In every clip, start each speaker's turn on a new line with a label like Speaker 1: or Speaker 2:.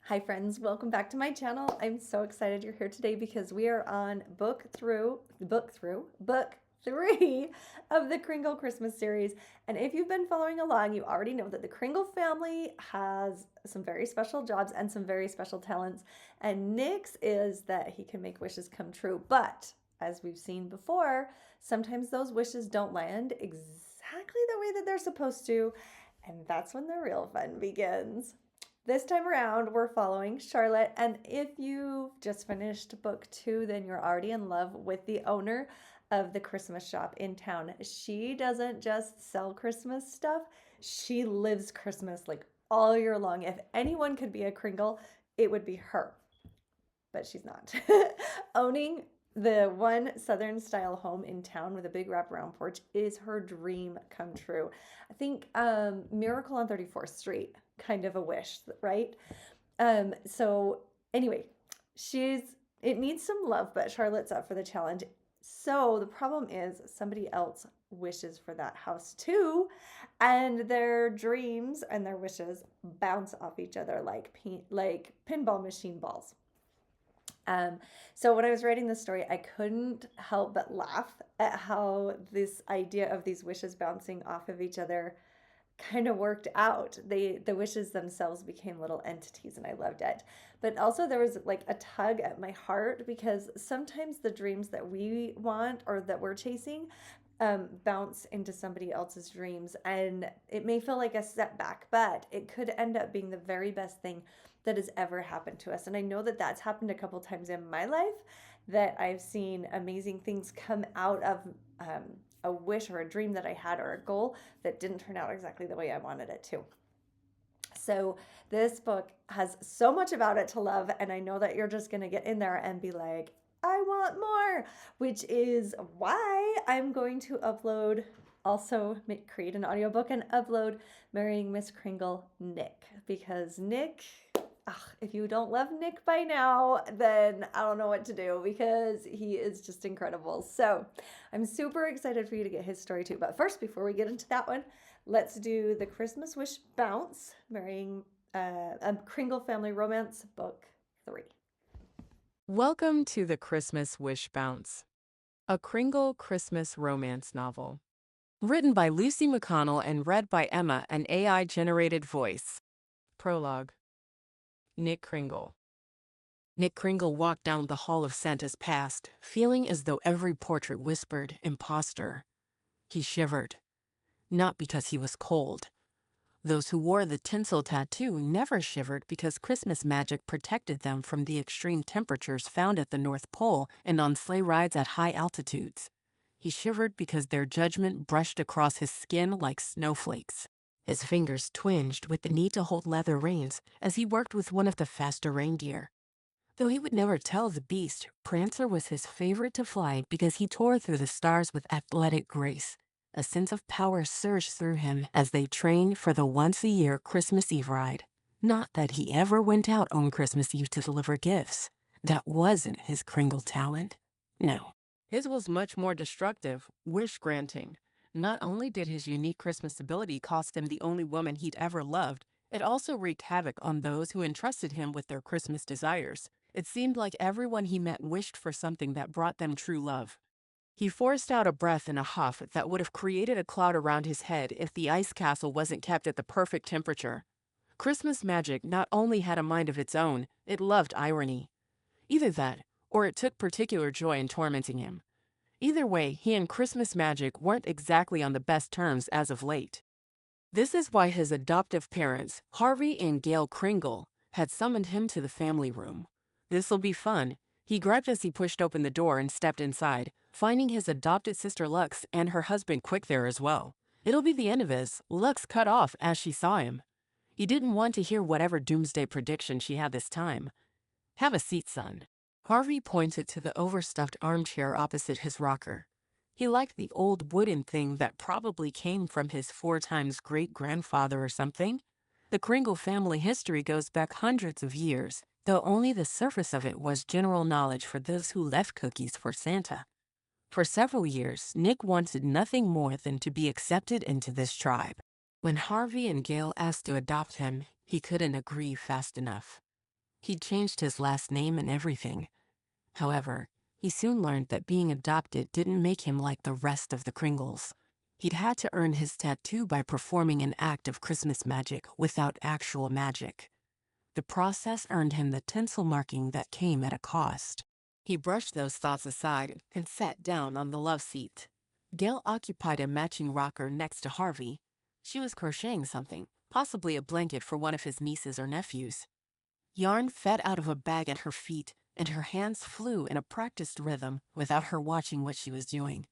Speaker 1: Hi friends, welcome back to my channel. I'm so excited you're here today because we are on book three of the Kringle Christmas series. And if you've been following along, you already know that the Kringle family has some very special jobs and some very special talents. And Nick's is that he can make wishes come true. But as we've seen before, sometimes those wishes don't land exactly the way that they're supposed to. And that's when the real fun begins. This time around, we're following Charlotte, and if you've just finished book 2, then you're already in love with the owner of the Christmas shop in town. She doesn't just sell Christmas stuff, she lives Christmas like all year long. If anyone could be a Kringle, it would be her, but she's not. Owning the one Southern style home in town with a big wraparound porch is her dream come true. I think Miracle on 34th Street, kind of a wish, right? So anyway, it needs some love, but Charlotte's up for the challenge. So the problem is somebody else wishes for that house too, and their dreams and their wishes bounce off each other like pinball machine balls. So when I was writing this story, I couldn't help but laugh at how this idea of these wishes bouncing off of each other kind of worked out. The wishes themselves became little entities, and I loved it. But also there was like a tug at my heart because sometimes the dreams that we want or that we're chasing bounce into somebody else's dreams, and it may feel like a setback, but it could end up being the very best thing that has ever happened to us. And I know that that's happened a couple times in my life, that I've seen amazing things come out of a wish or a dream that I had or a goal that didn't turn out exactly the way I wanted it to. So this book has so much about it to love, and I know that you're just going to get in there and be like, I want more, which is why I'm going to create an audiobook and upload Marrying Miss Kringle Nick, because Nick, if you don't love Nick by now, then I don't know what to do because he is just incredible. So I'm super excited for you to get his story too. But first, before we get into that one, let's do the Christmas Wish Bounce, Marrying a Kringle Family Romance, Book 3.
Speaker 2: Welcome to the Christmas Wish Bounce, a Kringle Christmas romance novel. Written by Lucy McConnell and read by Emma, an AI-generated voice. Prologue. Nick Kringle. Nick Kringle walked down the hall of Santa's past, feeling as though every portrait whispered, imposter. He shivered, not because he was cold. Those who wore the tinsel tattoo never shivered because Christmas magic protected them from the extreme temperatures found at the North Pole and on sleigh rides at high altitudes. He shivered because their judgment brushed across his skin like snowflakes. His fingers twinged with the need to hold leather reins as he worked with one of the faster reindeer. Though he would never tell the beast, Prancer was his favorite to fly because he tore through the stars with athletic grace. A sense of power surged through him as they trained for the once-a-year Christmas Eve ride. Not that he ever went out on Christmas Eve to deliver gifts. That wasn't his Kringle talent. No. His was much more destructive, wish-granting. Not only did his unique Christmas ability cost him the only woman he'd ever loved, it also wreaked havoc on those who entrusted him with their Christmas desires. It seemed like everyone he met wished for something that brought them true love. He forced out a breath in a huff that would have created a cloud around his head if the ice castle wasn't kept at the perfect temperature. Christmas magic not only had a mind of its own, it loved irony. Either that, or it took particular joy in tormenting him. Either way, he and Christmas magic weren't exactly on the best terms as of late. This is why his adoptive parents, Harvey and Gail Kringle, had summoned him to the family room. This'll be fun, he griped as he pushed open the door and stepped inside, finding his adopted sister Lux and her husband Quick there as well. It'll be the end of his, Lux cut off as she saw him. He didn't want to hear whatever doomsday prediction she had this time. Have a seat, son. Harvey pointed to the overstuffed armchair opposite his rocker. He liked the old wooden thing that probably came from his 4 times great-grandfather or something. The Kringle family history goes back hundreds of years, though only the surface of it was general knowledge for those who left cookies for Santa. For several years, Nick wanted nothing more than to be accepted into this tribe. When Harvey and Gail asked to adopt him, he couldn't agree fast enough. He'd changed his last name and everything. However, he soon learned that being adopted didn't make him like the rest of the Kringles. He'd had to earn his tattoo by performing an act of Christmas magic without actual magic. The process earned him the tinsel marking that came at a cost. He brushed those thoughts aside and sat down on the love seat. Gail occupied a matching rocker next to Harvey. She was crocheting something, possibly a blanket for one of his nieces or nephews. Yarn fed out of a bag at her feet, and her hands flew in a practiced rhythm without her watching what she was doing.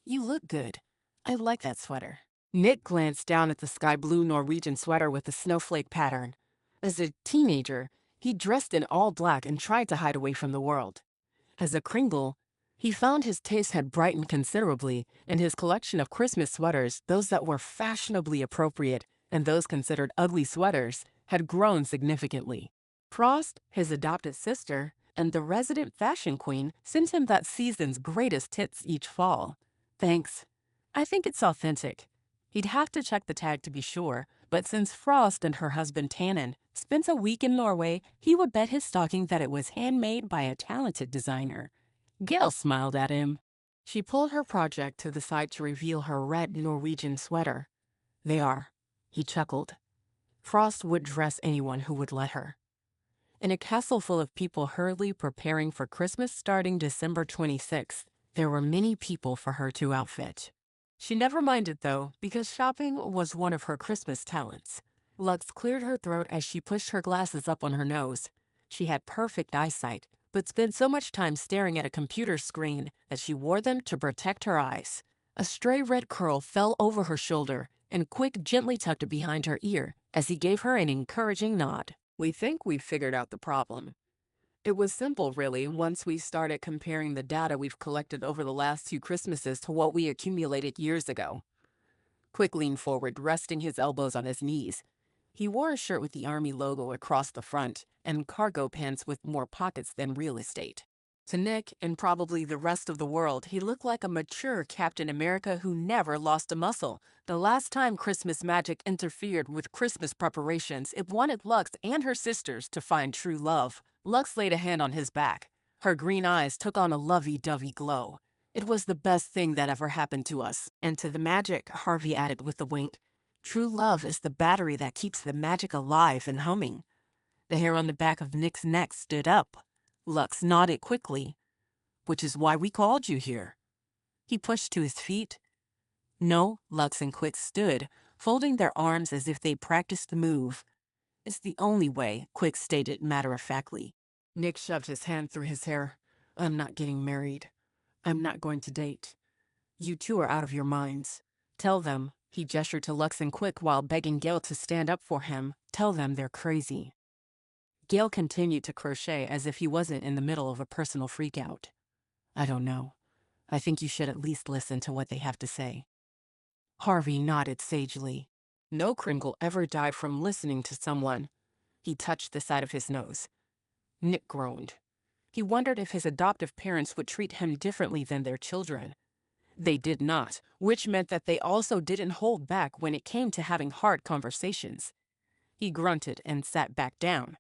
Speaker 2: "You look good. I like that sweater." Nick glanced down at the sky blue Norwegian sweater with the snowflake pattern. As a teenager, he dressed in all black and tried to hide away from the world. As a Kringle, he found his taste had brightened considerably, and his collection of Christmas sweaters, those that were fashionably appropriate and those considered ugly sweaters, had grown significantly. Frost, his adopted sister, and the resident fashion queen sent him that season's greatest hits each fall. "Thanks. I think it's authentic." He'd have to check the tag to be sure, but since Frost and her husband Tannen spent a week in Norway, he would bet his stocking that it was handmade by a talented designer. Gail smiled at him. She pulled her project to the side to reveal her red Norwegian sweater. "They are," he chuckled. Frost would dress anyone who would let her. In a castle full of people hurriedly preparing for Christmas starting December 26th, there were many people for her to outfit. She never minded, though, because shopping was one of her Christmas talents. Lux cleared her throat as she pushed her glasses up on her nose. She had perfect eyesight, but spent so much time staring at a computer screen that she wore them to protect her eyes. A stray red curl fell over her shoulder, and Quick gently tucked it behind her ear as he gave her an encouraging nod. "We think we've figured out the problem. It was simple, really, once we started comparing the data we've collected over the last 2 Christmases to what we accumulated years ago." Quick leaned forward, resting his elbows on his knees. He wore a shirt with the Army logo across the front and cargo pants with more pockets than real estate. To Nick, and probably the rest of the world, he looked like a mature Captain America who never lost a muscle. The last time Christmas magic interfered with Christmas preparations, it wanted Lux and her sisters to find true love. Lux laid a hand on his back. Her green eyes took on a lovey-dovey glow. "It was the best thing that ever happened to us." And to the magic, Harvey added with a wink, "True love is the battery that keeps the magic alive and humming." The hair on the back of Nick's neck stood up. Lux nodded quickly. "Which is why we called you here." He pushed to his feet. No, Lux and Quick stood, folding their arms as if they practiced the move. "It's the only way," Quick stated matter-of-factly. Nick shoved his hand through his hair. "I'm not getting married. I'm not going to date. You two are out of your minds. Tell them," he gestured to Lux and Quick while begging Gail to stand up for him, "tell them they're crazy." Gail continued to crochet as if he wasn't in the middle of a personal freakout. "I don't know. I think you should at least listen to what they have to say." Harvey nodded sagely. No Kringle ever died from listening to someone. He touched the side of his nose. Nick groaned. He wondered if his adoptive parents would treat him differently than their children. They did not, which meant that they also didn't hold back when it came to having hard conversations. He grunted and sat back down.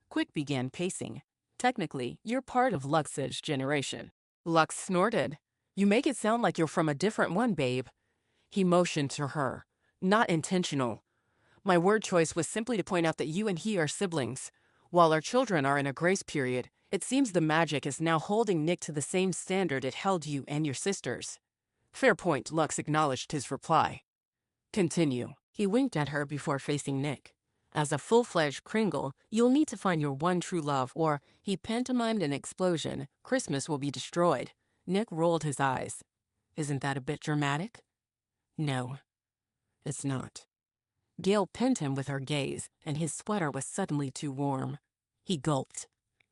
Speaker 2: Quick began pacing. "Technically, you're part of Lux's generation." Lux snorted. "You make it sound like you're from a different one, babe." He motioned to her. "Not intentional. My word choice was simply to point out that you and he are siblings. While our children are in a grace period, it seems the magic is now holding Nick to the same standard it held you and your sisters." "Fair point," Lux acknowledged his reply. "Continue." He winked at her before facing Nick. "As a full-fledged Kringle, you'll need to find your one true love, or," he pantomimed an explosion, "Christmas will be destroyed." Nick rolled his eyes. "Isn't that a bit dramatic?" "No, it's not." Gail pinned him with her gaze, and his sweater was suddenly too warm. He gulped.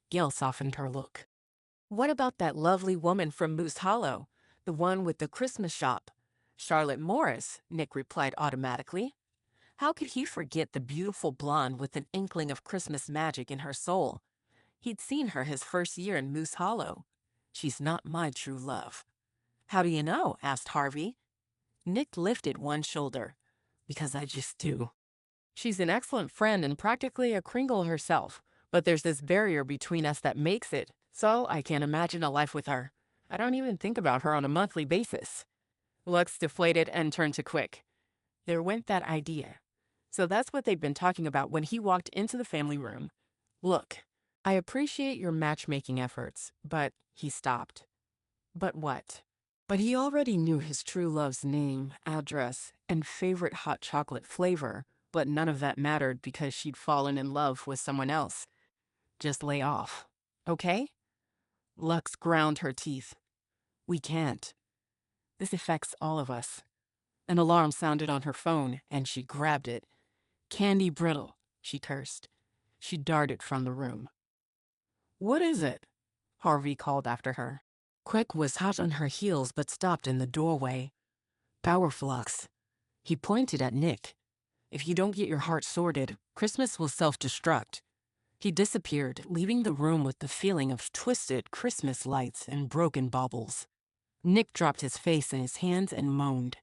Speaker 2: Gail softened her look. "What about that lovely woman from Moose Hollow? The one with the Christmas shop?" "Charlotte Morris," Nick replied automatically. How could he forget the beautiful blonde with an inkling of Christmas magic in her soul? He'd seen her his first year in Moose Hollow. "She's not my true love." "How do you know?" asked Harvey. Nick lifted one shoulder. "Because I just do." "She's an excellent friend and practically a Kringle herself. But there's this barrier between us that makes it so I can't imagine a life with her. I don't even think about her on a monthly basis. Lux deflated and turned to Quick. There went that idea. So that's what they'd been talking about when he walked into the family room. Look, I appreciate your matchmaking efforts, but he stopped. But what? But he already knew his true love's name, address, and favorite hot chocolate flavor, but none of that mattered because she'd fallen in love with someone else. Just lay off. Okay? Lux ground her teeth. We can't. This affects all of us. An alarm sounded on her phone, and she grabbed it. Candy brittle, she cursed. She darted from the room. What is it? Harvey called after her. Quick was hot on her heels but stopped in the doorway. Power flux. He pointed at Nick. If you don't get your heart sorted, Christmas will self-destruct. He disappeared, leaving the room with the feeling of twisted Christmas lights and broken baubles. Nick dropped his face in his hands and moaned.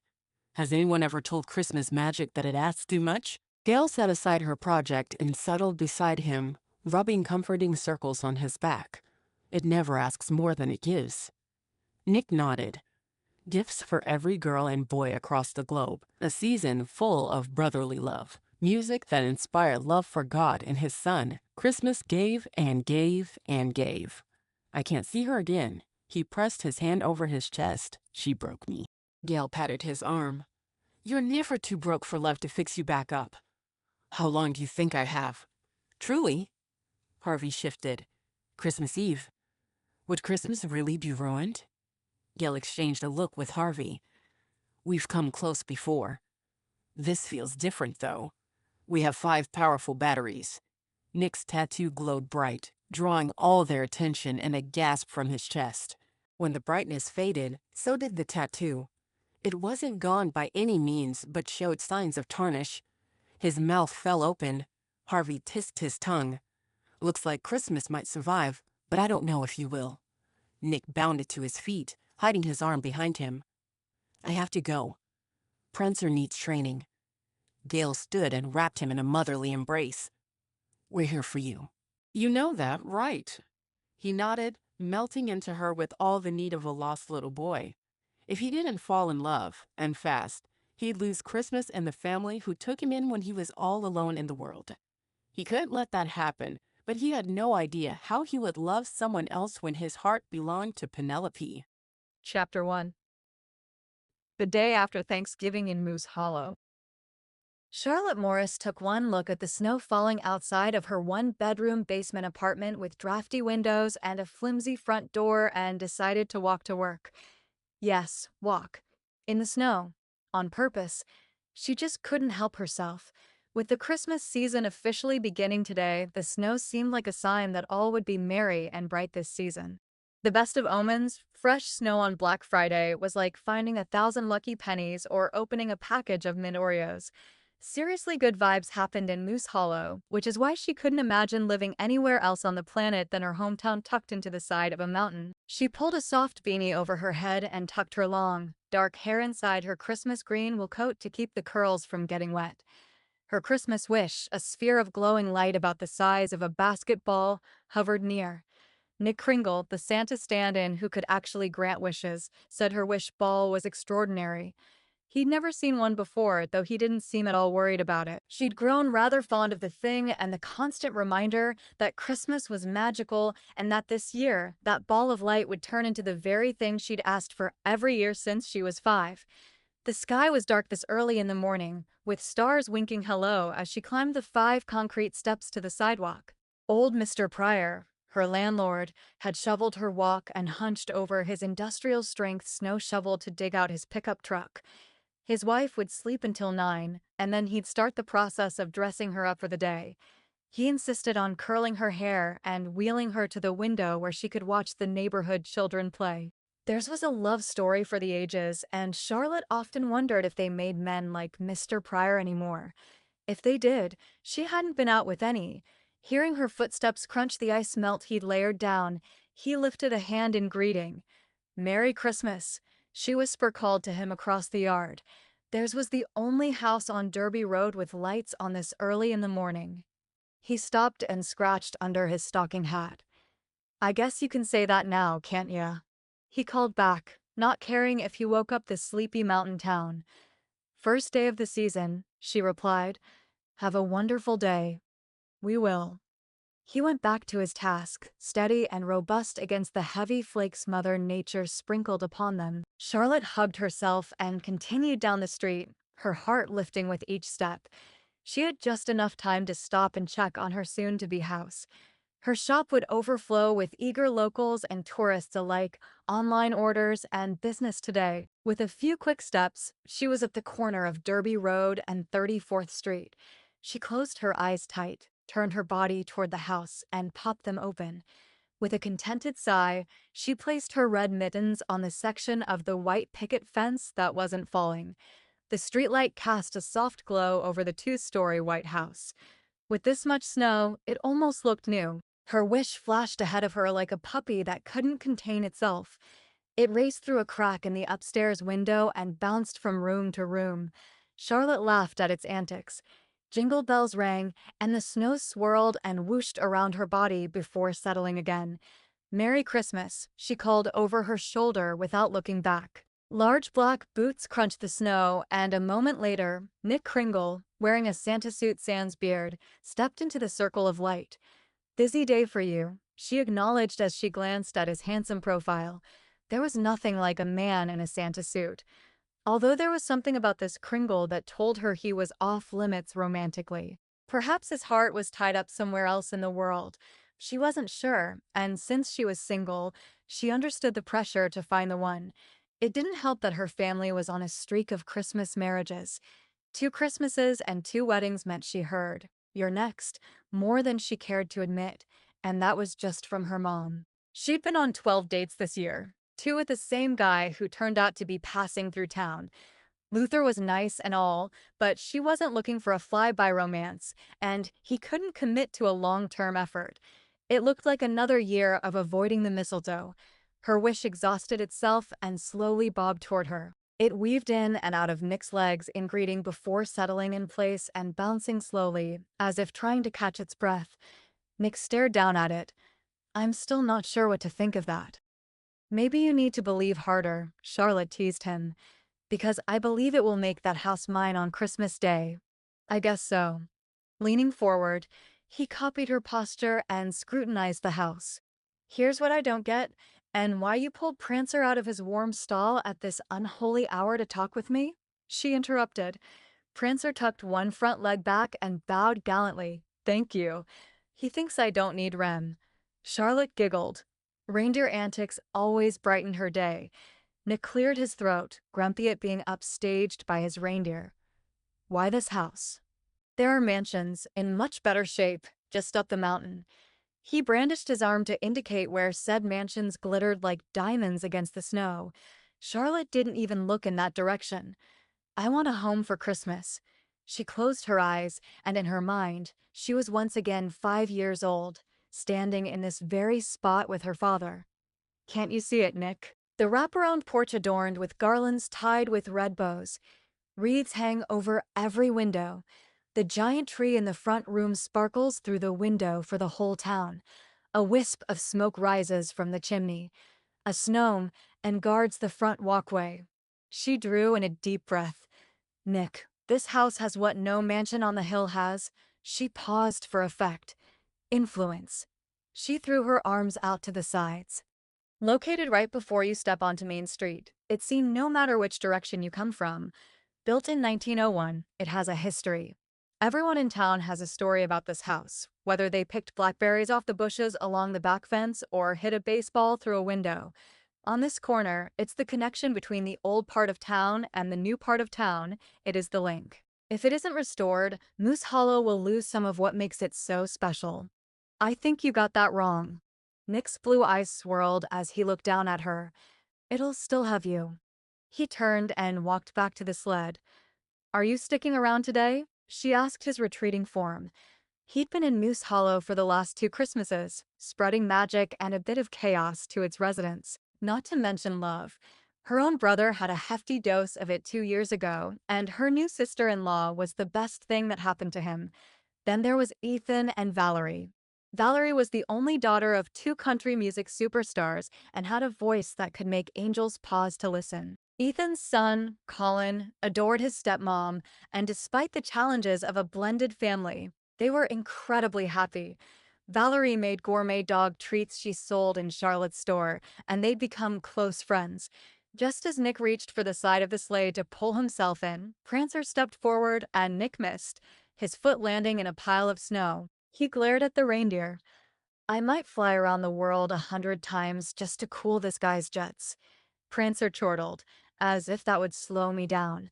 Speaker 2: Has anyone ever told Christmas magic that it asks too much? Gail set aside her project and settled beside him, rubbing comforting circles on his back. It never asks more than it gives. Nick nodded. Gifts for every girl and boy across the globe. A season full of brotherly love. Music that inspired love for God and his son. Christmas gave and gave and gave. I can't see her again. He pressed his hand over his chest. She broke me. Gail patted his arm. You're never too broke for love to fix you back up. How long do you think I have? Truly? Harvey shifted. Christmas Eve. Would Christmas really be ruined? Gail exchanged a look with Harvey. We've come close before. This feels different, though. We have 5 powerful batteries. Nick's tattoo glowed bright, drawing all their attention and a gasp from his chest. When the brightness faded, so did the tattoo. It wasn't gone by any means, but showed signs of tarnish. His mouth fell open. Harvey tisked his tongue. Looks like Christmas might survive, but I don't know if you will. Nick bounded to his feet, hiding his arm behind him. I have to go. Prancer needs training. Gail stood and wrapped him in a motherly embrace. We're here for you. You know that, right? He nodded, melting into her with all the need of a lost little boy. If he didn't fall in love, and fast, he'd lose Christmas and the family who took him in when he was all alone in the world. He couldn't let that happen, but he had no idea how he would love someone else when his heart belonged to Penelope.
Speaker 3: Chapter 1. The day after Thanksgiving in Moose Hollow. Charlotte Morris took one look at the snow falling outside of her one-bedroom basement apartment with drafty windows and a flimsy front door and decided to walk to work. Yes, walk. In the snow. On purpose. She just couldn't help herself. With the Christmas season officially beginning today, the snow seemed like a sign that all would be merry and bright this season. The best of omens, fresh snow on Black Friday was like finding 1,000 lucky pennies or opening a package of mint Oreos. Seriously good vibes happened in Moose Hollow, which is why she couldn't imagine living anywhere else on the planet than her hometown tucked into the side of a mountain. She pulled a soft beanie over her head and tucked her long, dark hair inside her Christmas green wool coat to keep the curls from getting wet. Her Christmas wish, a sphere of glowing light about the size of a basketball, hovered near. Nick Kringle, the Santa stand-in who could actually grant wishes, said her wish ball was extraordinary. He'd never seen one before, though he didn't seem at all worried about it. She'd grown rather fond of the thing and the constant reminder that Christmas was magical and that this year, that ball of light would turn into the very thing she'd asked for every year since she was 5. The sky was dark this early in the morning, with stars winking hello as she climbed the 5 concrete steps to the sidewalk. Old Mr. Pryor, her landlord, had shoveled her walk and hunched over his industrial-strength snow shovel to dig out his pickup truck. His wife would sleep until 9, and then he'd start the process of dressing her up for the day. He insisted on curling her hair and wheeling her to the window where she could watch the neighborhood children play. Theirs was a love story for the ages, and Charlotte often wondered if they made men like Mr. Pryor anymore. If they did, she hadn't been out with any. Hearing her footsteps crunch the ice melt he'd layered down, he lifted a hand in greeting. "Merry Christmas," she whisper called to him across the yard. Theirs was the only house on Derby Road with lights on this early in the morning. He stopped and scratched under his stocking hat. I guess you can say that now, can't ya? He called back, not caring if he woke up this sleepy mountain town. First day of the season, she replied. Have a wonderful day. We will. He went back to his task, steady and robust against the heavy flakes Mother Nature sprinkled upon them. Charlotte hugged herself and continued down the street, her heart lifting with each step. She had just enough time to stop and check on her soon-to-be house. Her shop would overflow with eager locals and tourists alike, online orders, and business today. With a few quick steps, she was at the corner of Derby Road and 34th Street. She closed her eyes tight, turned her body toward the house, and popped them open. With a contented sigh, she placed her red mittens on the section of the white picket fence that wasn't falling. The streetlight cast a soft glow over the two-story white house. With this much snow, it almost looked new. Her wish flashed ahead of her like a puppy that couldn't contain itself. It raced through a crack in the upstairs window and bounced from room to room. Charlotte laughed at its antics. Jingle bells rang, and the snow swirled and whooshed around her body before settling again. "Merry Christmas," she called over her shoulder without looking back. Large black boots crunched the snow, and a moment later, Nick Kringle, wearing a Santa suit sans beard, stepped into the circle of light. "Busy day for you," she acknowledged as she glanced at his handsome profile. There was nothing like a man in a Santa suit. Although there was something about this Kringle that told her he was off limits romantically. Perhaps his heart was tied up somewhere else in the world. She wasn't sure, and since she was single, she understood the pressure to find the one. It didn't help that her family was on a streak of Christmas marriages. 2 Christmases and 2 weddings meant she heard, "You're next," more than she cared to admit, and that was just from her mom. She'd been on 12 dates this year, 2 with the same guy who turned out to be passing through town. Luther was nice and all, but she wasn't looking for a fly-by romance, and he couldn't commit to a long-term effort. It looked like another year of avoiding the mistletoe. Her wish exhausted itself and slowly bobbed toward her. It weaved in and out of Nick's legs in greeting before settling in place and bouncing slowly, as if trying to catch its breath. Nick stared down at it. "I'm still not sure what to think of that." "Maybe you need to believe harder," Charlotte teased him. "Because I believe it will make that house mine on Christmas Day." "I guess so." Leaning forward, he copied her posture and scrutinized the house. "Here's what I don't get, and why you pulled Prancer out of his warm stall at this unholy hour to talk with me?" She interrupted. Prancer tucked one front leg back and bowed gallantly. "Thank you. He thinks I don't need Rem." Charlotte giggled. Reindeer antics always brightened her day. Nick cleared his throat, grumpy at being upstaged by his reindeer. "Why this house?" "There are mansions, in much better shape, just up the mountain." He brandished his arm to indicate where said mansions glittered like diamonds against the snow. Charlotte didn't even look in that direction. "I want a home for Christmas." She closed her eyes, and in her mind, she was once again 5 years old, standing in this very spot with her father. "Can't you see it, Nick?" The wraparound porch adorned with garlands tied with red bows. Wreaths hang over every window. The giant tree in the front room sparkles through the window for the whole town. A wisp of smoke rises from the chimney. A gnome and guards the front walkway. She drew in a deep breath. "Nick, this house has what no mansion on the hill has." She paused for effect. "Influence." She threw her arms out to the sides. "Located right before you step onto Main Street, it's seen no matter which direction you come from. Built in 1901, it has a history. Everyone in town has a story about this house, whether they picked blackberries off the bushes along the back fence or hit a baseball through a window. On this corner, it's the connection between the old part of town and the new part of town. It is the link. If it isn't restored, Moose Hollow will lose some of what makes it so special." "I think you got that wrong." Nick's blue eyes swirled as he looked down at her. "It'll still have you." He turned and walked back to the sled. "Are you sticking around today?" she asked his retreating form. He'd been in Moose Hollow for the last 2 Christmases, spreading magic and a bit of chaos to its residents, not to mention love. Her own brother had a hefty dose of it 2 years ago, and her new sister-in-law was the best thing that happened to him. Then there was Ethan and Valerie. Valerie was the only daughter of two country music superstars and had a voice that could make angels pause to listen. Ethan's son, Colin, adored his stepmom, and despite the challenges of a blended family, they were incredibly happy. Valerie made gourmet dog treats she sold in Charlotte's store, and they'd become close friends. Just as Nick reached for the side of the sleigh to pull himself in, Prancer stepped forward and Nick missed, his foot landing in a pile of snow. He glared at the reindeer. I might fly around the world 100 times just to cool this guy's jets. Prancer chortled, as if that would slow me down.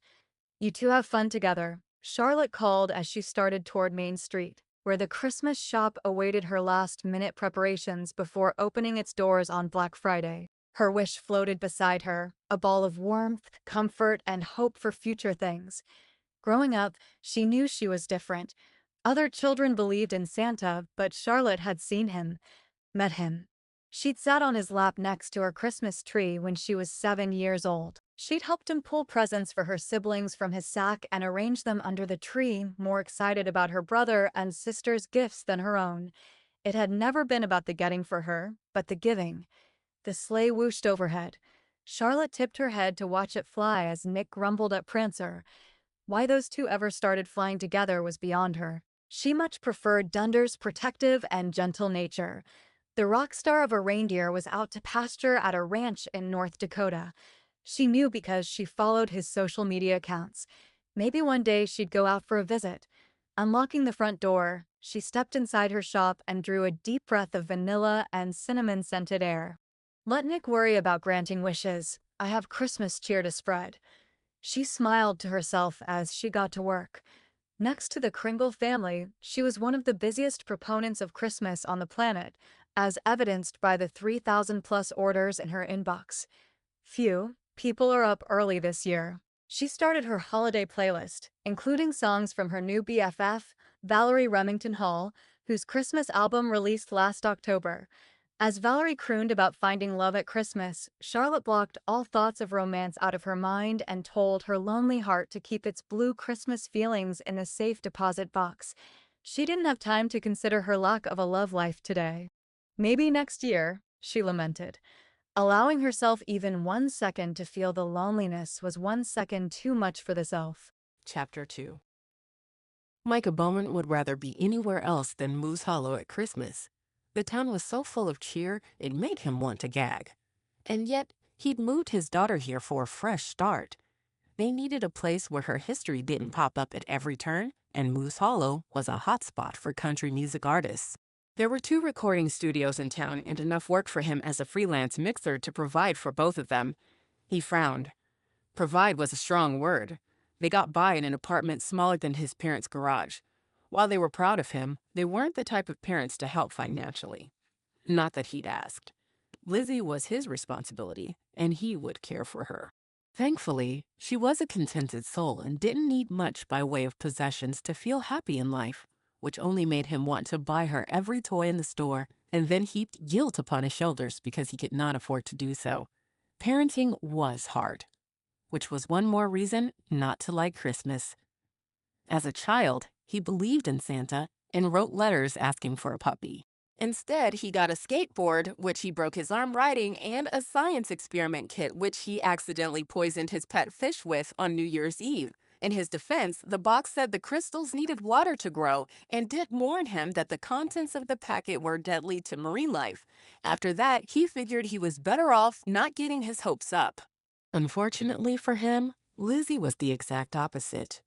Speaker 3: You two have fun together, Charlotte called as she started toward Main Street, where the Christmas shop awaited her last-minute preparations before opening its doors on Black Friday. Her wish floated beside her, a ball of warmth, comfort, and hope for future things. Growing up, she knew she was different. Other children believed in Santa, but Charlotte had seen him, met him. She'd sat on his lap next to her Christmas tree when she was 7 years old. She'd helped him pull presents for her siblings from his sack and arrange them under the tree, more excited about her brother and sister's gifts than her own. It had never been about the getting for her, but the giving. The sleigh whooshed overhead. Charlotte tipped her head to watch it fly as Nick grumbled at Prancer. Why those two ever started flying together was beyond her. She much preferred Dunder's protective and gentle nature. The rock star of a reindeer was out to pasture at a ranch in North Dakota. She knew because she followed his social media accounts. Maybe one day she'd go out for a visit. Unlocking the front door, she stepped inside her shop and drew a deep breath of vanilla and cinnamon-scented air. Let Nick worry about granting wishes. I have Christmas cheer to spread. She smiled to herself as she got to work. Next to the Kringle family, she was one of the busiest proponents of Christmas on the planet, as evidenced by the 3,000-plus orders in her inbox. Phew, people are up early this year. She started her holiday playlist, including songs from her new BFF, Valerie Remington Hall, whose Christmas album released last October. As Valerie crooned about finding love at Christmas, Charlotte blocked all thoughts of romance out of her mind and told her lonely heart to keep its blue Christmas feelings in a safe deposit box. She didn't have time to consider her lack of a love life today. Maybe next year, she lamented. Allowing herself even 1 second to feel the loneliness was 1 second too much for this elf.
Speaker 2: Chapter 2. Micah Bowman would rather be anywhere else than Moose Hollow at Christmas. The town was so full of cheer, it made him want to gag. And yet, he'd moved his daughter here for a fresh start. They needed a place where her history didn't pop up at every turn, and Moose Hollow was a hotspot for country music artists. There were 2 recording studios in town and enough work for him as a freelance mixer to provide for both of them. He frowned. Provide was a strong word. They got by in an apartment smaller than his parents' garage. While they were proud of him, they weren't the type of parents to help financially. Not that he'd asked. Lizzie was his responsibility, and he would care for her. Thankfully, she was a contented soul and didn't need much by way of possessions to feel happy in life, which only made him want to buy her every toy in the store and then heaped guilt upon his shoulders because he could not afford to do so. Parenting was hard, which was one more reason not to like Christmas. As a child, he believed in Santa and wrote letters asking for a puppy. Instead, he got a skateboard, which he broke his arm riding, and a science experiment kit, which he accidentally poisoned his pet fish with on New Year's Eve. In his defense, the box said the crystals needed water to grow and did warn him that the contents of the packet were deadly to marine life. After that, he figured he was better off not getting his hopes up. Unfortunately for him, Lizzie was the exact opposite.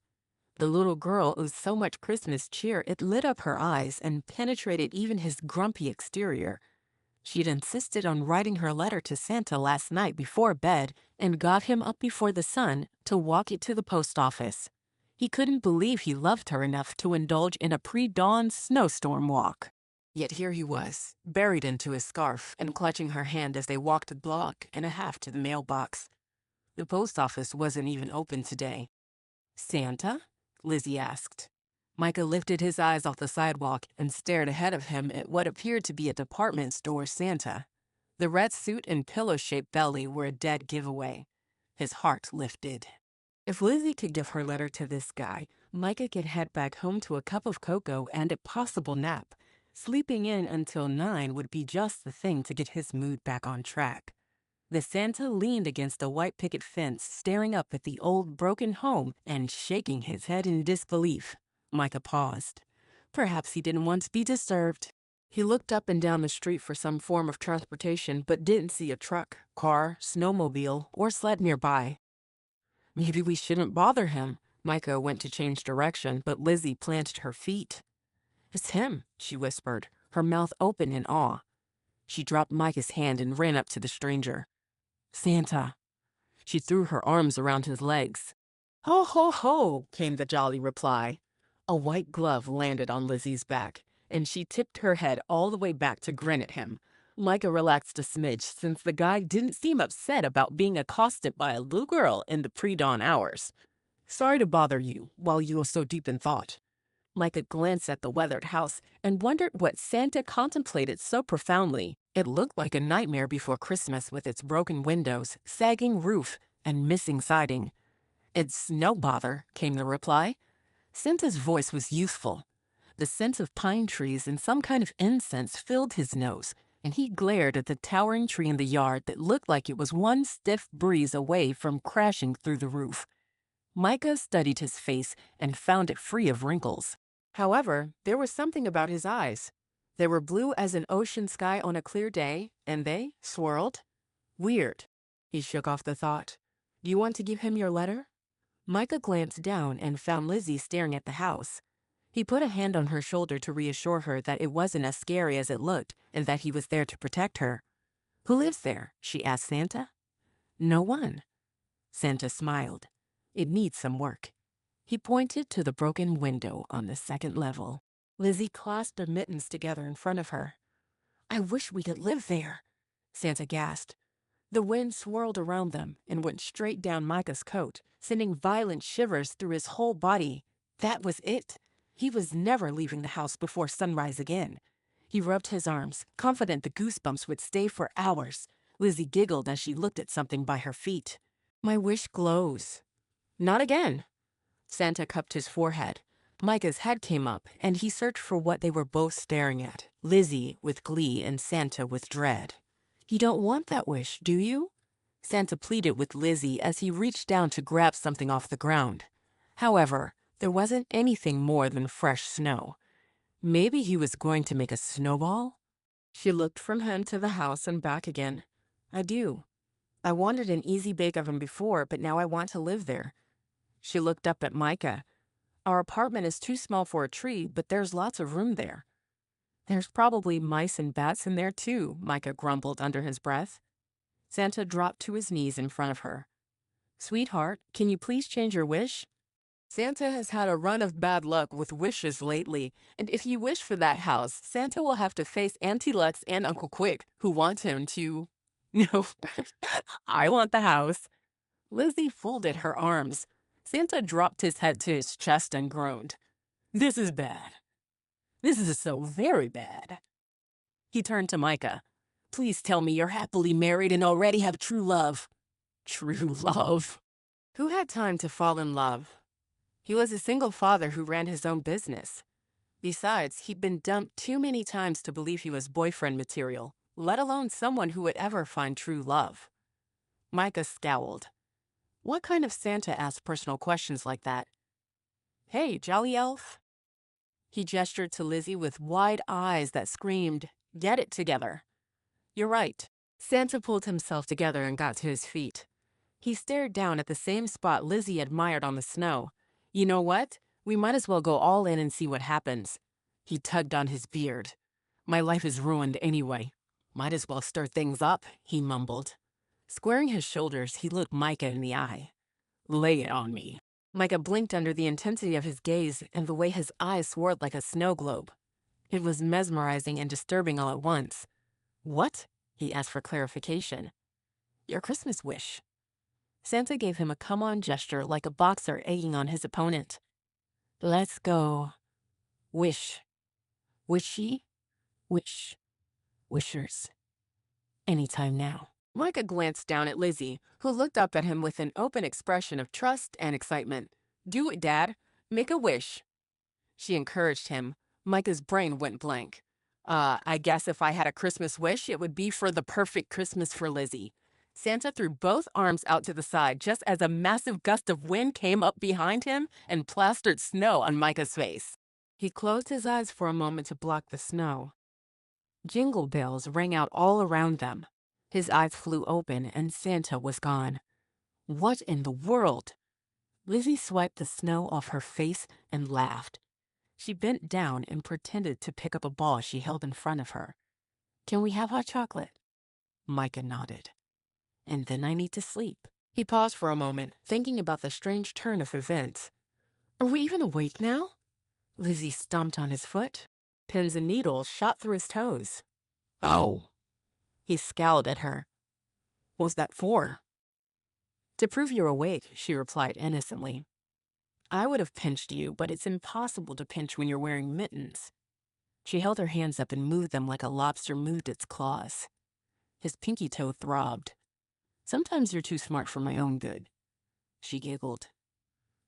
Speaker 2: The little girl oozed so much Christmas cheer it lit up her eyes and penetrated even his grumpy exterior. She'd insisted on writing her letter to Santa last night before bed and got him up before the sun to walk it to the post office. He couldn't believe he loved her enough to indulge in a pre-dawn snowstorm walk. Yet here he was, buried into his scarf and clutching her hand as they walked a block and a half to the mailbox. The post office wasn't even open today. Santa? Lizzie asked. Micah lifted his eyes off the sidewalk and stared ahead of him at what appeared to be a department store Santa. The red suit and pillow-shaped belly were a dead giveaway. His heart lifted. If Lizzie could give her letter to this guy, Micah could head back home to a cup of cocoa and a possible nap. Sleeping in until 9 would be just the thing to get his mood back on track. The Santa leaned against a white picket fence, staring up at the old broken home and shaking his head in disbelief. Micah paused. Perhaps he didn't want to be disturbed. He looked up and down the street for some form of transportation, but didn't see a truck, car, snowmobile, or sled nearby. Maybe we shouldn't bother him. Micah went to change direction, but Lizzie planted her feet. It's him, she whispered, her mouth open in awe. She dropped Micah's hand and ran up to the stranger. Santa. She threw her arms around his legs. Ho, ho, ho, came the jolly reply. A white glove landed on Lizzie's back, and she tipped her head all the way back to grin at him. Micah relaxed a smidge since the guy didn't seem upset about being accosted by a little girl in the pre-dawn hours. Sorry to bother you while you were so deep in thought. Micah glanced at the weathered house and wondered what Santa contemplated so profoundly. It looked like a nightmare before Christmas with its broken windows, sagging roof, and missing siding. It's no bother, came the reply. Santa's voice was youthful. The scent of pine trees and some kind of incense filled his nose, and he glared at the towering tree in the yard that looked like it was one stiff breeze away from crashing through the roof. Micah studied his face and found it free of wrinkles. However, there was something about his eyes. They were blue as an ocean sky on a clear day, and they swirled. Weird. He shook off the thought. Do you want to give him your letter? Micah glanced down and found Lizzie staring at the house. He put a hand on her shoulder to reassure her that it wasn't as scary as it looked and that he was there to protect her. Who lives there? She asked Santa. No one. Santa smiled. It needs some work. He pointed to the broken window on the second level. Lizzie clasped her mittens together in front of her. I wish we could live there, Santa gasped. The wind swirled around them and went straight down Micah's coat, sending violent shivers through his whole body. That was it. He was never leaving the house before sunrise again. He rubbed his arms, confident the goosebumps would stay for hours. Lizzie giggled as she looked at something by her feet. My wish glows. Not again. Santa cupped his forehead. Micah's head came up, and he searched for what they were both staring at, Lizzie with glee and Santa with dread. You don't want that wish, do you? Santa pleaded with Lizzie as he reached down to grab something off the ground. However, there wasn't anything more than fresh snow. Maybe he was going to make a snowball? She looked from him to the house and back again. I do. I wanted an easy bake oven before, but now I want to live there. She looked up at Micah. Our apartment is too small for a tree, but there's lots of room there. There's probably mice and bats in there too, Micah grumbled under his breath. Santa dropped to his knees in front of her. Sweetheart, can you please change your wish? Santa has had a run of bad luck with wishes lately, and if you wish for that house, Santa will have to face Auntie Lux and Uncle Quick, who want him to... No, I want the house. Lizzie folded her arms. Santa dropped his head to his chest and groaned. This is bad. This is so very bad. He turned to Micah. Please tell me you're happily married and already have true love. True love. Who had time to fall in love? He was a single father who ran his own business. Besides, he'd been dumped too many times to believe he was boyfriend material, let alone someone who would ever find true love. Micah scowled. What kind of Santa asked personal questions like that? Hey, jolly elf. He gestured to Lizzie with wide eyes that screamed, get it together. You're right. Santa pulled himself together and got to his feet. He stared down at the same spot Lizzie admired on the snow. You know what? We might as well go all in and see what happens. He tugged on his beard. My life is ruined anyway. Might as well stir things up, he mumbled. Squaring his shoulders, he looked Micah in the eye. Lay it on me. Micah blinked under the intensity of his gaze and the way his eyes swirled like a snow globe. It was mesmerizing and disturbing all at once. What? He asked for clarification. Your Christmas wish. Santa gave him a come-on gesture like a boxer egging on his opponent. Let's go. Wish. Wishy. Wish. Wishers. Anytime now. Micah glanced down at Lizzie, who looked up at him with an open expression of trust and excitement. Do it, Dad. Make a wish, she encouraged him. Micah's brain went blank. I guess if I had a Christmas wish, it would be for the perfect Christmas for Lizzie. Santa threw both arms out to the side just as a massive gust of wind came up behind him and plastered snow on Micah's face. He closed his eyes for a moment to block the snow. Jingle bells rang out all around them. His eyes flew open and Santa was gone. What in the world? Lizzie swiped the snow off her face and laughed. She bent down and pretended to pick up a ball she held in front of her. Can we have hot chocolate? Micah nodded. And then I need to sleep. He paused for a moment, thinking about the strange turn of events. Are we even awake now? Lizzie stomped on his foot. Pins and needles shot through his toes. Oh. He scowled at her. What's that for? To prove you're awake, she replied innocently. I would have pinched you, but it's impossible to pinch when you're wearing mittens. She held her hands up and moved them like a lobster moved its claws. His pinky toe throbbed. Sometimes you're too smart for my own good. She giggled.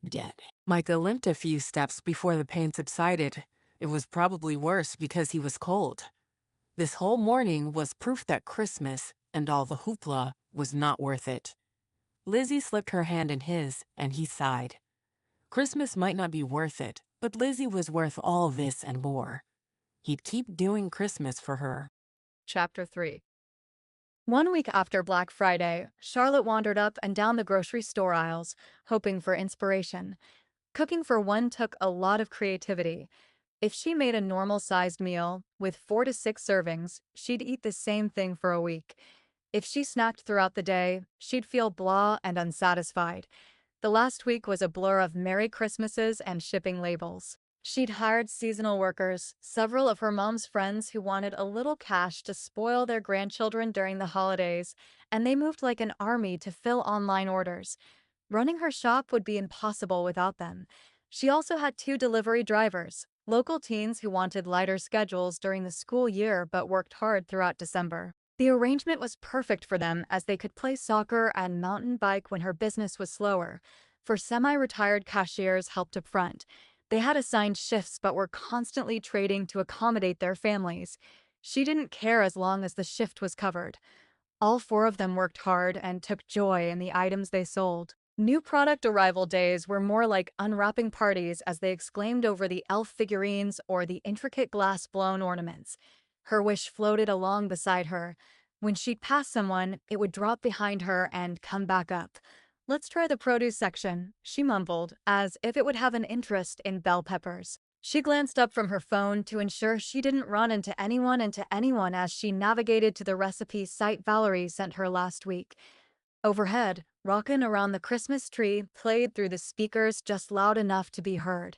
Speaker 2: Dead. Micah limped a few steps before the pain subsided. It was probably worse because he was cold. This whole morning was proof that Christmas and all the hoopla was not worth it. Lizzie slipped her hand in his, and he sighed. Christmas might not be worth it, but Lizzie was worth all this and more. He'd keep doing Christmas for her.
Speaker 3: Chapter 3. 1 week after Black Friday, Charlotte wandered up and down the grocery store aisles, hoping for inspiration. Cooking for one took a lot of creativity. If she made a normal-sized meal, with 4 to 6 servings, she'd eat the same thing for a week. If she snacked throughout the day, she'd feel blah and unsatisfied. The last week was a blur of Merry Christmases and shipping labels. She'd hired seasonal workers, several of her mom's friends who wanted a little cash to spoil their grandchildren during the holidays, and they moved like an army to fill online orders. Running her shop would be impossible without them. She also had 2 delivery drivers, local teens who wanted lighter schedules during the school year but worked hard throughout December. The arrangement was perfect for them as they could play soccer and mountain bike when her business was slower. For semi-retired cashiers helped up front. They had assigned shifts but were constantly trading to accommodate their families. She didn't care as long as the shift was covered. All 4 of them worked hard and took joy in the items they sold. New product arrival days were more like unwrapping parties as they exclaimed over the elf figurines or the intricate glass-blown ornaments. Her wish floated along beside her. When she'd pass someone, it would drop behind her and come back up. Let's try the produce section, she mumbled, as if it would have an interest in bell peppers. She glanced up from her phone to ensure she didn't run into anyone as she navigated to the recipe site Valerie sent her last week. Overhead, Rockin' Around the Christmas Tree played through the speakers just loud enough to be heard.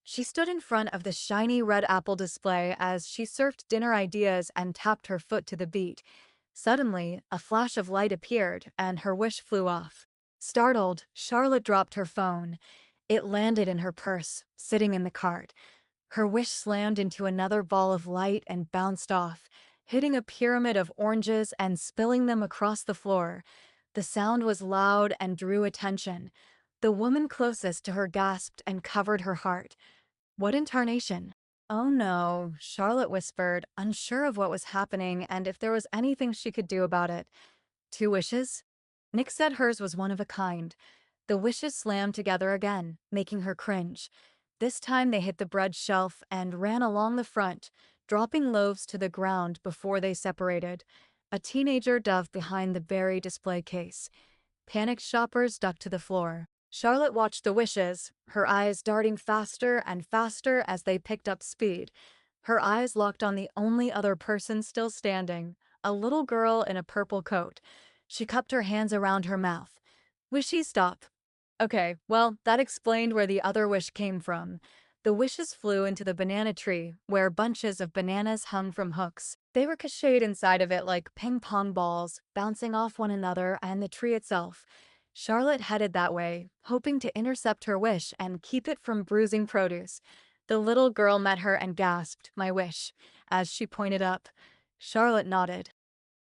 Speaker 3: She stood in front of the shiny red apple display as she surfed dinner ideas and tapped her foot to the beat. Suddenly, a flash of light appeared, and her wish flew off. Startled, Charlotte dropped her phone. It landed in her purse, sitting in the cart. Her wish slammed into another ball of light and bounced off, hitting a pyramid of oranges and spilling them across the floor. The sound was loud and drew attention. The woman closest to her gasped and covered her heart. What in tarnation? Oh no, Charlotte whispered, unsure of what was happening and if there was anything she could do about it. 2 wishes? Nick said hers was one of a kind. The wishes slammed together again, making her cringe. This time they hit the bread shelf and ran along the front, dropping loaves to the ground before they separated. A teenager dove behind the berry display case. Panicked shoppers ducked to the floor. Charlotte watched the wishes, her eyes darting faster and faster as they picked up speed. Her eyes locked on the only other person still standing, a little girl in a purple coat. She cupped her hands around her mouth. Wishy stop. Okay, well, that explained where the other wish came from. The wishes flew into the banana tree, where bunches of bananas hung from hooks. They ricocheted inside of it like ping-pong balls, bouncing off one another and the tree itself. Charlotte headed that way, hoping to intercept her wish and keep it from bruising produce. The little girl met her and gasped, "My wish," as she pointed up. Charlotte nodded.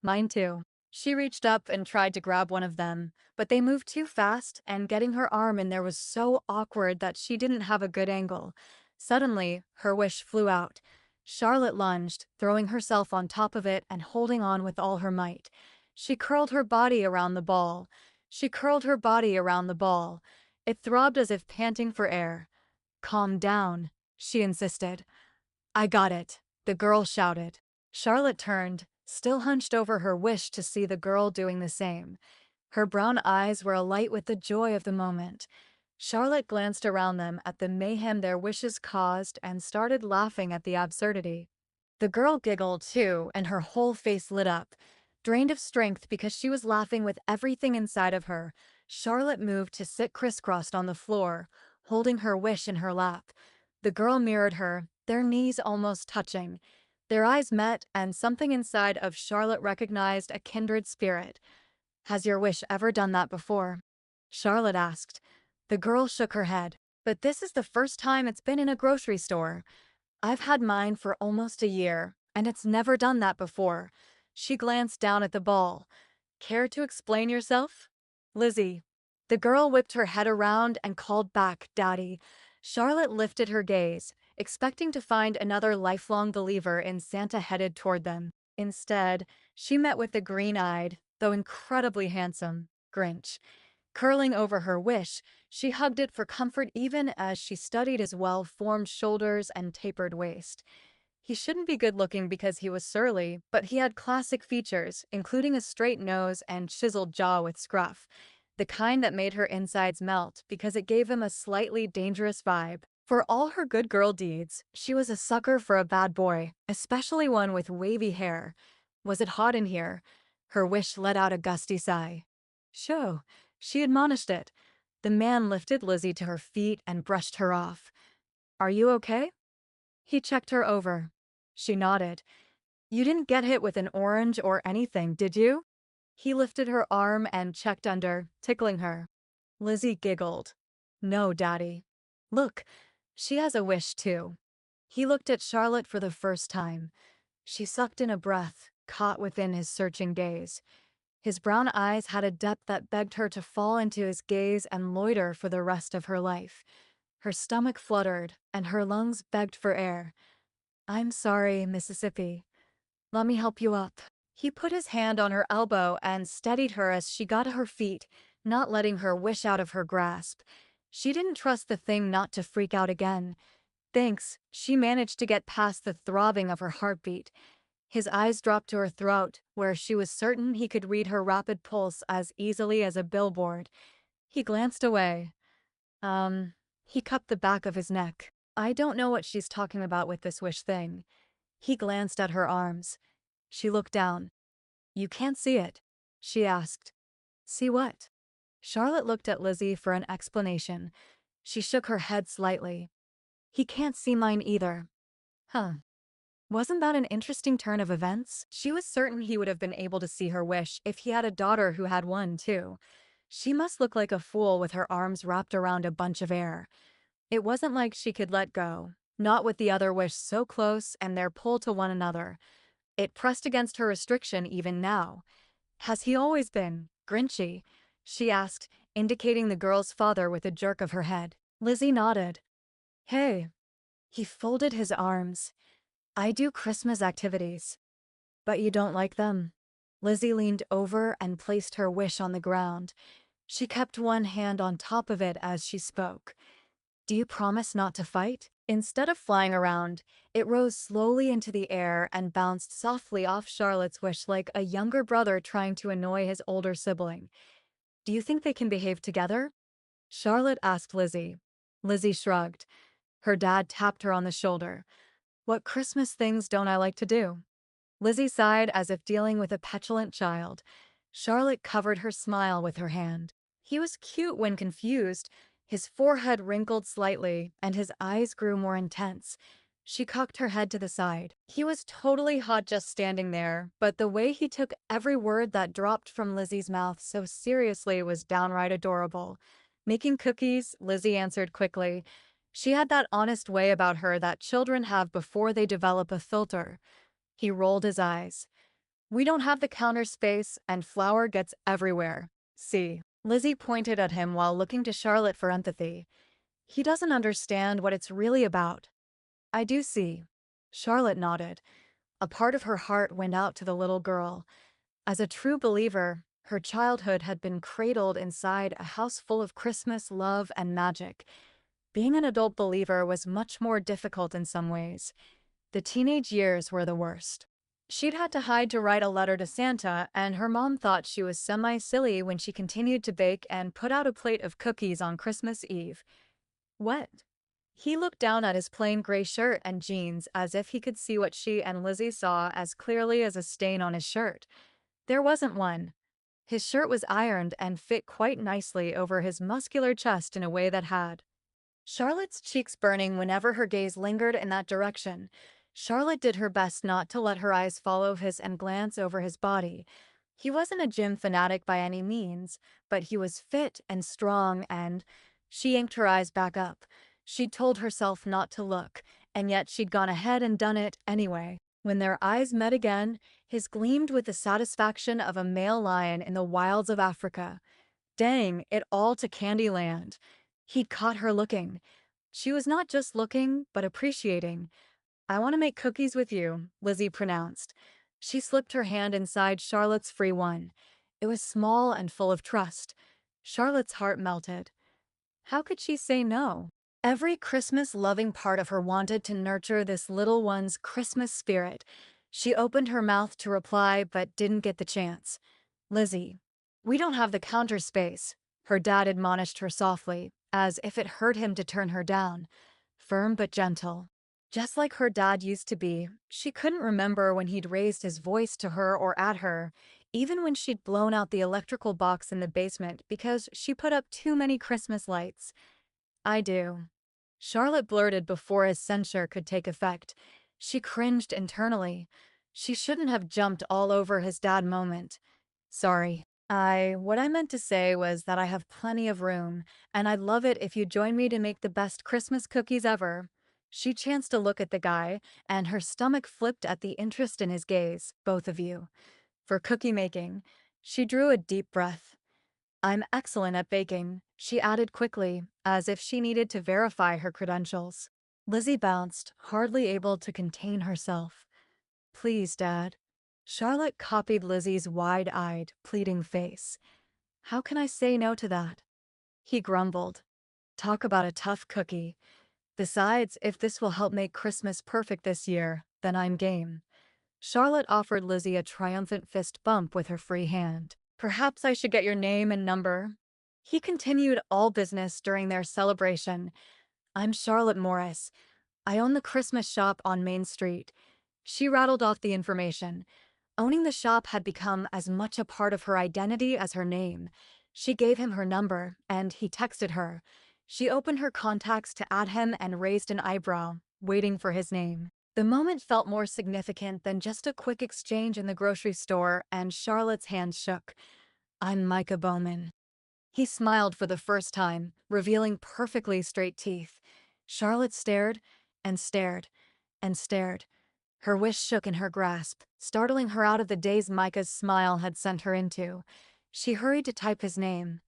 Speaker 3: Mine too. She reached up and tried to grab one of them, but they moved too fast, and getting her arm in there was so awkward that she didn't have a good angle. Suddenly, her wish flew out. Charlotte lunged, throwing herself on top of it and holding on with all her might. She curled her body around the ball. She curled her body around the ball. It throbbed as if panting for air. "Calm down," she insisted. "I got it," the girl shouted. Charlotte turned, still hunched over her wish, to see the girl doing the same. Her brown eyes were alight with the joy of the moment. Charlotte glanced around them at the mayhem their wishes caused and started laughing at the absurdity. The girl giggled too, and her whole face lit up. Drained of strength because she was laughing with everything inside of her, Charlotte moved to sit crisscrossed on the floor, holding her wish in her lap. The girl mirrored her, their knees almost touching. Their eyes met, and something inside of Charlotte recognized a kindred spirit. "Has your wish ever done that before?" Charlotte asked. The girl shook her head. "But this is the first time it's been in a grocery store. I've had mine for almost a year, and it's never done that before." She glanced down at the ball. "Care to explain yourself?" "Lizzie." The girl whipped her head around and called back, "Daddy." Charlotte lifted her gaze, expecting to find another lifelong believer in Santa headed toward them. Instead, she met with the green-eyed, though incredibly handsome, Grinch. Curling over her wish, she hugged it for comfort even as she studied his well-formed shoulders and tapered waist. He shouldn't be good-looking because he was surly, but he had classic features, including a straight nose and chiseled jaw with scruff, the kind that made her insides melt because it gave him a slightly dangerous vibe. For all her good girl deeds, she was a sucker for a bad boy, especially one with wavy hair. Was it hot in here? Her wish let out a gusty sigh. "Sho," she admonished it. The man lifted Lizzie to her feet and brushed her off. "Are you okay?" He checked her over. She nodded. "You didn't get hit with an orange or anything, did you?" He lifted her arm and checked under, tickling her. Lizzie giggled. "No, Daddy. Look, she has a wish too." He looked at Charlotte for the first time. She sucked in a breath, caught within his searching gaze. His brown eyes had a depth that begged her to fall into his gaze and loiter for the rest of her life. Her stomach fluttered, and her lungs begged for air. "I'm sorry, Mississippi. Let me help you up." He put his hand on her elbow and steadied her as she got to her feet, not letting her wish out of her grasp. She didn't trust the thing not to freak out again. Thanks, she managed to get past the throbbing of her heartbeat. His eyes dropped to her throat, where she was certain he could read her rapid pulse as easily as a billboard. He glanced away. He cupped the back of his neck. "I don't know what she's talking about with this wish thing." He glanced at her arms. She looked down. "You can't see it?" she asked. "See what?" Charlotte looked at Lizzie for an explanation. She shook her head slightly. "He can't see mine either." Huh. Wasn't that an interesting turn of events? She was certain he would have been able to see her wish if he had a daughter who had one too. She must look like a fool with her arms wrapped around a bunch of air. It wasn't like she could let go, not with the other wish so close and their pull to one another. It pressed against her restriction even now. "Has he always been Grinchy?" she asked, indicating the girl's father with a jerk of her head. Lizzie nodded. "Hey." He folded his arms. "I do Christmas activities." "But you don't like them?" Lizzie leaned over and placed her wish on the ground. She kept one hand on top of it as she spoke. "Do you promise not to fight?" Instead of flying around, it rose slowly into the air and bounced softly off Charlotte's wish like a younger brother trying to annoy his older sibling. "Do you think they can behave together?" Charlotte asked Lizzie. Lizzie shrugged. Her dad tapped her on the shoulder. "What Christmas things don't I like to do?" Lizzie sighed as if dealing with a petulant child. Charlotte covered her smile with her hand. He was cute when confused. His forehead wrinkled slightly, and his eyes grew more intense. She cocked her head to the side. He was totally hot just standing there, but the way he took every word that dropped from Lizzie's mouth so seriously was downright adorable. "Making cookies," Lizzie answered quickly. She had that honest way about her that children have before they develop a filter. He rolled his eyes. We don't have the counter space, and flour gets everywhere. See. Lizzie pointed at him while looking to Charlotte for empathy. He doesn't understand what it's really about. I do see. Charlotte nodded. A part of her heart went out to the little girl. As a true believer, her childhood had been cradled inside a house full of Christmas love and magic. Being an adult believer was much more difficult in some ways. The teenage years were the worst. She'd had to hide to write a letter to Santa, and her mom thought she was semi-silly when she continued to bake and put out a plate of cookies on Christmas Eve. What? He looked down at his plain gray shirt and jeans as if he could see what she and Lizzie saw as clearly as a stain on his shirt. There wasn't one. His shirt was ironed and fit quite nicely over his muscular chest in a way that had Charlotte's cheeks burning whenever her gaze lingered in that direction. Charlotte did her best not to let her eyes follow his and glance over his body. He wasn't a gym fanatic by any means, but he was fit and strong and… She yanked her eyes back up. She'd told herself not to look, and yet she'd gone ahead and done it anyway. When their eyes met again, his gleamed with the satisfaction of a male lion in the wilds of Africa. Dang, it all to Candyland. He'd caught her looking. She was not just looking, but appreciating. I want to make cookies with you, Lizzie pronounced. She slipped her hand inside Charlotte's free one. It was small and full of trust. Charlotte's heart melted. How could she say no? Every Christmas-loving part of her wanted to nurture this little one's Christmas spirit. She opened her mouth to reply, but didn't get the chance. Lizzie, we don't have the counter space, her dad admonished her softly, as if it hurt him to turn her down. Firm but gentle. Just like her dad used to be, she couldn't remember when he'd raised his voice to her or at her, even when she'd blown out the electrical box in the basement because she put up too many Christmas lights. I do. Charlotte blurted before his censure could take effect. She cringed internally. She shouldn't have jumped all over his dad moment. Sorry. What I meant to say was that I have plenty of room, and I'd love it if you join me to make the best Christmas cookies ever. She chanced to look at the guy, and her stomach flipped at the interest in his gaze, both of you. For cookie making, she drew a deep breath. I'm excellent at baking, she added quickly, as if she needed to verify her credentials. Lizzie bounced, hardly able to contain herself. Please, Dad. Charlotte copied Lizzie's wide-eyed, pleading face. How can I say no to that? He grumbled. Talk about a tough cookie. Besides, if this will help make Christmas perfect this year, then I'm game. Charlotte offered Lizzie a triumphant fist bump with her free hand. Perhaps I should get your name and number. He continued all business during their celebration. I'm Charlotte Morris. I own the Christmas shop on Main Street. She rattled off the information. Owning the shop had become as much a part of her identity as her name. She gave him her number, and he texted her. She opened her contacts to add him and raised an eyebrow, waiting for his name. The moment felt more significant than just a quick exchange in the grocery store, and Charlotte's hand shook. I'm Micah Bowman. He smiled for the first time, revealing perfectly straight teeth. Charlotte stared and stared and stared. Her wish shook in her grasp, startling her out of the daze Micah's smile had sent her into. She hurried to type his name.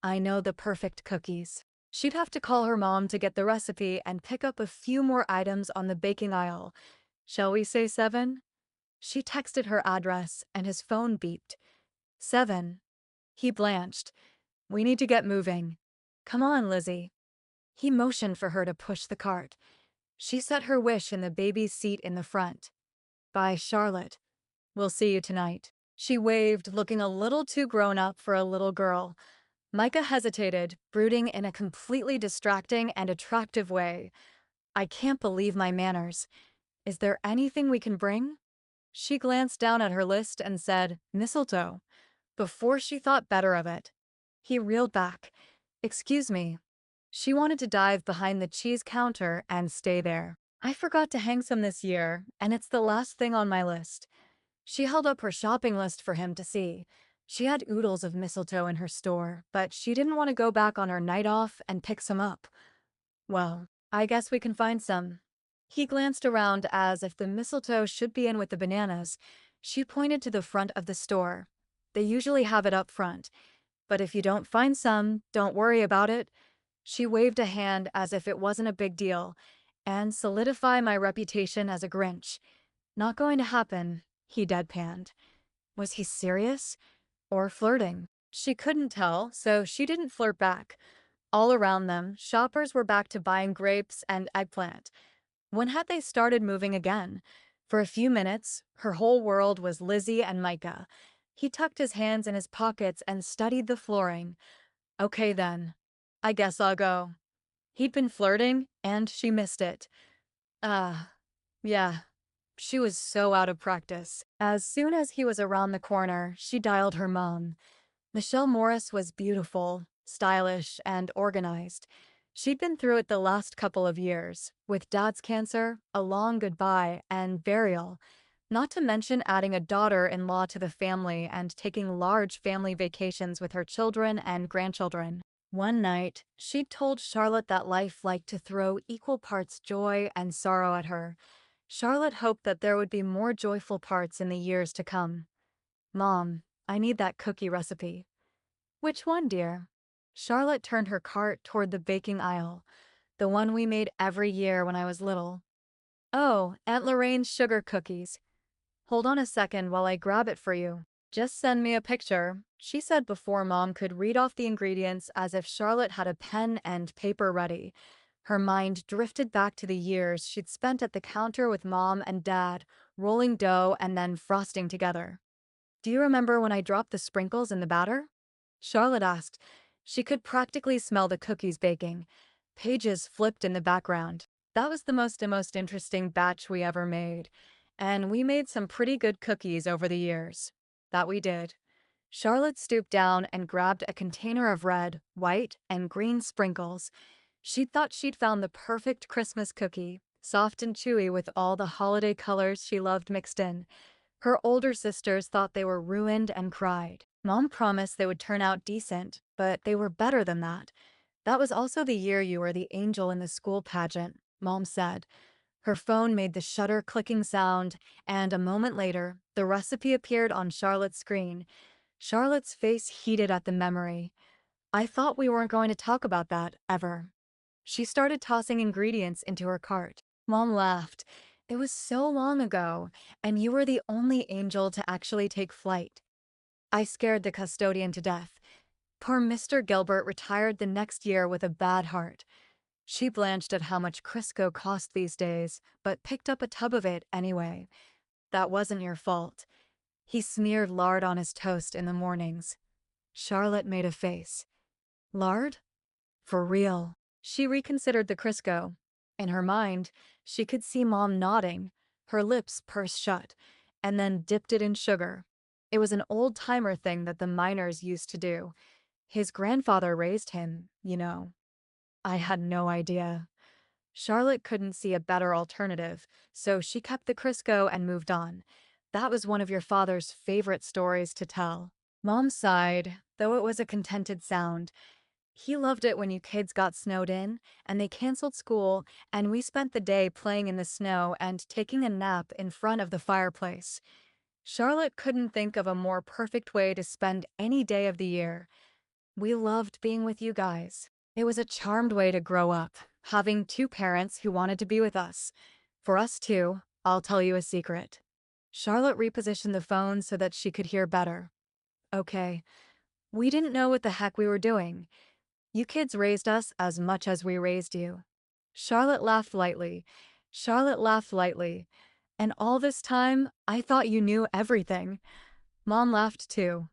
Speaker 3: I know the perfect cookies. She'd have to call her mom to get the recipe and pick up a few more items on the baking aisle. Shall we say 7? She texted her address, and his phone beeped. 7. He blanched. We need to get moving. Come on, Lizzie. He motioned for her to push the cart. She set her wish in the baby's seat in the front. Bye, Charlotte. We'll see you tonight. She waved, looking a little too grown up for a little girl. Micah hesitated, brooding in a completely distracting and attractive way. I can't believe my manners. Is there anything we can bring? She glanced down at her list and said, mistletoe, before she thought better of it. He reeled back. Excuse me. She wanted to dive behind the cheese counter and stay there. I forgot to hang some this year, and it's the last thing on my list. She held up her shopping list for him to see. She had oodles of mistletoe in her store, but she didn't want to go back on her night off and pick some up. Well, I guess we can find some. He glanced around as if the mistletoe should be in with the bananas. She pointed to the front of the store. They usually have it up front, but if you don't find some, don't worry about it. She waved a hand as if it wasn't a big deal, and solidify my reputation as a Grinch. Not going to happen, he deadpanned. Was he serious? Or flirting? She couldn't tell, so she didn't flirt back. All around them, shoppers were back to buying grapes and eggplant. When had they started moving again? For a few minutes, her whole world was Lizzie and Micah. He tucked his hands in his pockets and studied the flooring. Okay then. I guess I'll go. He'd been flirting, and she missed it. Ah, yeah. She was so out of practice. As soon as he was around the corner, she dialed her mom. Michelle Morris was beautiful, stylish, and organized. She'd been through it the last couple of years, with dad's cancer, a long goodbye, and burial. Not to mention adding a daughter-in-law to the family and taking large family vacations with her children and grandchildren. One night, she'd told Charlotte that life liked to throw equal parts joy and sorrow at her. Charlotte hoped that there would be more joyful parts in the years to come. Mom, I need that cookie recipe. Which one, dear? Charlotte turned her cart toward the baking aisle. The one we made every year when I was little. Oh, Aunt Lorraine's sugar cookies. Hold on a second while I grab it for you. Just send me a picture, she said before Mom could read off the ingredients as if Charlotte had a pen and paper ready. Her mind drifted back to the years she'd spent at the counter with Mom and Dad, rolling dough and then frosting together. Do you remember when I dropped the sprinkles in the batter? Charlotte asked. She could practically smell the cookies baking. Pages flipped in the background. That was the most interesting batch we ever made. And we made some pretty good cookies over the years. That we did. Charlotte stooped down and grabbed a container of red, white, and green sprinkles. She thought she'd found the perfect Christmas cookie, soft and chewy with all the holiday colors she loved mixed in. Her older sisters thought they were ruined and cried. Mom promised they would turn out decent, but they were better than that. That was also the year you were the angel in the school pageant, Mom said. Her phone made the shutter clicking sound, and a moment later, the recipe appeared on Charlotte's screen. Charlotte's face heated at the memory. I thought we weren't going to talk about that, ever. She started tossing ingredients into her cart. Mom laughed. It was so long ago, and you were the only angel to actually take flight. I scared the custodian to death. Poor Mr. Gilbert retired the next year with a bad heart. She blanched at how much Crisco cost these days, but picked up a tub of it anyway. That wasn't your fault. He smeared lard on his toast in the mornings. Charlotte made a face. Lard? For real. She reconsidered the Crisco. In her mind, she could see Mom nodding, her lips pursed shut, and then dipped it in sugar. It was an old-timer thing that the miners used to do. His grandfather raised him, you know. I had no idea. Charlotte couldn't see a better alternative, so she kept the Crisco and moved on. That was one of your father's favorite stories to tell. Mom sighed, though it was a contented sound. He loved it when you kids got snowed in, and they canceled school, and we spent the day playing in the snow and taking a nap in front of the fireplace. Charlotte couldn't think of a more perfect way to spend any day of the year. We loved being with you guys. It was a charmed way to grow up, having two parents who wanted to be with us. For us too, I'll tell you a secret. Charlotte repositioned the phone so that she could hear better. Okay, we didn't know what the heck we were doing. You kids raised us as much as we raised you. Charlotte laughed lightly. Charlotte laughed lightly. And all this time, I thought you knew everything. Mom laughed too.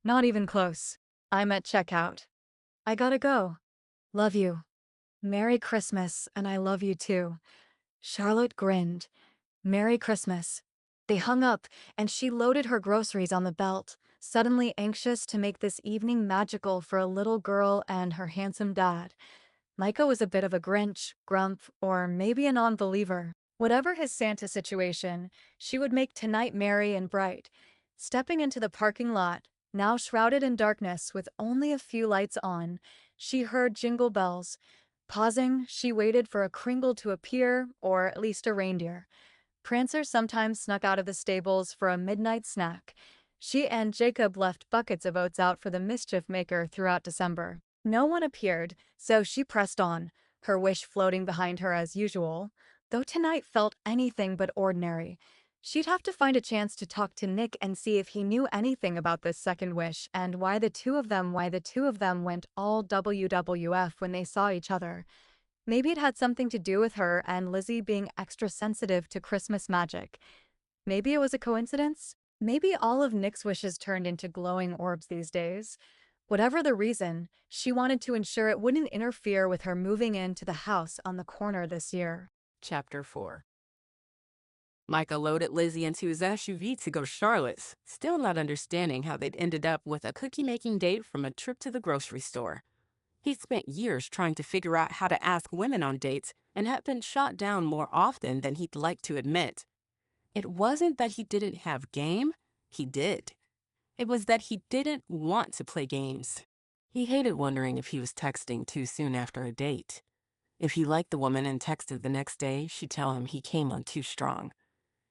Speaker 3: Not even close. I'm at checkout. I gotta go. Love you. Merry Christmas, and I love you too. Charlotte grinned. Merry Christmas. They hung up, and she loaded her groceries on the belt, suddenly anxious to make this evening magical for a little girl and her handsome dad. Micah was a bit of a Grinch, grump, or maybe a non-believer. Whatever his Santa situation, she would make tonight merry and bright. Stepping into the parking lot, now shrouded in darkness with only a few lights on, she heard jingle bells. Pausing, she waited for a Kringle to appear, or at least a reindeer. Prancer sometimes snuck out of the stables for a midnight snack. She and Jacob left buckets of oats out for the mischief maker throughout December. No one appeared, so she pressed on, her wish floating behind her as usual, though tonight felt anything but ordinary. She'd have to find a chance to talk to Nick and see if he knew anything about this second wish and why the two of them went all WWF when they saw each other. Maybe it had something to do with her and Lizzie being extra sensitive to Christmas magic. Maybe it was a coincidence. Maybe all of Nick's wishes turned into glowing orbs these days. Whatever the reason, she wanted to ensure it wouldn't interfere with her moving into the house on the corner this year.
Speaker 2: Chapter 4. Micah loaded Lizzie into his SUV to go to Charlotte's, still not understanding how they'd ended up with a cookie-making date from a trip to the grocery store. He'd spent years trying to figure out how to ask women on dates and had been shot down more often than he'd like to admit. It wasn't that he didn't have game, he did. It was that he didn't want to play games. He hated wondering if he was texting too soon after a date. If he liked the woman and texted the next day, she'd tell him he came on too strong.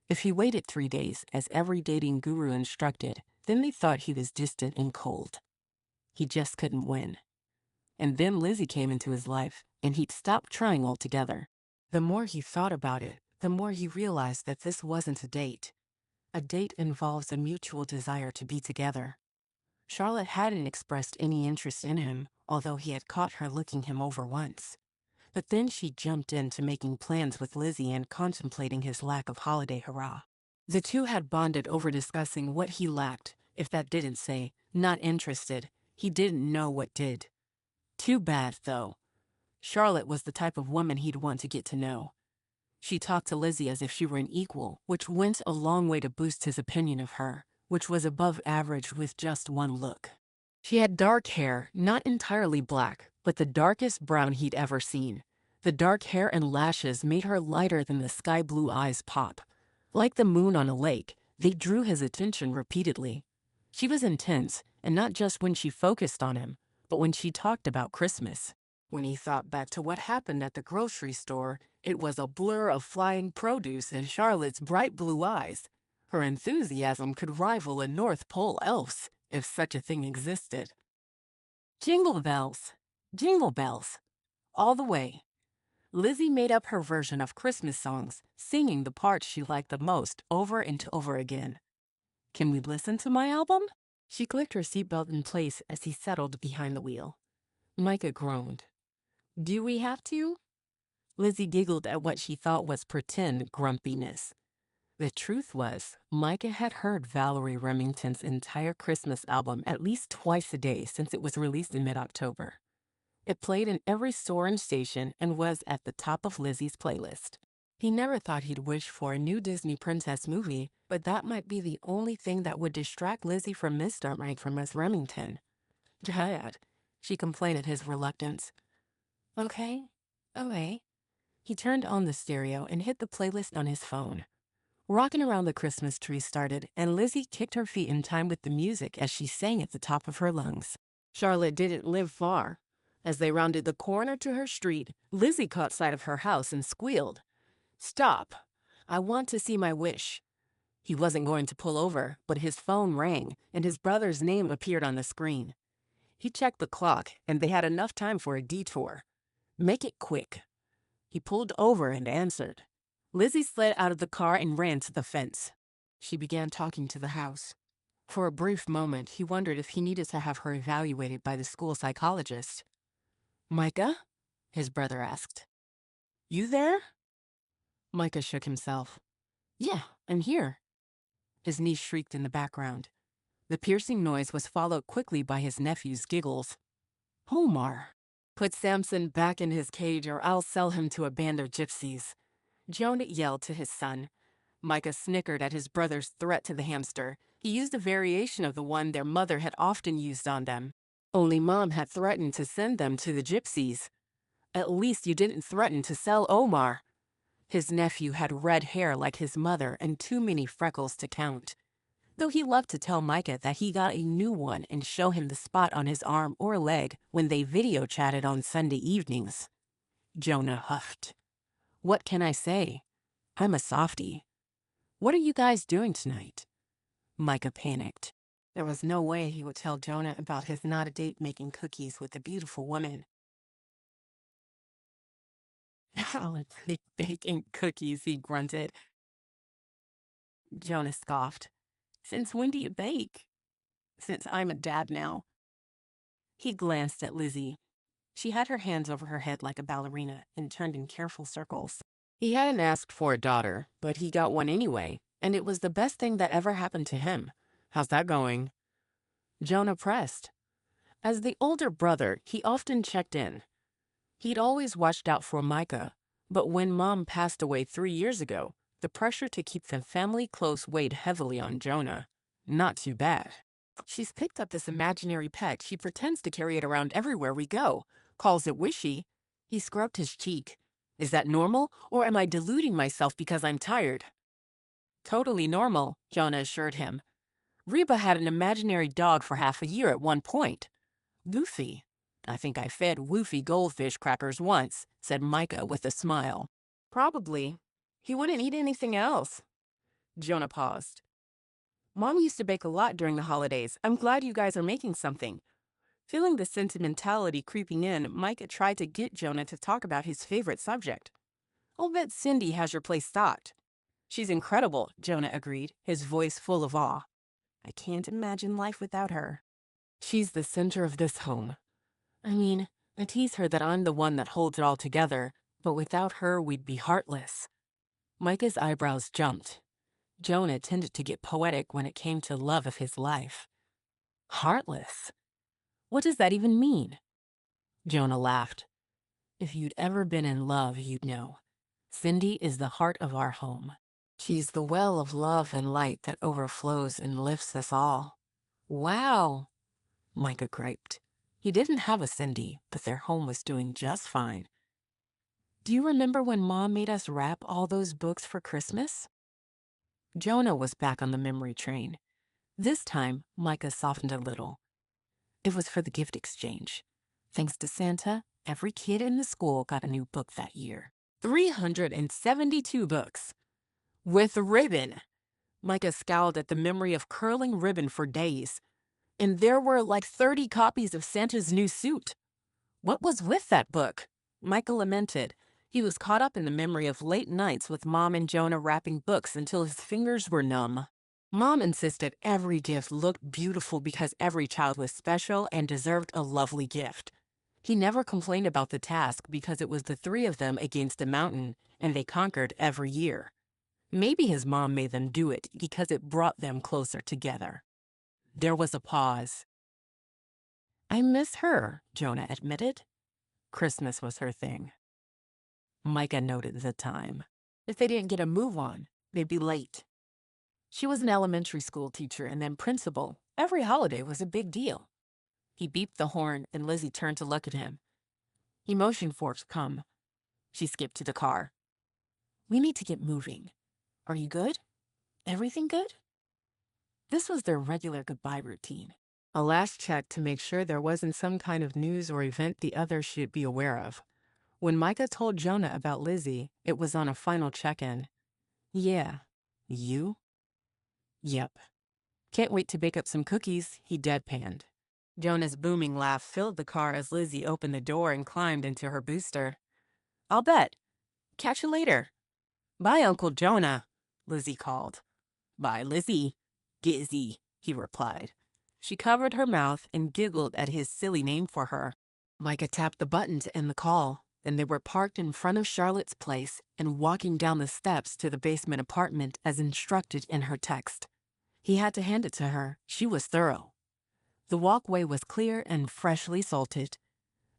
Speaker 2: If he waited 3 days, as every dating guru instructed, then they thought he was distant and cold. He just couldn't win. And then Lizzie came into his life, and he'd stopped trying altogether. The more he thought about it, the more he realized that this wasn't a date. A date involves a mutual desire to be together. Charlotte hadn't expressed any interest in him, although he had caught her looking him over once. But then she jumped into making plans with Lizzie and contemplating his lack of holiday hurrah. The two had bonded over discussing what he lacked. If that didn't say, not interested, he didn't know what did. Too bad, though. Charlotte was the type of woman he'd want to get to know. She talked to Lizzie as if she were an equal, which went a long way to boost his opinion of her, which was above average with just one look. She had dark hair, not entirely black, but the darkest brown he'd ever seen. The dark hair and lashes made her lighter than the sky blue eyes pop. Like the moon on a lake, they drew his attention repeatedly. She was intense, and not just when she focused on him, but when she talked about Christmas. When he thought back to what happened at the grocery store, it was a blur of flying produce and Charlotte's bright blue eyes. Her enthusiasm could rival a North Pole elf's, if such a thing existed. Jingle bells, jingle bells, all the way. Lizzie made up her version of Christmas songs, singing the parts she liked the most over and over again. Can we listen to my album? She clicked her seatbelt in place as he settled behind the wheel. Micah groaned. Do we have to? Lizzie giggled at what she thought was pretend grumpiness. The truth was, Micah had heard Valerie Remington's entire Christmas album at least twice a day since it was released in mid-October. It played in every store and station and was at the top of Lizzie's playlist. He never thought he'd wish for a new Disney princess movie, but that might be the only thing that would distract Lizzie from Miss Remington. Dad, she complained at his reluctance. Okay. He turned on the stereo and hit the playlist on his phone. Rockin' Around the Christmas Tree started, and Lizzie kicked her feet in time with the music as she sang at the top of her lungs. Charlotte didn't live far. As they rounded the corner to her street, Lizzie caught sight of her house and squealed. Stop. I want to see my wish. He wasn't going to pull over, but his phone rang, and his brother's name appeared on the screen. He checked the clock, and they had enough time for a detour. Make it quick. He pulled over and answered. Lizzie slid out of the car and ran to the fence. She began talking to the house. For a brief moment, he wondered if he needed to have her evaluated by the school psychologist. Micah? His brother asked. You there? Micah shook himself. Yeah, I'm here. His niece shrieked in the background. The piercing noise was followed quickly by his nephew's giggles. Omar. Put Samson back in his cage or I'll sell him to a band of gypsies. Jonah yelled to his son. Micah snickered at his brother's threat to the hamster. He used a variation of the one their mother had often used on them. Only Mom had threatened to send them to the gypsies. At least you didn't threaten to sell Omar. His nephew had red hair like his mother and too many freckles to count. Though he loved to tell Micah that he got a new one and show him the spot on his arm or leg when they video chatted on Sunday evenings. Jonah huffed. What can I say? I'm a softie. What are you guys doing tonight? Micah panicked. There was no way he would tell Jonah about his not-a-date making cookies with a beautiful woman. Holiday baking cookies, he grunted. Jonah scoffed. Since when do you bake? Since I'm a dad now. He glanced at Lizzie. She had her hands over her head like a ballerina and turned in careful circles. He hadn't asked for a daughter, but he got one anyway, and it was the best thing that ever happened to him. How's that going? Jonah pressed. As the older brother, he often checked in. He'd always watched out for Micah, but when Mom passed away 3 years ago, the pressure to keep the family close weighed heavily on Jonah. Not too bad. She's picked up this imaginary pet. She pretends to carry it around everywhere we go. Calls it Wishy. He scrubbed his cheek. Is that normal, or am I deluding myself because I'm tired? Totally normal, Jonah assured him. Reba had an imaginary dog for half a year at one point. Goofy. I think I fed Woofy goldfish crackers once, said Micah with a smile. Probably. He wouldn't eat anything else. Jonah paused. Mom used to bake a lot during the holidays. I'm glad you guys are making something. Feeling the sentimentality creeping in, Micah tried to get Jonah to talk about his favorite subject. I'll bet Cindy has your place stocked. She's incredible, Jonah agreed, his voice full of awe. I can't imagine life without her. She's the center of this home. I tease her that I'm the one that holds it all together, but without her, we'd be heartless. Micah's eyebrows jumped. Jonah tended to get poetic when it came to love of his life. Heartless? What does that even mean? Jonah laughed. If you'd ever been in love, you'd know. Cindy is the heart of our home. She's the well of love and light that overflows and lifts us all. Wow, Micah griped. He didn't have a Cindy, but their home was doing just fine. Do you remember when Mom made us wrap all those books for Christmas? Jonah was back on the memory train. This time, Micah softened a little. It was for the gift exchange. Thanks to Santa, every kid in the school got a new book that year. 372 books. With ribbon. Micah scowled at the memory of curling ribbon for days. And there were like 30 copies of Santa's new suit. What was with that book? Micah lamented. He was caught up in the memory of late nights with Mom and Jonah wrapping books until his fingers were numb. Mom insisted every gift looked beautiful because every child was special and deserved a lovely gift. He never complained about the task because it was the three of them against a mountain, and they conquered every year. Maybe his mom made them do it because it brought them closer together. There was a pause. I miss her, Jonah admitted. Christmas was her thing. Micah noted the time. If they didn't get a move on, they'd be late. She was an elementary school teacher and then principal. Every holiday was a big deal. He beeped the horn and Lizzie turned to look at him. He motioned for her to come. She skipped to the car. We need to get moving. Are you good? Everything good? This was their regular goodbye routine. A last check to make sure there wasn't some kind of news or event the others should be aware of. When Micah told Jonah about Lizzie, it was on a final check-in. Yeah. You? Yep. Can't wait to bake up some cookies, he deadpanned. Jonah's booming laugh filled the car as Lizzie opened the door and climbed into her booster. I'll bet. Catch you later. Bye, Uncle Jonah, Lizzie called. Bye, Lizzie. Gizzy, he replied. She covered her mouth and giggled at his silly name for her. Micah tapped the button to end the call, and they were parked in front of Charlotte's place and walking down the steps to the basement apartment as instructed in her text. He had to hand it to her. She was thorough. The walkway was clear and freshly salted.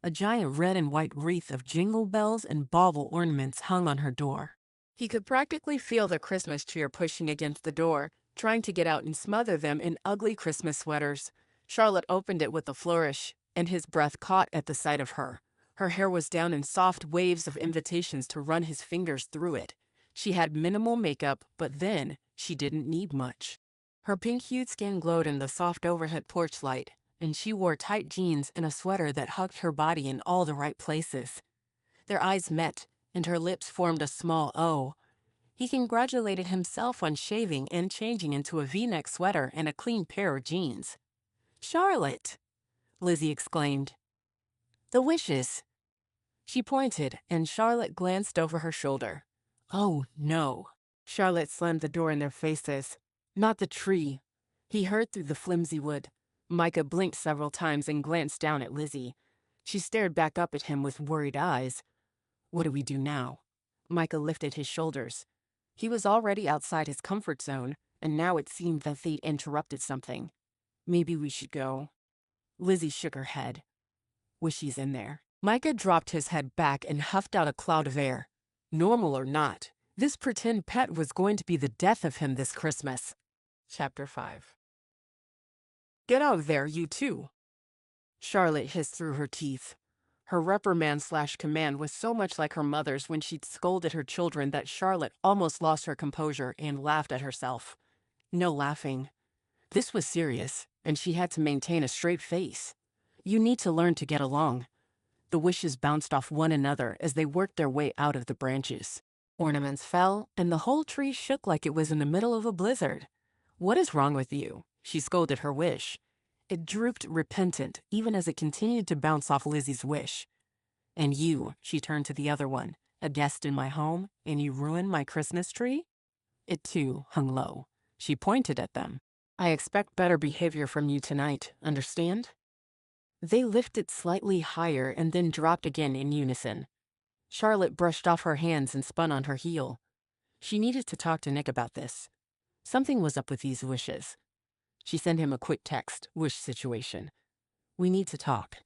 Speaker 2: A giant red and white wreath of jingle bells and bauble ornaments hung on her door. He could practically feel the Christmas cheer pushing against the door, trying to get out and smother them in ugly Christmas sweaters. Charlotte opened it with a flourish, and his breath caught at the sight of her. Her hair was down in soft waves of invitations to run his fingers through it. She had minimal makeup, but then she didn't need much. Her pink-hued skin glowed in the soft overhead porch light, and she wore tight jeans and a sweater that hugged her body in all the right places. Their eyes met, and her lips formed a small O. He congratulated himself on shaving and changing into a V-neck sweater and a clean pair of jeans. "Charlotte!" Lizzie exclaimed. "The wishes." She pointed, and Charlotte glanced over her shoulder. "Oh, no." Charlotte slammed the door in their faces. "Not the tree." He heard through the flimsy wood. Micah blinked several times and glanced down at Lizzie. She stared back up at him with worried eyes. "What do we do now?" Micah lifted his shoulders. He was already outside his comfort zone, and now it seemed that they'd interrupted something. "Maybe we should go." Lizzie shook her head. "Wish he's in there." Micah dropped his head back and huffed out a cloud of air. Normal or not, this pretend pet was going to be the death of him this Christmas. Chapter 5. "Get out of there, you two!" Charlotte hissed through her teeth. Her reprimand/command was so much like her mother's when she'd scolded her children that Charlotte almost lost her composure and laughed at herself. No laughing. This was serious, and she had to maintain a straight face. You need to learn to get along. The wishes bounced off one another as they worked their way out of the branches. Ornaments fell, and the whole tree shook like it was in the middle of a blizzard. "What is wrong with you?" she scolded her wish. It drooped repentant, even as it continued to bounce off Lizzie's wish. "And you," she turned to the other one, "a guest in my home, and you ruined my Christmas tree?" It, too, hung low. She pointed at them. "I expect better behavior from you tonight, understand?" They lifted slightly higher and then dropped again in unison. Charlotte brushed off her hands and spun on her heel. She needed to talk to Nick about this. Something was up with these wishes. She sent him a quick text, "Wish situation. We need to talk."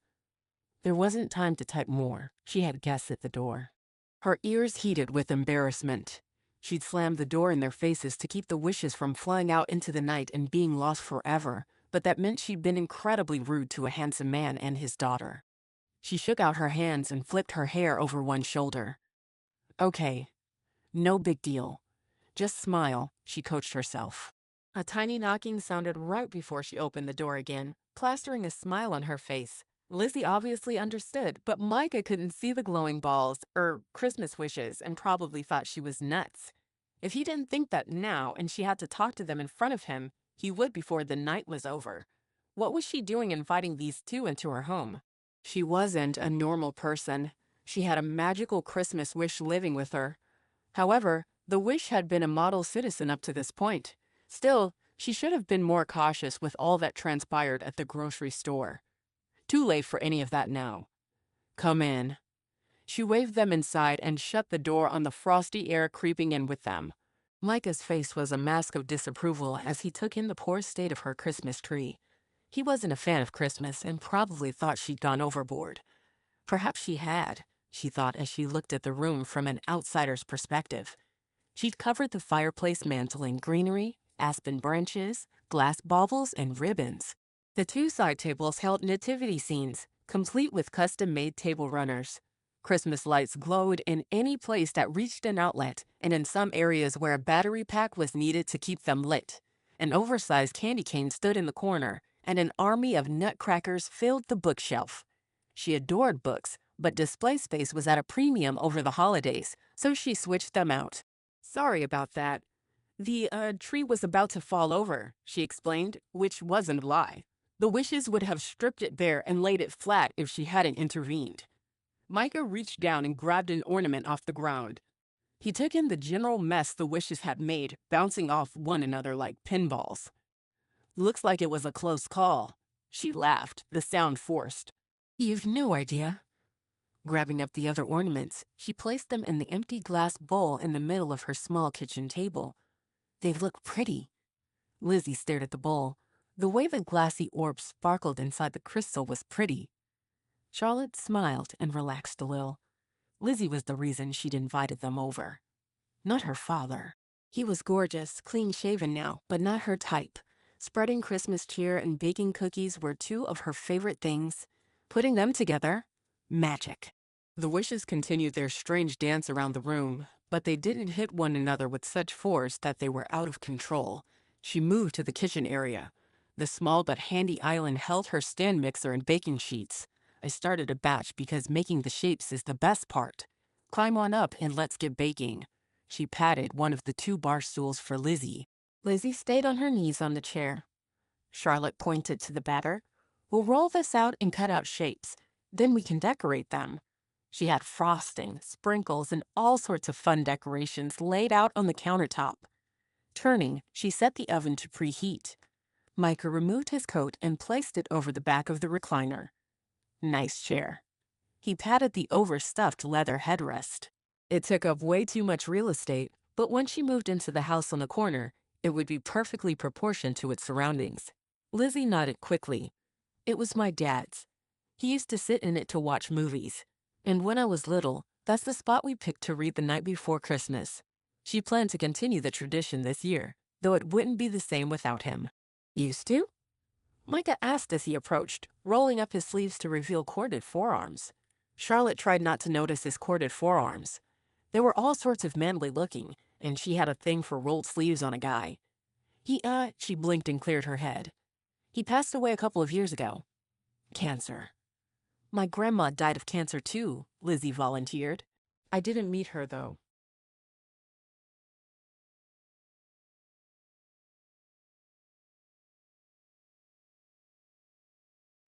Speaker 2: There wasn't time to type more. She had guests at the door. Her ears heated with embarrassment. She'd slammed the door in their faces to keep the wishes from flying out into the night and being lost forever, but that meant she'd been incredibly rude to a handsome man and his daughter. She shook out her hands and flipped her hair over one shoulder. "Okay, no big deal. Just smile," she coached herself. A tiny knocking sounded right before she opened the door again, plastering a smile on her face. Lizzie obviously understood, but Micah couldn't see the glowing balls, Christmas wishes, and probably thought she was nuts. If he didn't think that now and she had to talk to them in front of him, he would before the night was over. What was she doing inviting these two into her home? She wasn't a normal person. She had a magical Christmas wish living with her. However, the wish had been a model citizen up to this point. Still, she should have been more cautious with all that transpired at the grocery store. Too late for any of that now. "Come in." She waved them inside and shut the door on the frosty air creeping in with them. Micah's face was a mask of disapproval as he took in the poor state of her Christmas tree. He wasn't a fan of Christmas and probably thought she'd gone overboard. Perhaps she had, she thought as she looked at the room from an outsider's perspective. She'd covered the fireplace mantel in greenery, aspen branches, glass baubles, and ribbons. The two side tables held nativity scenes, complete with custom-made table runners. Christmas lights glowed in any place that reached an outlet, and in some areas where a battery pack was needed to keep them lit. An oversized candy cane stood in the corner, and an army of nutcrackers filled the bookshelf. She adored books, but display space was at a premium over the holidays, so she switched them out. "Sorry about that. The tree was about to fall over," she explained, which wasn't a lie. The wishes would have stripped it bare and laid it flat if she hadn't intervened. Micah reached down and grabbed an ornament off the ground. He took in the general mess the wishes had made, bouncing off one another like pinballs. "Looks like it was a close call." She laughed, the sound forced. "You've no idea." Grabbing up the other ornaments, she placed them in the empty glass bowl in the middle of her small kitchen table. "They look pretty." Lizzie stared at the bowl. The way the glassy orb sparkled inside the crystal was pretty. Charlotte smiled and relaxed a little. Lizzie was the reason she'd invited them over. Not her father. He was gorgeous, clean-shaven now, but not her type. Spreading Christmas cheer and baking cookies were two of her favorite things. Putting them together, magic. The wishes continued their strange dance around the room, but they didn't hit one another with such force that they were out of control. She moved to the kitchen area. The small but handy island held her stand mixer and baking sheets. "I started a batch because making the shapes is the best part. Climb on up and let's get baking." She patted one of the two bar stools for Lizzie. Lizzie stayed on her knees on the chair. Charlotte pointed to the batter. We'll roll this out and cut out shapes. Then we can decorate them. She had frosting, sprinkles, and all sorts of fun decorations laid out on the countertop. Turning, she set the oven to preheat. Micah removed his coat and placed it over the back of the recliner. Nice chair. He patted the overstuffed leather headrest. It took up way too much real estate, but when she moved into the house on the corner, it would be perfectly proportioned to its surroundings. Lizzie nodded quickly. It was my dad's. He used to sit in it to watch movies. And when I was little, that's the spot we picked to read the night before Christmas. She planned to continue the tradition this year, though it wouldn't be the same without him. Used to? Micah asked as he approached, rolling up his sleeves to reveal corded forearms. Charlotte tried not to notice his corded forearms. They were all sorts of manly looking, and she had a thing for rolled sleeves on a guy. She blinked and cleared her head. He passed away a couple of years ago. Cancer. My grandma died of cancer too, Lizzie volunteered. I didn't meet her, though.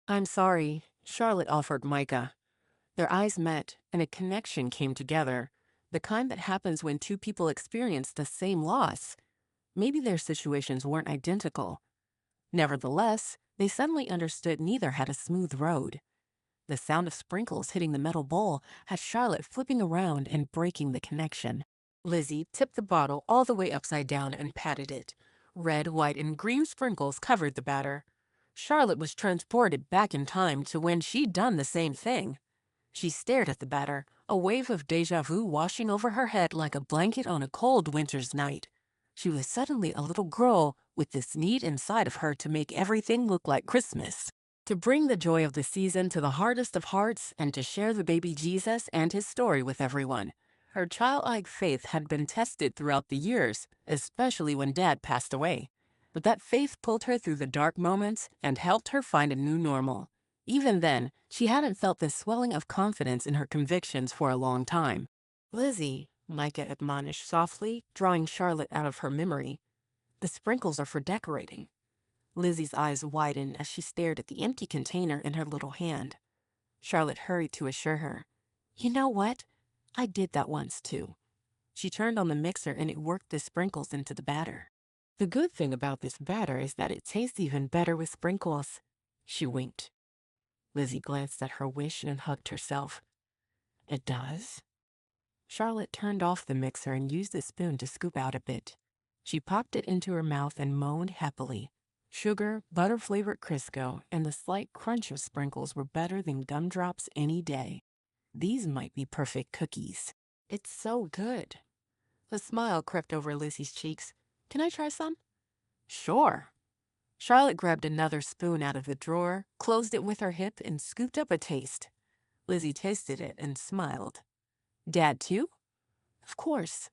Speaker 2: I'm sorry, Charlotte offered Micah. Their eyes met, and a connection came together, the kind that happens when two people experience the same loss. Maybe their situations weren't identical. Nevertheless, they suddenly understood neither had a smooth road. The sound of sprinkles hitting the metal bowl had Charlotte flipping around and breaking the connection. Lizzie tipped the bottle all the way upside down and patted it. Red, white, and green sprinkles covered the batter. Charlotte was transported back in time to when she'd done the same thing. She stared at the batter, a wave of déjà vu washing over her head like a blanket on a cold winter's night. She was suddenly a little girl with this need inside of her to make everything look like Christmas, to bring the joy of the season to the hardest of hearts and to share the baby Jesus and his story with everyone. Her childlike faith had been tested throughout the years, especially when Dad passed away. But that faith pulled her through the dark moments and helped her find a new normal. Even then, she hadn't felt this swelling of confidence in her convictions for a long time. Lizzie, Micah admonished softly, drawing Charlotte out of her memory. The sprinkles are for decorating. Lizzie's eyes widened as she stared at the empty container in her little hand. Charlotte hurried to assure her. You know what? I did that once too. She turned on the mixer and it worked the sprinkles into the batter. The good thing about this batter is that it tastes even better with sprinkles. She winked. Lizzie glanced at her wish and hugged herself. It does? Charlotte turned off the mixer and used a spoon to scoop out a bit. She popped it into her mouth and moaned happily. Sugar, butter-flavored Crisco, and the slight crunch of sprinkles were better than gumdrops any day. These might be perfect cookies. It's so good. A smile crept over Lizzie's cheeks. Can I try some? Sure. Charlotte grabbed another spoon out of the drawer, closed it with her hip, and scooped up a taste. Lizzie tasted it and smiled. Dad, too? Of course.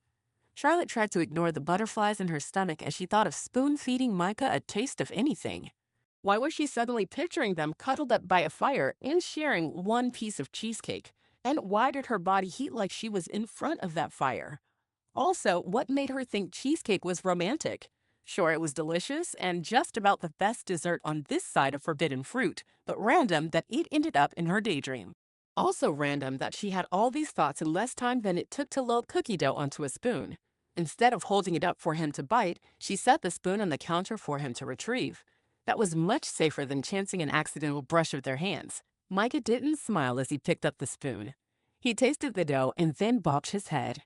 Speaker 2: Charlotte tried to ignore the butterflies in her stomach as she thought of spoon-feeding Micah a taste of anything. Why was she suddenly picturing them cuddled up by a fire and sharing one piece of cheesecake? And why did her body heat like she was in front of that fire? Also, what made her think cheesecake was romantic? Sure, it was delicious and just about the best dessert on this side of forbidden fruit, but random that it ended up in her daydream. Also random that she had all these thoughts in less time than it took to load cookie dough onto a spoon. Instead of holding it up for him to bite, she set the spoon on the counter for him to retrieve. That was much safer than chancing an accidental brush of their hands. Micah didn't smile as he picked up the spoon. He tasted the dough and then bobbed his head.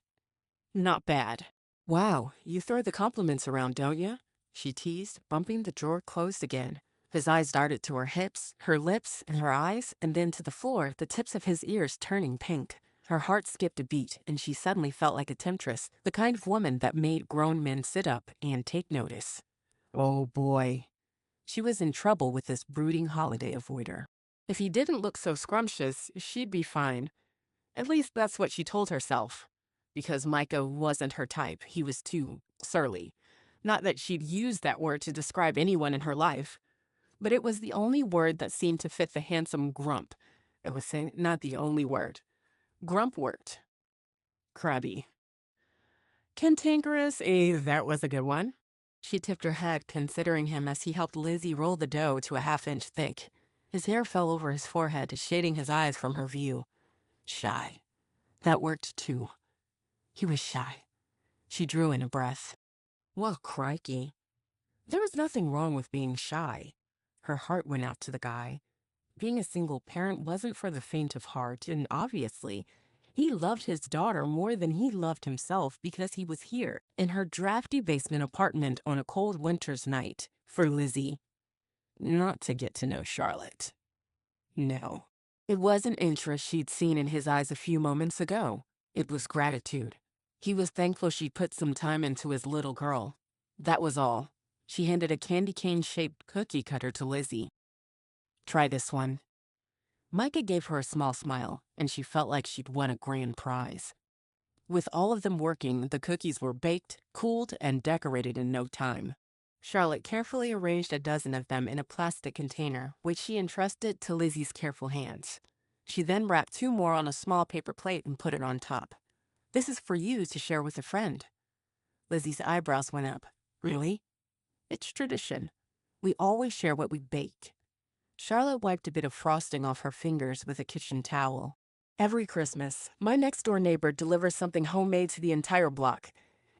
Speaker 2: Not bad. Wow, you throw the compliments around, don't you? She teased, bumping the drawer closed again. His eyes darted to her hips, her lips, and her eyes, and then to the floor, the tips of his ears turning pink. Her heart skipped a beat, and she suddenly felt like a temptress, the kind of woman that made grown men sit up and take notice. Oh boy. She was in trouble with this brooding holiday avoider. If he didn't look so scrumptious, she'd be fine. At least that's what she told herself. Because Micah wasn't her type, he was too surly. Not that she'd used that word to describe anyone in her life, but it was the only word that seemed to fit the handsome grump. It was saying not the only word. Grump worked. Crabby. Cantankerous, that was a good one. She tipped her head, considering him as he helped Lizzie roll the dough to a half-inch thick. His hair fell over his forehead, shading his eyes from her view. Shy. That worked too. He was shy. She drew in a breath. Well, crikey. There was nothing wrong with being shy. Her heart went out to the guy. Being a single parent wasn't for the faint of heart, and obviously, he loved his daughter more than he loved himself because he was here in her drafty basement apartment on a cold winter's night for Lizzie, not to get to know Charlotte. No. It wasn't interest she'd seen in his eyes a few moments ago. It was gratitude. He was thankful she'd put some time into his little girl. That was all. She handed a candy cane-shaped cookie cutter to Lizzie. Try this one. Micah gave her a small smile, and she felt like she'd won a grand prize. With all of them working, the cookies were baked, cooled, and decorated in no time. Charlotte carefully arranged a dozen of them in a plastic container, which she entrusted to Lizzie's careful hands. She then wrapped 2 more on a small paper plate and put it on top. This is for you to share with a friend. Lizzie's eyebrows went up. Really? It's tradition. We always share what we bake. Charlotte wiped a bit of frosting off her fingers with a kitchen towel. Every Christmas, my next-door neighbor delivers something homemade to the entire block.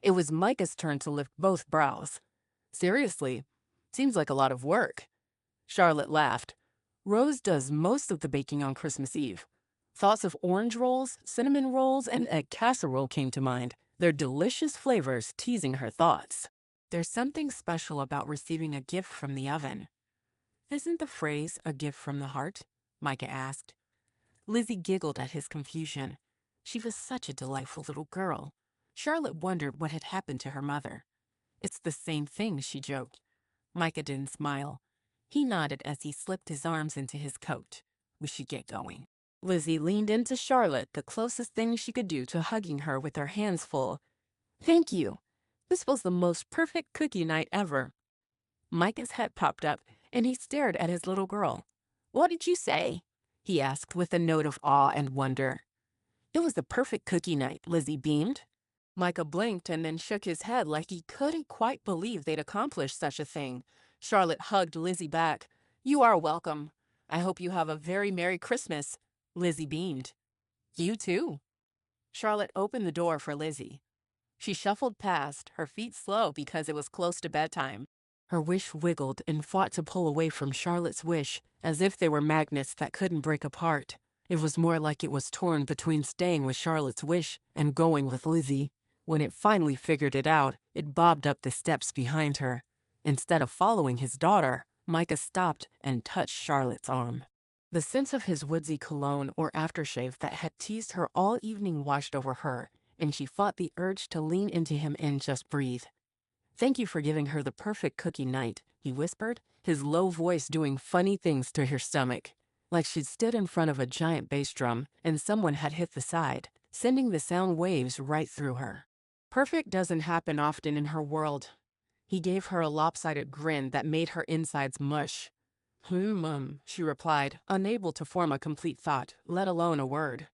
Speaker 2: It was Micah's turn to lift both brows. Seriously, seems like a lot of work. Charlotte laughed. Rose does most of the baking on Christmas Eve. Thoughts of orange rolls, cinnamon rolls, and egg casserole came to mind, their delicious flavors teasing her thoughts. There's something special about receiving a gift from the oven. Isn't the phrase a gift from the heart? Micah asked. Lizzie giggled at his confusion. She was such a delightful little girl. Charlotte wondered what had happened to her mother. It's the same thing, she joked. Micah didn't smile. He nodded as he slipped his arms into his coat. We should get going. Lizzie leaned into Charlotte, the closest thing she could do to hugging her with her hands full. Thank you. This was the most perfect cookie night ever. Micah's head popped up, and he stared at his little girl. What did you say? He asked with a note of awe and wonder. It was the perfect cookie night, Lizzie beamed. Micah blinked and then shook his head like he couldn't quite believe they'd accomplished such a thing. Charlotte hugged Lizzie back. You are welcome. I hope you have a very Merry Christmas. Lizzie beamed. You too. Charlotte opened the door for Lizzie. She shuffled past, her feet slow because it was close to bedtime. Her wish wiggled and fought to pull away from Charlotte's wish, as if they were magnets that couldn't break apart. It was more like it was torn between staying with Charlotte's wish and going with Lizzie. When it finally figured it out, it bobbed up the steps behind her. Instead of following his daughter, Micah stopped and touched Charlotte's arm. The scent of his woodsy cologne or aftershave that had teased her all evening washed over her, and she fought the urge to lean into him and just breathe. Thank you for giving her the perfect cookie night, he whispered, his low voice doing funny things to her stomach. Like she'd stood in front of a giant bass drum and someone had hit the side, sending the sound waves right through her. Perfect doesn't happen often in her world. He gave her a lopsided grin that made her insides mush. She replied, unable to form a complete thought, let alone a word.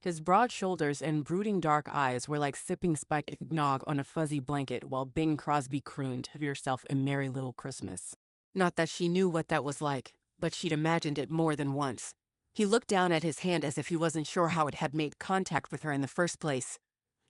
Speaker 2: His broad shoulders and brooding dark eyes were like sipping spiked eggnog on a fuzzy blanket while Bing Crosby crooned, Have yourself a merry little Christmas. Not that she knew what that was like, but she'd imagined it more than once. He looked down at his hand as if he wasn't sure how it had made contact with her in the first place.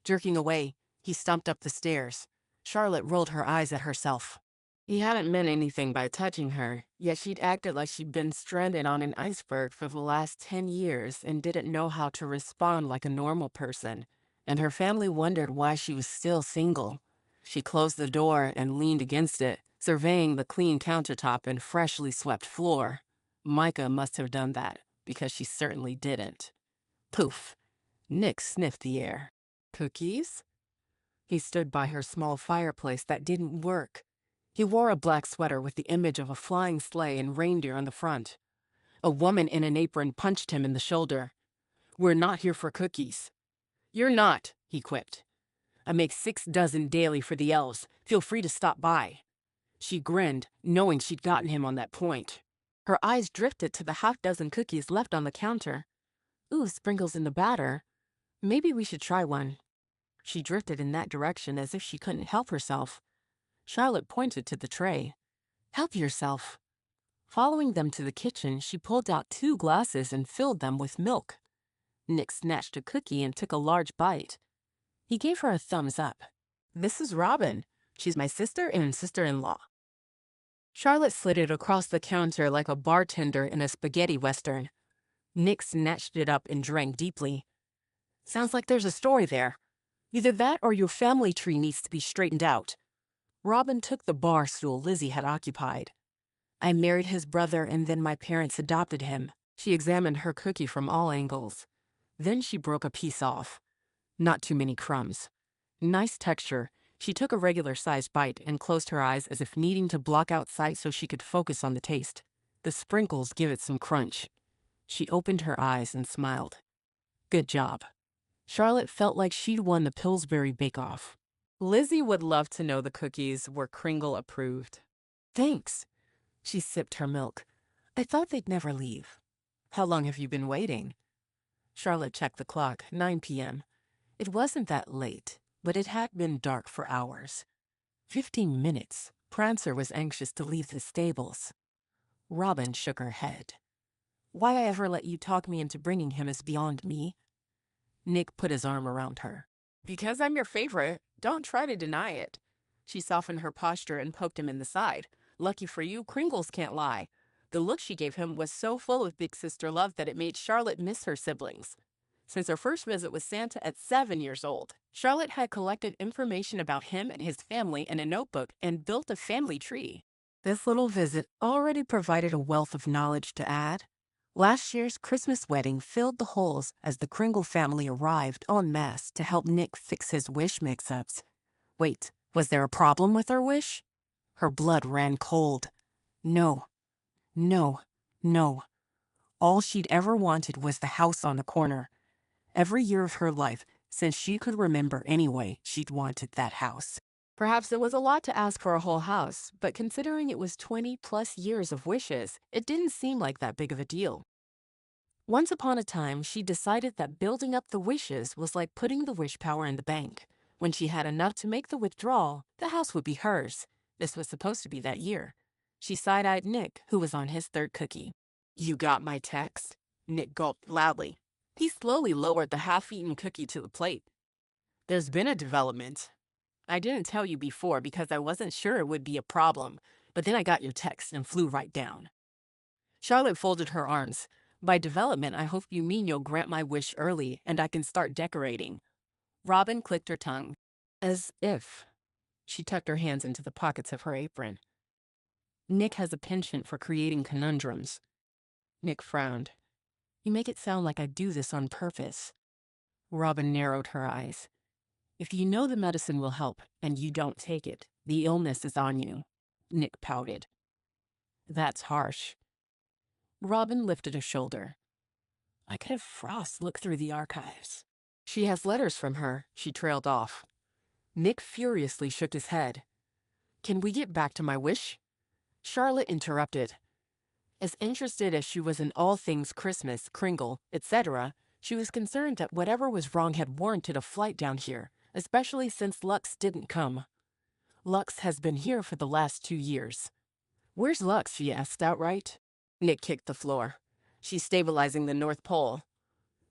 Speaker 2: Jerking away, he stumped up the stairs. Charlotte rolled her eyes at herself. He hadn't meant anything by touching her, yet she'd acted like she'd been stranded on an iceberg for the last 10 years and didn't know how to respond like a normal person. And her family wondered why she was still single. She closed the door and leaned against it, surveying the clean countertop and freshly swept floor. Micah must have done that, because she certainly didn't. Poof. Nick sniffed the air. Cookies? He stood by her small fireplace that didn't work. He wore a black sweater with the image of a flying sleigh and reindeer on the front. A woman in an apron punched him in the shoulder. We're not here for cookies. You're not, he quipped. I make 6 dozen daily for the elves. Feel free to stop by. She grinned, knowing she'd gotten him on that point. Her eyes drifted to the half-dozen cookies left on the counter. Ooh, sprinkles in the batter. Maybe we should try one. She drifted in that direction as if she couldn't help herself. Charlotte pointed to the tray. Help yourself. Following them to the kitchen, she pulled out 2 glasses and filled them with milk. Nick snatched a cookie and took a large bite. He gave her a thumbs up. This is Robin. She's my sister and sister-in-law. Charlotte slid it across the counter like a bartender in a spaghetti western. Nick snatched it up and drank deeply. Sounds like there's a story there. Either that or your family tree needs to be straightened out. Robin took the bar stool Lizzie had occupied. I married his brother and then my parents adopted him. She examined her cookie from all angles. Then she broke a piece off. Not too many crumbs. Nice texture. She took a regular-sized bite and closed her eyes as if needing to block out sight so she could focus on the taste. The sprinkles give it some crunch. She opened her eyes and smiled. Good job. Charlotte felt like she'd won the Pillsbury Bake-Off. Lizzie would love to know the cookies were Kringle approved. Thanks. She sipped her milk. I thought they'd never leave. How long have you been waiting? Charlotte checked the clock, 9 p.m. It wasn't that late, but it had been dark for hours. 15 minutes. Prancer was anxious to leave the stables. Robin shook her head. Why I ever let you talk me into bringing him is beyond me. Nick put his arm around her. Because I'm your favorite, don't try to deny it. She softened her posture and poked him in the side. Lucky for you, Kringles can't lie. The look she gave him was so full of big sister love that it made Charlotte miss her siblings. Since her first visit with Santa at 7 years old, Charlotte had collected information about him and his family in a notebook and built a family tree. This little visit already provided a wealth of knowledge to add. Last year's Christmas wedding filled the holes as the Kringle family arrived en masse to help Nick fix his wish mix-ups. Wait, was there a problem with her wish? Her blood ran cold. No, no, no. All she'd ever wanted was the house on the corner. Every year of her life, since she could remember anyway, she'd wanted that house. Perhaps it was a lot to ask for a whole house, but considering it was 20-plus years of wishes, it didn't seem like that big of a deal. Once upon a time, she decided that building up the wishes was like putting the wish power in the bank. When she had enough to make the withdrawal, the house would be hers. This was supposed to be that year. She side-eyed Nick, who was on his 3rd cookie. You got my text? Nick gulped loudly. He slowly lowered the half-eaten cookie to the plate. There's been a development. I didn't tell you before because I wasn't sure it would be a problem, but then I got your text and flew right down. Charlotte folded her arms. By development, I hope you mean you'll grant my wish early and I can start decorating. Robin clicked her tongue. As if. She tucked her hands into the pockets of her apron. Nick has a penchant for creating conundrums. Nick frowned. You make it sound like I do this on purpose. Robin narrowed her eyes. If you know the medicine will help and you don't take it, the illness is on you. Nick pouted. That's harsh. Robin lifted a shoulder. I could have Frost look through the archives. She has letters from her, she trailed off. Nick furiously shook his head. Can we get back to my wish? Charlotte interrupted. As interested as she was in all things Christmas, Kringle, etc., she was concerned that whatever was wrong had warranted a flight down here, especially since Lux didn't come. Lux has been here for the last 2 years. Where's Lux? She asked outright. Nick kicked the floor. She's stabilizing the North Pole.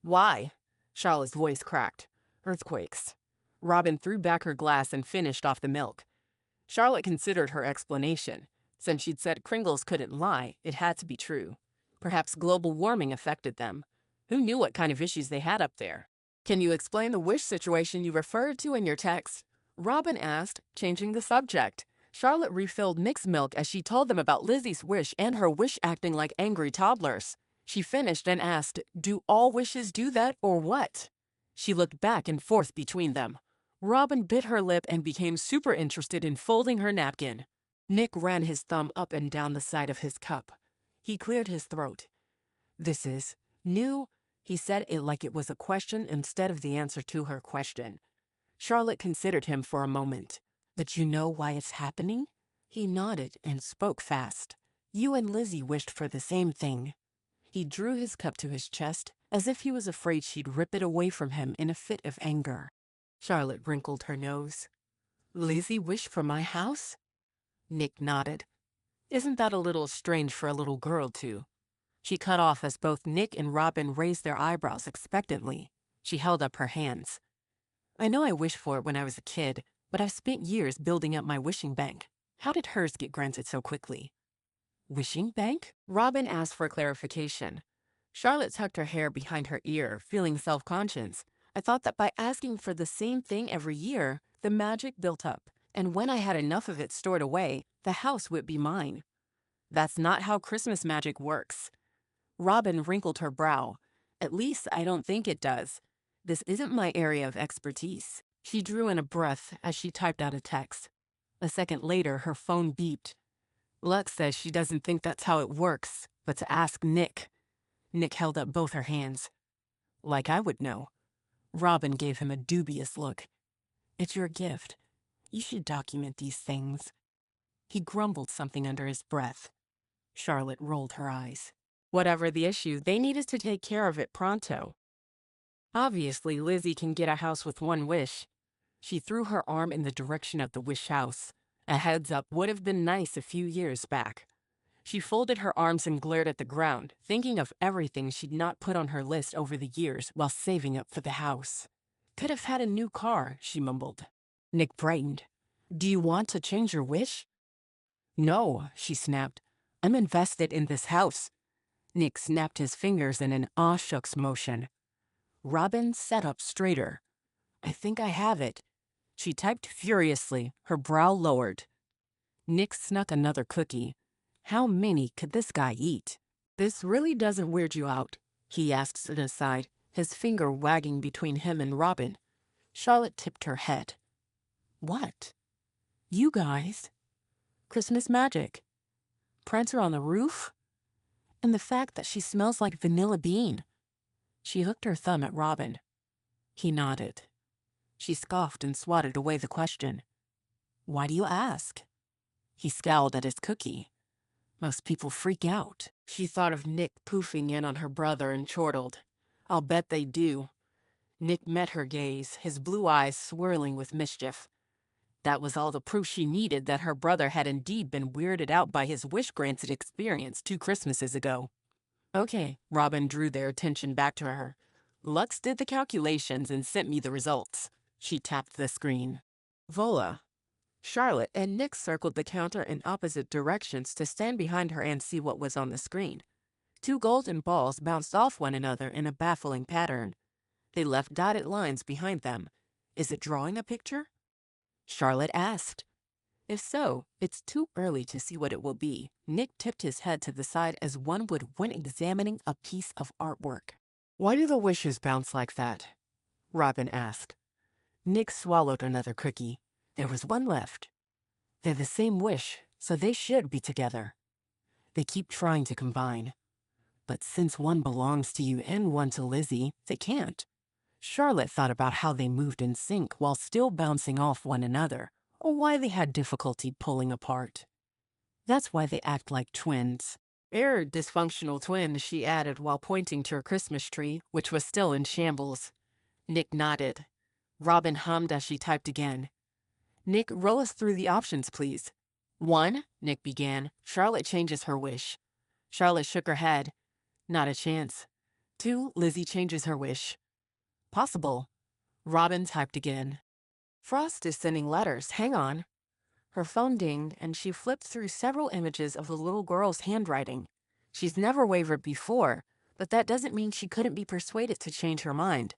Speaker 2: Why? Charlotte's voice cracked. Earthquakes. Robin threw back her glass and finished off the milk. Charlotte considered her explanation. Since she'd said Kringles couldn't lie, it had to be true. Perhaps global warming affected them. Who knew what kind of issues they had up there? Can you explain the wish situation you referred to in your text? Robin asked, changing the subject. Charlotte refilled Nick's milk as she told them about Lizzie's wish and her wish acting like angry toddlers. She finished and asked, do all wishes do that or what? She looked back and forth between them. Robin bit her lip and became super interested in folding her napkin. Nick ran his thumb up and down the side of his cup. He cleared his throat. This is new. He said it like it was a question instead of the answer to her question. Charlotte considered him for a moment. But you know why it's happening? He nodded and spoke fast. You and Lizzie wished for the same thing. He drew his cup to his chest as if he was afraid she'd rip it away from him in a fit of anger. Charlotte wrinkled her nose. Lizzie wished for my house? Nick nodded. Isn't that a little strange for a little girl, too? She cut off as both Nick and Robin raised their eyebrows expectantly. She held up her hands. I know I wished for it when I was a kid, but I've spent years building up my wishing bank. How did hers get granted so quickly? Wishing bank? Robin asked for clarification. Charlotte tucked her hair behind her ear, feeling self-conscious. I thought that by asking for the same thing every year, the magic built up, and when I had enough of it stored away, the house would be mine. That's not how Christmas magic works. Robin wrinkled her brow. At least I don't think it does. This isn't my area of expertise. She drew in a breath as she typed out a text. A second later, her phone beeped. Lux says she doesn't think that's how it works, but to ask Nick. Nick held up both her hands. Like I would know. Robin gave him a dubious look. It's your gift. You should document these things. He grumbled something under his breath. Charlotte rolled her eyes. Whatever the issue, they needed to take care of it pronto. Obviously, Lizzie can get a house with one wish. She threw her arm in the direction of the wish house. A heads up would have been nice a few years back. She folded her arms and glared at the ground, thinking of everything she'd not put on her list over the years while saving up for the house. Could have had a new car, she mumbled. Nick brightened. Do you want to change your wish? No, she snapped. I'm invested in this house. Nick snapped his fingers in an aw-shucks motion. Robin sat up straighter. I think I have it. She typed furiously, her brow lowered. Nick snuck another cookie. How many could this guy eat? This really doesn't weird you out, he asked to the side, his finger wagging between him and Robin. Charlotte tipped her head. What? You guys? Christmas magic. Prancer on the roof? And the fact that she smells like vanilla bean. She hooked her thumb at Robin. He nodded. She scoffed and swatted away the question. Why do you ask? He scowled at his cookie. Most people freak out. She thought of Nick poofing in on her brother and chortled. I'll bet they do. Nick met her gaze, his blue eyes swirling with mischief. That was all the proof she needed that her brother had indeed been weirded out by his wish-granted experience 2 Christmases ago. Okay, Robin drew their attention back to her. Lux did the calculations and sent me the results. She tapped the screen. Voila. Charlotte and Nick circled the counter in opposite directions to stand behind her and see what was on the screen. 2 golden balls bounced off one another in a baffling pattern. They left dotted lines behind them. Is it drawing a picture? Charlotte asked. If so, it's too early to see what it will be. Nick tipped his head to the side as one would when examining a piece of artwork. Why do the wishes bounce like that? Robin asked. Nick swallowed another cookie. There was one left. They're the same wish, so they should be together. They keep trying to combine. But since one belongs to you and one to Lizzie, they can't. Charlotte thought about how they moved in sync while still bouncing off one another, or why they had difficulty pulling apart. That's why they act like twins. Dysfunctional twin, she added while pointing to her Christmas tree, which was still in shambles. Nick nodded. Robin hummed as she typed again. Nick, roll us through the options, please. 1, Nick began. Charlotte changes her wish. Charlotte shook her head. Not a chance. 2, Lizzie changes her wish. Possible. Robin typed again. Frost is sending letters. Hang on. Her phone dinged, and she flipped through several images of the little girl's handwriting. She's never wavered before, but that doesn't mean she couldn't be persuaded to change her mind.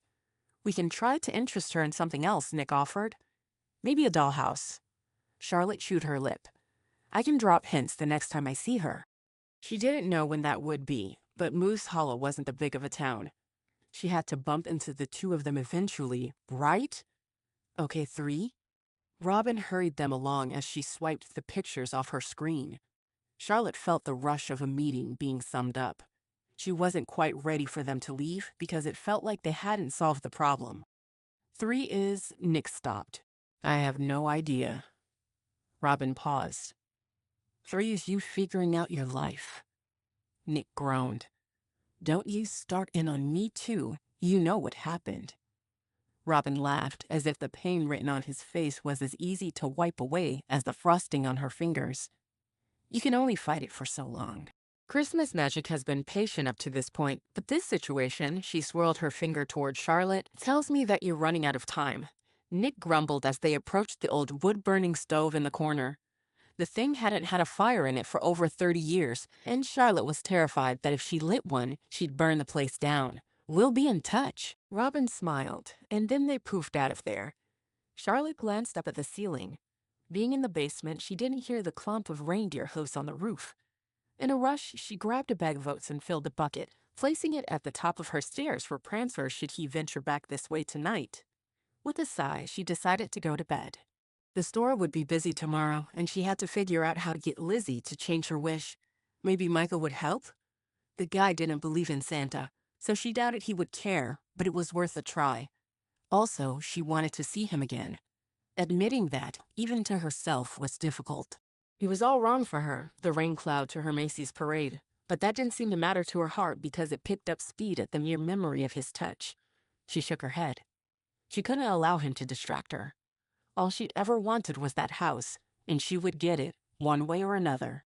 Speaker 2: We can try to interest her in something else, Nick offered. Maybe a dollhouse. Charlotte chewed her lip. I can drop hints the next time I see her. She didn't know when that would be, but Moose Hollow wasn't that big of a town. She had to bump into the 2 of them eventually, right? Okay, 3. Robin hurried them along as she swiped the pictures off her screen. Charlotte felt the rush of a meeting being summed up. She wasn't quite ready for them to leave because it felt like they hadn't solved the problem. 3 is Nick stopped. I have no idea. Robin paused. 3 is you figuring out your life. Nick groaned. Don't you start in on me too. You know what happened. Robin laughed, as if the pain written on his face was as easy to wipe away as the frosting on her fingers. You can only fight it for so long. Christmas magic has been patient up to this point, but this situation, she swirled her finger toward Charlotte, tells me that you're running out of time. Nick grumbled as they approached the old wood-burning stove in the corner. The thing hadn't had a fire in it for over 30 years, and Charlotte was terrified that if she lit one, she'd burn the place down. We'll be in touch. Robin smiled, and then they poofed out of there. Charlotte glanced up at the ceiling. Being in the basement, she didn't hear the clump of reindeer hooves on the roof. In a rush, she grabbed a bag of oats and filled a bucket, placing it at the top of her stairs for Prancer should he venture back this way tonight. With a sigh, she decided to go to bed. The store would be busy tomorrow, and she had to figure out how to get Lizzie to change her wish. Maybe Michael would help? The guy didn't believe in Santa, so she doubted he would care, but it was worth a try. Also, she wanted to see him again. Admitting that, even to herself, was difficult. It was all wrong for her, the rain cloud to her Macy's parade, but that didn't seem to matter to her heart because it picked up speed at the mere memory of his touch. She shook her head. She couldn't allow him to distract her. All she'd ever wanted was that house, and she would get it, one way or another.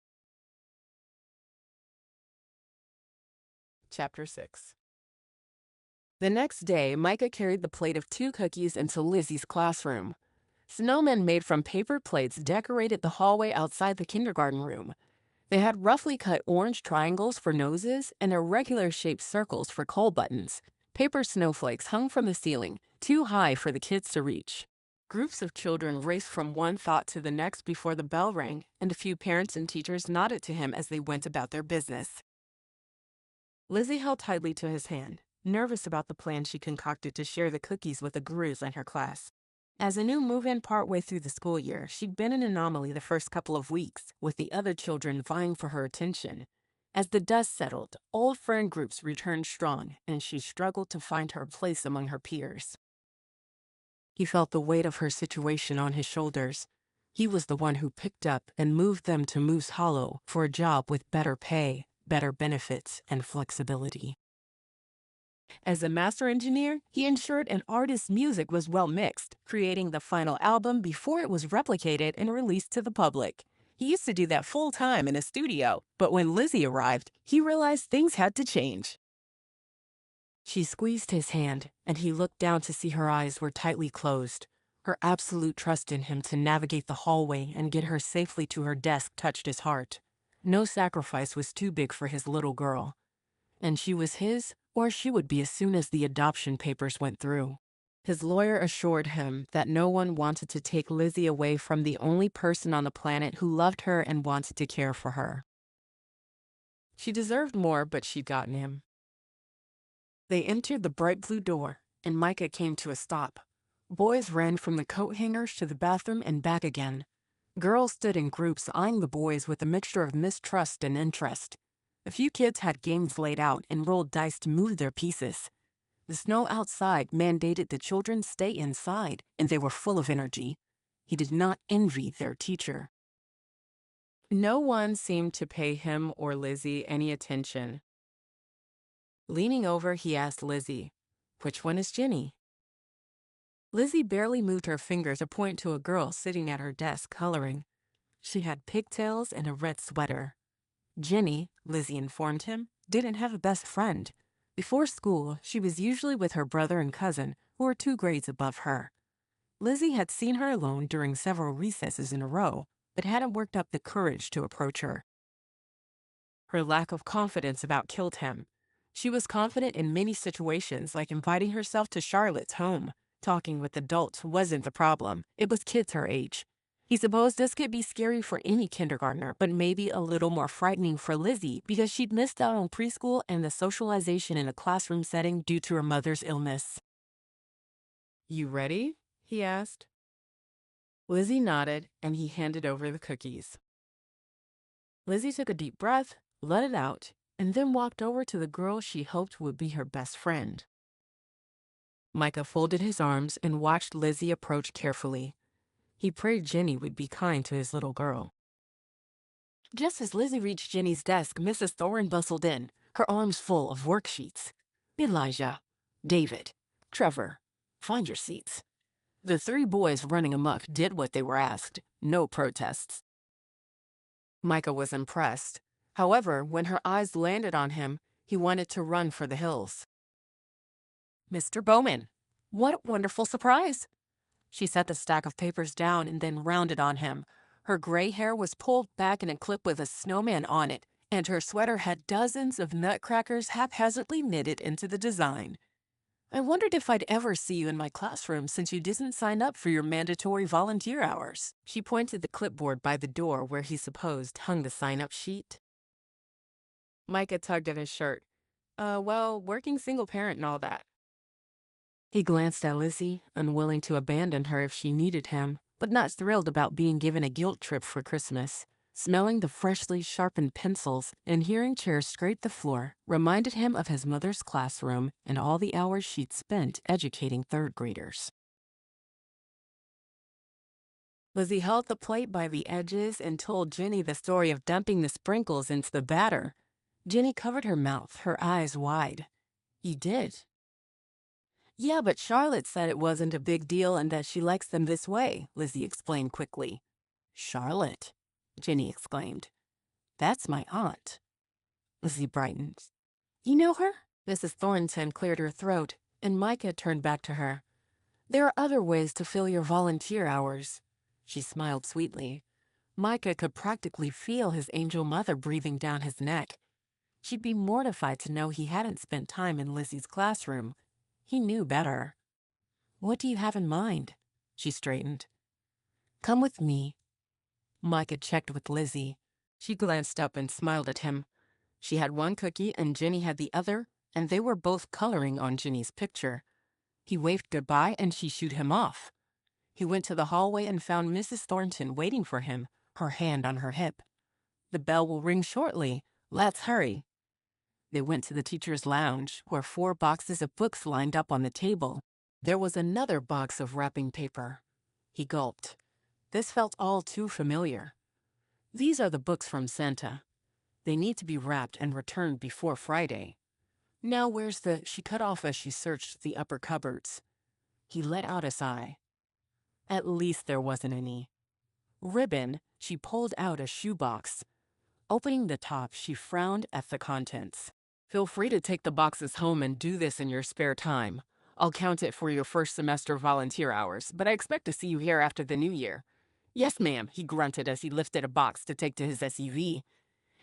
Speaker 2: Chapter 6. The next day, Micah carried the plate of 2 cookies into Lizzie's classroom. Snowmen made from paper plates decorated the hallway outside the kindergarten room. They had roughly cut orange triangles for noses and irregular-shaped circles for coal buttons. Paper snowflakes hung from the ceiling, too high for the kids to reach. Groups of children raced from one thought to the next before the bell rang, and a few parents and teachers nodded to him as they went about their business. Lizzie held tightly to his hand, nervous about the plan she concocted to share the cookies with the gurus in her class. As a new move-in partway through the school year, she'd been an anomaly the first couple of weeks, with the other children vying for her attention. As the dust settled, old friend groups returned strong, and she struggled to find her place among her peers. He felt the weight of her situation on his shoulders. He was the one who picked up and moved them to Moose Hollow for a job with better pay, better benefits, and flexibility. As a master engineer, he ensured an artist's music was well mixed, creating the final album before it was replicated and released to the public. He used to do that full-time in a studio, but when Lizzie arrived, he realized things had to change. She squeezed his hand, and he looked down to see her eyes were tightly closed. Her absolute trust in him to navigate the hallway and get her safely to her desk touched his heart. No sacrifice was too big for his little girl. And she was his, or she would be as soon as the adoption papers went through. His lawyer assured him that no one wanted to take Lizzie away from the only person on the planet who loved her and wanted to care for her. She deserved more, but she'd gotten him. They entered the bright blue door, and Micah came to a stop. Boys ran from the coat hangers to the bathroom and back again. Girls stood in groups eyeing the boys with a mixture of mistrust and interest. A few kids had games laid out and rolled dice to move their pieces. The snow outside mandated the children stay inside, and they were full of energy. He did not envy their teacher. No one seemed to pay him or Lizzie any attention. Leaning over, he asked Lizzie, "Which one is Jenny?" Lizzie barely moved her finger to point to a girl sitting at her desk coloring. She had pigtails and a red sweater. Jenny, Lizzie informed him, didn't have a best friend. Before school, she was usually with her brother and cousin, who were 2 grades above her. Lizzie had seen her alone during several recesses in a row, but hadn't worked up the courage to approach her. Her lack of confidence about killed him. She was confident in many situations, like inviting herself to Charlotte's home. Talking with adults wasn't the problem. It was kids her age. He supposed this could be scary for any kindergartner, but maybe a little more frightening for Lizzie because she'd missed out on preschool and the socialization in a classroom setting due to her mother's illness. "You ready?" he asked. Lizzie nodded, and he handed over the cookies. Lizzie took a deep breath, let it out, and then walked over to the girl she hoped would be her best friend. Micah folded his arms and watched Lizzie approach carefully. He prayed Jenny would be kind to his little girl. Just as Lizzie reached Jenny's desk, Mrs. Thorne bustled in, her arms full of worksheets. "Elijah, David, Trevor, Find your seats." The three boys running amok did what they were asked. No protests. Micah was impressed. However, when her eyes landed on him, he wanted to run for the hills. "Mr. Bowman, what a wonderful surprise!" She set the stack of papers down and then rounded on him. Her gray hair was pulled back in a clip with a snowman on it, and her sweater had dozens of nutcrackers haphazardly knitted into the design. "I wondered if I'd ever see you in my classroom since you didn't sign up for your mandatory volunteer hours." She pointed the clipboard by the door where he supposed hung the sign-up sheet. Micah tugged at his shirt. Well, working single parent and all that." He glanced at Lizzie, unwilling to abandon her if she needed him, but not thrilled about being given a guilt trip for Christmas. Smelling the freshly sharpened pencils and hearing chairs scrape the floor reminded him of his mother's classroom and all the hours she'd spent educating third graders. Lizzie held the plate by the edges and told Jenny the story of dumping the sprinkles into the batter. Jenny covered her mouth, her eyes wide. "You did?" "Yeah, but Charlotte said it wasn't a big deal and that she likes them this way," Lizzie explained quickly. "Charlotte," Jenny exclaimed. "That's my aunt." Lizzie brightened. "You know her?" Mrs. Thornton cleared her throat, and Micah turned back to her. "There are other ways to fill your volunteer hours." She smiled sweetly. Micah could practically feel his angel mother breathing down his neck. She'd be mortified to know he hadn't spent time in Lizzie's classroom. He knew better. "What do you have in mind?" She straightened. "Come with me." Micah checked with Lizzie. She glanced up and smiled at him. She had one cookie and Jenny had the other, and they were both coloring on Jenny's picture. He waved goodbye and she shooed him off. He went to the hallway and found Mrs. Thornton waiting for him, her hand on her hip. "The bell will ring shortly. Let's hurry." They went to the teacher's lounge, where 4 boxes of books lined up on the table. There was another box of wrapping paper. He gulped. This felt all too familiar. "These are the books from Santa. They need to be wrapped and returned before Friday. Now where's the—" She cut off as she searched the upper cupboards. He let out a sigh. At least there wasn't any. Ribbon, she pulled out a shoebox. Opening the top, she frowned at the contents. "Feel free to take the boxes home and do this in your spare time. I'll count it for your first semester volunteer hours, but I expect to see you here after the new year." "Yes, ma'am," he grunted as he lifted a box to take to his SUV.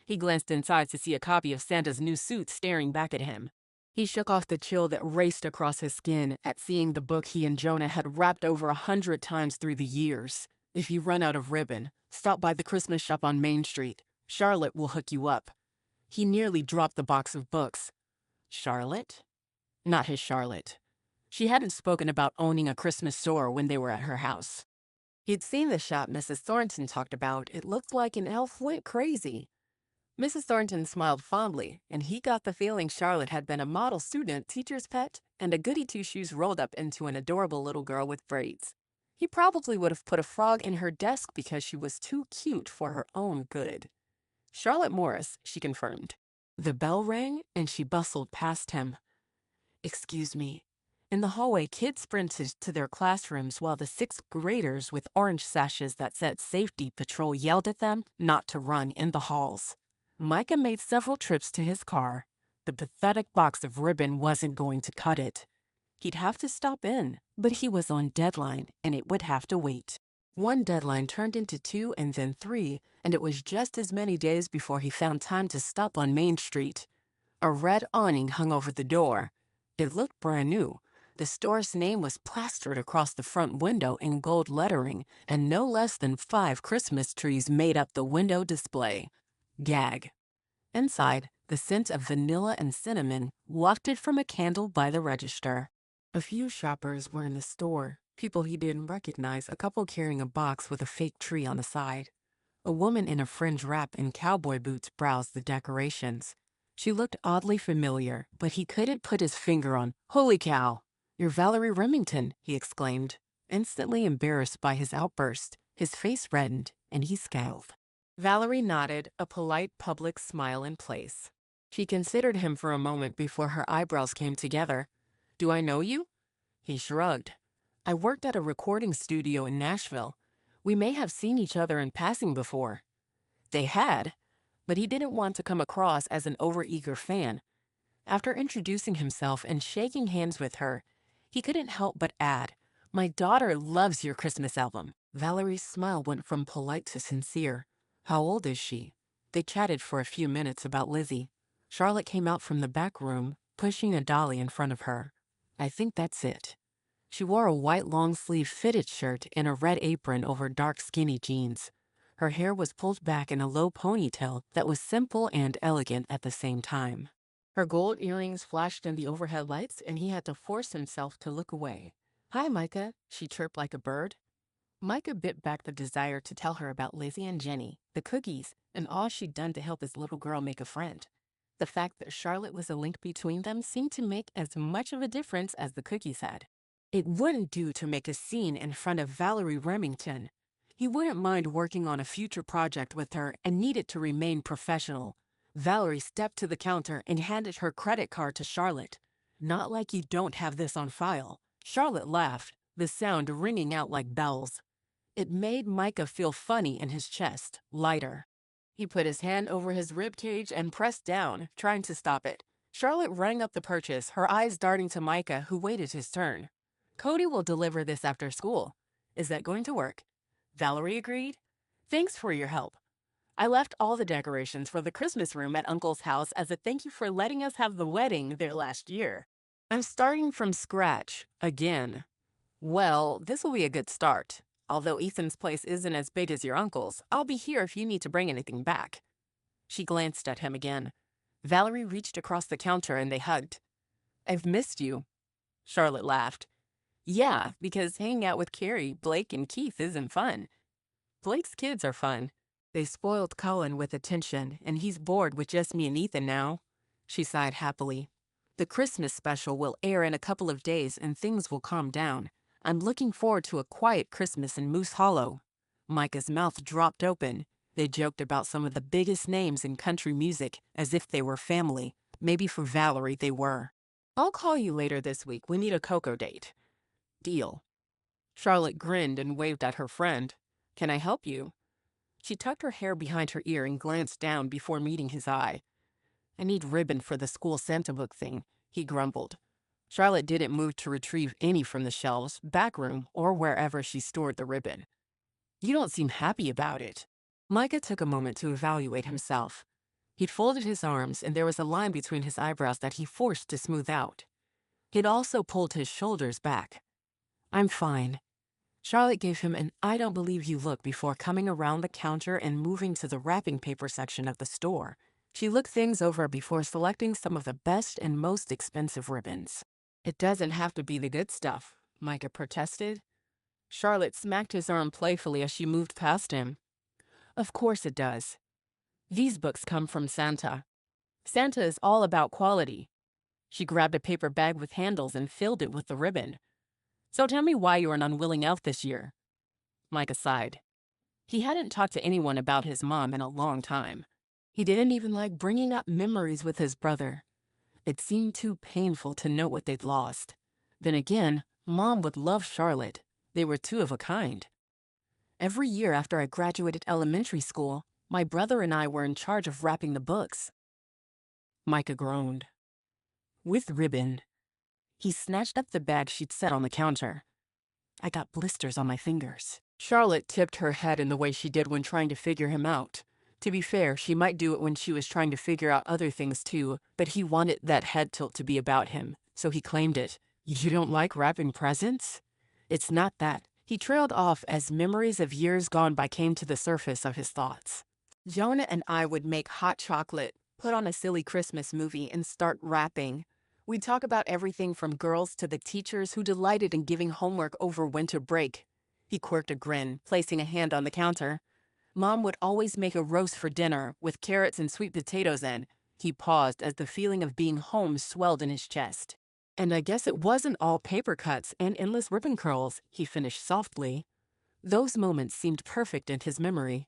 Speaker 2: He glanced inside to see a copy of Santa's new suit staring back at him. He shook off the chill that raced across his skin at seeing the book he and Jonah had wrapped over 100 times through the years. "If you run out of ribbon, stop by the Christmas shop on Main Street. Charlotte will hook you up." He nearly dropped the box of books. Charlotte? Not his Charlotte. She hadn't spoken about owning a Christmas store when they were at her house. He'd seen the shop Mrs. Thornton talked about. It looked like an elf went crazy. Mrs. Thornton smiled fondly, and he got the feeling Charlotte had been a model student, teacher's pet, and a goody-two-shoes rolled up into an adorable little girl with braids. He probably would have put a frog in her desk because she was too cute for her own good. "Charlotte Morris," she confirmed. The bell rang, and she bustled past him. "Excuse me." In the hallway, kids sprinted to their classrooms while the 6th graders with orange sashes that said Safety Patrol yelled at them not to run in the halls. Micah made several trips to his car. The pathetic box of ribbon wasn't going to cut it. He'd have to stop in, but he was on deadline, and it would have to wait. One deadline turned into 2 and then 3, and it was just as many days before he found time to stop on Main Street. A red awning hung over the door. It looked brand new. The store's name was plastered across the front window in gold lettering, and no less than 5 Christmas trees made up the window display. Gag. Inside, the scent of vanilla and cinnamon wafted from a candle by the register. A few shoppers were in the store, people he didn't recognize, a couple carrying a box with a fake tree on the side. A woman in a fringe wrap and cowboy boots browsed the decorations. She looked oddly familiar, but he couldn't put his finger on. "Holy cow! You're Valerie Remington," he exclaimed. Instantly embarrassed by his outburst, his face reddened, and he scowled. Valerie nodded, a polite public smile in place. She considered him for a moment before her eyebrows came together. "Do I know you?" He shrugged. I worked at a recording studio in Nashville. We may have seen each other in passing before. They had, but he didn't want to come across as an overeager fan. After introducing himself and shaking hands with her, he couldn't help but add, "My daughter loves your Christmas album." Valerie's smile went from polite to sincere. How old is she? They chatted for a few minutes about Lizzie. Charlotte came out from the back room, pushing a dolly in front of her. I think that's it. She wore a white long-sleeve fitted shirt and a red apron over dark skinny jeans. Her hair was pulled back in a low ponytail that was simple and elegant at the same time. Her gold earrings flashed in the overhead lights, and he had to force himself to look away. "Hi, Micah," she chirped like a bird. Micah bit back the desire to tell her about Lizzie and Jenny, the cookies, and all she'd done to help his little girl make a friend. The fact that Charlotte was a link between them seemed to make as much of a difference as the cookies had. It wouldn't do to make a scene in front of Valerie Remington. He wouldn't mind working on a future project with her and needed to remain professional. Valerie stepped to the counter and handed her credit card to Charlotte. "Not like you don't have this on file." Charlotte laughed, the sound ringing out like bells. It made Micah feel funny in his chest, lighter. He put his hand over his rib cage and pressed down, trying to stop it. Charlotte rang up the purchase, her eyes darting to Micah, who waited his turn. "Cody will deliver this after school. Is that going to work?" Valerie agreed. "Thanks for your help. I left all the decorations for the Christmas room at Uncle's house as a thank you for letting us have the wedding there last year. I'm starting from scratch, again. Well, this will be a good start. Although Ethan's place isn't as big as your uncle's, I'll be here if you need to bring anything back." She glanced at him again. Valerie reached across the counter and they hugged. "I've missed you." Charlotte laughed. "Yeah, because hanging out with Carrie, Blake, and Keith isn't fun. Blake's kids are fun. They spoiled Cullen with attention, and he's bored with just me and Ethan now." She sighed happily. "The Christmas special will air in a couple of days and things will calm down. I'm looking forward to a quiet Christmas in Moose Hollow." Micah's mouth dropped open. They joked about some of the biggest names in country music as if they were family. Maybe for Valerie they were. "I'll call you later this week. We need a cocoa date." "Deal." Charlotte grinned and waved at her friend. "Can I help you?" She tucked her hair behind her ear and glanced down before meeting his eye. "I need ribbon for the school Santa book thing," he grumbled. Charlotte didn't move to retrieve any from the shelves, back room, or wherever she stored the ribbon. "You don't seem happy about it." Micah took a moment to evaluate himself. He'd folded his arms, and there was a line between his eyebrows that he forced to smooth out. He'd also pulled his shoulders back. "I'm fine." Charlotte gave him an "I don't believe you" look before coming around the counter and moving to the wrapping paper section of the store. She looked things over before selecting some of the best and most expensive ribbons. "It doesn't have to be the good stuff," Micah protested. Charlotte smacked his arm playfully as she moved past him. "Of course it does. These books come from Santa. Santa is all about quality." She grabbed a paper bag with handles and filled it with the ribbon. "So tell me why you're an unwilling elf this year." Micah sighed. He hadn't talked to anyone about his mom in a long time. He didn't even like bringing up memories with his brother. It seemed too painful to know what they'd lost. Then again, Mom would love Charlotte. They were two of a kind. "Every year after I graduated elementary school, my brother and I were in charge of wrapping the books." Micah groaned. "With ribbon." He snatched up the bag she'd set on the counter. "I got blisters on my fingers." Charlotte tipped her head in the way she did when trying to figure him out. To be fair, she might do it when she was trying to figure out other things too, but he wanted that head tilt to be about him, so he claimed it. "You don't like wrapping presents?" "It's not that." He trailed off as memories of years gone by came to the surface of his thoughts. "Jonah and I would make hot chocolate, put on a silly Christmas movie, and start rapping. We'd talk about everything from girls to the teachers who delighted in giving homework over winter break." He quirked a grin, placing a hand on the counter. "Mom would always make a roast for dinner, with carrots and sweet potatoes in." He paused as the feeling of being home swelled in his chest. "And I guess it wasn't all paper cuts and endless ribbon curls," he finished softly. Those moments seemed perfect in his memory.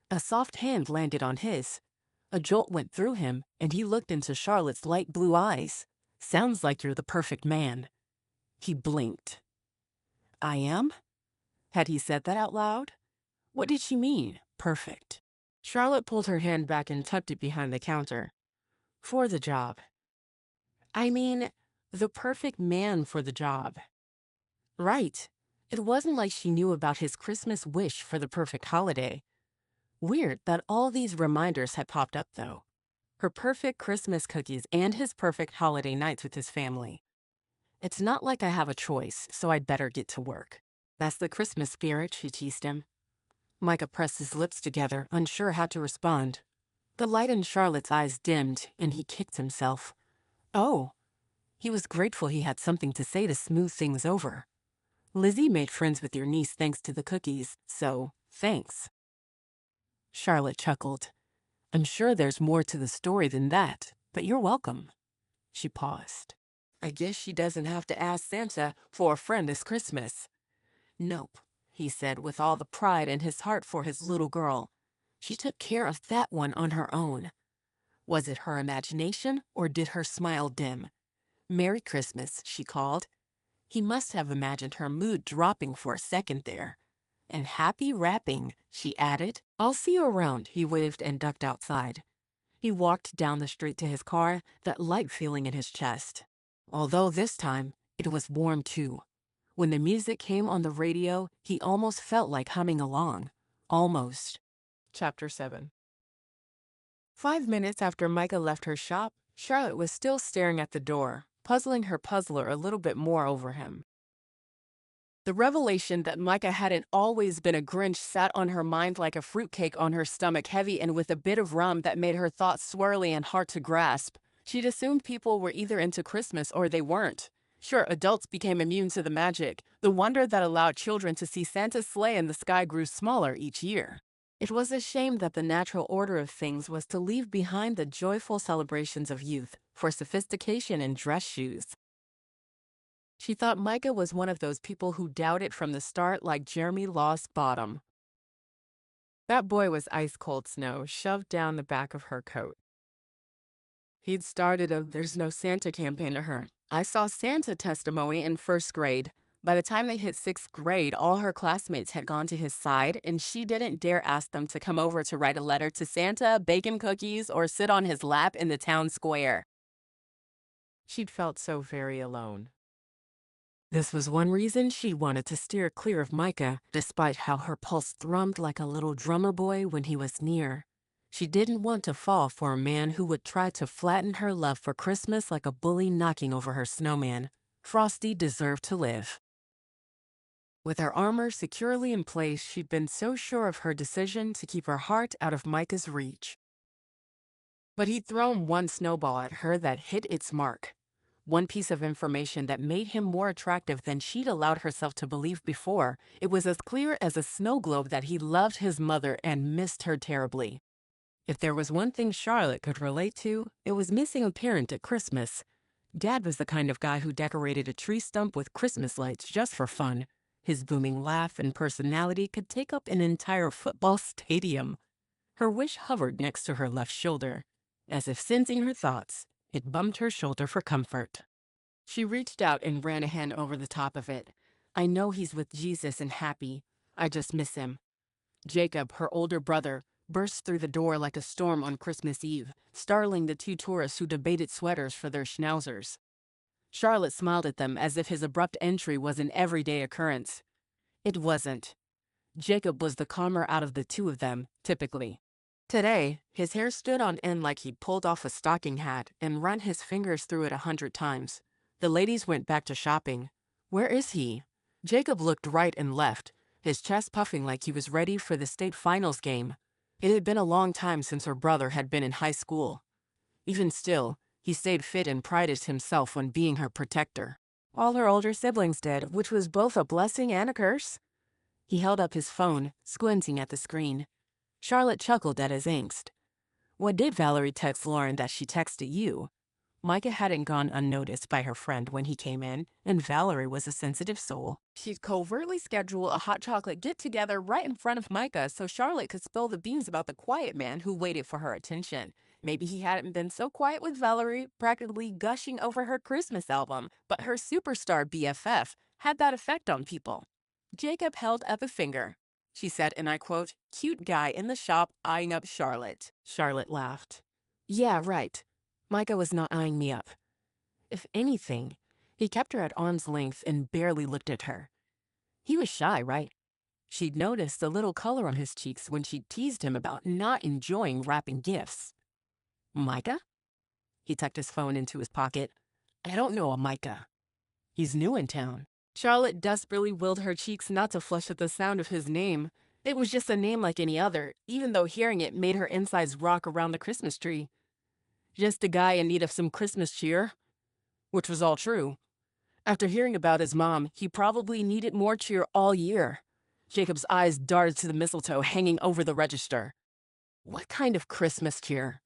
Speaker 2: A soft hand landed on his. A jolt went through him, and he looked into Charlotte's light blue eyes. "Sounds like you're the perfect man." He blinked. I am? Had he said that out loud? What did she mean, perfect? Charlotte pulled her hand back and tucked it behind the counter. For the job. I mean, the perfect man for the job. Right. It wasn't like she knew about his Christmas wish for the perfect holiday. Weird that all these reminders had popped up, though. Her perfect Christmas cookies and his perfect holiday nights with his family. It's not like I have a choice, so I'd better get to work. That's the Christmas spirit, she teased him. Micah pressed his lips together, unsure how to respond. The light in Charlotte's eyes dimmed, and he kicked himself. Oh. He was grateful he had something to say to smooth things over. Lizzie made friends with your niece thanks to the cookies, so thanks. Charlotte chuckled. I'm sure there's more to the story than that, but you're welcome. She paused. I guess she doesn't have to ask Santa for a friend this Christmas. Nope, he said with all the pride in his heart for his little girl. She took care of that one on her own. Was it her imagination, or did her smile dim? Merry Christmas, she called. He must have imagined her mood dropping for a second there. And happy wrapping, she added. I'll see you around, he waved and ducked outside. He walked down the street to his car, that light feeling in his chest. Although this time, it was warm too. When the music came on the radio, he almost felt like humming along. Almost. Chapter 7. 5 minutes after Micah left her shop, Charlotte was still staring at the door, puzzling her puzzler a little bit more over him. The revelation that Micah hadn't always been a Grinch sat on her mind like a fruitcake on her stomach, heavy and with a bit of rum that made her thoughts swirly and hard to grasp. She'd assumed people were either into Christmas or they weren't. Sure, adults became immune to the magic. The wonder that allowed children to see Santa's sleigh in the sky grew smaller each year. It was a shame that the natural order of things was to leave behind the joyful celebrations of youth for sophistication and dress shoes. She thought Micah was one of those people who doubted from the start, like Jeremy lost bottom. That boy was ice-cold snow shoved down the back of her coat. He'd started a "There's no Santa" campaign to her. I saw Santa testimony in first grade. By the time they hit 6th grade, all her classmates had gone to his side, and she didn't dare ask them to come over to write a letter to Santa, bake him cookies, or sit on his lap in the town square. She'd felt so very alone. This was one reason she wanted to steer clear of Micah, despite how her pulse thrummed like a little drummer boy when he was near. She didn't want to fall for a man who would try to flatten her love for Christmas like a bully knocking over her snowman. Frosty deserved to live. With her armor securely in place, she'd been so sure of her decision to keep her heart out of Micah's reach. But he'd thrown one snowball at her that hit its mark. One piece of information that made him more attractive than she'd allowed herself to believe before. It was as clear as a snow globe that he loved his mother and missed her terribly. If there was one thing Charlotte could relate to, it was missing a parent at Christmas. Dad was the kind of guy who decorated a tree stump with Christmas lights just for fun. His booming laugh and personality could take up an entire football stadium. Her wish hovered next to her left shoulder. As if sensing her thoughts, it bumped her shoulder for comfort. She reached out and ran a hand over the top of it. I know he's with Jesus and happy. I just miss him. Jacob, her older brother, burst through the door like a storm on Christmas Eve, startling the 2 tourists who debated sweaters for their schnauzers. Charlotte smiled at them as if his abrupt entry was an everyday occurrence. It wasn't. Jacob was the calmer out of the 2 of them, typically. Today, his hair stood on end like he'd pulled off a stocking hat and run his fingers through it 100 times. The ladies went back to shopping. Where is he? Jacob looked right and left, his chest puffing like he was ready for the state finals game. It had been a long time since her brother had been in high school. Even still, he stayed fit and prided himself on being her protector. All her older siblings did, which was both a blessing and a curse. He held up his phone, squinting at the screen. Charlotte chuckled at his angst. What did Valerie text Lauren that she texted you? Micah hadn't gone unnoticed by her friend when he came in, and Valerie was a sensitive soul. She'd covertly schedule a hot chocolate get-together right in front of Micah so Charlotte could spill the beans about the quiet man who waited for her attention. Maybe he hadn't been so quiet with Valerie, practically gushing over her Christmas album, but her superstar BFF had that effect on people. Jacob held up a finger. She said, and I quote, "Cute guy in the shop eyeing up Charlotte." Charlotte laughed. Yeah, right. Micah was not eyeing me up. If anything, he kept her at arm's length and barely looked at her. He was shy, right? She'd noticed the little color on his cheeks when she teased him about not enjoying wrapping gifts. Micah? He tucked his phone into his pocket. I don't know a Micah. He's new in town. Charlotte desperately willed her cheeks not to flush at the sound of his name. It was just a name like any other, even though hearing it made her insides rock around the Christmas tree. Just a guy in need of some Christmas cheer. Which was all true. After hearing about his mom, he probably needed more cheer all year. Jacob's eyes darted to the mistletoe hanging over the register. What kind of Christmas cheer?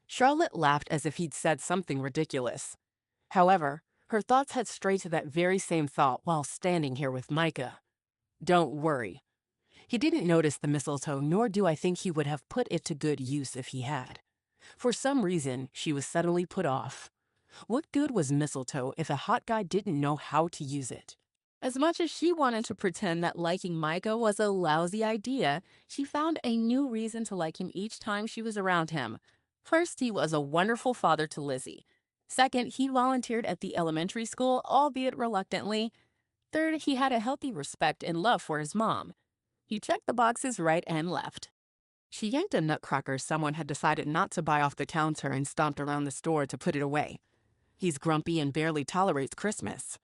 Speaker 2: Charlotte laughed as if he'd said something ridiculous. However, her thoughts had strayed to that very same thought while standing here with Micah. Don't worry. He didn't notice the mistletoe, nor do I think he would have put it to good use if he had. For some reason, she was suddenly put off. What good was mistletoe if a hot guy didn't know how to use it? As much as she wanted to pretend that liking Micah was a lousy idea, she found a new reason to like him each time she was around him. First, he was a wonderful father to Lizzie. Second, he volunteered at the elementary school, albeit reluctantly. Third, he had a healthy respect and love for his mom. He checked the boxes right and left. She yanked a nutcracker someone had decided not to buy off the counter and stomped around the store to put it away. He's grumpy and barely tolerates Christmas.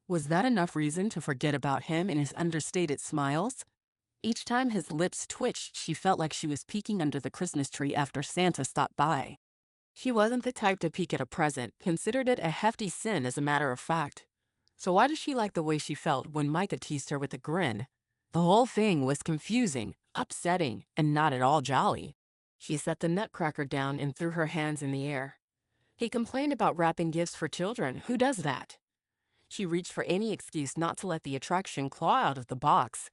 Speaker 2: Was that enough reason to forget about him and his understated smiles? Each time his lips twitched, she felt like she was peeking under the Christmas tree after Santa stopped by. She wasn't the type to peek at a present, considered it a hefty sin as a matter of fact. So why did she like the way she felt when Micah teased her with a grin? The whole thing was confusing, upsetting, and not at all jolly. She set the nutcracker down and threw her hands in the air. He complained about wrapping gifts for children. Who does that? She reached for any excuse not to let the attraction claw out of the box.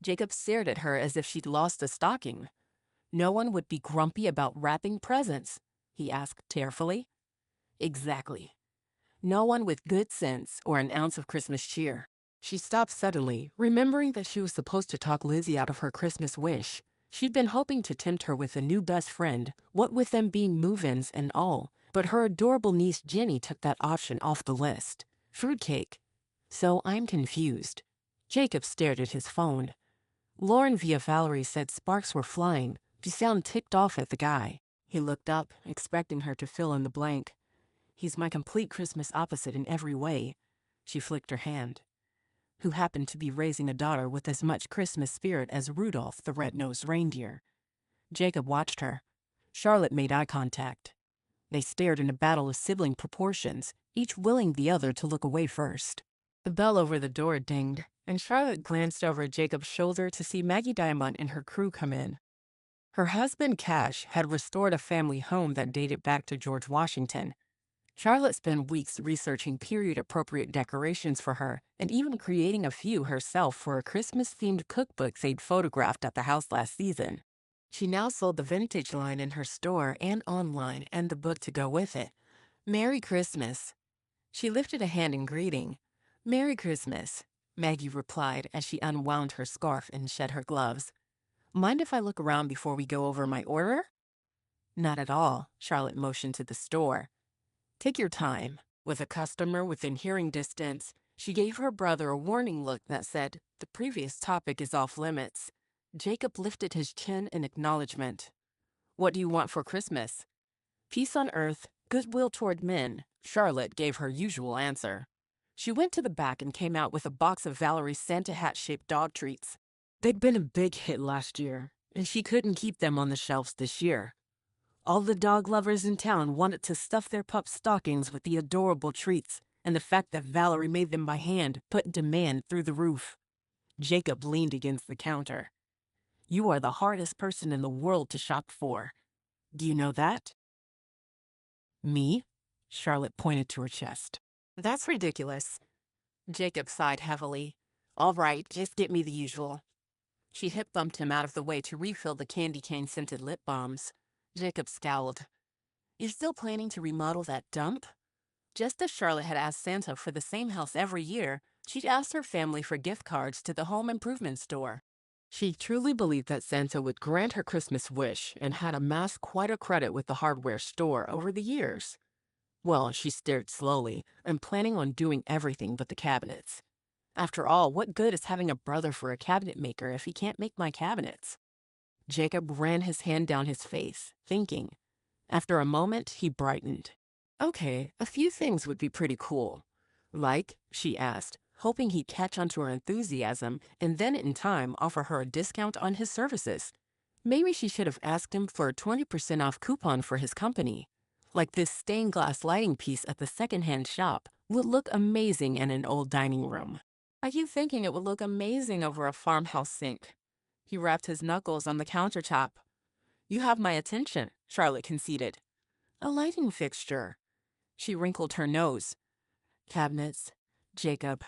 Speaker 2: Jacob stared at her as if she'd lost a stocking. No one would be grumpy about wrapping presents, he asked tearfully. Exactly. No one with good sense or an ounce of Christmas cheer. She stopped suddenly, remembering that she was supposed to talk Lizzie out of her Christmas wish. She'd been hoping to tempt her with a new best friend, what with them being move-ins and all, but her adorable niece Jenny took that option off the list. Fruitcake. So I'm confused. Jacob stared at his phone. Lauren via Valerie said sparks were flying. She sounded ticked off at the guy. He looked up, expecting her to fill in the blank. He's my complete Christmas opposite in every way. She flicked her hand. Who happened to be raising a daughter with as much Christmas spirit as Rudolph the red-nosed reindeer. Jacob watched her. Charlotte made eye contact. They stared in a battle of sibling proportions, each willing the other to look away first. The bell over the door dinged, and Charlotte glanced over Jacob's shoulder to see Maggie Diamond and her crew come in. Her husband, Cash, had restored a family home that dated back to George Washington. Charlotte spent weeks researching period-appropriate decorations for her and even creating a few herself for a Christmas-themed cookbook they'd photographed at the house last season. She now sold the vintage line in her store and online and the book to go with it. Merry Christmas. She lifted a hand in greeting. Merry Christmas, Maggie replied as she unwound her scarf and shed her gloves. Mind if I look around before we go over my order? Not at all, Charlotte motioned to the store. Take your time. With a customer within hearing distance, she gave her brother a warning look that said, the previous topic is off limits. Jacob lifted his chin in acknowledgement. What do you want for Christmas? Peace on earth, goodwill toward men, Charlotte gave her usual answer. She went to the back and came out with a box of Valerie's Santa hat-shaped dog treats. They'd been a big hit last year, and she couldn't keep them on the shelves this year. All the dog lovers in town wanted to stuff their pups' stockings with the adorable treats, and the fact that Valerie made them by hand put demand through the roof. Jacob leaned against the counter. You are the hardest person in the world to shop for. Do you know that? Me? Charlotte pointed to her chest. That's ridiculous. Jacob sighed heavily. All right, just get me the usual. She hip-bumped him out of the way to refill the candy cane-scented lip balms. Jacob scowled. You're still planning to remodel that dump? Just as Charlotte had asked Santa for the same house every year, she'd asked her family for gift cards to the home improvement store. She truly believed that Santa would grant her Christmas wish and had amassed quite a credit with the hardware store over the years. Well, she stared slowly and planning on doing everything but the cabinets. After all, what good is having a brother for a cabinet maker if he can't make my cabinets? Jacob ran his hand down his face, thinking. After a moment, he brightened. Okay, a few things would be pretty cool. Like, she asked, hoping he'd catch on to her enthusiasm and then in time offer her a discount on his services. Maybe she should have asked him for a 20% off coupon for his company. Like this stained glass lighting piece at the secondhand shop would look amazing in an old dining room. I keep thinking it would look amazing over a farmhouse sink. He rapped his knuckles on the countertop. You have my attention, Charlotte conceded. A lighting fixture. She wrinkled her nose. Cabinets. Jacob.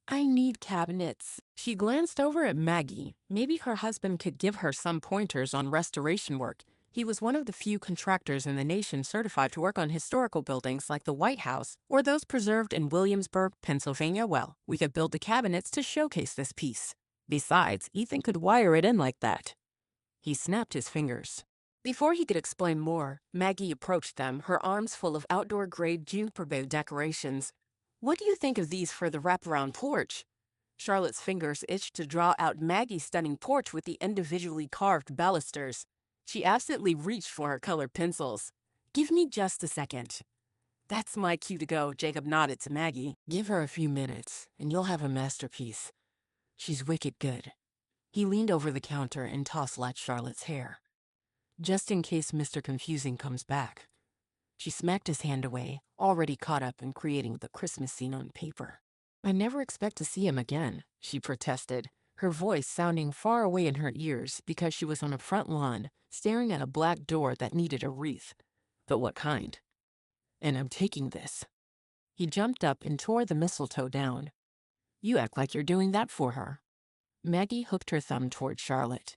Speaker 2: I need cabinets. She glanced over at Maggie. Maybe her husband could give her some pointers on restoration work. He was one of the few contractors in the nation certified to work on historical buildings like the White House or those preserved in Williamsburg, Pennsylvania. Well, we could build the cabinets to showcase this piece. Besides, Ethan could wire it in like that. He snapped his fingers. Before he could explain more, Maggie approached them, her arms full of outdoor-grade juniper bay decorations. What do you think of these for the wraparound porch? Charlotte's fingers itched to draw out Maggie's stunning porch with the individually carved balusters. She absently reached for her colored pencils. Give me just a second. That's my cue to go, Jacob nodded to Maggie. Give her a few minutes, and you'll have a masterpiece. She's wicked good. He leaned over the counter and tousle Charlotte's hair. Just in case Mr. Confusing comes back. She smacked his hand away, already caught up in creating the Christmas scene on paper. I never expect to see him again, she protested, her voice sounding far away in her ears because she was on a front lawn, staring at a black door that needed a wreath. But what kind? And I'm taking this. He jumped up and tore the mistletoe down. You act like you're doing that for her. Maggie hooked her thumb toward Charlotte.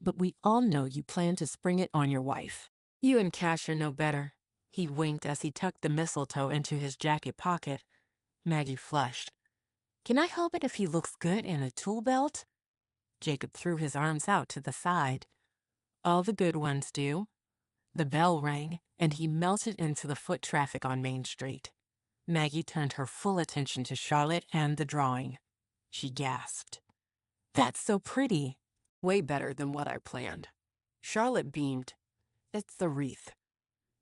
Speaker 2: But we all know you plan to spring it on your wife. You and Cash are no better. He winked as he tucked the mistletoe into his jacket pocket. Maggie flushed. Can I help it if he looks good in a tool belt? Jacob threw his arms out to the side. All the good ones do. The bell rang, and he melted into the foot traffic on Main Street. Maggie turned her full attention to Charlotte and the drawing. She gasped. That's so pretty. Way better than what I planned. Charlotte beamed. It's the wreath.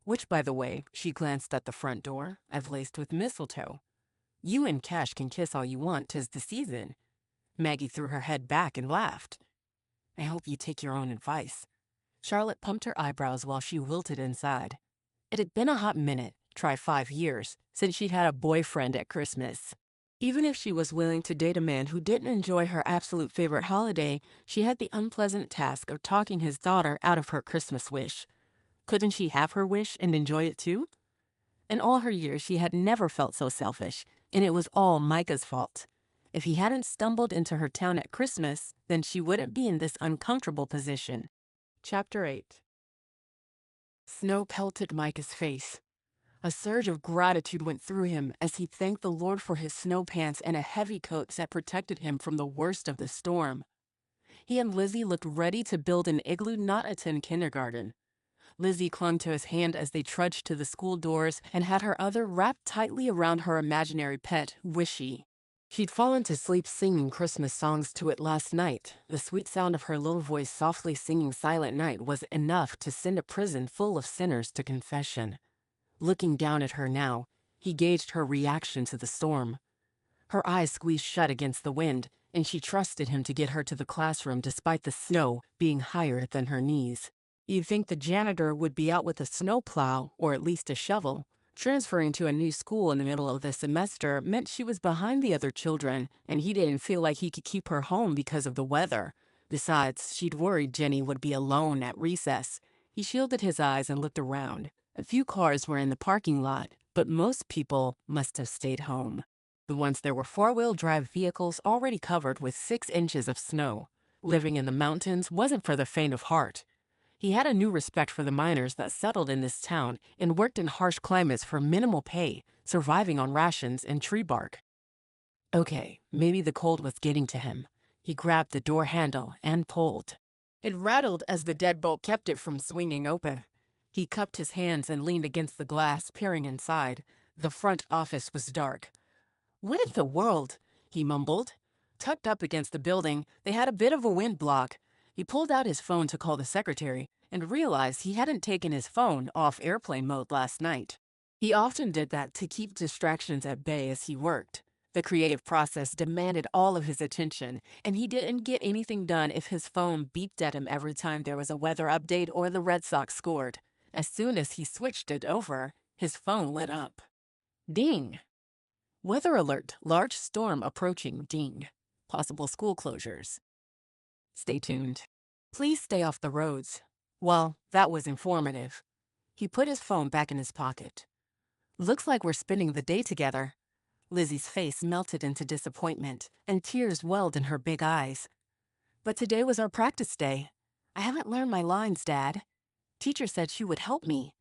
Speaker 2: Which, by the way, she glanced at the front door, I've laced with mistletoe. You and Cash can kiss all you want, 'tis the season. Maggie threw her head back and laughed. I hope you take your own advice. Charlotte pumped her eyebrows while she wilted inside. It had been a hot minute, try 5 years, since she'd had a boyfriend at Christmas. Even if she was willing to date a man who didn't enjoy her absolute favorite holiday, she had the unpleasant task of talking his daughter out of her Christmas wish. Couldn't she have her wish and enjoy it too? In all her years, she had never felt so selfish, and it was all Micah's fault. If he hadn't stumbled into her town at Christmas, then she wouldn't be in this uncomfortable position. Chapter 8. Snow pelted Micah's face. A surge of gratitude went through him as he thanked the Lord for his snow pants and a heavy coat that protected him from the worst of the storm. He and Lizzie looked ready to build an igloo, not attend kindergarten. Lizzie clung to his hand as they trudged to the school doors and had her other wrapped tightly around her imaginary pet, Wishy. She'd fallen to sleep singing Christmas songs to it last night. The sweet sound of her little voice softly singing Silent Night was enough to send a prison full of sinners to confession. Looking down at her now, he gauged her reaction to the storm. Her eyes squeezed shut against the wind, and she trusted him to get her to the classroom despite the snow being higher than her knees. You'd think the janitor would be out with a snowplow, or at least a shovel. Transferring to a new school in the middle of the semester meant she was behind the other children, and he didn't feel like he could keep her home because of the weather. Besides, she'd worried Jenny would be alone at recess. He shielded his eyes and looked around. A few cars were in the parking lot, but most people must have stayed home. Once there were four-wheel drive vehicles already covered with 6 inches of snow. Living in the mountains wasn't for the faint of heart. He had a new respect for the miners that settled in this town and worked in harsh climates for minimal pay, surviving on rations and tree bark. Okay, maybe the cold was getting to him. He grabbed the door handle and pulled. It rattled as the deadbolt kept it from swinging open. He cupped his hands and leaned against the glass, peering inside. The front office was dark. "What in the world?" he mumbled. Tucked up against the building, they had a bit of a wind block. He pulled out his phone to call the secretary and realized he hadn't taken his phone off airplane mode last night. He often did that to keep distractions at bay as he worked. The creative process demanded all of his attention, and he didn't get anything done if his phone beeped at him every time there was a weather update or the Red Sox scored. As soon as he switched it over, his phone lit up. Ding! Weather alert, large storm approaching, ding. Possible school closures. Stay tuned. Please stay off the roads. Well, that was informative. He put his phone back in his pocket. Looks like we're spending the day together. Lizzie's face melted into disappointment, and tears welled in her big eyes. But today was our practice day. I haven't learned my lines, Dad. Teacher said she would help me.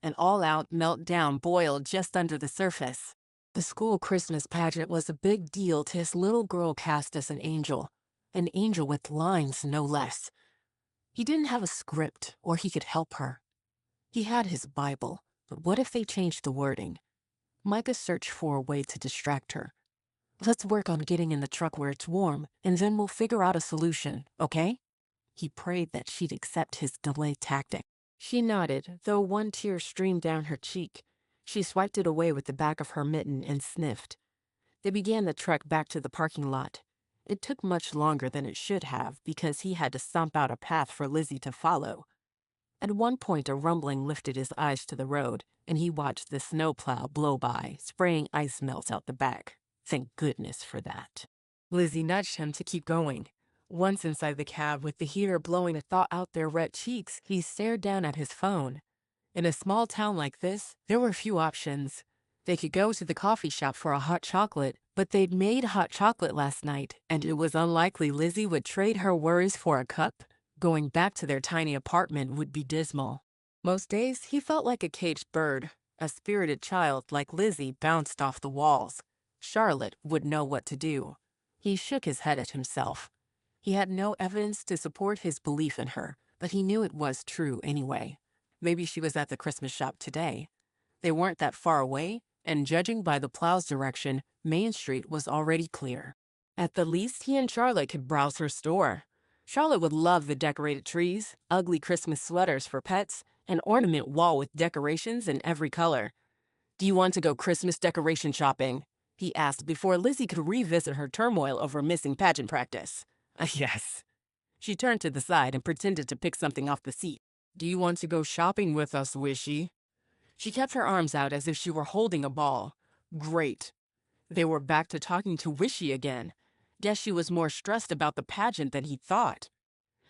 Speaker 2: An all-out meltdown boiled just under the surface. The school Christmas pageant was a big deal to his little girl cast as an angel with lines no less. He didn't have a script, or he could help her. He had his Bible, but what if they changed the wording? Micah searched for a way to distract her. "Let's work on getting in the truck where it's warm, and then we'll figure out a solution, okay?" He prayed that she'd accept his delay tactic. She nodded, though one tear streamed down her cheek. She swiped it away with the back of her mitten and sniffed. They began the trek back to the parking lot. It took much longer than it should have because he had to stomp out a path for Lizzie to follow. At one point, a rumbling lifted his eyes to the road, and he watched the snowplow blow by, spraying ice melt out the back. Thank goodness for that. Lizzie nudged him to keep going. Once inside the cab with the heater blowing to thaw out their red cheeks, he stared down at his phone. In a small town like this, there were few options. They could go to the coffee shop for a hot chocolate, but they'd made hot chocolate last night, and it was unlikely Lizzie would trade her worries for a cup. Going back to their tiny apartment would be dismal. Most days, he felt like a caged bird. A spirited child like Lizzie bounced off the walls. Charlotte would know what to do. He shook his head at himself. He had no evidence to support his belief in her, but he knew it was true anyway. Maybe she was at the Christmas shop today. They weren't that far away, and judging by the plow's direction, Main Street was already clear. At the least, he and Charlotte could browse her store. Charlotte would love the decorated trees, ugly Christmas sweaters for pets, an ornament wall with decorations in every color. "Do you want to go Christmas decoration shopping?" he asked before Lizzie could revisit her turmoil over missing pageant practice. Yes. She turned to the side and pretended to pick something off the seat. "Do you want to go shopping with us, Wishy?" She kept her arms out as if she were holding a ball. Great. They were back to talking to Wishy again. Guess she was more stressed about the pageant than he thought.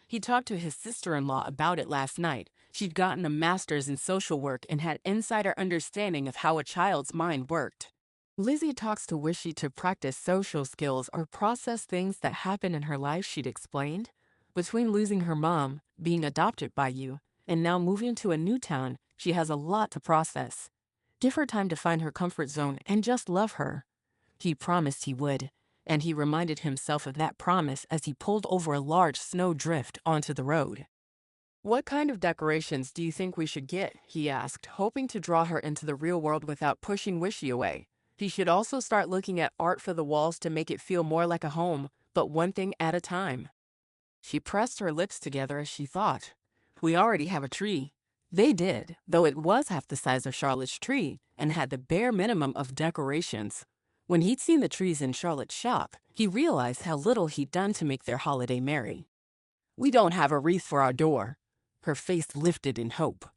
Speaker 2: He talked to his sister-in-law about it last night. She'd gotten a master's in social work and had insider understanding of how a child's mind worked. Lizzie talks to Wishy to practice social skills or process things that happen in her life, she'd explained. Between losing her mom, being adopted by you, and now moving to a new town, she has a lot to process. Give her time to find her comfort zone and just love her. He promised he would, and he reminded himself of that promise as he pulled over a large snow drift onto the road. "What kind of decorations do you think we should get?" he asked, hoping to draw her into the real world without pushing Wishy away. He should also start looking at art for the walls to make it feel more like a home, but one thing at a time. She pressed her lips together as she thought. "We already have a tree." They did, though it was half the size of Charlotte's tree and had the bare minimum of decorations. When he'd seen the trees in Charlotte's shop, he realized how little he'd done to make their holiday merry. "We don't have a wreath for our door." Her face lifted in hope.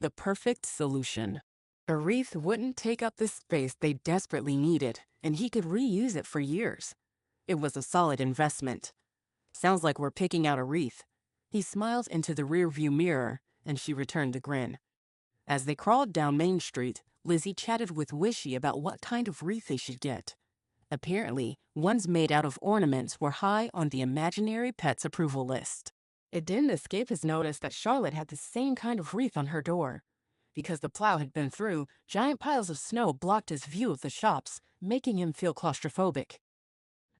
Speaker 2: The perfect solution. A wreath wouldn't take up the space they desperately needed, and he could reuse it for years. It was a solid investment. "Sounds like we're picking out a wreath." He smiled into the rearview mirror, and she returned the grin. As they crawled down Main Street, Lizzie chatted with Wishy about what kind of wreath they should get. Apparently, ones made out of ornaments were high on the imaginary pet's approval list. It didn't escape his notice that Charlotte had the same kind of wreath on her door. Because the plow had been through, giant piles of snow blocked his view of the shops, making him feel claustrophobic.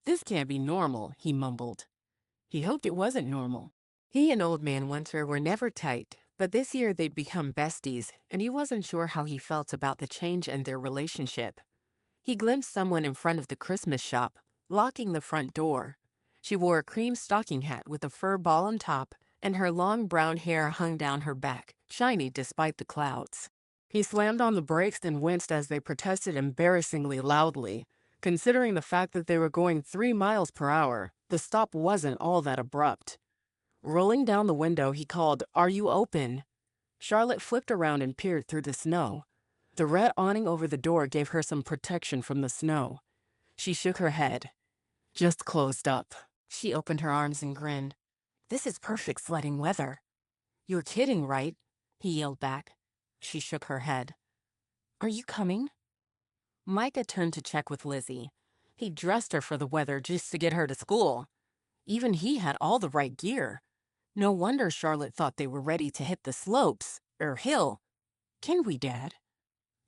Speaker 2: "This can't be normal," he mumbled. He hoped it wasn't normal. He and Old Man Winter were never tight, but this year they'd become besties, and he wasn't sure how he felt about the change in their relationship. He glimpsed someone in front of the Christmas shop, locking the front door. She wore a cream stocking hat with a fur ball on top, and her long brown hair hung down her back, shiny despite the clouds. He slammed on the brakes and winced as they protested embarrassingly loudly. Considering the fact that they were going 3 miles per hour, the stop wasn't all that abrupt. Rolling down the window, he called, "Are you open?" Charlotte flipped around and peered through the snow. The red awning over the door gave her some protection from the snow. She shook her head. "Just closed up." She opened her arms and grinned. "This is perfect sledding weather." "You're kidding, right?" he yelled back. She shook her head. "Are you coming?" Micah turned to check with Lizzie. He dressed her for the weather just to get her to school. Even he had all the right gear. No wonder Charlotte thought they were ready to hit the slopes, or hill. "Can we, Dad?"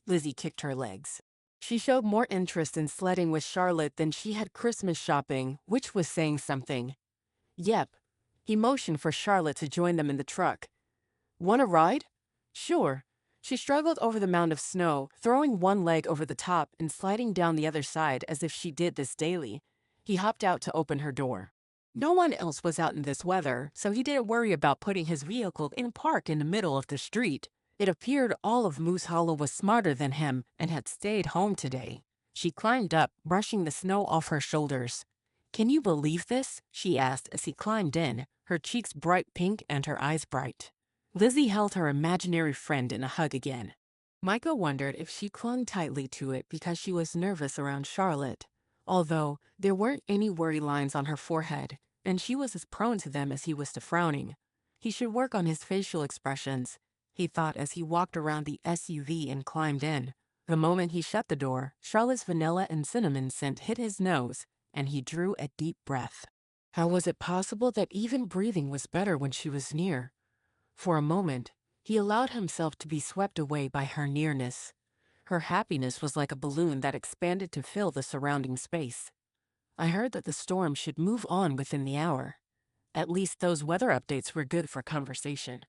Speaker 2: Lizzie kicked her legs. She showed more interest in sledding with Charlotte than she had Christmas shopping, which was saying something. "Yep." He motioned for Charlotte to join them in the truck. "Want a ride?" "Sure." She struggled over the mound of snow, throwing one leg over the top and sliding down the other side as if she did this daily. He hopped out to open her door. No one else was out in this weather, so he didn't worry about putting his vehicle in park in the middle of the street. It appeared all of Moose Hollow was smarter than him and had stayed home today. She climbed up, brushing the snow off her shoulders. "Can you believe this?" she asked as he climbed in, her cheeks bright pink and her eyes bright. Lizzie held her imaginary friend in a hug again. Micah wondered if she clung tightly to it because she was nervous around Charlotte, although there weren't any worry lines on her forehead, and she was as prone to them as he was to frowning. He should work on his facial expressions, he thought as he walked around the SUV and climbed in. The moment he shut the door, Charlotte's vanilla and cinnamon scent hit his nose, and he drew a deep breath. How was it possible that even breathing was better when she was near? For a moment, he allowed himself to be swept away by her nearness. Her happiness was like a balloon that expanded to fill the surrounding space. "I heard that the storm should move on within the hour." At least those weather updates were good for conversation.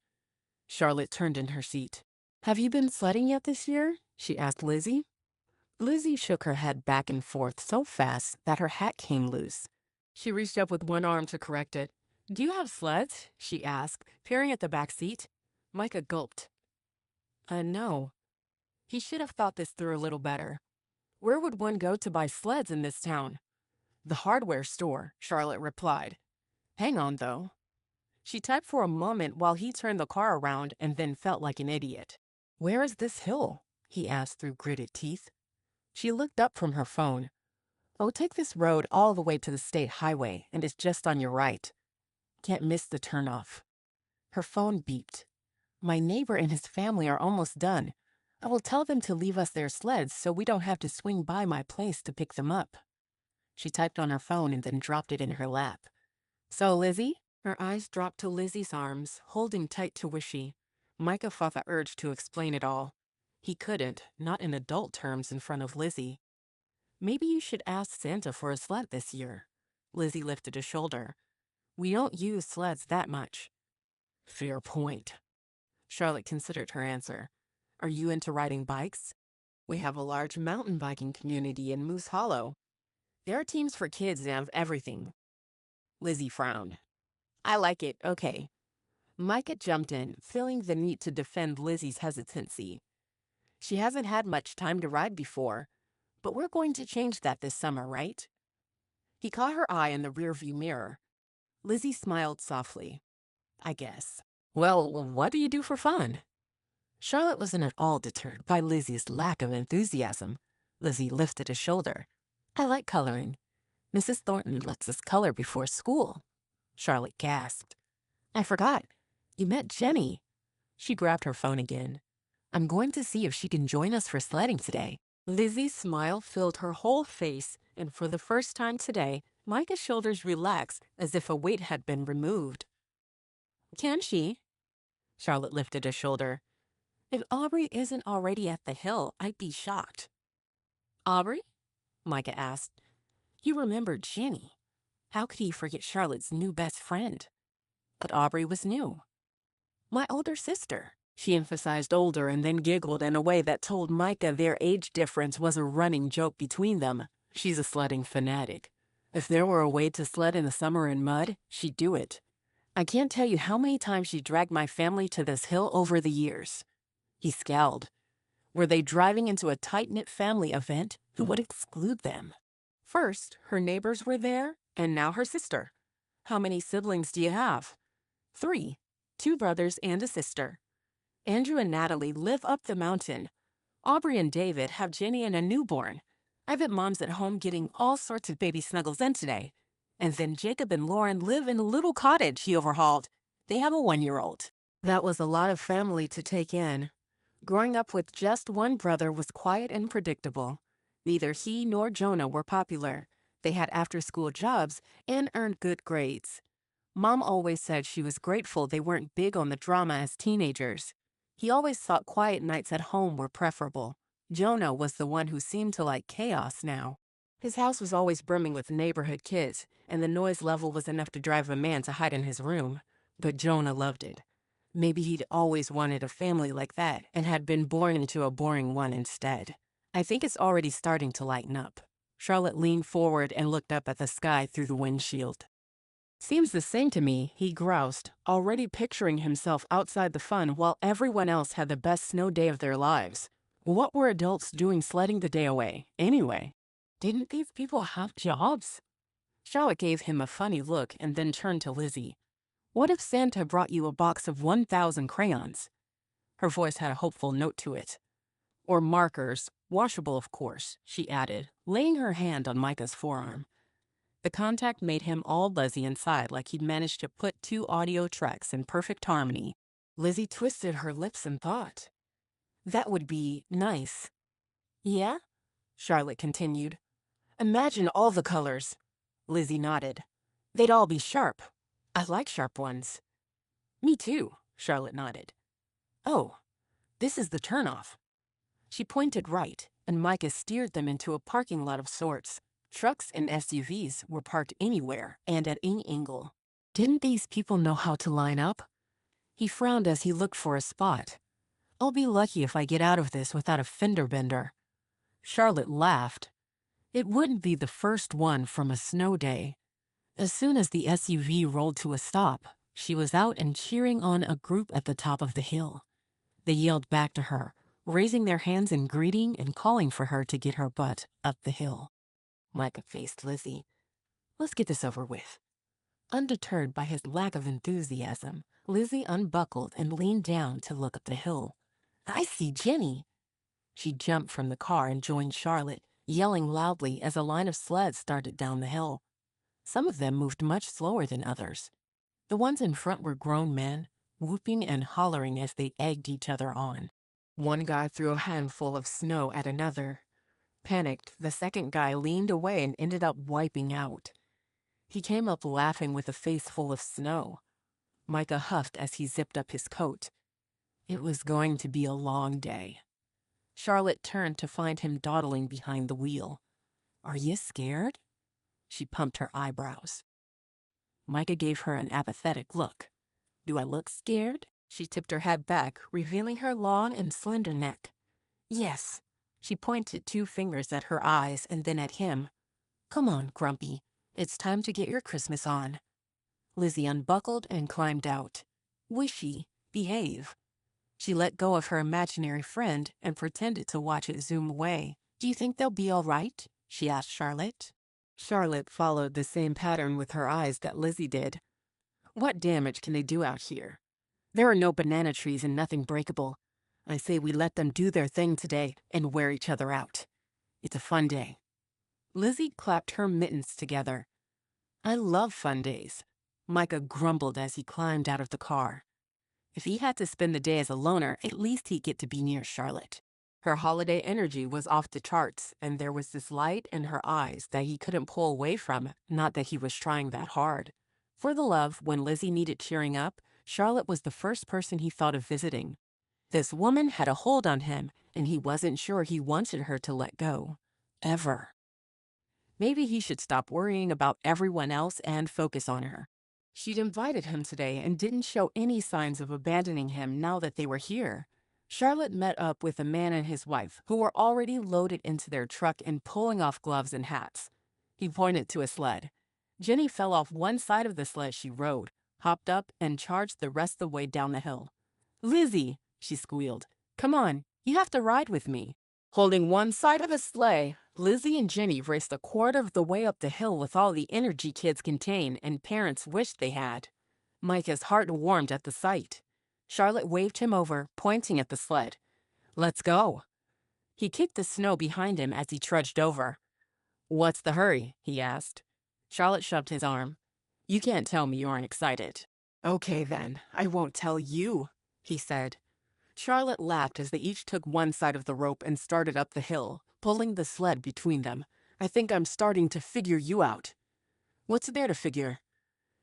Speaker 2: Charlotte turned in her seat. "Have you been sledding yet this year?" she asked Lizzie. Lizzie shook her head back and forth so fast that her hat came loose. She reached up with one arm to correct it. "Do you have sleds?" she asked, peering at the back seat. Micah gulped. No." He should have thought this through a little better. Where would one go to buy sleds in this town? "The hardware store," Charlotte replied. "Hang on, though." She typed for a moment while he turned the car around and then felt like an idiot. "Where is this hill?" he asked through gritted teeth. She looked up from her phone. "Oh, take this road all the way to the state highway, and it's just on your right. Can't miss the turnoff." Her phone beeped. "My neighbor and his family are almost done. I will tell them to leave us their sleds so we don't have to swing by my place to pick them up." She typed on her phone and then dropped it in her lap. "So, Lizzie?" Her eyes dropped to Lizzie's arms, holding tight to Wishy. Micah fought the urge to explain it all. He couldn't, not in adult terms in front of Lizzie. "Maybe you should ask Santa for a sled this year." Lizzie lifted a shoulder. "We don't use sleds that much." "Fair point." Charlotte considered her answer. "Are you into riding bikes?" "We have a large mountain biking community in Moose Hollow. There are teams for kids and everything." Lizzie frowned. "I like it, okay." Micah jumped in, feeling the need to defend Lizzie's hesitancy. "She hasn't had much time to ride before, but we're going to change that this summer, right?" He caught her eye in the rearview mirror. Lizzie smiled softly. "I guess." "Well, what do you do for fun?" Charlotte wasn't at all deterred by Lizzie's lack of enthusiasm. Lizzie lifted a shoulder. "I like coloring. Mrs. Thornton lets us color before school." Charlotte gasped. "I forgot. You met Jenny." She grabbed her phone again. "I'm going to see if she can join us for sledding today." Lizzie's smile filled her whole face, and for the first time today, Micah's shoulders relaxed as if a weight had been removed. Can she? Charlotte lifted a shoulder. If Aubrey isn't already at the hill, I'd be shocked. Aubrey? Micah asked. He remembered Jenny. How could he forget Charlotte's new best friend? But Aubrey was new. My older sister. She emphasized older and then giggled in a way that told Micah their age difference was a running joke between them. She's a sledding fanatic. If there were a way to sled in the summer in mud, she'd do it. I can't tell you how many times she dragged my family to this hill over the years. He scowled. Were they driving into a tight-knit family event? Who would exclude them? First, her neighbors were there, and now her sister. How many siblings do you have? 3. 2 brothers and a sister. Andrew and Natalie live up the mountain. Aubrey and David have Jenny and a newborn. I bet Mom's at home getting all sorts of baby snuggles in today. And then Jacob and Lauren live in a little cottage he overhauled. They have a 1-year-old. That was a lot of family to take in. Growing up with just one brother was quiet and predictable. Neither he nor Jonah were popular. They had after-school jobs and earned good grades. Mom always said she was grateful they weren't big on the drama as teenagers. He always thought quiet nights at home were preferable. Jonah was the one who seemed to like chaos now. His house was always brimming with neighborhood kids, and the noise level was enough to drive a man to hide in his room. But Jonah loved it. Maybe he'd always wanted a family like that and had been born into a boring one instead. I think it's already starting to lighten up. Charlotte leaned forward and looked up at the sky through the windshield. Seems the same to me, he groused, already picturing himself outside the fun while everyone else had the best snow day of their lives. What were adults doing sledding the day away, anyway? Didn't these people have jobs? Charlotte gave him a funny look and then turned to Lizzie. What if Santa brought you a box of 1,000 crayons? Her voice had a hopeful note to it. Or markers, washable of course, she added, laying her hand on Micah's forearm. The contact made him all buzzy inside like he'd managed to put 2 audio tracks in perfect harmony. Lizzie twisted her lips in thought. That would be nice. Yeah? Charlotte continued. Imagine all the colors. Lizzie nodded. They'd all be sharp. I like sharp ones. Me too, Charlotte nodded. Oh, this is the turnoff. She pointed right, and Micah steered them into a parking lot of sorts. Trucks and SUVs were parked anywhere and at any angle. Didn't these people know how to line up? He frowned as he looked for a spot. I'll be lucky if I get out of this without a fender bender. Charlotte laughed. It wouldn't be the first one from a snow day. As soon as the SUV rolled to a stop, she was out and cheering on a group at the top of the hill. They yelled back to her, raising their hands in greeting and calling for her to get her butt up the hill. Micah faced Lizzie. Let's get this over with. Undeterred by his lack of enthusiasm, Lizzie unbuckled and leaned down to look up the hill. I see Jenny. She jumped from the car and joined Charlotte, yelling loudly as a line of sleds started down the hill. Some of them moved much slower than others. The ones in front were grown men, whooping and hollering as they egged each other on. One guy threw a handful of snow at another. Panicked, the second guy leaned away and ended up wiping out. He came up laughing with a face full of snow. Micah huffed as he zipped up his coat. It was going to be a long day. Charlotte turned to find him dawdling behind the wheel. Are you scared? She pumped her eyebrows. Micah gave her an apathetic look. Do I look scared? She tipped her head back, revealing her long and slender neck. Yes. She pointed 2 fingers at her eyes and then at him. Come on, Grumpy. It's time to get your Christmas on. Lizzie unbuckled and climbed out. Wishy, behave. She let go of her imaginary friend and pretended to watch it zoom away. Do you think they'll be all right? She asked Charlotte. Charlotte followed the same pattern with her eyes that Lizzie did. What damage can they do out here? There are no banana trees and nothing breakable. I say we let them do their thing today and wear each other out. It's a fun day. Lizzie clapped her mittens together. I love fun days. Micah grumbled as he climbed out of the car. If he had to spend the day as a loner, at least he'd get to be near Charlotte. Her holiday energy was off the charts, and there was this light in her eyes that he couldn't pull away from, not that he was trying that hard. For the love, when Lizzie needed cheering up, Charlotte was the first person he thought of visiting. This woman had a hold on him, and he wasn't sure he wanted her to let go. Ever. Maybe he should stop worrying about everyone else and focus on her. She'd invited him today and didn't show any signs of abandoning him now that they were here. Charlotte met up with a man and his wife, who were already loaded into their truck and pulling off gloves and hats. He pointed to a sled. Jenny fell off one side of the sled she rode, hopped up, and charged the rest of the way down the hill. "Lizzie," she squealed, "come on, you have to ride with me." Holding one side of a sleigh, Lizzie and Jenny raced a quarter of the way up the hill with all the energy kids contain and parents wished they had. Micah's heart warmed at the sight. Charlotte waved him over, pointing at the sled. "Let's go." He kicked the snow behind him as he trudged over. "What's the hurry?" he asked. Charlotte shoved his arm. "You can't tell me you aren't excited." "Okay then, I won't tell you," he said. Charlotte laughed as they each took one side of the rope and started up the hill, pulling the sled between them. "I think I'm starting to figure you out." "What's there to figure?"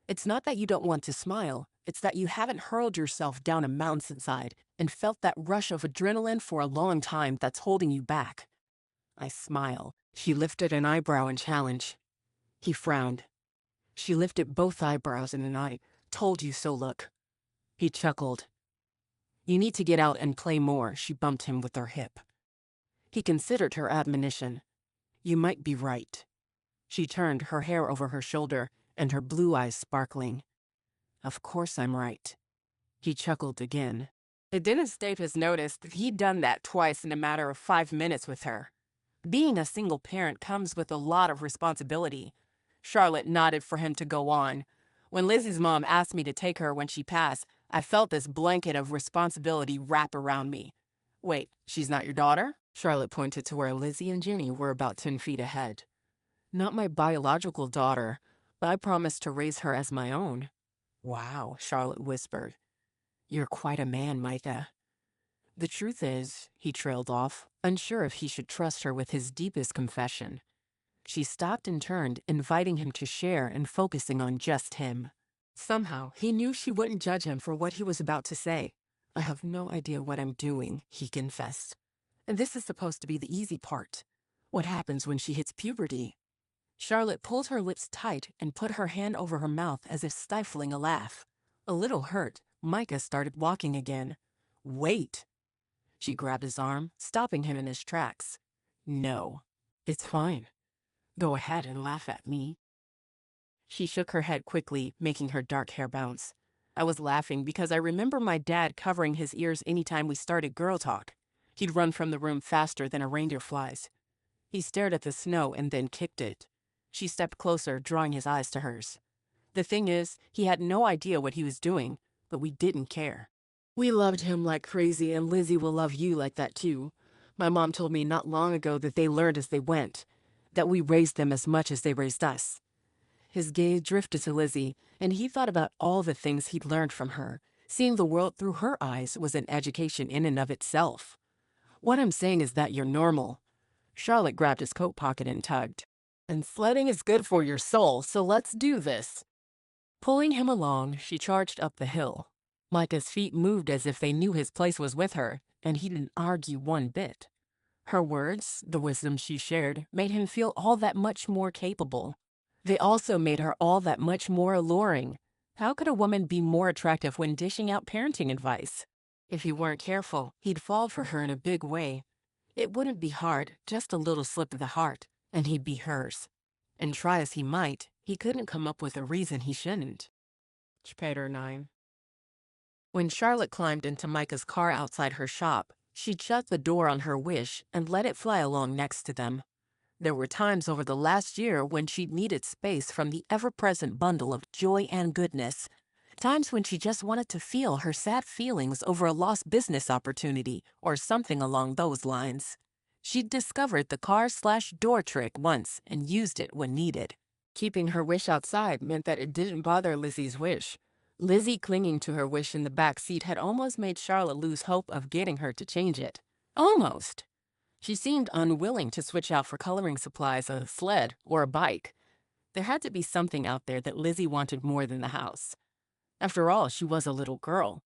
Speaker 2: "It's not that you don't want to smile. It's that you haven't hurled yourself down a mountainside and felt that rush of adrenaline for a long time that's holding you back." I smile. She lifted an eyebrow in challenge. He frowned. She lifted both eyebrows in an "I told you so" look. He chuckled. "You need to get out and play more," she bumped him with her hip. He considered her admonition. "You might be right." She turned, her hair over her shoulder and her blue eyes sparkling. "Of course I'm right." He chuckled again. It didn't escape his notice that he'd done that twice in a matter of 5 minutes with her. Being a single parent comes with a lot of responsibility. Charlotte nodded for him to go on. "When Lizzie's mom asked me to take her when she passed, I felt this blanket of responsibility wrap around me." "Wait, she's not your daughter?" Charlotte pointed to where Lizzie and Jenny were about 10 feet ahead. "Not my biological daughter, but I promised to raise her as my own." "Wow," Charlotte whispered. "You're quite a man, Micah." "The truth is," he trailed off, unsure if he should trust her with his deepest confession. She stopped and turned, inviting him to share and focusing on just him. Somehow, he knew she wouldn't judge him for what he was about to say. "I have no idea what I'm doing," he confessed. "And this is supposed to be the easy part. What happens when she hits puberty?" Charlotte pulled her lips tight and put her hand over her mouth as if stifling a laugh. A little hurt, Micah started walking again. "Wait!" She grabbed his arm, stopping him in his tracks. "No, it's fine. Go ahead and laugh at me." She shook her head quickly, making her dark hair bounce. "I was laughing because I remember my dad covering his ears anytime we started girl talk. He'd run from the room faster than a reindeer flies." He stared at the snow and then kicked it. She stepped closer, drawing his eyes to hers. "The thing is, he had no idea what he was doing, but we didn't care. We loved him like crazy, and Lizzie will love you like that too. My mom told me not long ago that they learned as they went, that we raised them as much as they raised us." His gaze drifted to Lizzie, and he thought about all the things he'd learned from her. Seeing the world through her eyes was an education in and of itself. "What I'm saying is that you're normal." Charlotte grabbed his coat pocket and tugged. "And sledding is good for your soul, so let's do this." Pulling him along, she charged up the hill. Micah's feet moved as if they knew his place was with her, and he didn't argue one bit. Her words, the wisdom she shared, made him feel all that much more capable. They also made her all that much more alluring. How could a woman be more attractive when dishing out parenting advice? If he weren't careful, he'd fall for her in a big way. It wouldn't be hard, just a little slip of the heart, and he'd be hers. And try as he might, he couldn't come up with a reason he shouldn't. Chapter 9. When Charlotte climbed into Micah's car outside her shop, she'd shut the door on her wish and let it fly along next to them. There were times over the last year when she'd needed space from the ever-present bundle of joy and goodness. Times when she just wanted to feel her sad feelings over a lost business opportunity or something along those lines. She'd discovered the car/door trick once and used it when needed. Keeping her wish outside meant that it didn't bother Lizzie's wish. Lizzie clinging to her wish in the back seat had almost made Charlotte lose hope of getting her to change it. Almost. She seemed unwilling to switch out for coloring supplies, a sled, or a bike. There had to be something out there that Lizzie wanted more than the house. After all, she was a little girl.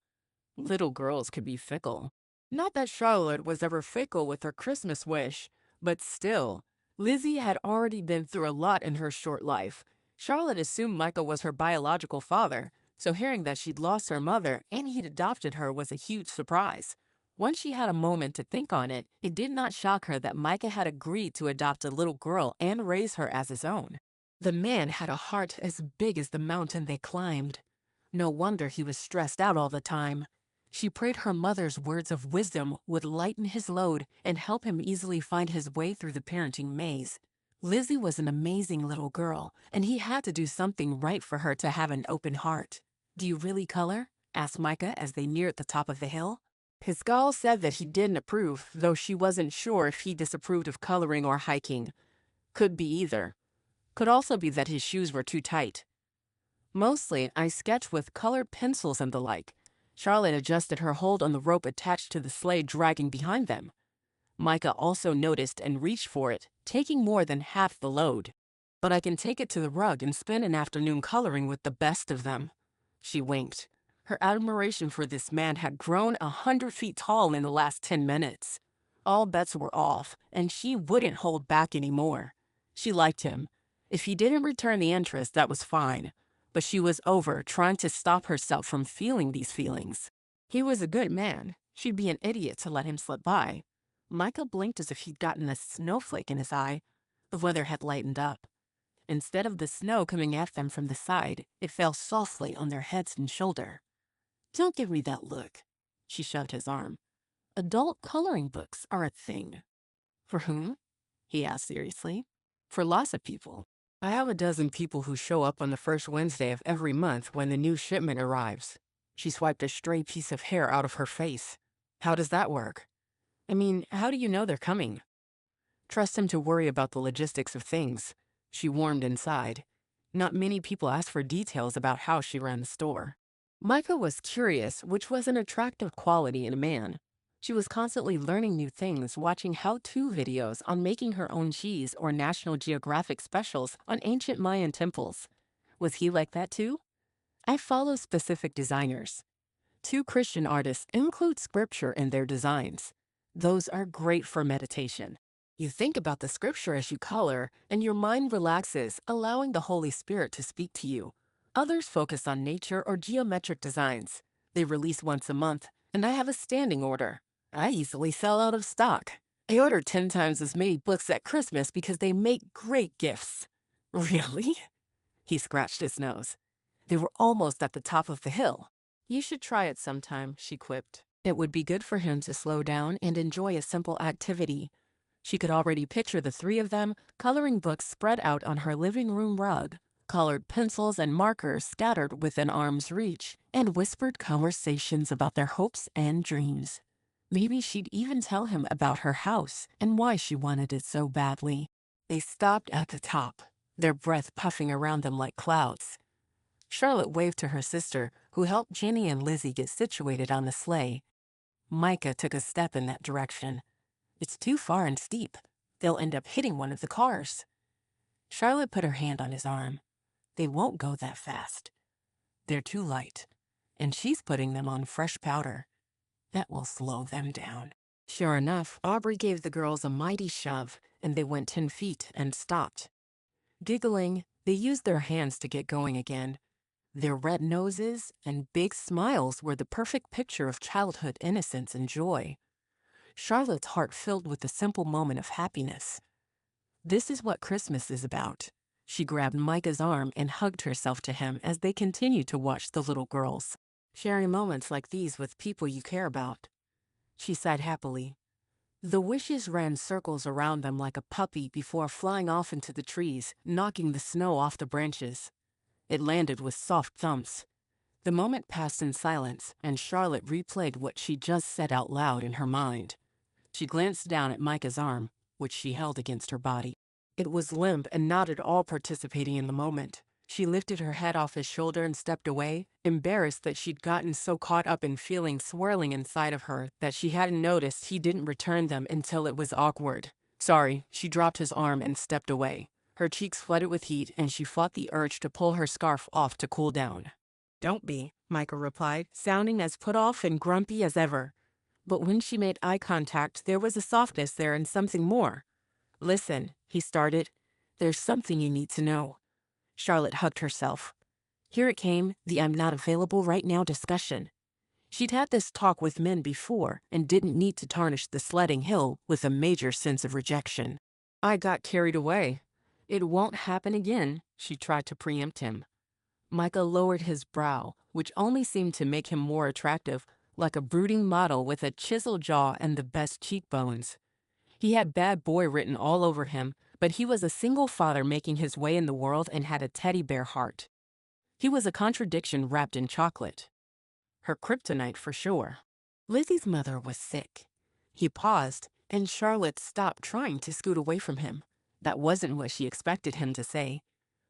Speaker 2: Little girls could be fickle. Not that Charlotte was ever fickle with her Christmas wish, but still, Lizzie had already been through a lot in her short life. Charlotte assumed Michael was her biological father, so hearing that she'd lost her mother and he'd adopted her was a huge surprise. Once she had a moment to think on it, it did not shock her that Micah had agreed to adopt a little girl and raise her as his own. The man had a heart as big as the mountain they climbed. No wonder he was stressed out all the time. She prayed her mother's words of wisdom would lighten his load and help him easily find his way through the parenting maze. Lizzie was an amazing little girl, and he had to do something right for her to have an open heart. "Do you really color?" asked Micah as they neared the top of the hill. His skull said that he didn't approve, though she wasn't sure if he disapproved of coloring or hiking. Could be either. Could also be that his shoes were too tight. "Mostly, I sketch with colored pencils and the like." Charlotte adjusted her hold on the rope attached to the sleigh dragging behind them. Micah also noticed and reached for it, taking more than half the load. "But I can take it to the rug and spend an afternoon coloring with the best of them." She winked. Her admiration for this man had grown 100 feet tall in the last 10 minutes. All bets were off, and she wouldn't hold back anymore. She liked him. If he didn't return the interest, that was fine. But she was over trying to stop herself from feeling these feelings. He was a good man. She'd be an idiot to let him slip by. Micah blinked as if he'd gotten a snowflake in his eye. The weather had lightened up. Instead of the snow coming at them from the side, it fell softly on their heads and shoulder. "Don't give me that look." She shoved his arm. "Adult coloring books are a thing." "For whom?" he asked seriously. "For lots of people. I have a dozen people who show up on the first Wednesday of every month when the new shipment arrives." She swiped a stray piece of hair out of her face. "How does that work? I mean, how do you know they're coming?" "Trust him to worry about the logistics of things." She warmed inside. Not many people asked for details about how she ran the store. Micah was curious, which was an attractive quality in a man. She was constantly learning new things, watching how-to videos on making her own cheese or National Geographic specials on ancient Mayan temples. Was he like that too? "I follow specific designers. 2 Christian artists include scripture in their designs. Those are great for meditation. You think about the scripture as you color, and your mind relaxes, allowing the Holy Spirit to speak to you. Others focus on nature or geometric designs. They release once a month, and I have a standing order. I easily sell out of stock. I order 10 times as many books at Christmas because they make great gifts." "Really?" He scratched his nose. They were almost at the top of the hill. "You should try it sometime," she quipped. It would be good for him to slow down and enjoy a simple activity. She could already picture the 3 of them, coloring books spread out on her living room rug, colored pencils and markers scattered within arm's reach, and whispered conversations about their hopes and dreams. Maybe she'd even tell him about her house and why she wanted it so badly. They stopped at the top, their breath puffing around them like clouds. Charlotte waved to her sister, who helped Jenny and Lizzie get situated on the sleigh. Micah took a step in that direction. "It's too far and steep. They'll end up hitting one of the cars." Charlotte put her hand on his arm. "They won't go that fast. They're too light, and she's putting them on fresh powder. That will slow them down." Sure enough, Aubrey gave the girls a mighty shove, and they went 10 feet and stopped. Giggling, they used their hands to get going again. Their red noses and big smiles were the perfect picture of childhood innocence and joy. Charlotte's heart filled with a simple moment of happiness. This is what Christmas is about. She grabbed Micah's arm and hugged herself to him as they continued to watch the little girls. "Sharing moments like these with people you care about." She sighed happily. The wishes ran circles around them like a puppy before flying off into the trees, knocking the snow off the branches. It landed with soft thumps. The moment passed in silence, and Charlotte replayed what she just said out loud in her mind. She glanced down at Micah's arm, which she held against her body. It was limp and not at all participating in the moment. She lifted her head off his shoulder and stepped away, embarrassed that she'd gotten so caught up in feelings swirling inside of her that she hadn't noticed he didn't return them until it was awkward. Sorry, she dropped his arm and stepped away. Her cheeks flooded with heat, and she fought the urge to pull her scarf off to cool down. Don't be, Micah replied, sounding as put off and grumpy as ever. But when she made eye contact, there was a softness there and something more. Listen, he started. There's something you need to know. Charlotte hugged herself. Here it came, the I'm not available right now discussion. She'd had this talk with men before and didn't need to tarnish the sledding hill with a major sense of rejection. I got carried away. It won't happen again, she tried to preempt him. Micah lowered his brow, which only seemed to make him more attractive, like a brooding model with a chiseled jaw and the best cheekbones. He had bad boy written all over him, but he was a single father making his way in the world and had a teddy bear heart. He was a contradiction wrapped in chocolate. Her kryptonite for sure. Lizzie's mother was sick. He paused, and Charlotte stopped trying to scoot away from him. That wasn't what she expected him to say.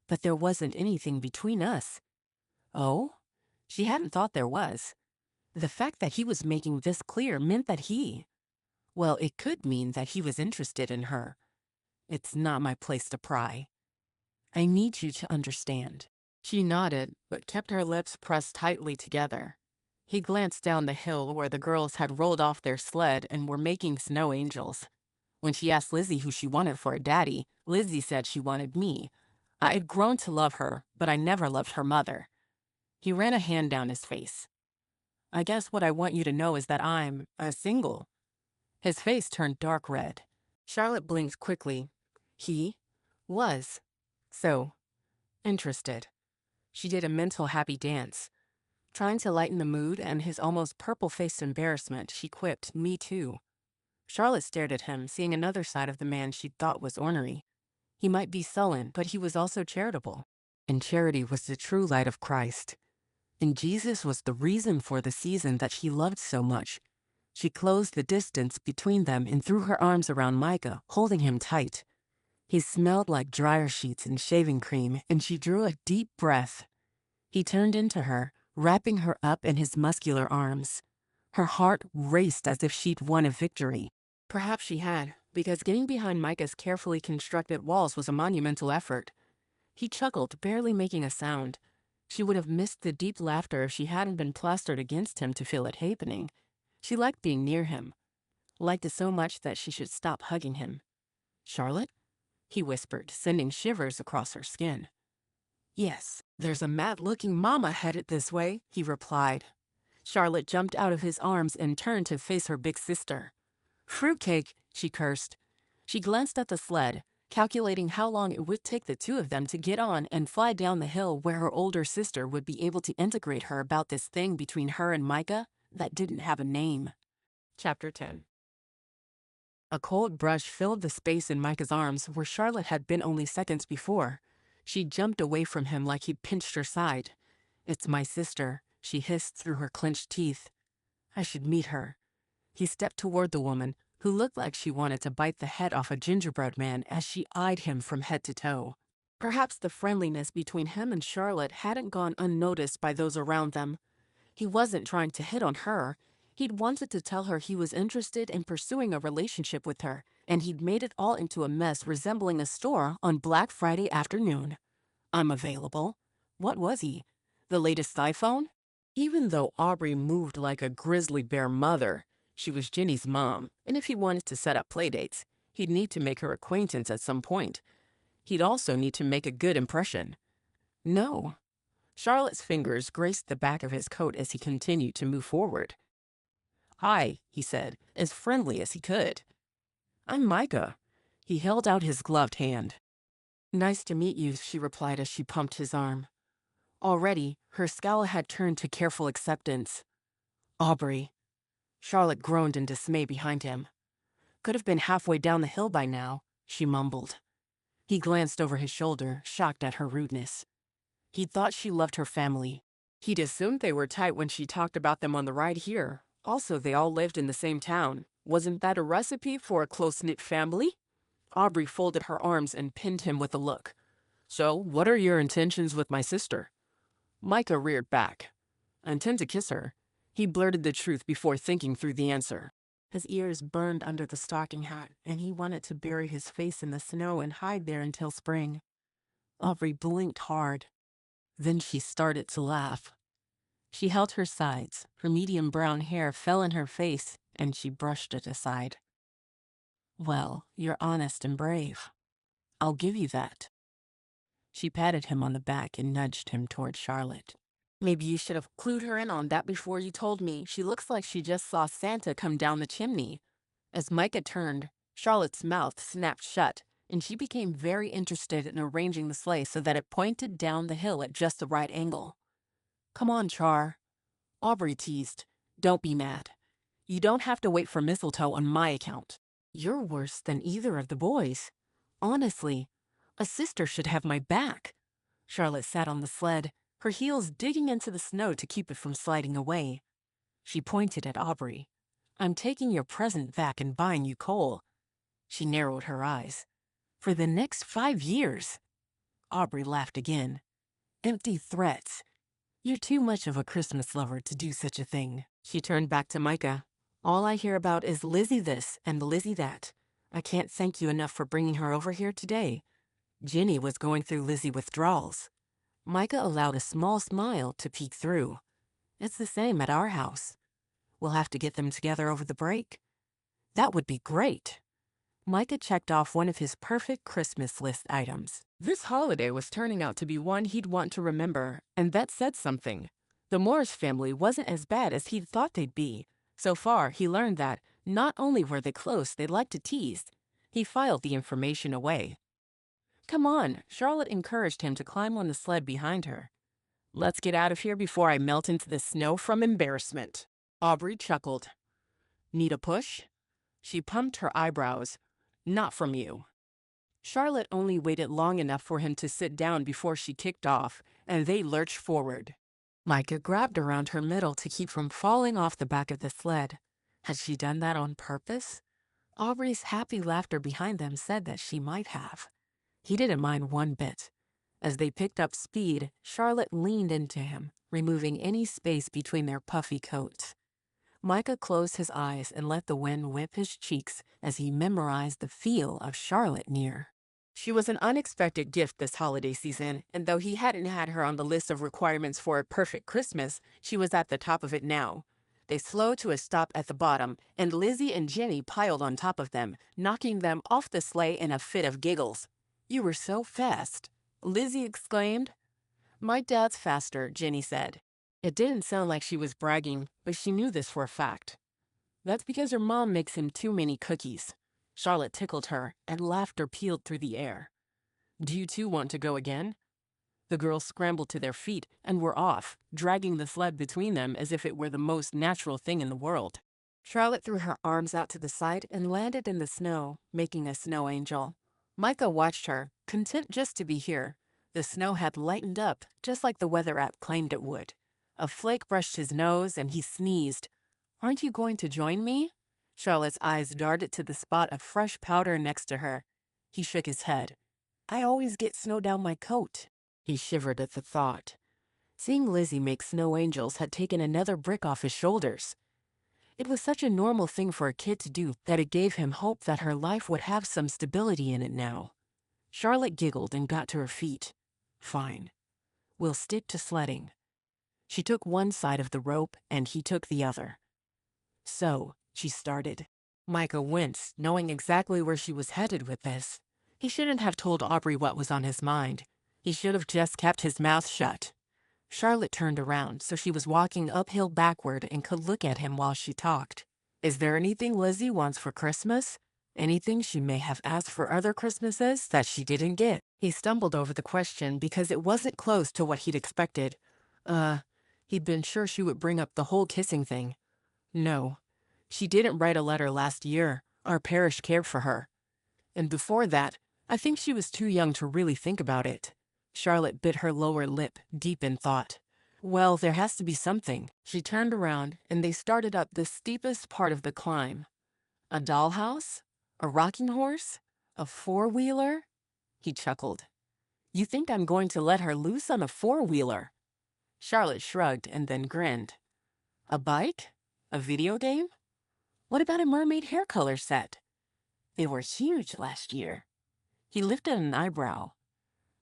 Speaker 2: But there wasn't anything between us. Oh? She hadn't thought there was. The fact that he was making this clear meant that well, it could mean that he was interested in her. It's not my place to pry. I need you to understand. She nodded, but kept her lips pressed tightly together. He glanced down the hill where the girls had rolled off their sled and were making snow angels. When she asked Lizzie who she wanted for a daddy, Lizzie said she wanted me. I had grown to love her, but I never loved her mother. He ran a hand down his face. I guess what I want you to know is that I'm single. His face turned dark red. Charlotte blinked quickly. He was so interested. She did a mental happy dance. Trying to lighten the mood and his almost purple-faced embarrassment, she quipped, "Me too." Charlotte stared at him, seeing another side of the man she thought was ornery. He might be sullen, but he was also charitable. And charity was the true light of Christ. And Jesus was the reason for the season that she loved so much. She closed the distance between them and threw her arms around Micah, holding him tight. He smelled like dryer sheets and shaving cream, and she drew a deep breath. He turned into her, wrapping her up in his muscular arms. Her heart raced as if she'd won a victory. Perhaps she had, because getting behind Micah's carefully constructed walls was a monumental effort. He chuckled, barely making a sound. She would have missed the deep laughter if she hadn't been plastered against him to feel it happening. She liked being near him, liked it so much that she should stop hugging him. "Charlotte?" he whispered, sending shivers across her skin. "Yes, there's a mad-looking mama headed this way," he replied. Charlotte jumped out of his arms and turned to face her big sister. "Fruitcake," she cursed. She glanced at the sled, calculating how long it would take the two of them to get on and fly down the hill where her older sister would be able to integrate her about this thing between her and Micah that didn't have a name. Chapter 10. A cold brush filled the space in Micah's arms where Charlotte had been only seconds before. She jumped away from him like he'd pinched her side. "It's my sister," she hissed through her clenched teeth. "I should meet her." He stepped toward the woman, who looked like she wanted to bite the head off a gingerbread man as she eyed him from head to toe. Perhaps the friendliness between him and Charlotte hadn't gone unnoticed by those around them. He wasn't trying to hit on her. He'd wanted to tell her he was interested in pursuing a relationship with her, and he'd made it all into a mess resembling a store on Black Friday afternoon. I'm available. What was he? The latest iPhone? Even though Aubrey moved like a grizzly bear mother, she was Ginny's mom, and if he wanted to set up playdates, he'd need to make her acquaintance at some point. He'd also need to make a good impression. No. Charlotte's fingers graced the back of his coat as he continued to move forward. "Hi," he said, as friendly as he could. "I'm Micah." He held out his gloved hand. "Nice to meet you," she replied as she pumped his arm. Already, her scowl had turned to careful acceptance. "Aubrey." Charlotte groaned in dismay behind him. "Could have been halfway down the hill by now," she mumbled. He glanced over his shoulder, shocked at her rudeness. He thought she loved her family. He'd assumed they were tight when she talked about them on the ride here. Also, they all lived in the same town. Wasn't that a recipe for a close-knit family? Aubrey folded her arms and pinned him with a look. "So, what are your intentions with my sister?" Micah reared back. "I intend to kiss her." He blurted the truth before thinking through the answer. His ears burned under the stocking hat, and he wanted to bury his face in the snow and hide there until spring. Aubrey blinked hard. Then she started to laugh. She held her sides. Her medium brown hair fell in her face, and she brushed it aside. Well, you're honest and brave. I'll give you that. She patted him on the back and nudged him toward Charlotte. Maybe you should have clued her in on that before you told me. She looks like she just saw Santa come down the chimney. As Micah turned, Charlotte's mouth snapped shut, and she became very interested in arranging the sleigh so that it pointed down the hill at just the right angle. Come on, Char. Aubrey teased. Don't be mad. You don't have to wait for mistletoe on my account. You're worse than either of the boys. Honestly, a sister should have my back. Charlotte sat on the sled, her heels digging into the snow to keep it from sliding away. She pointed at Aubrey. I'm taking your present back and buying you coal. She narrowed her eyes. For the next 5 years. Aubrey laughed again. Empty threats. You're too much of a Christmas lover to do such a thing. She turned back to Micah. All I hear about is Lizzie this and Lizzie that. I can't thank you enough for bringing her over here today. Ginny was going through Lizzie withdrawals. Micah allowed a small smile to peek through. It's the same at our house. We'll have to get them together over the break. That would be great. Micah checked off one of his perfect Christmas list items. This holiday was turning out to be one he'd want to remember, and that said something. The Morris family wasn't as bad as he'd thought they'd be. So far, he learned that not only were they close, they liked to tease. He filed the information away. Come on, Charlotte encouraged him to climb on the sled behind her. Let's get out of here before I melt into the snow from embarrassment. Aubrey chuckled. Need a push? She pumped her eyebrows. Not from you. Charlotte only waited long enough for him to sit down before she kicked off, and they lurched forward. Micah grabbed around her middle to keep from falling off the back of the sled. Had she done that on purpose? Aubrey's happy laughter behind them said that she might have. He didn't mind one bit. As they picked up speed, Charlotte leaned into him, removing any space between their puffy coats. Micah closed his eyes and let the wind whip his cheeks as he memorized the feel of Charlotte near. She was an unexpected gift this holiday season, and though he hadn't had her on the list of requirements for a perfect Christmas, she was at the top of it now. They slowed to a stop at the bottom, and Lizzie and Jenny piled on top of them, knocking them off the sleigh in a fit of giggles. You were so fast, Lizzie exclaimed. My dad's faster, Jenny said. It didn't sound like she was bragging, but she knew this for a fact. That's because her mom makes him too many cookies. Charlotte tickled her, and laughter pealed through the air. Do you two want to go again? The girls scrambled to their feet and were off, dragging the sled between them as if it were the most natural thing in the world. Charlotte threw her arms out to the side and landed in the snow, making a snow angel. Micah watched her, content just to be here. The snow had lightened up, just like the weather app claimed it would. A flake brushed his nose, and he sneezed. Aren't you going to join me? Charlotte's eyes darted to the spot of fresh powder next to her. He shook his head. I always get snow down my coat. He shivered at the thought. Seeing Lizzie make snow angels had taken another brick off his shoulders. It was such a normal thing for a kid to do that it gave him hope that her life would have some stability in it now. Charlotte giggled and got to her feet. Fine. We'll stick to sledding. She took one side of the rope, and he took the other. So, she started. Micah winced, knowing exactly where she was headed with this. He shouldn't have told Aubrey what was on his mind. He should have just kept his mouth shut. Charlotte turned around, so she was walking uphill backward and could look at him while she talked. Is there anything Lizzie wants for Christmas? Anything she may have asked for other Christmases that she didn't get? He stumbled over the question because it wasn't close to what he'd expected. He'd been sure she would bring up the whole kissing thing. No, she didn't write a letter last year. Our parish cared for her. And before that, I think she was too young to really think about it. Charlotte bit her lower lip, deep in thought. Well, there has to be something. She turned around, and they started up the steepest part of the climb. A dollhouse? A rocking horse? A four-wheeler? He chuckled. You think I'm going to let her loose on a four-wheeler? Charlotte shrugged and then grinned. A bike? A video game? What about a mermaid hair color set? They were huge last year. He lifted an eyebrow.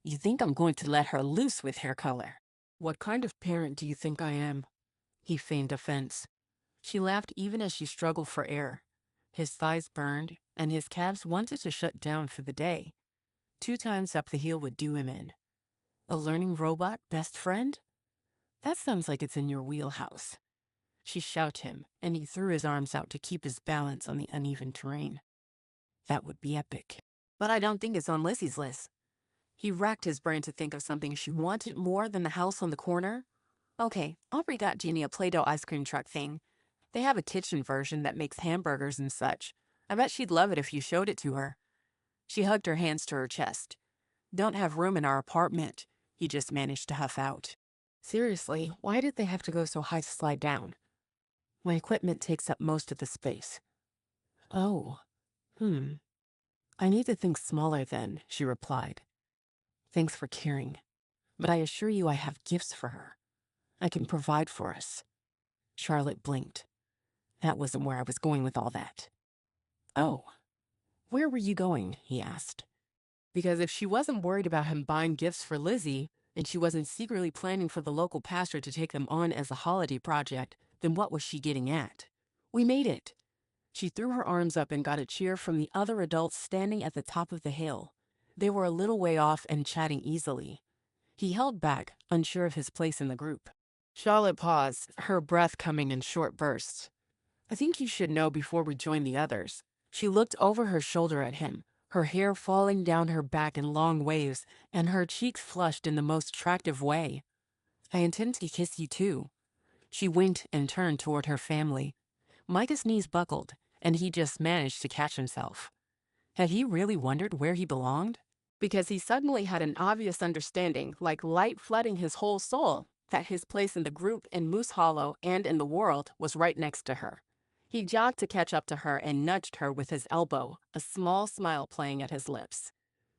Speaker 2: You think I'm going to let her loose with hair color? What kind of parent do you think I am? He feigned offense. She laughed even as she struggled for air. His thighs burned, and his calves wanted to shut down for the day. 2 times up the heel would do him in. A learning robot best friend? That sounds like it's in your wheelhouse. She shouted him, and he threw his arms out to keep his balance on the uneven terrain. That would be epic. But I don't think it's on Lizzie's list. He racked his brain to think of something she wanted more than the house on the corner. Okay, Aubrey got Jeannie a Play-Doh ice cream truck thing. They have a kitchen version that makes hamburgers and such. I bet she'd love it if you showed it to her. She hugged her hands to her chest. Don't have room in our apartment, he just managed to huff out. Seriously, why did they have to go so high to slide down? My equipment takes up most of the space. Oh, I need to think smaller then, she replied. Thanks for caring, but I assure you I have gifts for her. I can provide for us. Charlotte blinked. That wasn't where I was going with all that. Oh, where were you going? He asked. Because if she wasn't worried about him buying gifts for Lizzie, and she wasn't secretly planning for the local pastor to take them on as a holiday project, then what was she getting at? We made it. She threw her arms up and got a cheer from the other adults standing at the top of the hill. They were a little way off and chatting easily. He held back, unsure of his place in the group. Charlotte paused, her breath coming in short bursts. I think you should know before we join the others. She looked over her shoulder at him, her hair falling down her back in long waves, and her cheeks flushed in the most attractive way. I intend to kiss you too. She winked and turned toward her family. Micah's knees buckled, and he just managed to catch himself. Had he really wondered where he belonged? Because he suddenly had an obvious understanding, like light flooding his whole soul, that his place in the group in Moose Hollow and in the world was right next to her. He jogged to catch up to her and nudged her with his elbow, a small smile playing at his lips.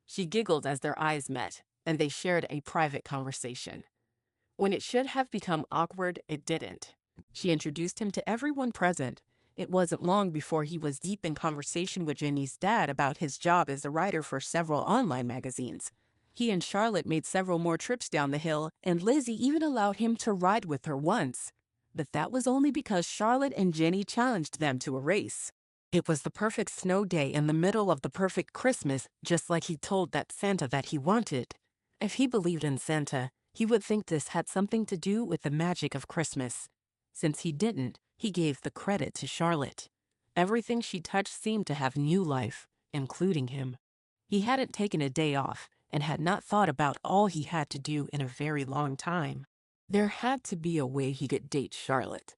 Speaker 2: She giggled as their eyes met, and they shared a private conversation. When it should have become awkward, it didn't. She introduced him to everyone present. It wasn't long before he was deep in conversation with Jenny's dad about his job as a writer for several online magazines. He and Charlotte made several more trips down the hill, and Lizzie even allowed him to ride with her once. But that was only because Charlotte and Jenny challenged them to a race. It was the perfect snow day in the middle of the perfect Christmas, just like he told that Santa that he wanted. If he believed in Santa, he would think this had something to do with the magic of Christmas. Since he didn't, he gave the credit to Charlotte. Everything she touched seemed to have new life, including him. He hadn't taken a day off and had not thought about all he had to do in a very long time. There had to be a way he could date Charlotte.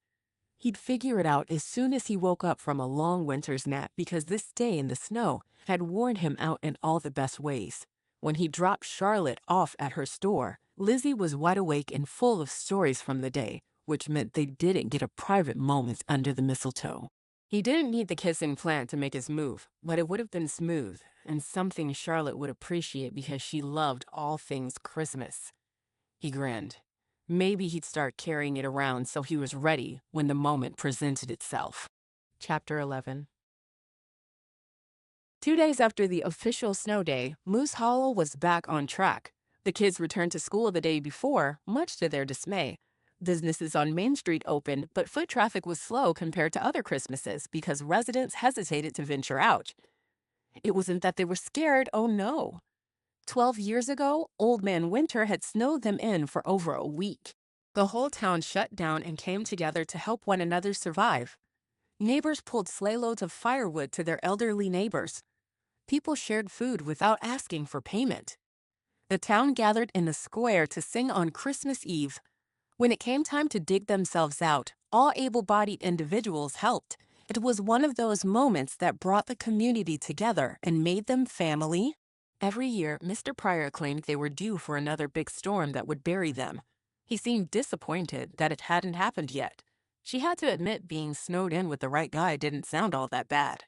Speaker 2: He'd figure it out as soon as he woke up from a long winter's nap because this day in the snow had worn him out in all the best ways. When he dropped Charlotte off at her store, Lizzie was wide awake and full of stories from the day, which meant they didn't get a private moment under the mistletoe. He didn't need the kissing plan to make his move, but it would have been smooth and something Charlotte would appreciate because she loved all things Christmas. He grinned. Maybe he'd start carrying it around so he was ready when the moment presented itself. Chapter 11. 2 days after the official snow day, Moose Hollow was back on track. The kids returned to school the day before, much to their dismay. Businesses on Main Street opened, but foot traffic was slow compared to other Christmases because residents hesitated to venture out. It wasn't that they were scared, oh no. 12 years ago, Old Man Winter had snowed them in for over a week. The whole town shut down and came together to help one another survive. Neighbors pulled sleigh loads of firewood to their elderly neighbors. People shared food without asking for payment. The town gathered in the square to sing on Christmas Eve. When it came time to dig themselves out, all able-bodied individuals helped. It was one of those moments that brought the community together and made them family. Every year, Mr. Pryor claimed they were due for another big storm that would bury them. He seemed disappointed that it hadn't happened yet. She had to admit being snowed in with the right guy didn't sound all that bad.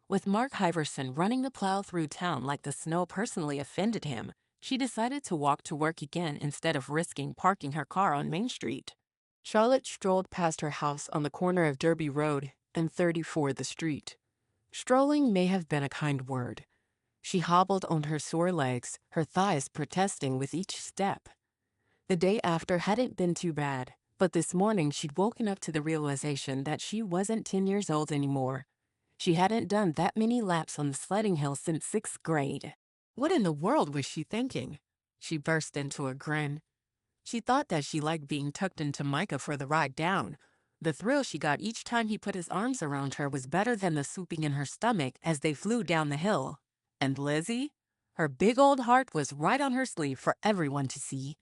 Speaker 2: With Mark Hiverson running the plow through town like the snow personally offended him, she decided to walk to work again instead of risking parking her car on Main Street. Charlotte strolled past her house on the corner of Derby Road and 34 the street. Strolling may have been a kind word. She hobbled on her sore legs, her thighs protesting with each step. The day after hadn't been too bad. But this morning, she'd woken up to the realization that she wasn't 10 years old anymore. She hadn't done that many laps on the sledding hill since 6th grade. What in the world was she thinking? She burst into a grin. She thought that she liked being tucked into Micah for the ride down. The thrill she got each time he put his arms around her was better than the swooping in her stomach as they flew down the hill. And Lizzie? Her big old heart was right on her sleeve for everyone to see.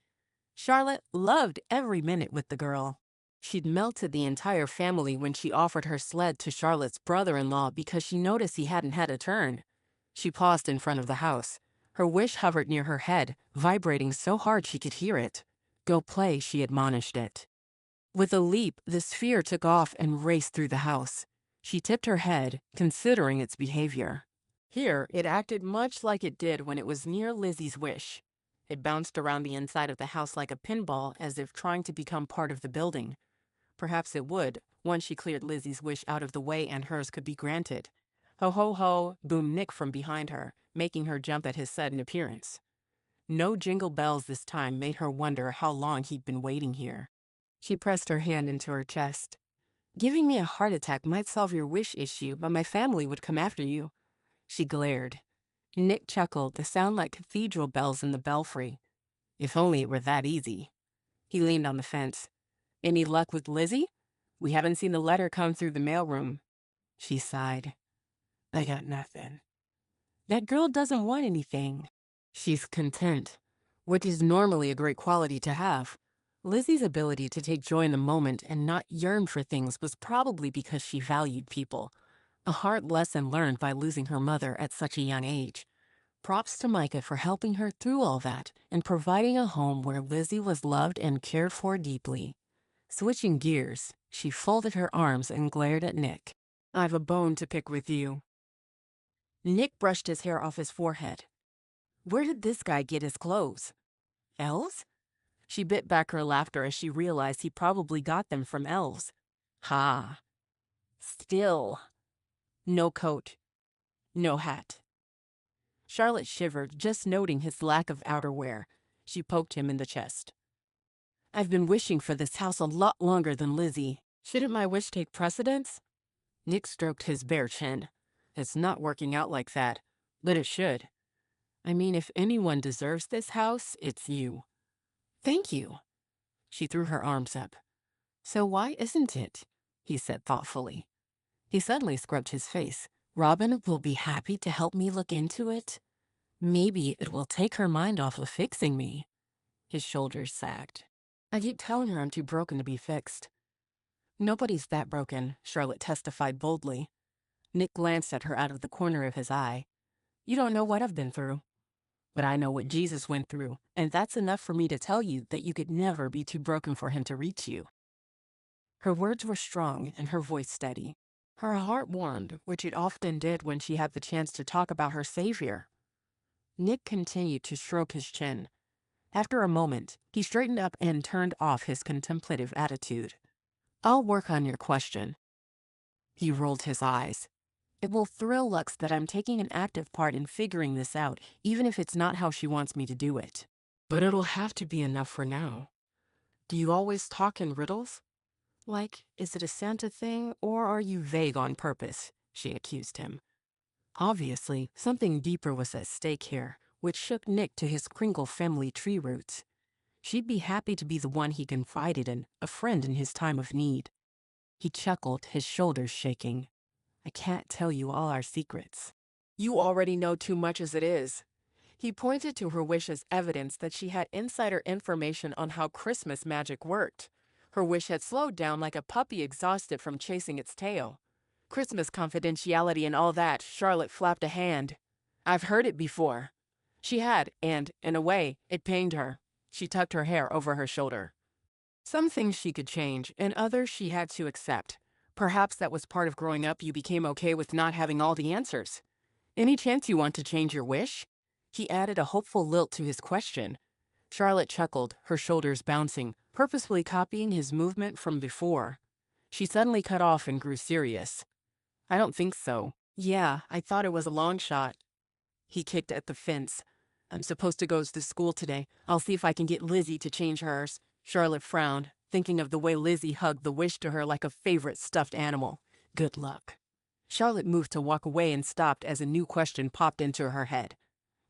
Speaker 2: Charlotte loved every minute with the girl. She'd melted the entire family when she offered her sled to Charlotte's brother-in-law because she noticed he hadn't had a turn. She paused in front of the house. Her wish hovered near her head, vibrating so hard she could hear it. Go play, she admonished it. With a leap, the sphere took off and raced through the house. She tipped her head, considering its behavior. Here, it acted much like it did when it was near Lizzie's wish. It bounced around the inside of the house like a pinball, as if trying to become part of the building. Perhaps it would, once she cleared Lizzie's wish out of the way and hers could be granted. Ho ho ho, boomed Nick from behind her, making her jump at his sudden appearance. No jingle bells this time made her wonder how long he'd been waiting here. She pressed her hand into her chest. Giving me a heart attack might solve your wish issue, but my family would come after you. She glared. Nick chuckled, the sound like cathedral bells in the belfry. If only it were that easy. He leaned on the fence. Any luck with Lizzie? We haven't seen the letter come through the mailroom. She sighed. I got nothing. That girl doesn't want anything. She's content, which is normally a great quality to have. Lizzie's ability to take joy in the moment and not yearn for things was probably because she valued people. A hard lesson learned by losing her mother at such a young age. Props to Micah for helping her through all that and providing a home where Lizzie was loved and cared for deeply. Switching gears, she folded her arms and glared at Nick. I've a bone to pick with you. Nick brushed his hair off his forehead. Where did this guy get his clothes? Elves? She bit back her laughter as she realized he probably got them from elves. Ha. Still. No coat. No hat. Charlotte shivered, just noting his lack of outerwear. She poked him in the chest. I've been wishing for this house a lot longer than Lizzie. Shouldn't my wish take precedence? Nick stroked his bare chin. It's not working out like that, but it should. I mean, if anyone deserves this house, it's you. Thank you. She threw her arms up. So why isn't it? He said thoughtfully. He suddenly scrubbed his face. Robin will be happy to help me look into it. Maybe it will take her mind off of fixing me. His shoulders sagged. I keep telling her I'm too broken to be fixed. Nobody's that broken, Charlotte testified boldly. Nick glanced at her out of the corner of his eye. You don't know what I've been through. But I know what Jesus went through, and that's enough for me to tell you that you could never be too broken for him to reach you. Her words were strong and her voice steady. Her heart warmed, which it often did when she had the chance to talk about her Savior. Nick continued to stroke his chin. After a moment, he straightened up and turned off his contemplative attitude. I'll work on your question. He rolled his eyes. It will thrill Lux that I'm taking an active part in figuring this out, even if it's not how she wants me to do it. But it'll have to be enough for now. Do you always talk in riddles? Like, is it a Santa thing, or are you vague on purpose? She accused him. Obviously, something deeper was at stake here, which shook Nick to his Kringle family tree roots. She'd be happy to be the one he confided in, a friend in his time of need. He chuckled, his shoulders shaking. I can't tell you all our secrets. You already know too much as it is. He pointed to her wish as evidence that she had insider information on how Christmas magic worked. Her wish had slowed down like a puppy exhausted from chasing its tail. Christmas confidentiality and all that, Charlotte flapped a hand. I've heard it before. She had, and, in a way, it pained her. She tucked her hair over her shoulder. Some things she could change, and others she had to accept. Perhaps that was part of growing up. You became okay with not having all the answers. Any chance you want to change your wish? He added a hopeful lilt to his question. Charlotte chuckled, her shoulders bouncing, purposefully copying his movement from before. She suddenly cut off and grew serious. I don't think so. Yeah, I thought it was a long shot. He kicked at the fence. I'm supposed to go to school today. I'll see if I can get Lizzie to change hers. Charlotte frowned. thinking of the way Lizzie hugged the wish to her like a favorite stuffed animal. Good luck. Charlotte moved to walk away and stopped as a new question popped into her head.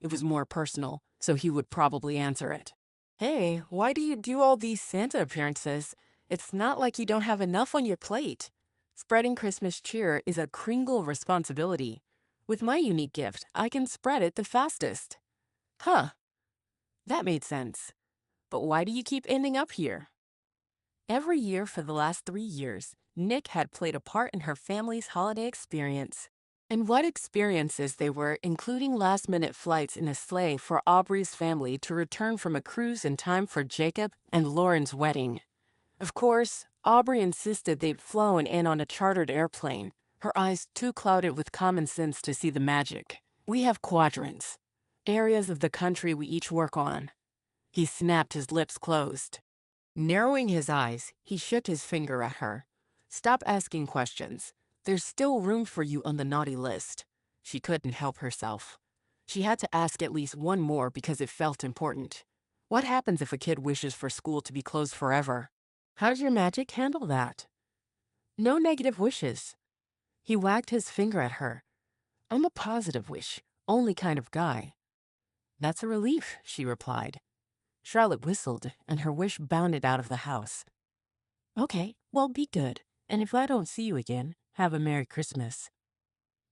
Speaker 2: It was more personal, so he would probably answer it. Hey, why do you do all these Santa appearances? It's not like you don't have enough on your plate. Spreading Christmas cheer is a Kringle responsibility. With my unique gift, I can spread it the fastest. Huh, that made sense. But why do you keep ending up here? Every year for the last 3 years, Nick had played a part in her family's holiday experience. And what experiences they were, including last-minute flights in a sleigh for Aubrey's family to return from a cruise in time for Jacob and Lauren's wedding. Of course, Aubrey insisted they'd flown in on a chartered airplane, her eyes too clouded with common sense to see the magic. We have quadrants, areas of the country we each work on. He snapped, his lips closed. Narrowing his eyes, he shook his finger at her. Stop asking questions. There's still room for you on the naughty list. She couldn't help herself. She had to ask at least one more because it felt important. What happens if a kid wishes for school to be closed forever? How'd your magic handle that? No negative wishes. He wagged his finger at her. I'm a positive wish, only kind of guy. That's a relief, she replied. Charlotte whistled, and her wish bounded out of the house. Okay, well, be good, and if I don't see you again, have a Merry Christmas.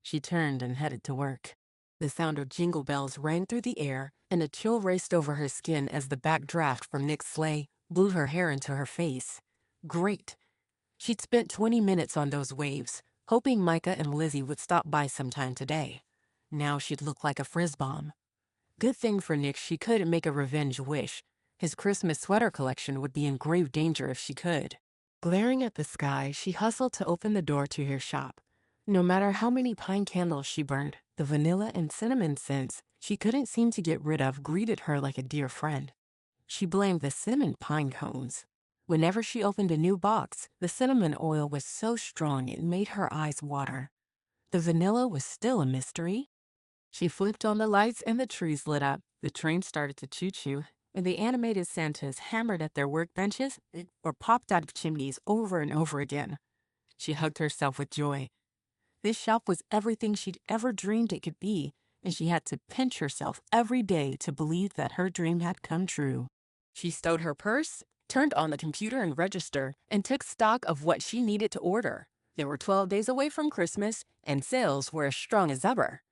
Speaker 2: She turned and headed to work. The sound of jingle bells rang through the air, and a chill raced over her skin as the back draft from Nick's sleigh blew her hair into her face. Great. She'd spent 20 minutes on those waves, hoping Micah and Lizzie would stop by sometime today. Now she'd look like a frizz bomb. Good thing for Nick she couldn't make a revenge wish. His Christmas sweater collection would be in grave danger if she could. Glaring at the sky, she hustled to open the door to her shop. No matter how many pine candles she burned, the vanilla and cinnamon scents she couldn't seem to get rid of greeted her like a dear friend. She blamed the cinnamon pine cones. Whenever she opened a new box, the cinnamon oil was so strong it made her eyes water. The vanilla was still a mystery. She flipped on the lights and the trees lit up. The train started to choo-choo, and the animated Santas hammered at their workbenches or popped out of chimneys over and over again. She hugged herself with joy. This shop was everything she'd ever dreamed it could be, and she had to pinch herself every day to believe that her dream had come true. She stowed her purse, turned on the computer and register, and took stock of what she needed to order. They were 12 days away from Christmas, and sales were as strong as ever.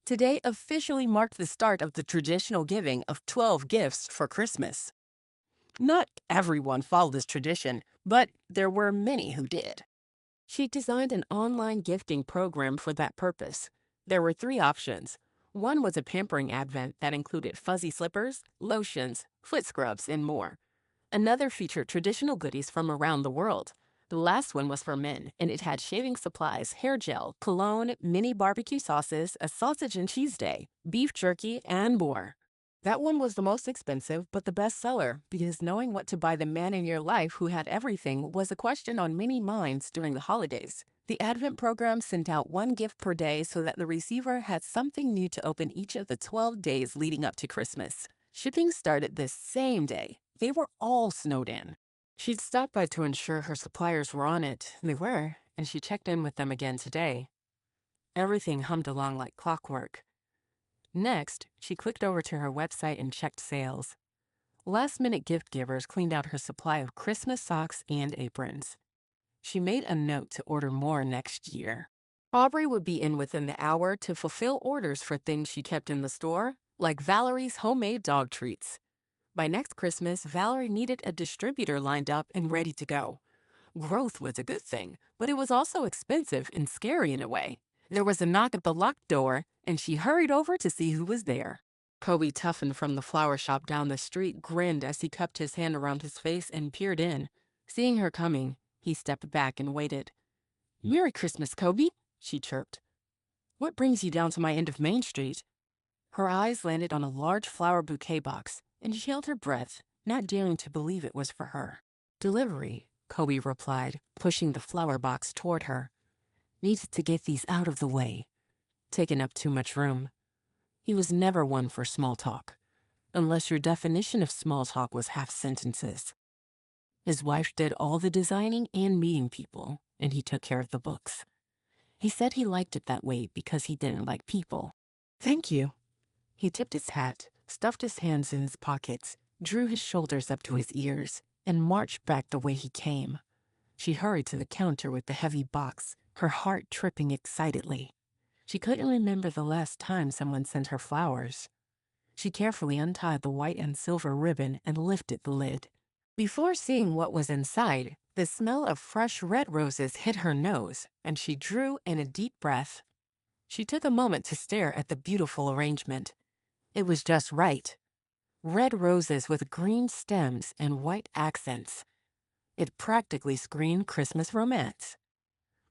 Speaker 2: Today officially marked the start of the traditional giving of 12 gifts for Christmas. Not everyone followed this tradition, but there were many who did. She designed an online gifting program for that purpose. There were 3 options. One was a pampering advent that included fuzzy slippers, lotions, foot scrubs, and more. Another featured traditional goodies from around the world. The last one was for men, and it had shaving supplies, hair gel, cologne, mini barbecue sauces, a sausage and cheese day, beef jerky, and more. That one was the most expensive, but the best seller, because knowing what to buy the man in your life who had everything was a question on many minds during the holidays. The Advent program sent out 1 gift per day so that the receiver had something new to open each of the 12 days leading up to Christmas. Shipping started the same day. They were all snowed in. She'd stopped by to ensure her suppliers were on it. They were, and she checked in with them again today. Everything hummed along like clockwork. Next, she clicked over to her website and checked sales. Last-minute gift givers cleaned out her supply of Christmas socks and aprons. She made a note to order more next year. Aubrey would be in within the hour to fulfill orders for things she kept in the store, like Valerie's homemade dog treats. By next Christmas, Valerie needed a distributor lined up and ready to go. Growth was a good thing, but it was also expensive and scary in a way. There was a knock at the locked door, and she hurried over to see who was there. Kobe Tuffin from the flower shop down the street grinned as he cupped his hand around his face and peered in. Seeing her coming, he stepped back and waited. "Merry Christmas, Kobe," she chirped. "What brings you down to my end of Main Street?" Her eyes landed on a large flower bouquet box, and she held her breath, not daring to believe it was for her. "Delivery," Kobe replied, pushing the flower box toward her. "Needed to get these out of the way. Taking up too much room." He was never one for small talk, unless your definition of small talk was half sentences. His wife did all the designing and meeting people, and he took care of the books. He said he liked it that way because he didn't like people. Thank you. He tipped his hat, stuffed his hands in his pockets, drew his shoulders up to his ears, and marched back the way he came. She hurried to the counter with the heavy box, her heart tripping excitedly. She couldn't remember the last time someone sent her flowers. She carefully untied the white and silver ribbon and lifted the lid. Before seeing what was inside, the smell of fresh red roses hit her nose, and she drew in a deep breath. She took a moment to stare at the beautiful arrangement. It was just right. Red roses with green stems and white accents. It practically screamed Christmas romance.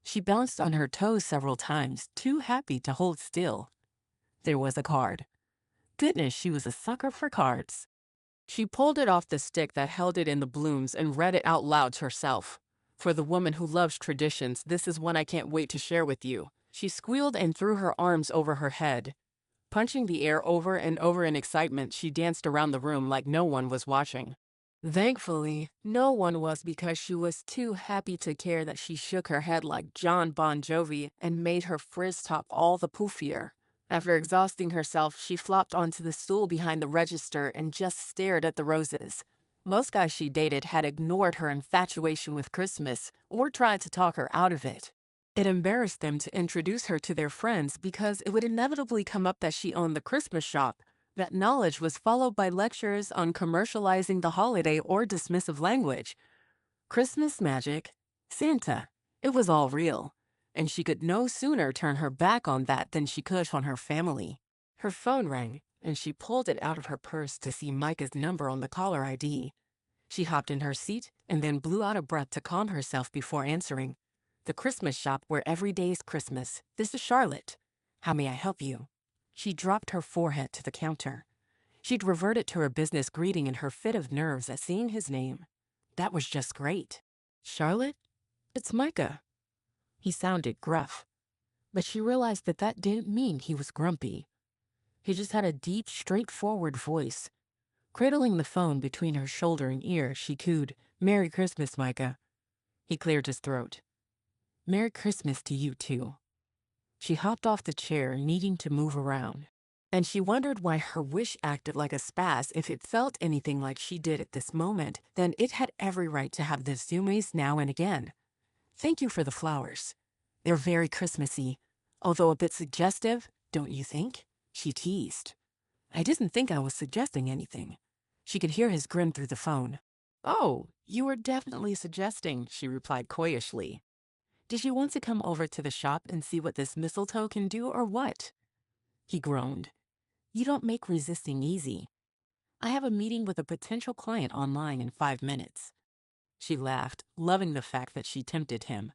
Speaker 2: She bounced on her toes several times, too happy to hold still. There was a card. Goodness, she was a sucker for cards. She pulled it off the stick that held it in the blooms and read it out loud to herself. For the woman who loves traditions, this is one I can't wait to share with you. She squealed and threw her arms over her head. Punching the air over and over in excitement, she danced around the room like no one was watching. Thankfully, no one was, because she was too happy to care that she shook her head like John Bon Jovi and made her frizz top all the poofier. After exhausting herself, she flopped onto the stool behind the register and just stared at the roses. Most guys she dated had ignored her infatuation with Christmas or tried to talk her out of it. It embarrassed them to introduce her to their friends because it would inevitably come up that she owned the Christmas shop. That knowledge was followed by lectures on commercializing the holiday or dismissive language. Christmas magic, Santa, it was all real. And she could no sooner turn her back on that than she could on her family. Her phone rang, and she pulled it out of her purse to see Micah's number on the caller ID. She hopped in her seat and then blew out a breath to calm herself before answering. The Christmas shop where every day is Christmas. This is Charlotte. How may I help you? She dropped her forehead to the counter. She'd reverted to her business greeting in her fit of nerves at seeing his name. That was just great. Charlotte? It's Micah. He sounded gruff, but she realized that that didn't mean he was grumpy. He just had a deep, straightforward voice. Cradling the phone between her shoulder and ear, she cooed, "Merry Christmas, Micah." He cleared his throat. "Merry Christmas to you, too." She hopped off the chair, needing to move around. And she wondered why her wish acted like a spaz. If it felt anything like she did at this moment, then it had every right to have the zoomies now and again. "Thank you for the flowers. They're very Christmassy, although a bit suggestive, don't you think?" She teased. "I didn't think I was suggesting anything." She could hear his grin through the phone. "Oh, you were definitely suggesting," she replied coyishly. "Did you want to come over to the shop and see what this mistletoe can do, or what?" He groaned. "You don't make resisting easy. I have a meeting with a potential client online in 5 minutes." She laughed, loving the fact that she tempted him.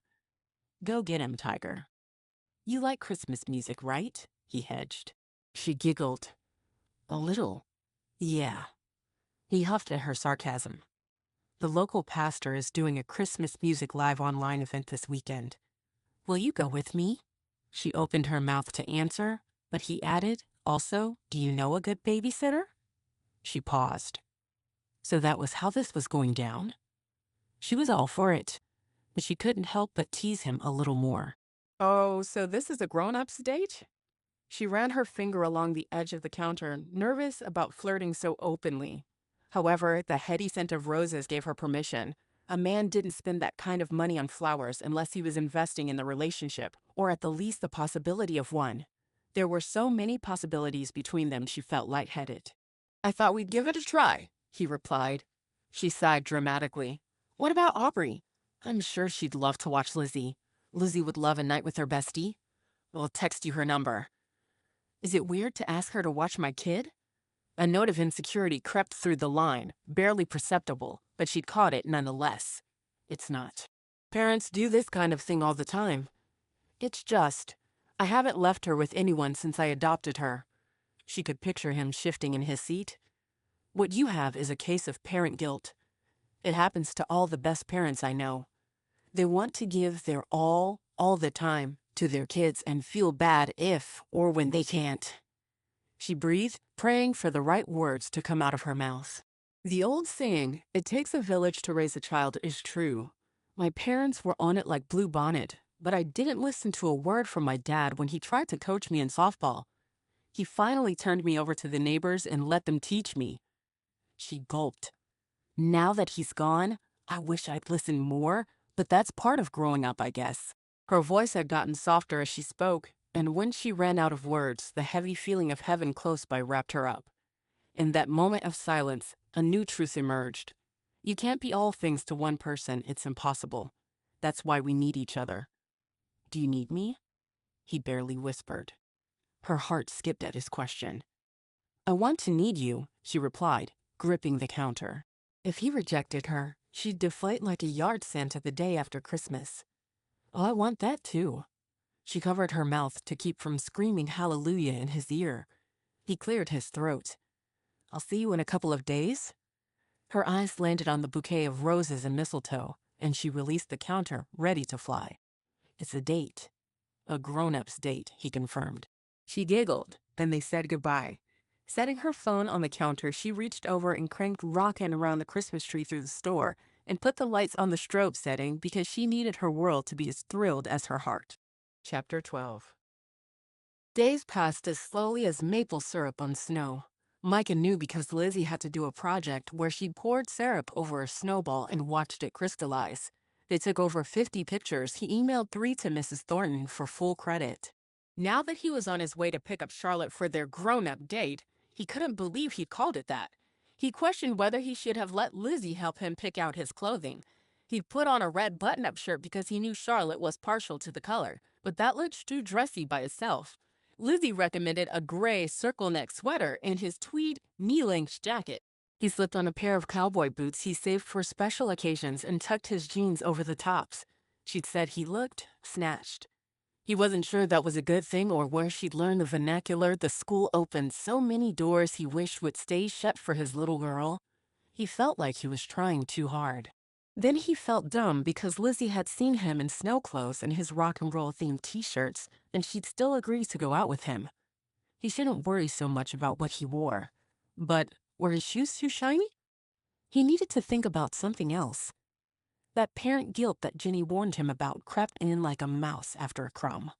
Speaker 2: "Go get him, Tiger." "You like Christmas music, right?" he hedged. She giggled. "A little. Yeah." He huffed at her sarcasm. "The local pastor is doing a Christmas music live online event this weekend. Will you go with me?" She opened her mouth to answer, but he added, "Also, do you know a good babysitter?" She paused. So that was how this was going down? She was all for it, but she couldn't help but tease him a little more. "Oh, so this is a grown-up's date?" She ran her finger along the edge of the counter, nervous about flirting so openly. However, the heady scent of roses gave her permission. A man didn't spend that kind of money on flowers unless he was investing in the relationship, or at the least the possibility of one. There were so many possibilities between them she felt lightheaded. "I thought we'd give it a try," he replied. She sighed dramatically. "What about Aubrey? I'm sure she'd love to watch Lizzie. Lizzie would love a night with her bestie. I'll text you her number." "Is it weird to ask her to watch my kid?" A note of insecurity crept through the line, barely perceptible, but she'd caught it nonetheless. "It's not. Parents do this kind of thing all the time. It's just, I haven't left her with anyone since I adopted her." She could picture him shifting in his seat. "What you have is a case of parent guilt. It happens to all the best parents I know. They want to give their all the time, to their kids and feel bad if or when they can't." She breathed, praying for the right words to come out of her mouth. The old saying, "It takes a village to raise a child," is true. My parents were on it like Blue Bonnet, but I didn't listen to a word from my dad when he tried to coach me in softball. He finally turned me over to the neighbors and let them teach me. She gulped. Now that he's gone, I wish I'd listened more, but that's part of growing up, I guess. Her voice had gotten softer as she spoke, and when she ran out of words, the heavy feeling of heaven close by wrapped her up. In that moment of silence, a new truth emerged. You can't be all things to one person, it's impossible. That's why we need each other. Do you need me? He barely whispered. Her heart skipped at his question. I want to need you, she replied, gripping the counter. If he rejected her, she'd deflate like a yard Santa the day after Christmas. Oh, I want that too. She covered her mouth to keep from screaming hallelujah in his ear. He cleared his throat. I'll see you in a couple of days? Her eyes landed on the bouquet of roses and mistletoe, and she released the counter, ready to fly. It's a date. A grown-up's date, he confirmed. She giggled, then they said goodbye. Setting her phone on the counter, she reached over and cranked Rockin' Around the Christmas Tree through the store and put the lights on the strobe setting because she needed her world to be as thrilled as her heart. Chapter 12. Days passed as slowly as maple syrup on snow. Micah knew because Lizzie had to do a project where she poured syrup over a snowball and watched it crystallize. They took over 50 pictures. He emailed 3 to Mrs. Thornton for full credit. Now that he was on his way to pick up Charlotte for their grown-up date, he couldn't believe he'd called it that. He questioned whether he should have let Lizzie help him pick out his clothing. He'd put on a red button-up shirt because he knew Charlotte was partial to the color, but that looked too dressy by itself. Lizzie recommended a gray circle-neck sweater and his tweed knee-length jacket. He slipped on a pair of cowboy boots he saved for special occasions and tucked his jeans over the tops. She'd said he looked snatched. He wasn't sure that was a good thing or where she'd learned the vernacular. The school opened so many doors he wished would stay shut for his little girl. He felt like he was trying too hard. Then he felt dumb because Lizzie had seen him in snow clothes and his rock and roll themed t-shirts, and she'd still agreed to go out with him. He shouldn't worry so much about what he wore. But were his shoes too shiny? He needed to think about something else. That parent guilt that Jenny warned him about crept in like a mouse after a crumb.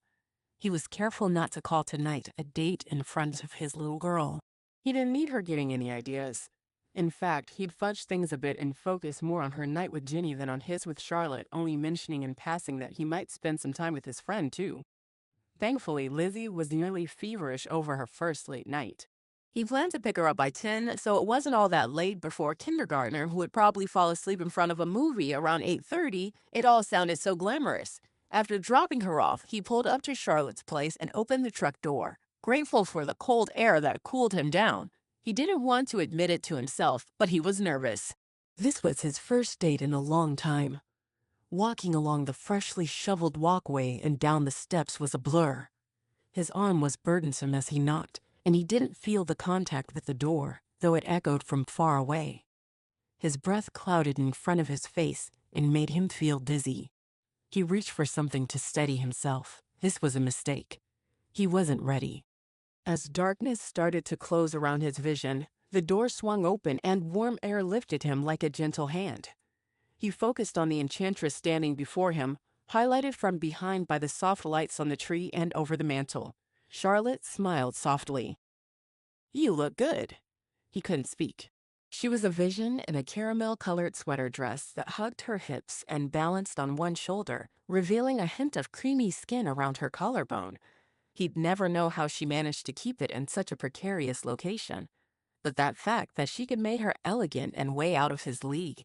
Speaker 2: He was careful not to call tonight a date in front of his little girl. He didn't need her getting any ideas. In fact, he'd fudge things a bit and focus more on her night with Jenny than on his with Charlotte, only mentioning in passing that he might spend some time with his friend, too. Thankfully, Lizzie was nearly feverish over her first late night. He planned to pick her up by 10, so it wasn't all that late before kindergartner, who would probably fall asleep in front of a movie around 8:30. It all sounded so glamorous. After dropping her off, he pulled up to Charlotte's place and opened the truck door, grateful for the cold air that cooled him down. He didn't want to admit it to himself, but he was nervous. This was his first date in a long time. Walking along the freshly shoveled walkway and down the steps was a blur. His arm was burdensome as he knocked, and he didn't feel the contact with the door, though it echoed from far away. His breath clouded in front of his face and made him feel dizzy. He reached for something to steady himself. This was a mistake. He wasn't ready. As darkness started to close around his vision, the door swung open and warm air lifted him like a gentle hand. He focused on the enchantress standing before him, highlighted from behind by the soft lights on the tree and over the mantel. Charlotte smiled softly. You look good. He couldn't speak. She was a vision in a caramel-colored sweater dress that hugged her hips and balanced on one shoulder, revealing a hint of creamy skin around her collarbone. He'd never know how she managed to keep it in such a precarious location. But that fact that she could make her elegant and way out of his league.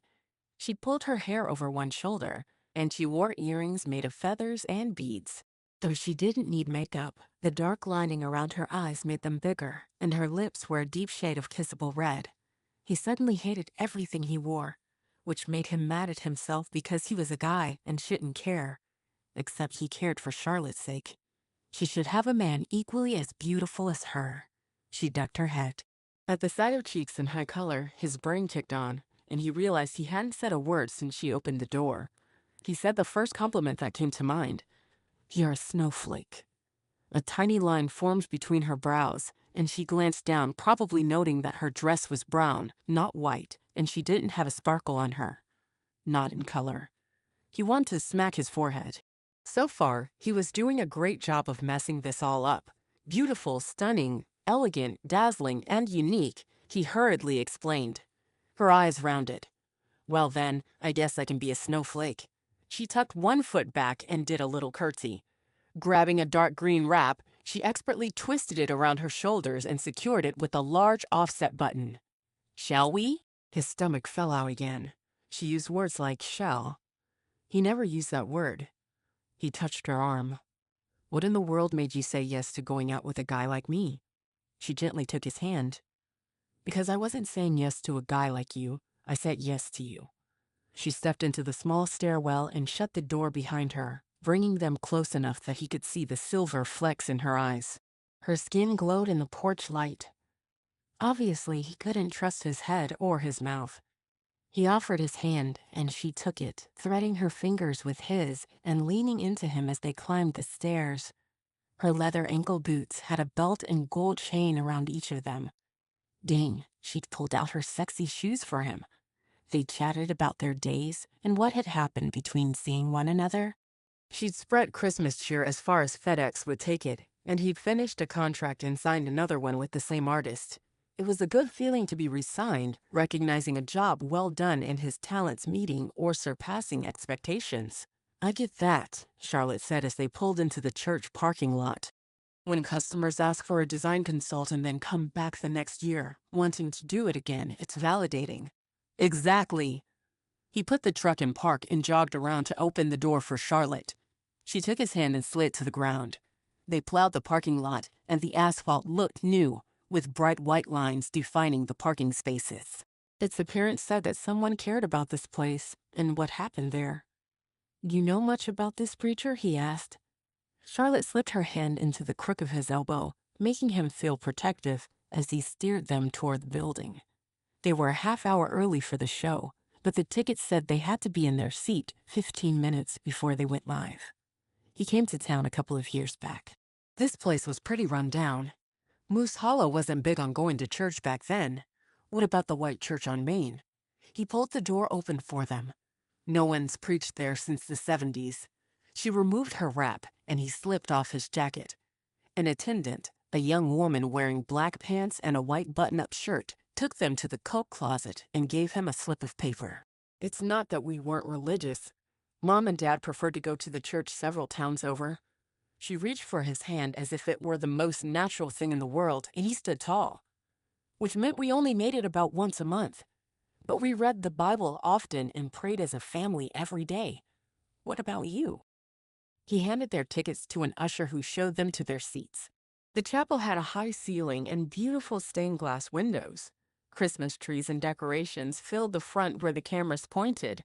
Speaker 2: She pulled her hair over one shoulder, and she wore earrings made of feathers and beads. Though she didn't need makeup, the dark lining around her eyes made them bigger, and her lips were a deep shade of kissable red. He suddenly hated everything he wore, which made him mad at himself because he was a guy and shouldn't care. Except he cared for Charlotte's sake. She should have a man equally as beautiful as her. She ducked her head. At the sight of cheeks in high color, his brain ticked on, and he realized he hadn't said a word since she opened the door. He said the first compliment that came to mind. You're a snowflake. A tiny line formed between her brows, and she glanced down, probably noting that her dress was brown, not white, and she didn't have a sparkle on her. Not in color. He wanted to smack his forehead. So far, he was doing a great job of messing this all up. Beautiful, stunning, elegant, dazzling, and unique, he hurriedly explained. Her eyes rounded. Well then, I guess I can be a snowflake. She tucked one foot back and did a little curtsy. Grabbing a dark green wrap, she expertly twisted it around her shoulders and secured it with a large offset button. Shall we? His stomach fell out again. She used words like shall. He never used that word. He touched her arm. What in the world made you say yes to going out with a guy like me? She gently took his hand. Because I wasn't saying yes to a guy like you. I said yes to you. She stepped into the small stairwell and shut the door behind her, bringing them close enough that he could see the silver flecks in her eyes. Her skin glowed in the porch light. Obviously, he couldn't trust his head or his mouth. He offered his hand, and she took it, threading her fingers with his and leaning into him as they climbed the stairs. Her leather ankle boots had a belt and gold chain around each of them. Dang, she'd pulled out her sexy shoes for him. They chatted about their days and what had happened between seeing one another. She'd spread Christmas cheer as far as FedEx would take it, and he'd finished a contract and signed another one with the same artist. It was a good feeling to be re-signed, recognizing a job well done and his talents meeting or surpassing expectations. I get that, Charlotte said as they pulled into the church parking lot. When customers ask for a design consultant then come back the next year, wanting to do it again, it's validating. Exactly. He put the truck in park and jogged around to open the door for Charlotte. She took his hand and slid to the ground. They plowed the parking lot, and the asphalt looked new, with bright white lines defining the parking spaces. Its appearance said that someone cared about this place and what happened there. Do you know much about this preacher? He asked. Charlotte slipped her hand into the crook of his elbow, making him feel protective as he steered them toward the building. They were a half hour early for the show, but the ticket said they had to be in their seat 15 minutes before they went live. He came to town a couple of years back. This place was pretty run down. Moose Hollow wasn't big on going to church back then. What about the white church on Main? He pulled the door open for them. No one's preached there since the 70s. She removed her wrap, and he slipped off his jacket. An attendant, a young woman wearing black pants and a white button-up shirt, took them to the coat closet and gave him a slip of paper. It's not that we weren't religious. Mom and Dad preferred to go to the church several towns over. She reached for his hand as if it were the most natural thing in the world, and he stood tall, which meant we only made it about once a month. But we read the Bible often and prayed as a family every day. What about you? He handed their tickets to an usher who showed them to their seats. The chapel had a high ceiling and beautiful stained glass windows. Christmas trees and decorations filled the front where the cameras pointed.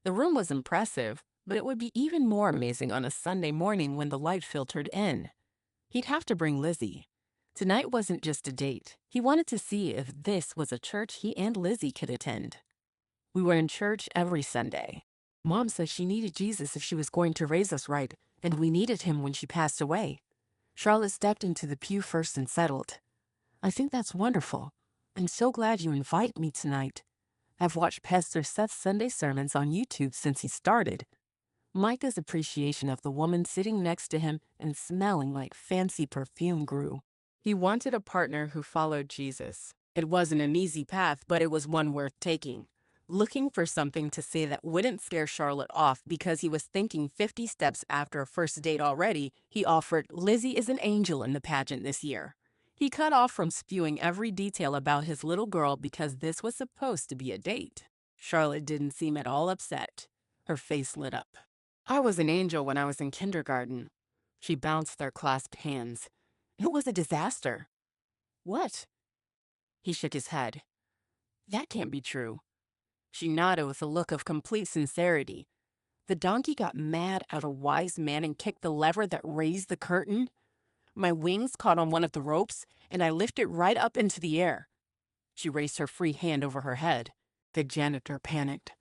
Speaker 2: The room was impressive, but it would be even more amazing on a Sunday morning when the light filtered in. He'd have to bring Lizzie. Tonight wasn't just a date. He wanted to see if this was a church he and Lizzie could attend. We were in church every Sunday. Mom said she needed Jesus if she was going to raise us right, and we needed him when she passed away. Charlotte stepped into the pew first and settled. I think that's wonderful. I'm so glad you invited me tonight. I've watched Pastor Seth's Sunday sermons on YouTube since he started. Micah's appreciation of the woman sitting next to him and smelling like fancy perfume grew. He wanted a partner who followed Jesus. It wasn't an easy path, but it was one worth taking. Looking for something to say that wouldn't scare Charlotte off because he was thinking 50 steps after a first date already, he offered, Lizzie is an angel in the pageant this year. He cut off from spewing every detail about his little girl because this was supposed to be a date. Charlotte didn't seem at all upset. Her face lit up. I was an angel when I was in kindergarten. She bounced their clasped hands. It was a disaster. What? He shook his head. That can't be true. She nodded with a look of complete sincerity. The donkey got mad at a wise man and kicked the lever that raised the curtain. My wings caught on one of the ropes, and I lifted right up into the air. She raised her free hand over her head. The janitor panicked.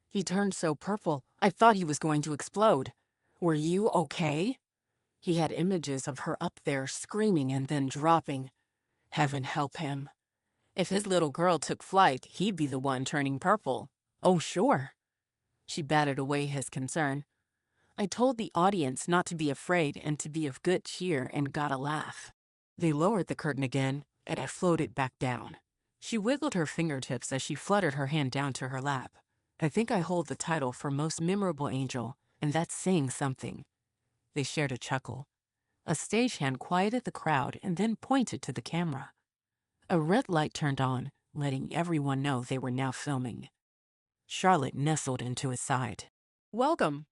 Speaker 2: He turned so purple, I thought he was going to explode. Were you okay? He had images of her up there screaming and then dropping. Heaven help him. If his little girl took flight, he'd be the one turning purple. Oh, sure. She batted away his concern. I told the audience not to be afraid and to be of good cheer and got a laugh. They lowered the curtain again, and I floated back down. She wiggled her fingertips as she fluttered her hand down to her lap. I think I hold the title for most memorable angel, and that's saying something. They shared a chuckle. A stagehand quieted the crowd and then pointed to the camera. A red light turned on, letting everyone know they were now filming. Charlotte nestled into his side. "Welcome.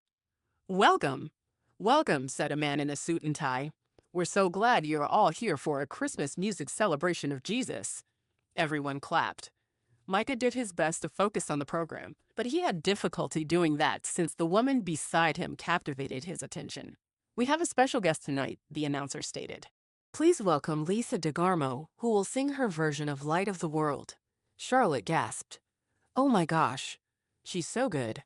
Speaker 2: Welcome. Welcome," said a man in a suit and tie. "We're so glad you're all here for a Christmas music celebration of Jesus." Everyone clapped. Micah did his best to focus on the program, but he had difficulty doing that since the woman beside him captivated his attention. "We have a special guest tonight," the announcer stated. "Please welcome Lisa DeGarmo, who will sing her version of Light of the World." Charlotte gasped. "Oh my gosh, she's so good."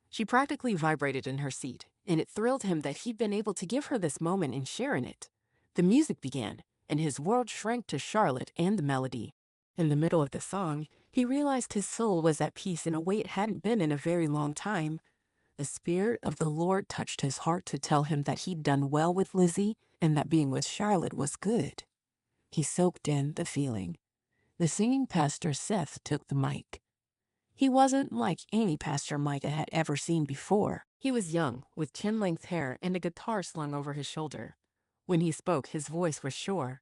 Speaker 2: She practically vibrated in her seat, and it thrilled him that he'd been able to give her this moment and share in it. The music began, and his world shrank to Charlotte and the melody. In the middle of the song, he realized his soul was at peace in a way it hadn't been in a very long time. The Spirit of the Lord touched his heart to tell him that he'd done well with Lizzie and that being with Charlotte was good. He soaked in the feeling. The singing pastor Seth took the mic. He wasn't like any pastor Micah had ever seen before. He was young, with chin-length hair and a guitar slung over his shoulder. When he spoke, his voice was sure.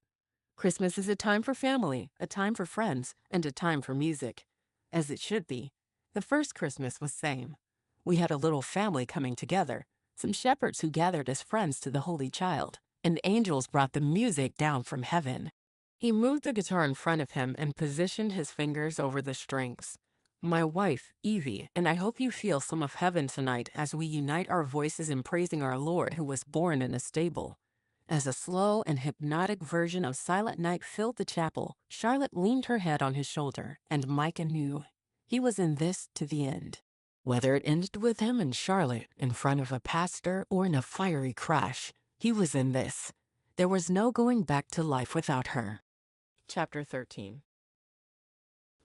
Speaker 2: Christmas is a time for family, a time for friends, and a time for music. As it should be. The first Christmas was same. We had a little family coming together, some shepherds who gathered as friends to the Holy Child, and angels brought the music down from heaven. He moved the guitar in front of him and positioned his fingers over the strings. "My wife, Evie, and I hope you feel some of heaven tonight as we unite our voices in praising our Lord who was born in a stable." As a slow and hypnotic version of Silent Night filled the chapel, Charlotte leaned her head on his shoulder, and Micah knew he was in this to the end. Whether it ended with him and Charlotte in front of a pastor or in a fiery crash, he was in this. There was no going back to life without her. Chapter 13.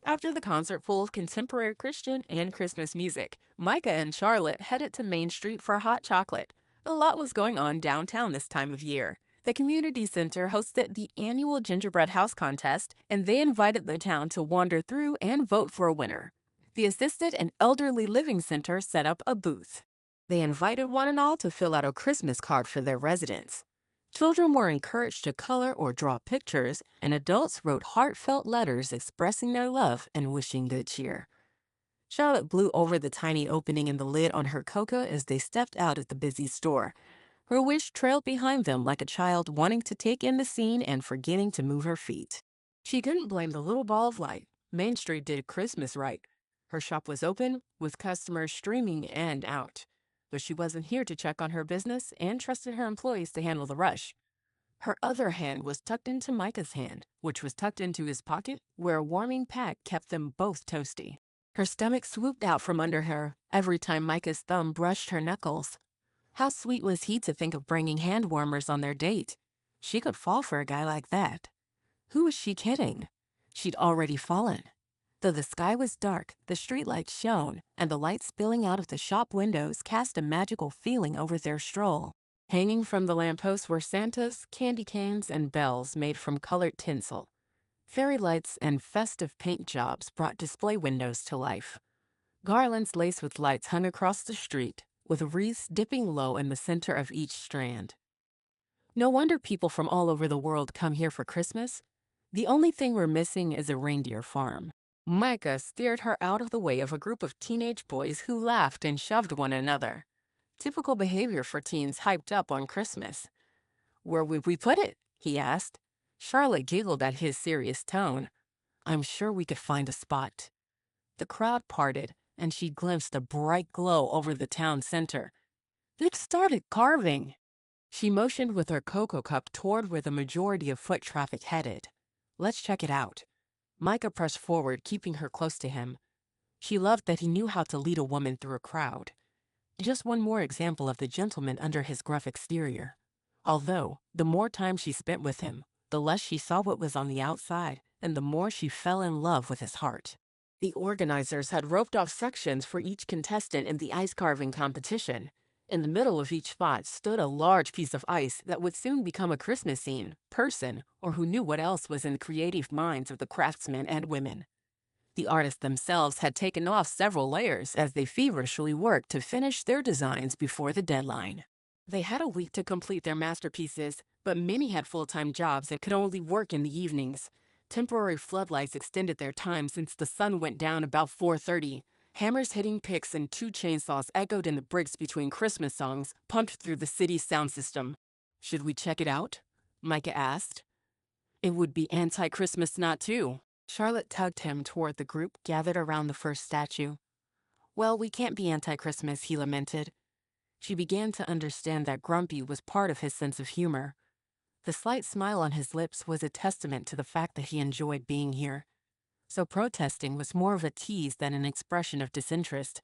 Speaker 2: After the concert full of contemporary Christian and Christmas music, Micah and Charlotte headed to Main Street for hot chocolate. A lot was going on downtown this time of year. The community center hosted the annual gingerbread house contest, and they invited the town to wander through and vote for a winner. The Assisted and Elderly Living Center set up a booth. They invited one and all to fill out a Christmas card for their residents. Children were encouraged to color or draw pictures, and adults wrote heartfelt letters expressing their love and wishing good cheer. Charlotte blew over the tiny opening in the lid on her cocoa as they stepped out at the busy store. Her wish trailed behind them like a child wanting to take in the scene and forgetting to move her feet. She couldn't blame the little ball of light. Main Street did Christmas right. Her shop was open, with customers streaming in and out. But she wasn't here to check on her business and trusted her employees to handle the rush. Her other hand was tucked into Micah's hand, which was tucked into his pocket, where a warming pack kept them both toasty. Her stomach swooped out from under her every time Micah's thumb brushed her knuckles. How sweet was he to think of bringing hand warmers on their date? She could fall for a guy like that. Who was she kidding? She'd already fallen. Though the sky was dark, the streetlights shone, and the light spilling out of the shop windows cast a magical feeling over their stroll. Hanging from the lampposts were Santas, candy canes, and bells made from colored tinsel. Fairy lights and festive paint jobs brought display windows to life. Garlands laced with lights hung across the street, with wreaths dipping low in the center of each strand. No wonder people from all over the world come here for Christmas. The only thing we're missing is a reindeer farm. Micah steered her out of the way of a group of teenage boys who laughed and shoved one another. Typical behavior for teens hyped up on Christmas. "Where would we put it?" he asked. Charlotte giggled at his serious tone. "I'm sure we could find a spot." The crowd parted, and she glimpsed a bright glow over the town center. It started carving. She motioned with her cocoa cup toward where the majority of foot traffic headed. "Let's check it out." Micah pressed forward, keeping her close to him. She loved that he knew how to lead a woman through a crowd. Just one more example of the gentleman under his gruff exterior. Although, the more time she spent with him, the less she saw what was on the outside, and the more she fell in love with his heart. The organizers had roped off sections for each contestant in the ice carving competition. In the middle of each spot stood a large piece of ice that would soon become a Christmas scene, person, or who knew what else was in the creative minds of the craftsmen and women. The artists themselves had taken off several layers as they feverishly worked to finish their designs before the deadline. They had a week to complete their masterpieces, but many had full-time jobs and could only work in the evenings. Temporary floodlights extended their time since the sun went down about 4:30. Hammers hitting picks and 2 chainsaws echoed in the bricks between Christmas songs pumped through the city's sound system. "Should we check it out?" Micah asked. "It would be anti-Christmas not to." Charlotte tugged him toward the group gathered around the first statue. "Well, we can't be anti-Christmas," he lamented. She began to understand that grumpy was part of his sense of humor. The slight smile on his lips was a testament to the fact that he enjoyed being here. So protesting was more of a tease than an expression of disinterest.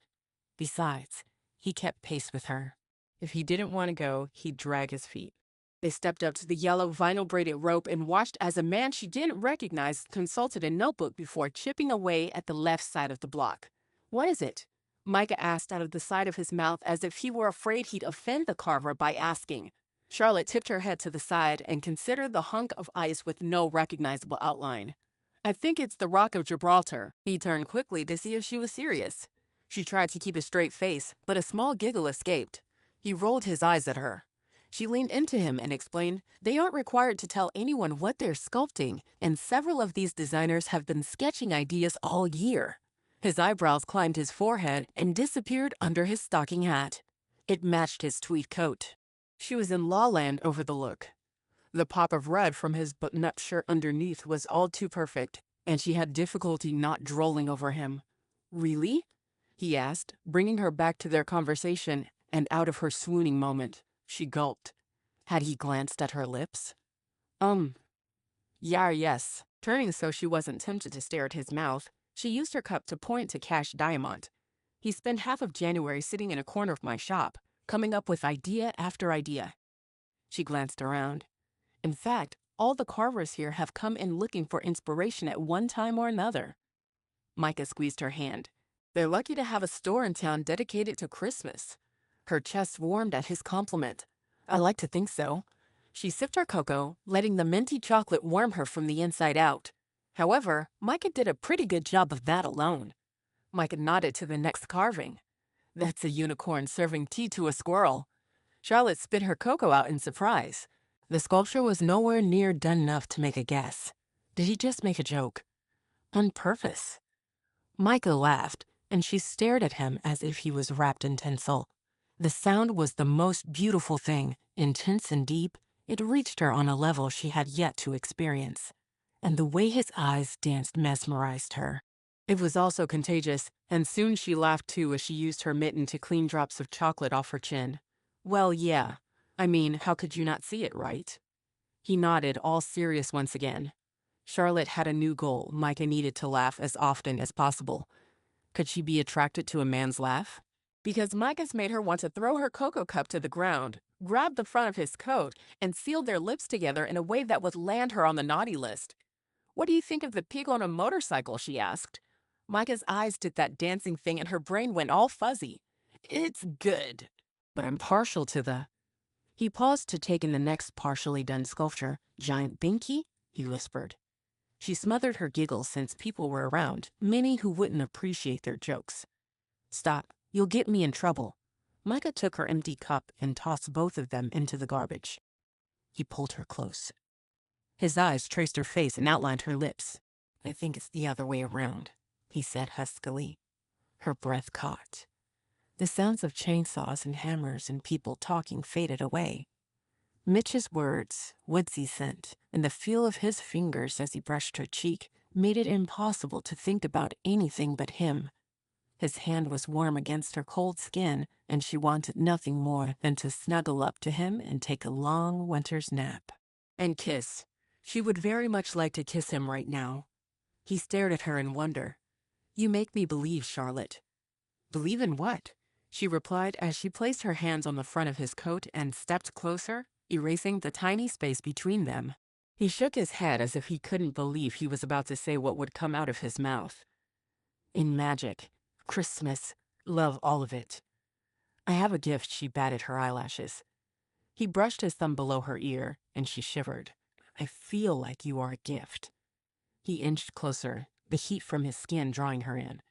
Speaker 2: Besides, he kept pace with her. If he didn't want to go, he'd drag his feet. They stepped up to the yellow vinyl-braided rope and watched as a man she didn't recognize consulted a notebook before chipping away at the left side of the block. "What is it?" Micah asked out of the side of his mouth as if he were afraid he'd offend the carver by asking. Charlotte tipped her head to the side and considered the hunk of ice with no recognizable outline. "I think it's the Rock of Gibraltar." He turned quickly to see if she was serious. She tried to keep a straight face, but a small giggle escaped. He rolled his eyes at her. She leaned into him and explained, "They aren't required to tell anyone what they're sculpting, and several of these designers have been sketching ideas all year." His eyebrows climbed his forehead and disappeared under his stocking hat. It matched his tweed coat. She was in lawland over the look. The pop of red from his button-up shirt underneath was all too perfect, and she had difficulty not drolling over him. "Really?" he asked, bringing her back to their conversation and out of her swooning moment. She gulped. Had he glanced at her lips? Yeah, yes. Turning so she wasn't tempted to stare at his mouth, she used her cup to point to Cash Diamond. "He spent half of January sitting in a corner of my shop, coming up with idea after idea." She glanced around. "In fact, all the carvers here have come in looking for inspiration at one time or another." Micah squeezed her hand. "They're lucky to have a store in town dedicated to Christmas." Her chest warmed at his compliment. "I like to think so." She sipped her cocoa, letting the minty chocolate warm her from the inside out. However, Micah did a pretty good job of that alone. Micah nodded to the next carving. "That's a unicorn serving tea to a squirrel." Charlotte spit her cocoa out in surprise. The sculpture was nowhere near done enough to make a guess. Did he just make a joke? On purpose? Micah laughed, and she stared at him as if he was wrapped in tinsel. The sound was the most beautiful thing, intense and deep. It reached her on a level she had yet to experience. And the way his eyes danced mesmerized her. It was also contagious, and soon she laughed too as she used her mitten to clean drops of chocolate off her chin. "Well, yeah. I mean, how could you not see it, right?" He nodded, all serious once again. Charlotte had a new goal. Micah needed to laugh as often as possible. Could she be attracted to a man's laugh? Because Micah's made her want to throw her cocoa cup to the ground, grab the front of his coat, and seal their lips together in a way that would land her on the naughty list. "What do you think of the pig on a motorcycle?" she asked. Micah's eyes did that dancing thing and her brain went all fuzzy. "It's good, but I'm partial to the..." He paused to take in the next partially done sculpture. "Giant Binky?" he whispered. She smothered her giggles since people were around, many who wouldn't appreciate their jokes. "Stop, you'll get me in trouble." Micah took her empty cup and tossed both of them into the garbage. He pulled her close. His eyes traced her face and outlined her lips. "I think it's the other way around," he said huskily. Her breath caught. The sounds of chainsaws and hammers and people talking faded away. Mitch's words, woodsy scent, and the feel of his fingers as he brushed her cheek made it impossible to think about anything but him. His hand was warm against her cold skin, and she wanted nothing more than to snuggle up to him and take a long winter's nap. And kiss. She would very much like to kiss him right now. He stared at her in wonder. "You make me believe, Charlotte." "Believe in what?" she replied as she placed her hands on the front of his coat and stepped closer. erasing the tiny space between them. He shook his head as if he couldn't believe he was about to say what would come out of his mouth. In magic, Christmas, love all of it. I have a gift, she batted her eyelashes. He brushed his thumb below her ear, and she shivered. I feel like you are a gift. He inched closer, the heat from his skin drawing her in.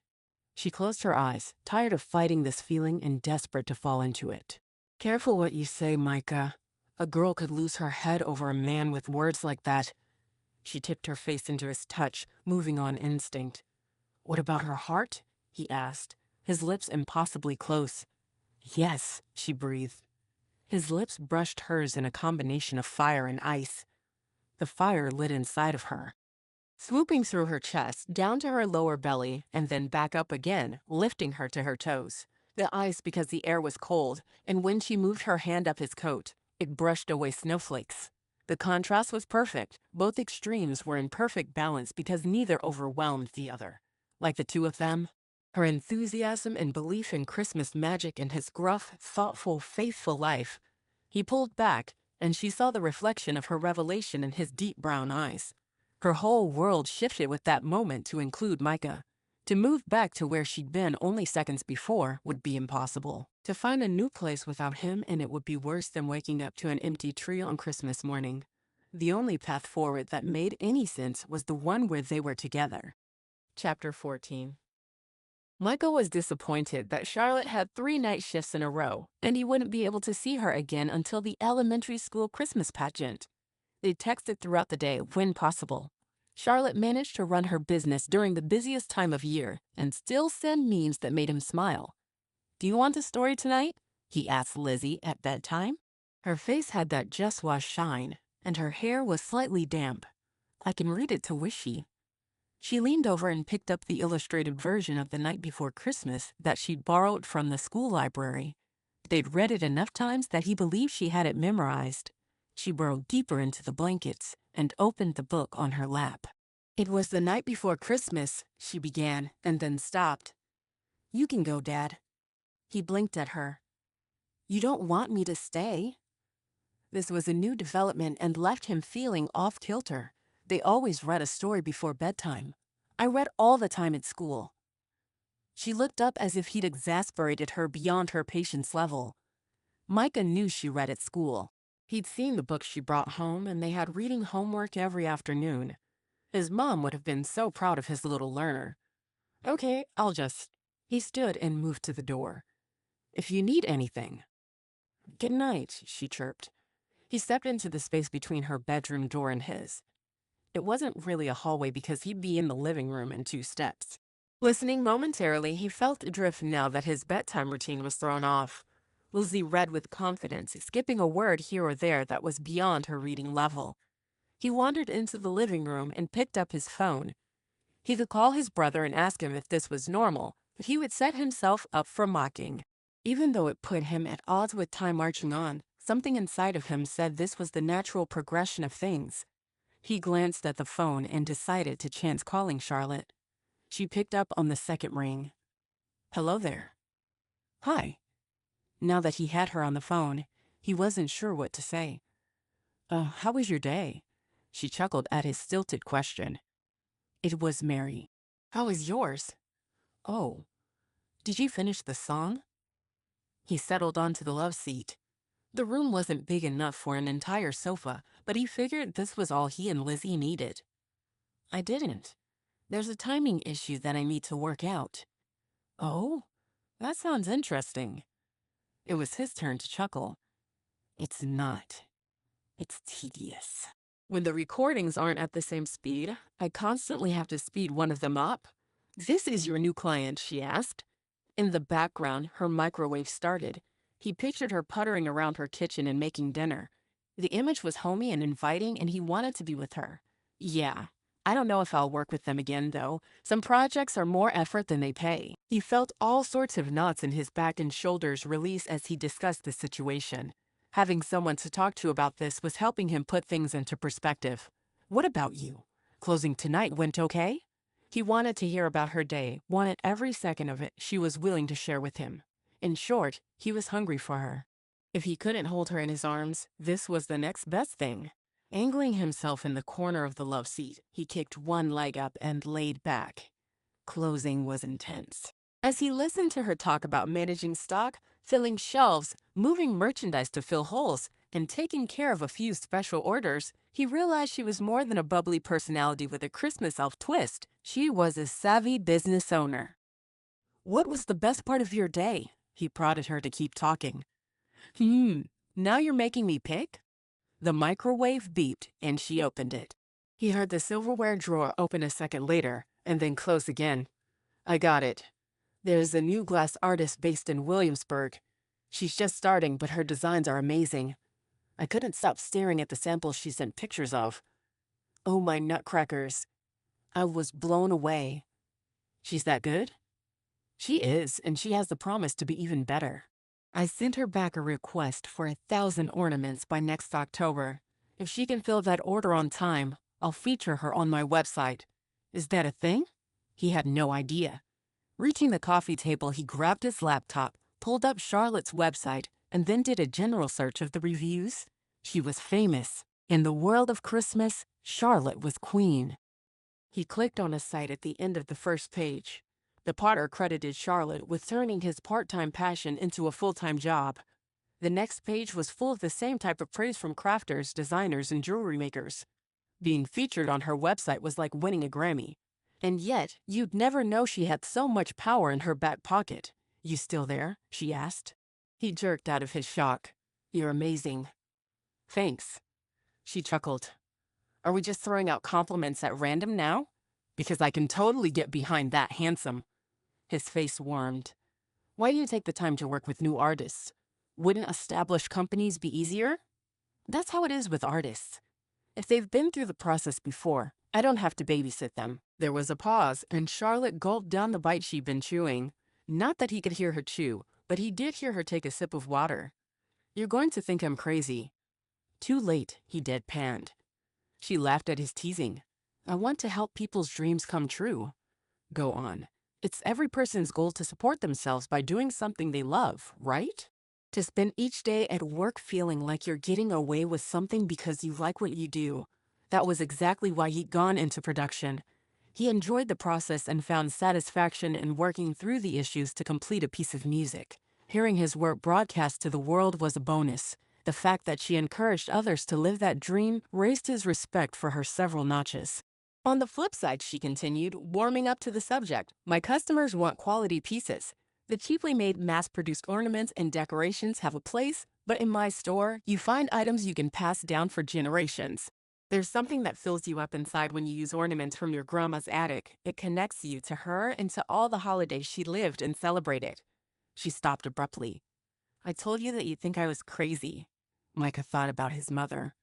Speaker 2: She closed her eyes, tired of fighting this feeling and desperate to fall into it. Careful what you say, Micah. A girl could lose her head over a man with words like that. She tipped her face into his touch, moving on instinct. What about her heart? He asked, his lips impossibly close. Yes, she breathed. His lips brushed hers in a combination of fire and ice. The fire lit inside of her, swooping through her chest, down to her lower belly, and then back up again, lifting her to her toes. The ice because the air was cold, and when she moved her hand up his coat, it brushed away snowflakes. The contrast was perfect. Both extremes were in perfect balance because neither overwhelmed the other. Like the two of them, her enthusiasm and belief in Christmas magic and his gruff, thoughtful, faithful life. He pulled back, and she saw the reflection of her revelation in his deep brown eyes. Her whole world shifted with that moment to include Micah. To move back to where she'd been only seconds before would be impossible. To find a new place without him, and it would be worse than waking up to an empty tree on Christmas morning. The only path forward that made any sense was the one where they were together. Chapter 14. Michael was disappointed that Charlotte had 3 night shifts in a row, and he wouldn't be able to see her again until the elementary school Christmas pageant. They texted throughout the day when possible. Charlotte managed to run her business during the busiest time of year and still send memes that made him smile. Do you want a story tonight? He asked Lizzie at bedtime. Her face had that just washed shine, and her hair was slightly damp. I can read it to Wishy. She leaned over and picked up the illustrated version of The Night Before Christmas that she'd borrowed from the school library. They'd read it enough times that he believed she had it memorized. She burrowed deeper into the blankets and opened the book on her lap. It was the night before Christmas, she began, and then stopped. You can go, Dad. He blinked at her. You don't want me to stay? This was a new development and left him feeling off-kilter. They always read a story before bedtime. I read all the time at school. She looked up as if he'd exasperated her beyond her patience level. Micah knew she read at school. He'd seen the books she brought home, and they had reading homework every afternoon. His mom would have been so proud of his little learner. Okay, I'll just... He stood and moved to the door. If you need anything. Good night, she chirped. He stepped into the space between her bedroom door and his. It wasn't really a hallway because he'd be in the living room in 2 steps. Listening momentarily, he felt adrift now that his bedtime routine was thrown off. Lizzie read with confidence, skipping a word here or there that was beyond her reading level. He wandered into the living room and picked up his phone. He could call his brother and ask him if this was normal, but he would set himself up for mocking. Even though it put him at odds with time marching on, something inside of him said this was the natural progression of things. He glanced at the phone and decided to chance calling Charlotte. She picked up on the second ring. Hello there. Hi. Now that he had her on the phone, he wasn't sure what to say. How was your day? She chuckled at his stilted question. It was merry. How was yours? Oh. Did you finish the song? He settled onto the love seat. The room wasn't big enough for an entire sofa, but he figured this was all he and Lizzie needed. I didn't. There's a timing issue that I need to work out. Oh? That sounds interesting. It was his turn to chuckle. It's not. It's tedious. When the recordings aren't at the same speed, I constantly have to speed one of them up. This is your new client, she asked. In the background, her microwave started. He pictured her puttering around her kitchen and making dinner. The image was homey and inviting, and he wanted to be with her. Yeah. I don't know if I'll work with them again, though. Some projects are more effort than they pay. He felt all sorts of knots in his back and shoulders release as he discussed the situation. Having someone to talk to about this was helping him put things into perspective. What about you? Closing tonight went okay? He wanted to hear about her day, wanted every second of it she was willing to share with him. In short, he was hungry for her. If he couldn't hold her in his arms, this was the next best thing. Angling himself in the corner of the love seat, he kicked one leg up and laid back. Closing was intense. As he listened to her talk about managing stock, filling shelves, moving merchandise to fill holes, and taking care of a few special orders, he realized she was more than a bubbly personality with a Christmas elf twist. She was a savvy business owner. "What was the best part of your day?" He prodded her to keep talking. Now you're making me pick?" The microwave beeped, and she opened it. He heard the silverware drawer open a second later, and then close again. "I got it. There's a new glass artist based in Williamsburg. She's just starting, but her designs are amazing. I couldn't stop staring at the samples she sent pictures of. Oh, my nutcrackers. I was blown away. She's that good?" "She is, and she has the promise to be even better. I sent her back a request for 1,000 ornaments by next October. If she can fill that order on time, I'll feature her on my website." "Is that a thing?" He had no idea. Reaching the coffee table, he grabbed his laptop, pulled up Charlotte's website, and then did a general search of the reviews. She was famous. In the world of Christmas, Charlotte was queen. He clicked on a site at the end of the first page. The potter credited Charlotte with turning his part-time passion into a full-time job. The next page was full of the same type of praise from crafters, designers, and jewelry makers. Being featured on her website was like winning a Grammy. And yet, you'd never know she had so much power in her back pocket. "You still there?" she asked. He jerked out of his shock. "You're amazing." "Thanks." She chuckled. "Are we just throwing out compliments at random now? Because I can totally get behind that handsome." His face warmed. "Why do you take the time to work with new artists? Wouldn't established companies be easier?" "That's how it is with artists. If they've been through the process before, I don't have to babysit them." There was a pause, and Charlotte gulped down the bite she'd been chewing. Not that he could hear her chew, but he did hear her take a sip of water. "You're going to think I'm crazy." "Too late," he deadpanned. She laughed at his teasing. "I want to help people's dreams come true." "Go on. It's every person's goal to support themselves by doing something they love, right? To spend each day at work feeling like you're getting away with something because you like what you do." That was exactly why he'd gone into production. He enjoyed the process and found satisfaction in working through the issues to complete a piece of music. Hearing his work broadcast to the world was a bonus. The fact that she encouraged others to live that dream raised his respect for her several notches. "On the flip side," she continued, warming up to the subject, "my customers want quality pieces. The cheaply made mass-produced ornaments and decorations have a place, but in my store, you find items you can pass down for generations. There's something that fills you up inside when you use ornaments from your grandma's attic. It connects you to her and to all the holidays she lived and celebrated." She stopped abruptly. "I told you that you'd think I was crazy." Micah thought about his mother.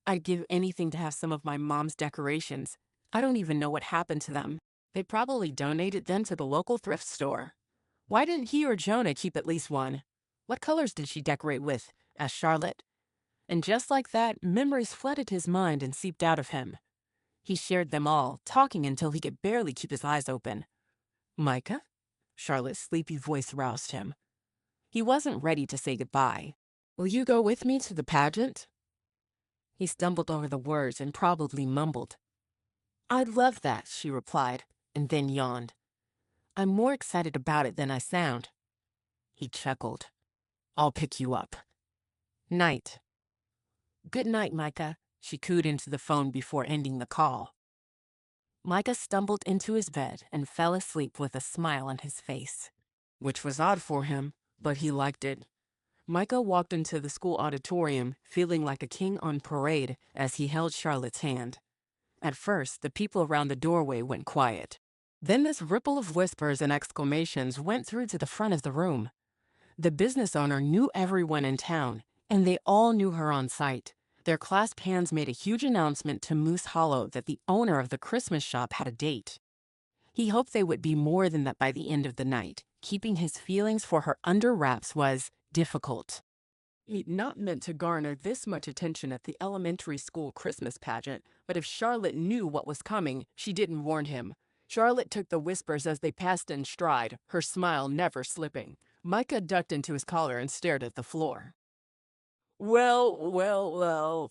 Speaker 2: "I'd give anything to have some of my mom's decorations. I don't even know what happened to them. They probably donated them to the local thrift store." "Why didn't he or Jonah keep at least one?" "What colors did she decorate with?" asked Charlotte. And just like that, memories flooded his mind and seeped out of him. He shared them all, talking until he could barely keep his eyes open. "Micah?" Charlotte's sleepy voice roused him. He wasn't ready to say goodbye. "Will you go with me to the pageant?" He stumbled over the words and probably mumbled. "I'd love that," she replied, and then yawned. "I'm more excited about it than I sound." He chuckled. "I'll pick you up." Night. "Good night, Micah," she cooed into the phone before ending the call. Micah stumbled into his bed and fell asleep with a smile on his face, which was odd for him, but he liked it. Micah walked into the school auditorium feeling like a king on parade as he held Charlotte's hand. At first, the people around the doorway went quiet. Then this ripple of whispers and exclamations went through to the front of the room. The business owner knew everyone in town, and they all knew her on sight. Their clasped hands made a huge announcement to Moose Hollow that the owner of the Christmas shop had a date. He hoped they would be more than that by the end of the night. Keeping his feelings for her under wraps was difficult. He'd not meant to garner this much attention at the elementary school Christmas pageant, but if Charlotte knew what was coming, she didn't warn him. Charlotte took the whispers as they passed in stride, her smile never slipping. Micah ducked into his collar and stared at the floor. Well.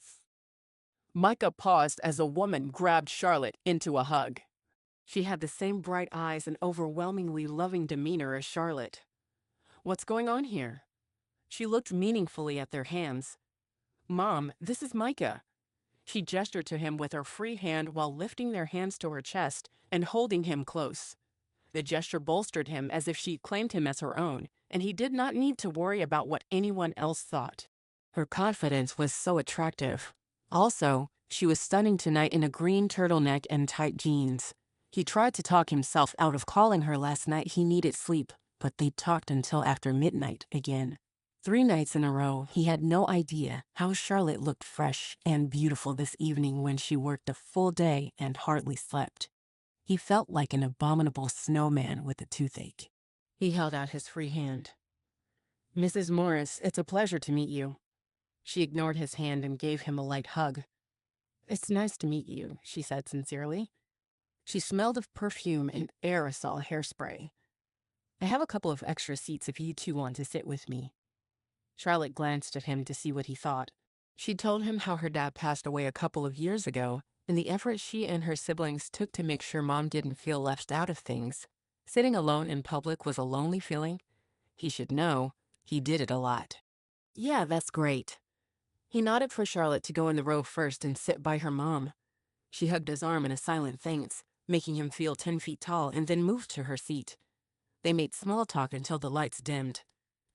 Speaker 2: Micah paused as a woman grabbed Charlotte into a hug. She had the same bright eyes and overwhelmingly loving demeanor as Charlotte. What's going on here? She looked meaningfully at their hands. Mom, this is Micah. She gestured to him with her free hand while lifting their hands to her chest and holding him close. The gesture bolstered him as if she claimed him as her own, and he did not need to worry about what anyone else thought. Her confidence was so attractive. Also, she was stunning tonight in a green turtleneck and tight jeans. He tried to talk himself out of calling her last night he needed sleep, but they talked until after midnight again. 3 nights in a row, he had no idea how Charlotte looked fresh and beautiful this evening when she worked a full day and hardly slept. He felt like an abominable snowman with a toothache. He held out his free hand. Mrs. Morris, it's a pleasure to meet you. She ignored his hand and gave him a light hug. It's nice to meet you, she said sincerely. She smelled of perfume and aerosol hairspray. I have a couple of extra seats if you two want to sit with me. Charlotte glanced at him to see what he thought. She told him how her dad passed away a couple of years ago, and the effort she and her siblings took to make sure Mom didn't feel left out of things. Sitting alone in public was a lonely feeling. He should know. He did it a lot. Yeah, that's great. He nodded for Charlotte to go in the row first and sit by her mom. She hugged his arm in a silent thanks, making him feel 10 feet tall, and then moved to her seat. They made small talk until the lights dimmed.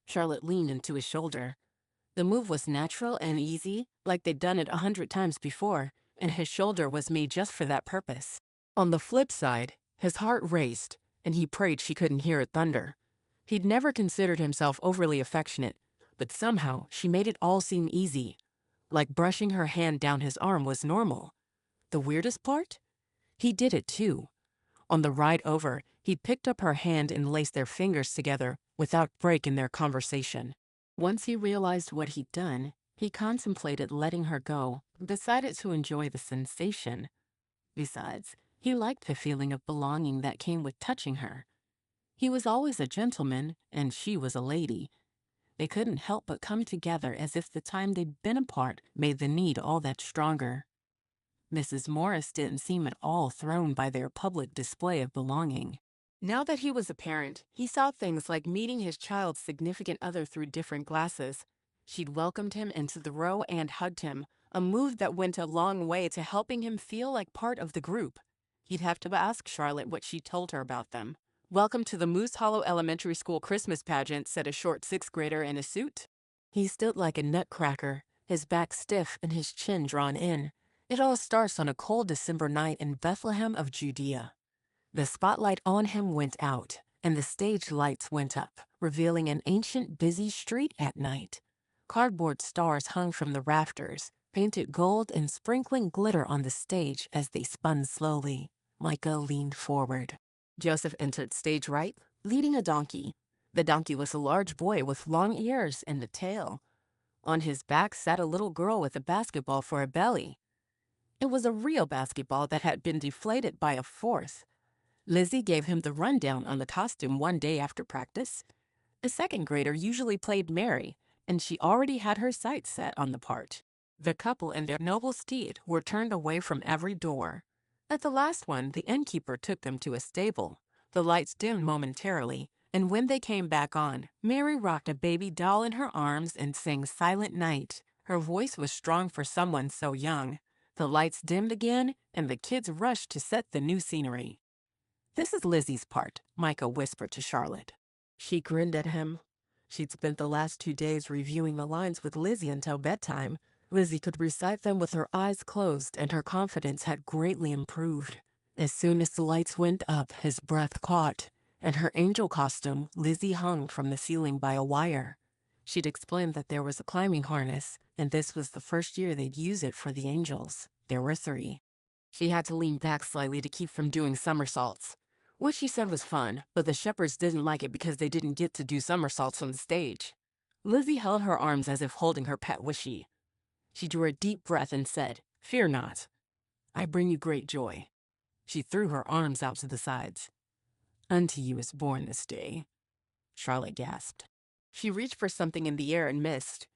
Speaker 2: Charlotte leaned into his shoulder. The move was natural and easy, like they'd done it 100 times before, and his shoulder was made just for that purpose. On the flip side, his heart raced, and he prayed she couldn't hear it thunder. He'd never considered himself overly affectionate, but somehow she made it all seem easy, like brushing her hand down his arm was normal. The weirdest part? He did it too. On the ride over, he picked up her hand and laced their fingers together without break in their conversation. Once he realized what he'd done, he contemplated letting her go, decided to enjoy the sensation. Besides, he liked the feeling of belonging that came with touching her. He was always a gentleman, and she was a lady. They couldn't help but come together as if the time they'd been apart made the need all that stronger. Mrs. Morris didn't seem at all thrown by their public display of belonging. Now that he was a parent, he saw things like meeting his child's significant other through different glasses. She'd welcomed him into the row and hugged him, a move that went a long way to helping him feel like part of the group. He'd have to ask Charlotte what she told her about them. Welcome to the Moose Hollow Elementary School Christmas pageant, said a short 6th grader in a suit. He stood like a nutcracker, his back stiff and his chin drawn in. It all starts on a cold December night in Bethlehem of Judea. The spotlight on him went out, and the stage lights went up, revealing an ancient, busy street at night. Cardboard stars hung from the rafters, painted gold and sprinkling glitter on the stage as they spun slowly. Micah leaned forward. Joseph entered stage right, leading a donkey. The donkey was a large boy with long ears and a tail. On his back sat a little girl with a basketball for a belly. It was a real basketball that had been deflated by a force. Lizzie gave him the rundown on the costume one day after practice. A 2nd grader usually played Mary, and she already had her sights set on the part. The couple and their noble steed were turned away from every door. At the last one, the innkeeper took them to a stable. The lights dimmed momentarily, and when they came back on, Mary rocked a baby doll in her arms and sang Silent Night. Her voice was strong for someone so young. The lights dimmed again, and the kids rushed to set the new scenery. This is Lizzie's part, Micah whispered to Charlotte. She grinned at him. She'd spent the last 2 days reviewing the lines with Lizzie until bedtime. Lizzie could recite them with her eyes closed, and her confidence had greatly improved. As soon as the lights went up, his breath caught, and her angel costume, Lizzie hung from the ceiling by a wire. She'd explained that there was a climbing harness, and this was the first year they'd use it for the angels. There were 3. She had to lean back slightly to keep from doing somersaults. What she said was fun, but the shepherds didn't like it because they didn't get to do somersaults on the stage. Lizzie held her arms as if holding her pet wishy. She drew a deep breath and said, "Fear not. I bring you great joy." She threw her arms out to the sides. "Unto you is born this day." Charlotte gasped. She reached for something in the air and missed.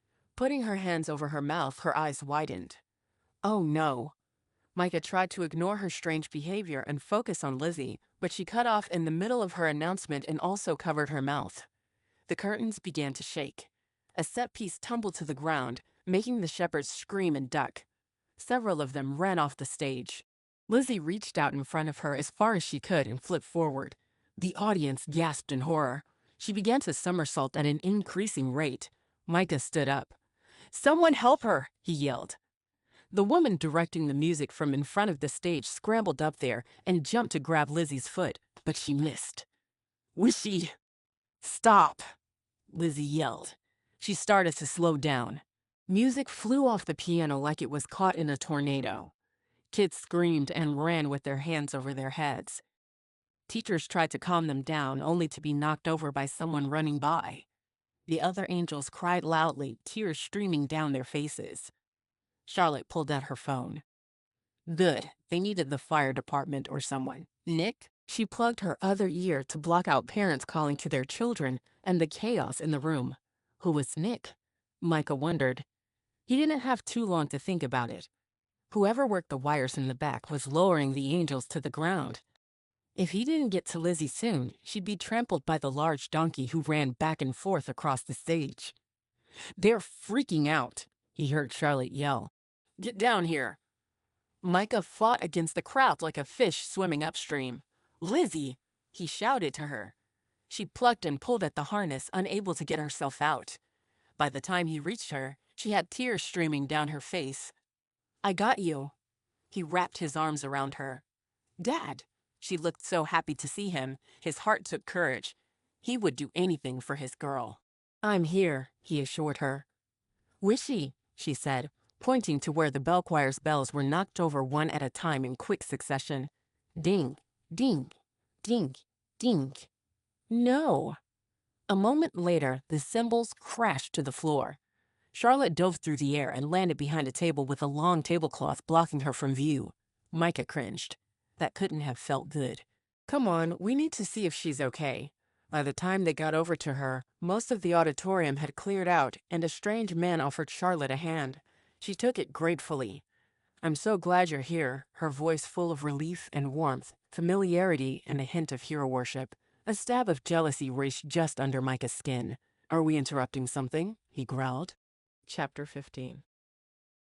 Speaker 2: Putting her hands over her mouth, her eyes widened. Oh no. Micah tried to ignore her strange behavior and focus on Lizzie, but she cut off in the middle of her announcement and also covered her mouth. The curtains began to shake. A set piece tumbled to the ground, making the shepherds scream and duck. Several of them ran off the stage. Lizzie reached out in front of her as far as she could and flipped forward. The audience gasped in horror. She began to somersault at an increasing rate. Micah stood up. "Someone help her!" he yelled. The woman directing the music from in front of the stage scrambled up there and jumped to grab Lizzie's foot, but she missed. "Wishy!" "Stop!" Lizzie yelled. She started to slow down. Music flew off the piano like it was caught in a tornado. Kids screamed and ran with their hands over their heads. Teachers tried to calm them down, only to be knocked over by someone running by. The other angels cried loudly, tears streaming down their faces. Charlotte pulled out her phone. Good. They needed the fire department or someone. Nick? She plugged her other ear to block out parents calling to their children and the chaos in the room. Who was Nick? Micah wondered. He didn't have too long to think about it. Whoever worked the wires in the back was lowering the angels to the ground. If he didn't get to Lizzie soon, she'd be trampled by the large donkey who ran back and forth across the stage. "They're freaking out," he heard Charlotte yell. "Get down here." Micah fought against the crowd like a fish swimming upstream. "Lizzie!" he shouted to her. She plucked and pulled at the harness, unable to get herself out. By the time he reached her, she had tears streaming down her face. "I got you." He wrapped his arms around her. "Dad!" She looked so happy to see him. His heart took courage. He would do anything for his girl. "I'm here," he assured her. "Wishy," she said, pointing to where the bell choir's bells were knocked over one at a time in quick succession. Ding, ding, ding, ding. No. A moment later, the cymbals crashed to the floor. Charlotte dove through the air and landed behind a table with a long tablecloth blocking her from view. Micah cringed. That couldn't have felt good. "Come on, we need to see if she's okay." By the time they got over to her, most of the auditorium had cleared out, and a strange man offered Charlotte a hand. She took it gratefully. "I'm so glad you're here," her voice full of relief and warmth, familiarity, and a hint of hero worship. A stab of jealousy raced just under Micah's skin. "Are we interrupting something?" he growled. Chapter 15.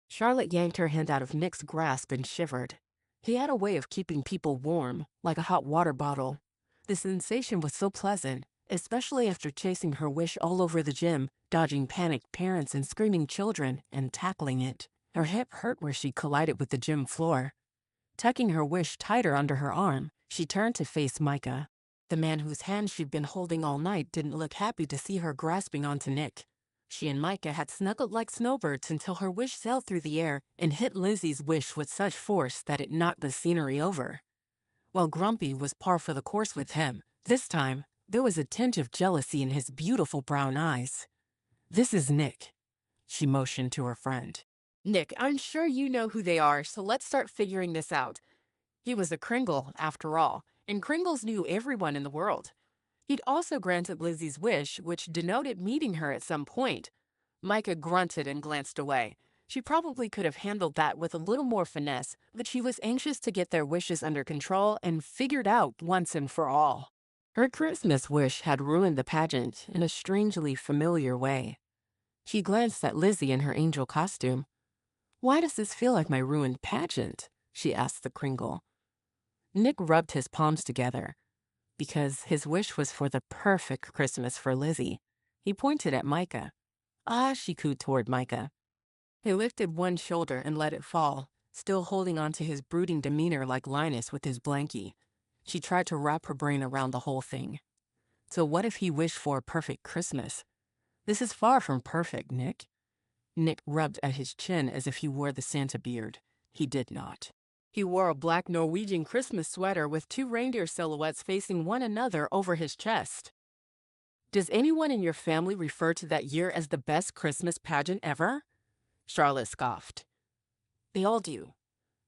Speaker 2: Charlotte yanked her hand out of Nick's grasp and shivered. He had a way of keeping people warm, like a hot water bottle. The sensation was so pleasant, especially after chasing her wish all over the gym, dodging panicked parents and screaming children, and tackling it. Her hip hurt where she collided with the gym floor. Tucking her wish tighter under her arm, she turned to face Micah. The man whose hand she'd been holding all night didn't look happy to see her grasping onto Nick. She and Micah had snuggled like snowbirds until her wish sailed through the air and hit Lizzie's wish with such force that it knocked the scenery over. While grumpy was par for the course with him, this time there was a tinge of jealousy in his beautiful brown eyes. "This is Nick," she motioned to her friend. "Nick, I'm sure you know who they are, so let's start figuring this out." He was a Kringle, after all, and Kringles knew everyone in the world. He'd also granted Lizzie's wish, which denoted meeting her at some point. Micah grunted and glanced away. She probably could have handled that with a little more finesse, but she was anxious to get their wishes under control and figured out once and for all. Her Christmas wish had ruined the pageant in a strangely familiar way. She glanced at Lizzie in her angel costume. "Why does this feel like my ruined pageant?" she asked the Kringle. Nick rubbed his palms together. Because his wish was for the perfect Christmas for Lizzie. He pointed at Micah. "Ah," she cooed toward Micah. He lifted one shoulder and let it fall, still holding on to his brooding demeanor like Linus with his blankie. She tried to wrap her brain around the whole thing. So what if he wished for a perfect Christmas? This is far from perfect, Nick. Nick rubbed at his chin as if he wore the Santa beard. He did not. He wore a black Norwegian Christmas sweater with two reindeer silhouettes facing one another over his chest. "Does anyone in your family refer to that year as the best Christmas pageant ever?" Charlotte scoffed. "They all do.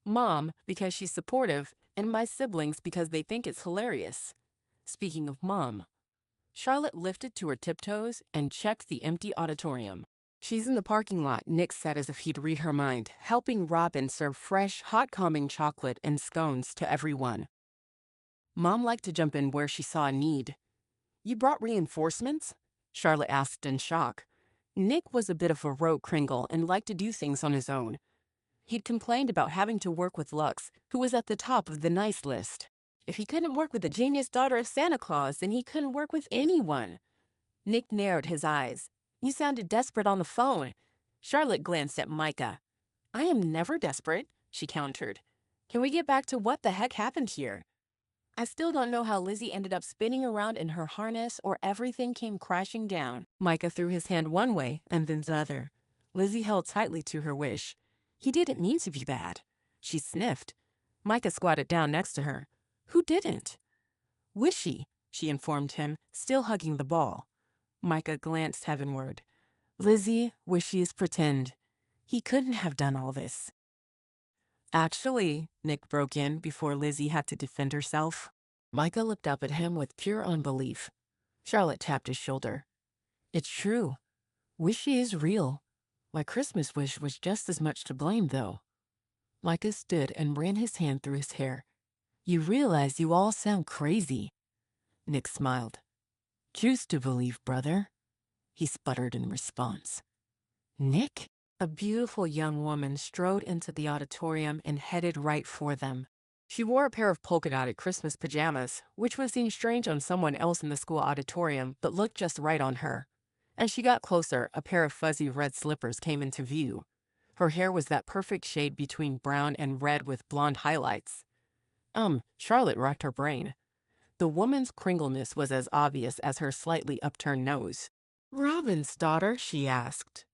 Speaker 2: Mom, because she's supportive, and my siblings because they think it's hilarious." Speaking of Mom, Charlotte lifted to her tiptoes and checked the empty auditorium. She's in the parking lot, Nick said as if he'd read her mind, helping Robin serve fresh, hot calming chocolate and scones to everyone. Mom liked to jump in where she saw a need. You brought reinforcements? Charlotte asked in shock. Nick was a bit of a rogue Kringle and liked to do things on his own. He'd complained about having to work with Lux, who was at the top of the nice list. If he couldn't work with the genius daughter of Santa Claus, then he couldn't work with anyone. Nick narrowed his eyes. You sounded desperate on the phone. Charlotte glanced at Micah. I am never desperate, she countered. Can we get back to what the heck happened here? I still don't know how Lizzie ended up spinning around in her harness or everything came crashing down. Micah threw his hand one way and then the other. Lizzie held tightly to her wish. He didn't mean to be bad. She sniffed. Micah squatted down next to her. Who didn't? Wishy, she informed him, still hugging the ball. Micah glanced heavenward. Lizzie, Wishy's pretend. He couldn't have done all this. Actually, Nick broke in before Lizzie had to defend herself. Micah looked up at him with pure unbelief. Charlotte tapped his shoulder. It's true. Wishy is real. My Christmas wish was just as much to blame, though. Micah stood and ran his hand through his hair. You realize you all sound crazy. Nick smiled. Choose to believe, brother. He sputtered in response. Nick? A beautiful young woman strode into the auditorium and headed right for them. She wore a pair of polka-dotted Christmas pajamas, which would seem strange on someone else in the school auditorium, but looked just right on her. As she got closer, a pair of fuzzy red slippers came into view. Her hair was that perfect shade between brown and red with blonde highlights. Charlotte racked her brain. The woman's Kringleness was as obvious as her slightly upturned nose. Robin's daughter, she asked.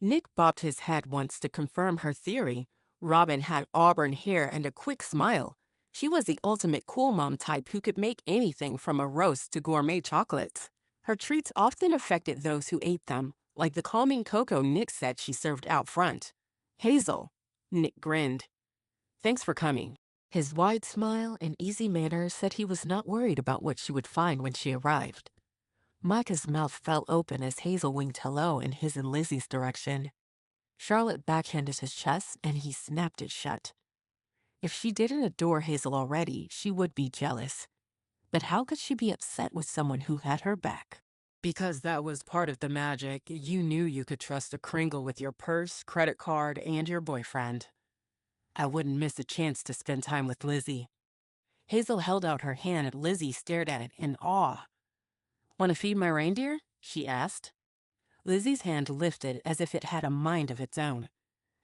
Speaker 2: Nick bobbed his head once to confirm her theory. Robin had auburn hair and a quick smile. She was the ultimate cool mom type who could make anything from a roast to gourmet chocolates. Her treats often affected those who ate them, like the calming cocoa Nick said she served out front. Hazel. Nick grinned. Thanks for coming. His wide smile and easy manner said he was not worried about what she would find when she arrived. Micah's mouth fell open as Hazel winked hello in his and Lizzie's direction. Charlotte backhanded his chest and he snapped it shut. If she didn't adore Hazel already, she would be jealous. But how could she be upset with someone who had her back? Because that was part of the magic. You knew you could trust a Kringle with your purse, credit card, and your boyfriend. I wouldn't miss a chance to spend time with Lizzie. Hazel held out her hand and Lizzie stared at it in awe. Want to feed my reindeer? She asked. Lizzie's hand lifted as if it had a mind of its own.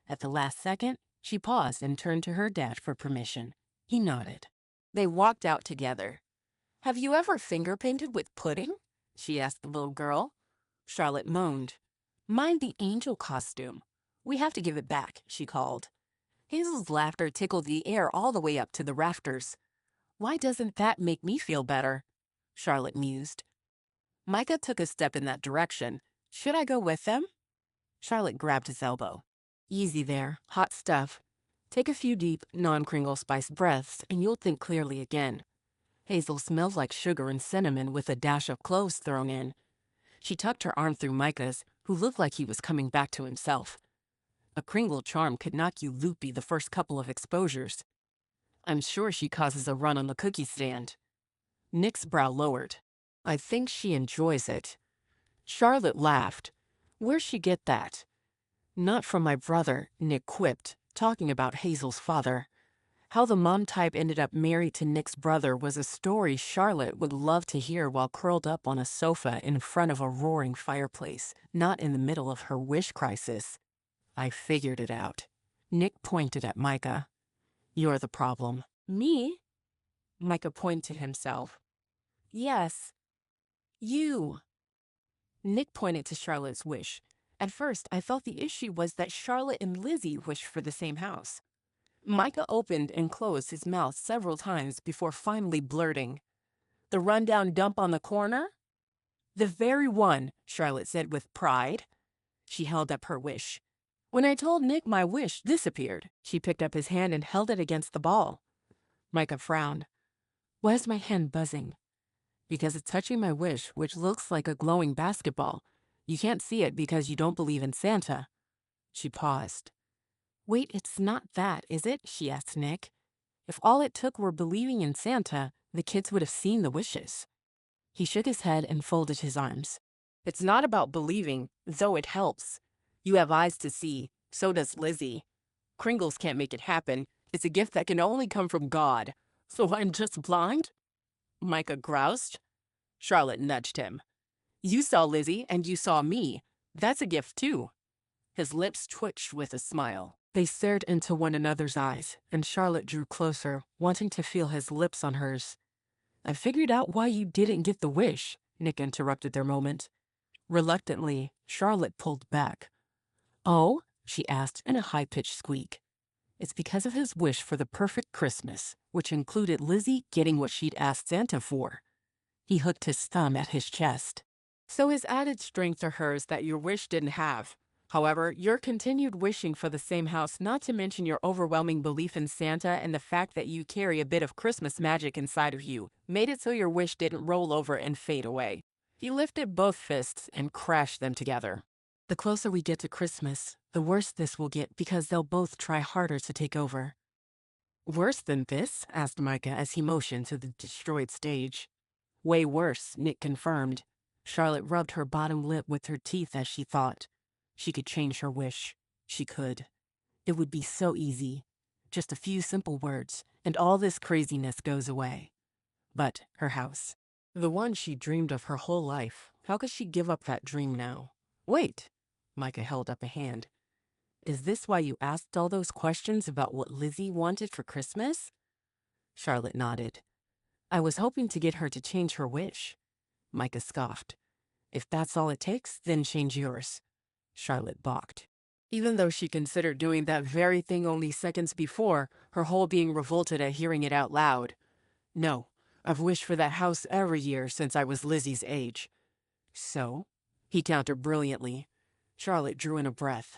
Speaker 2: At the last second, she paused and turned to her dad for permission. He nodded. They walked out together. Have you ever finger painted with pudding? She asked the little girl. Charlotte moaned. Mind the angel costume. We have to give it back, she called. Hazel's laughter tickled the air all the way up to the rafters. Why doesn't that make me feel better? Charlotte mused. Micah took a step in that direction. Should I go with them? Charlotte grabbed his elbow. Easy there, hot stuff. Take a few deep, non-Kringle spice breaths and you'll think clearly again. Hazel smelled like sugar and cinnamon with a dash of cloves thrown in. She tucked her arm through Micah's, who looked like he was coming back to himself. A Kringle charm could knock you loopy the first couple of exposures. I'm sure she causes a run on the cookie stand. Nick's brow lowered. I think she enjoys it. Charlotte laughed. Where'd she get that? Not from my brother, Nick quipped, talking about Hazel's father. How the mom type ended up married to Nick's brother was a story Charlotte would love to hear while curled up on a sofa in front of a roaring fireplace, not in the middle of her wish crisis. I figured it out. Nick pointed at Micah. You're the problem. Me? Micah pointed to himself. Yes. You. Nick pointed to Charlotte's wish. At first, I thought the issue was that Charlotte and Lizzie wished for the same house. Micah opened and closed his mouth several times before finally blurting. The rundown dump on the corner? The very one, Charlotte said with pride. She held up her wish. When I told Nick my wish, this appeared. She picked up his hand and held it against the ball. Micah frowned. Why is my hand buzzing? Because it's touching my wish, which looks like a glowing basketball. You can't see it because you don't believe in Santa. She paused. Wait, it's not that, is it? She asked Nick. If all it took were believing in Santa, the kids would have seen the wishes. He shook his head and folded his arms. It's not about believing, though it helps. You have eyes to see, so does Lizzie. Kringles can't make it happen. It's a gift that can only come from God. So I'm just blind? Micah groused. Charlotte nudged him. You saw Lizzie and you saw me. That's a gift too. His lips twitched with a smile. They stared into one another's eyes, and Charlotte drew closer, wanting to feel his lips on hers. I figured out why you didn't get the wish, Nick interrupted their moment. Reluctantly, Charlotte pulled back. Oh? She asked in a high-pitched squeak. It's because of his wish for the perfect Christmas, which included Lizzie getting what she'd asked Santa for. He hooked his thumb at his chest. So his added strength are hers that your wish didn't have. However, your continued wishing for the same house, not to mention your overwhelming belief in Santa and the fact that you carry a bit of Christmas magic inside of you, made it so your wish didn't roll over and fade away. He lifted both fists and crashed them together. The closer we get to Christmas, the worse this will get because they'll both try harder to take over. Worse than this? Asked Micah as he motioned to the destroyed stage. Way worse, Nick confirmed. Charlotte rubbed her bottom lip with her teeth as she thought. She could change her wish. She could. It would be so easy. Just a few simple words, and all this craziness goes away. But her house. The one she dreamed of her whole life. How could she give up that dream now? Wait. Micah held up a hand. Is this why you asked all those questions about what Lizzie wanted for Christmas? Charlotte nodded. I was hoping to get her to change her wish. Micah scoffed. If that's all it takes, then change yours. Charlotte balked. Even though she considered doing that very thing only seconds before, her whole being revolted at hearing it out loud. No, I've wished for that house every year since I was Lizzie's age. So? He countered brilliantly. Charlotte drew in a breath.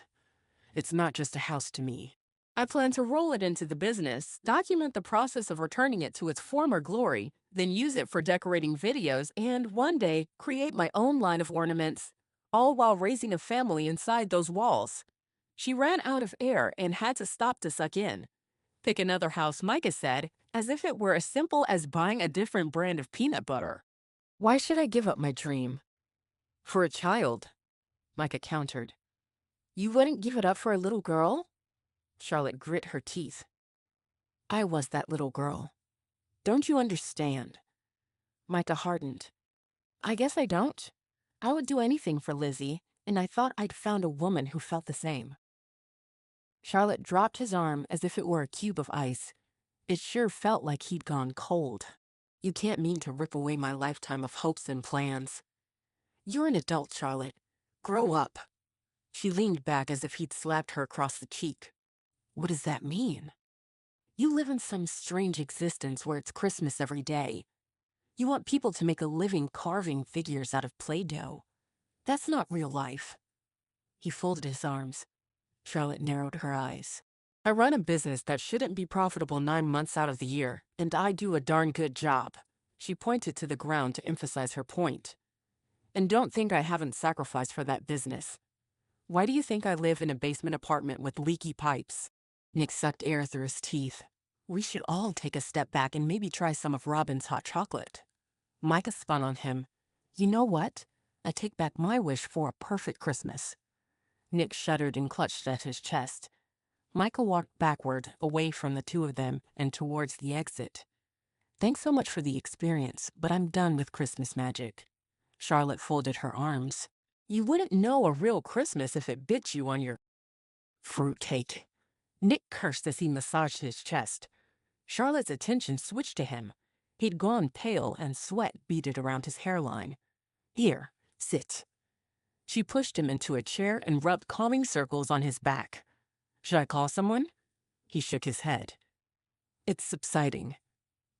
Speaker 2: It's not just a house to me. I plan to roll it into the business, document the process of returning it to its former glory, then use it for decorating videos, and one day create my own line of ornaments, all while raising a family inside those walls. She ran out of air and had to stop to suck in. Pick another house, Micah said, as if it were as simple as buying a different brand of peanut butter. Why should I give up my dream? For a child, Micah countered. You wouldn't give it up for a little girl? Charlotte grit her teeth. I was that little girl. Don't you understand? Micah hardened. I guess I don't. I would do anything for Lizzie, and I thought I'd found a woman who felt the same. Charlotte dropped his arm as if it were a cube of ice. It sure felt like he'd gone cold. You can't mean to rip away my lifetime of hopes and plans. You're an adult, Charlotte. Grow up. She leaned back as if he'd slapped her across the cheek. What does that mean? You live in some strange existence where it's Christmas every day. You want people to make a living carving figures out of Play-Doh. That's not real life. He folded his arms. Charlotte narrowed her eyes. I run a business that shouldn't be profitable 9 months out of the year, and I do a darn good job. She pointed to the ground to emphasize her point. And don't think I haven't sacrificed for that business. Why do you think I live in a basement apartment with leaky pipes? Nick sucked air through his teeth. We should all take a step back and maybe try some of Robin's hot chocolate. Micah spun on him. You know what? I take back my wish for a perfect Christmas. Nick shuddered and clutched at his chest. Micah walked backward, away from the two of them, and towards the exit. Thanks so much for the experience, but I'm done with Christmas magic. Charlotte folded her arms. You wouldn't know a real Christmas if it bit you on your fruitcake. Nick cursed as he massaged his chest. Charlotte's attention switched to him. He'd gone pale and sweat beaded around his hairline. Here, sit. She pushed him into a chair and rubbed calming circles on his back. Should I call someone? He shook his head. It's subsiding.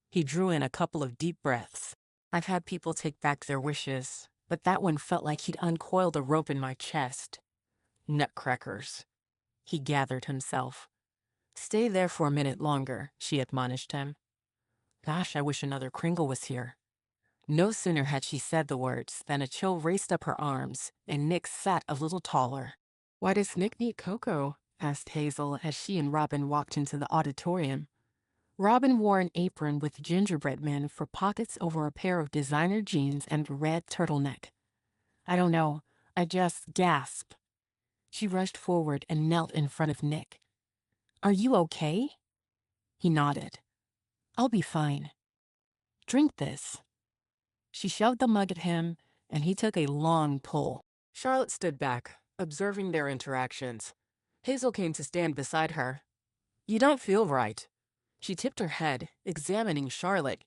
Speaker 2: He drew in a couple of deep breaths. I've had people take back their wishes, but that one felt like he'd uncoiled a rope in my chest. Nutcrackers. He gathered himself. Stay there for a minute longer, she admonished him. Gosh, I wish another Kringle was here. No sooner had she said the words than a chill raced up her arms, and Nick sat a little taller. "Why does Nick need cocoa?" asked Hazel as she and Robin walked into the auditorium. Robin wore an apron with gingerbread men for pockets over a pair of designer jeans and a red turtleneck. "I don't know. I just gasp." She rushed forward and knelt in front of Nick. "Are you okay?" He nodded. "I'll be fine. Drink this." She shoved the mug at him, and he took a long pull. Charlotte stood back, observing their interactions. Hazel came to stand beside her. "You don't feel right." She tipped her head, examining Charlotte.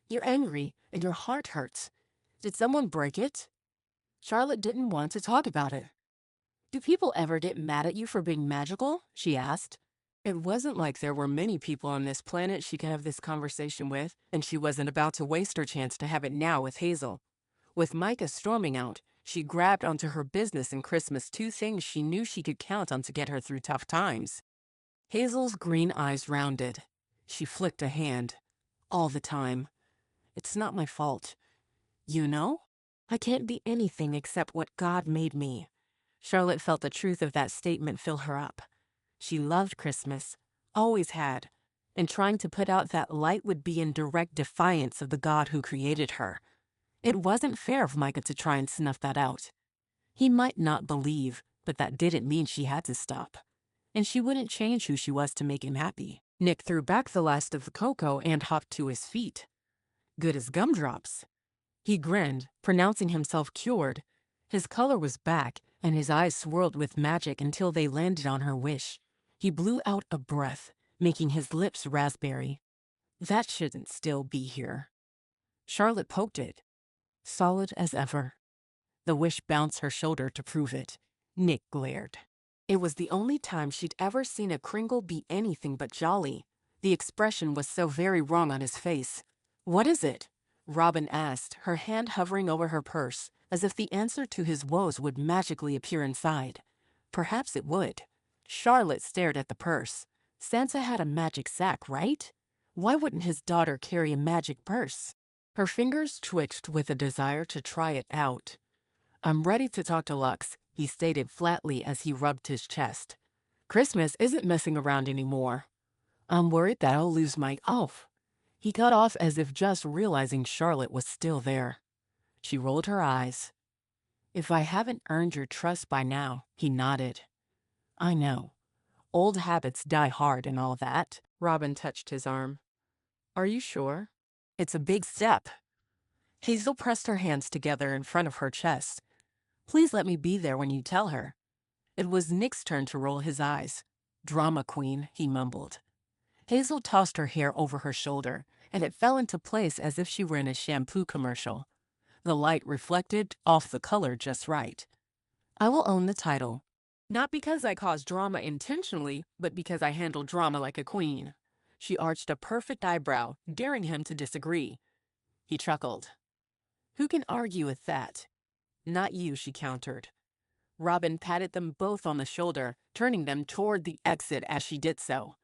Speaker 2: "You're angry, and your heart hurts. Did someone break it?" Charlotte didn't want to talk about it. "Do people ever get mad at you for being magical?" she asked. It wasn't like there were many people on this planet she could have this conversation with, and she wasn't about to waste her chance to have it now with Hazel. With Micah storming out, she grabbed onto her business and Christmas, two things she knew she could count on to get her through tough times. Hazel's green eyes rounded. She flicked a hand. "All the time. It's not my fault. You know? I can't be anything except what God made me." Charlotte felt the truth of that statement fill her up. She loved Christmas, always had, and trying to put out that light would be in direct defiance of the God who created her. It wasn't fair of Micah to try and snuff that out. He might not believe, but that didn't mean she had to stop. And she wouldn't change who she was to make him happy. Nick threw back the last of the cocoa and hopped to his feet. Good as gumdrops. He grinned, pronouncing himself cured. His color was back, and his eyes swirled with magic until they landed on her wish. He blew out a breath, making his lips raspberry. That shouldn't still be here. Charlotte poked it. Solid as ever. The wish bounced her shoulder to prove it. Nick glared. It was the only time she'd ever seen a Kringle be anything but jolly. The expression was so very wrong on his face. "What is it?" Robin asked, her hand hovering over her purse, as if the answer to his woes would magically appear inside. Perhaps it would. Charlotte stared at the purse. Santa had a magic sack, right? Why wouldn't his daughter carry a magic purse? Her fingers twitched with a desire to try it out. "I'm ready to talk to Lux," he stated flatly as he rubbed his chest. "Christmas isn't messing around anymore. I'm worried that I'll lose my elf." He cut off as if just realizing Charlotte was still there. She rolled her eyes. "If I haven't earned your trust by now," he nodded. "I know. Old habits die hard and all that." Robin touched his arm. "Are you sure? It's a big step." Hazel pressed her hands together in front of her chest. "Please let me be there when you tell her." It was Nick's turn to roll his eyes. "Drama queen," he mumbled. Hazel tossed her hair over her shoulder, and it fell into place as if she were in a shampoo commercial. The light reflected off the color just right. "I will own the title. Not because I caused drama intentionally, but because I handle drama like a queen." She arched a perfect eyebrow, daring him to disagree. He chuckled. "Who can argue with that?" "Not you," she countered. Robin patted them both on the shoulder, turning them toward the exit as she did so.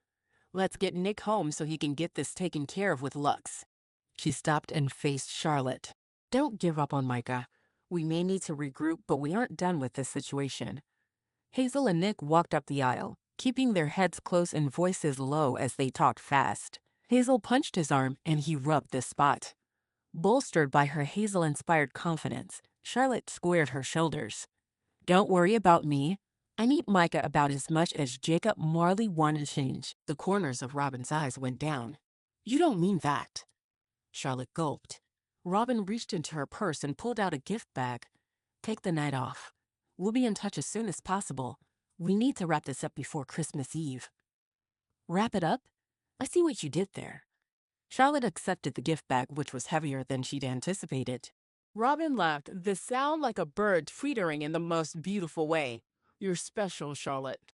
Speaker 2: "Let's get Nick home so he can get this taken care of with Lux." She stopped and faced Charlotte. "Don't give up on Micah. We may need to regroup, but we aren't done with this situation." Hazel and Nick walked up the aisle, keeping their heads close and voices low as they talked fast. Hazel punched his arm, and he rubbed the spot. Bolstered by her Hazel-inspired confidence, Charlotte squared her shoulders. "Don't worry about me. I need Micah about as much as Jacob Marley wanted to change." The corners of Robin's eyes went down. "You don't mean that." Charlotte gulped. Robin reached into her purse and pulled out a gift bag. "Take the night off. We'll be in touch as soon as possible. We need to wrap this up before Christmas Eve." "Wrap it up? I see what you did there." Charlotte accepted the gift bag, which was heavier than she'd anticipated. Robin laughed, the sound like a bird twittering in the most beautiful way. "You're special, Charlotte."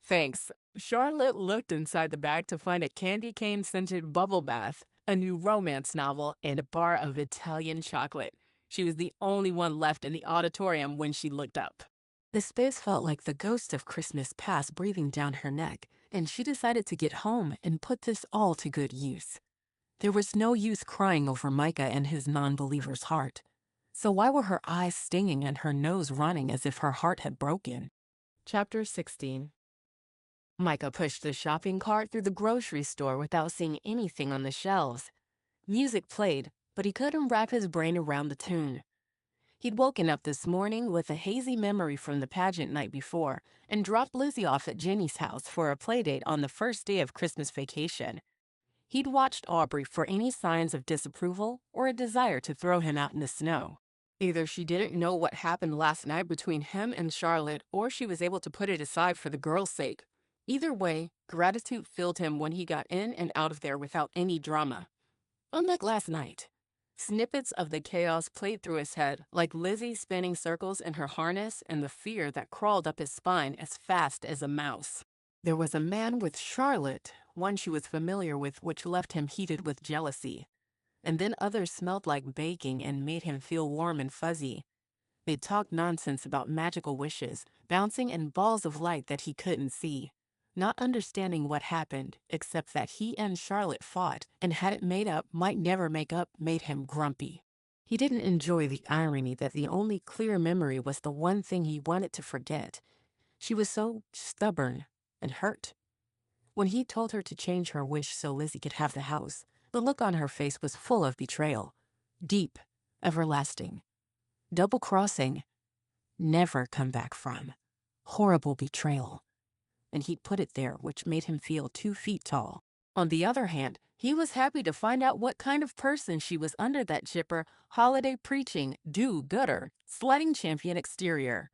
Speaker 2: "Thanks." Charlotte looked inside the bag to find a candy cane-scented bubble bath, a new romance novel, and a bar of Italian chocolate. She was the only one left in the auditorium when she looked up. The space felt like the ghost of Christmas past breathing down her neck, and she decided to get home and put this all to good use. There was no use crying over Micah and his non-believer's heart. So why were her eyes stinging and her nose running as if her heart had broken? Chapter 16. Micah pushed the shopping cart through the grocery store without seeing anything on the shelves. Music played, but he couldn't wrap his brain around the tune. He'd woken up this morning with a hazy memory from the pageant night before and dropped Lizzie off at Jenny's house for a playdate on the first day of Christmas vacation. He'd watched Aubrey for any signs of disapproval or a desire to throw him out in the snow. Either she didn't know what happened last night between him and Charlotte, or she was able to put it aside for the girl's sake. Either way, gratitude filled him when he got in and out of there without any drama. Unlike last night. Snippets of the chaos played through his head, like Lizzie spinning circles in her harness and the fear that crawled up his spine as fast as a mouse. There was a man with Charlotte, one she was familiar with, which left him heated with jealousy. And then others smelled like baking and made him feel warm and fuzzy. They talked nonsense about magical wishes, bouncing in balls of light that he couldn't see. Not understanding what happened, except that he and Charlotte fought, and had it made up, might never make up, made him grumpy. He didn't enjoy the irony that the only clear memory was the one thing he wanted to forget. She was so stubborn and hurt. When he told her to change her wish so Lizzie could have the house, the look on her face was full of betrayal. Deep, everlasting. Double-crossing. Never come back from. Horrible betrayal. And he'd put it there, which made him feel 2 feet tall. On the other hand, he was happy to find out what kind of person she was under that chipper, holiday-preaching, do-gooder, sledding champion exterior.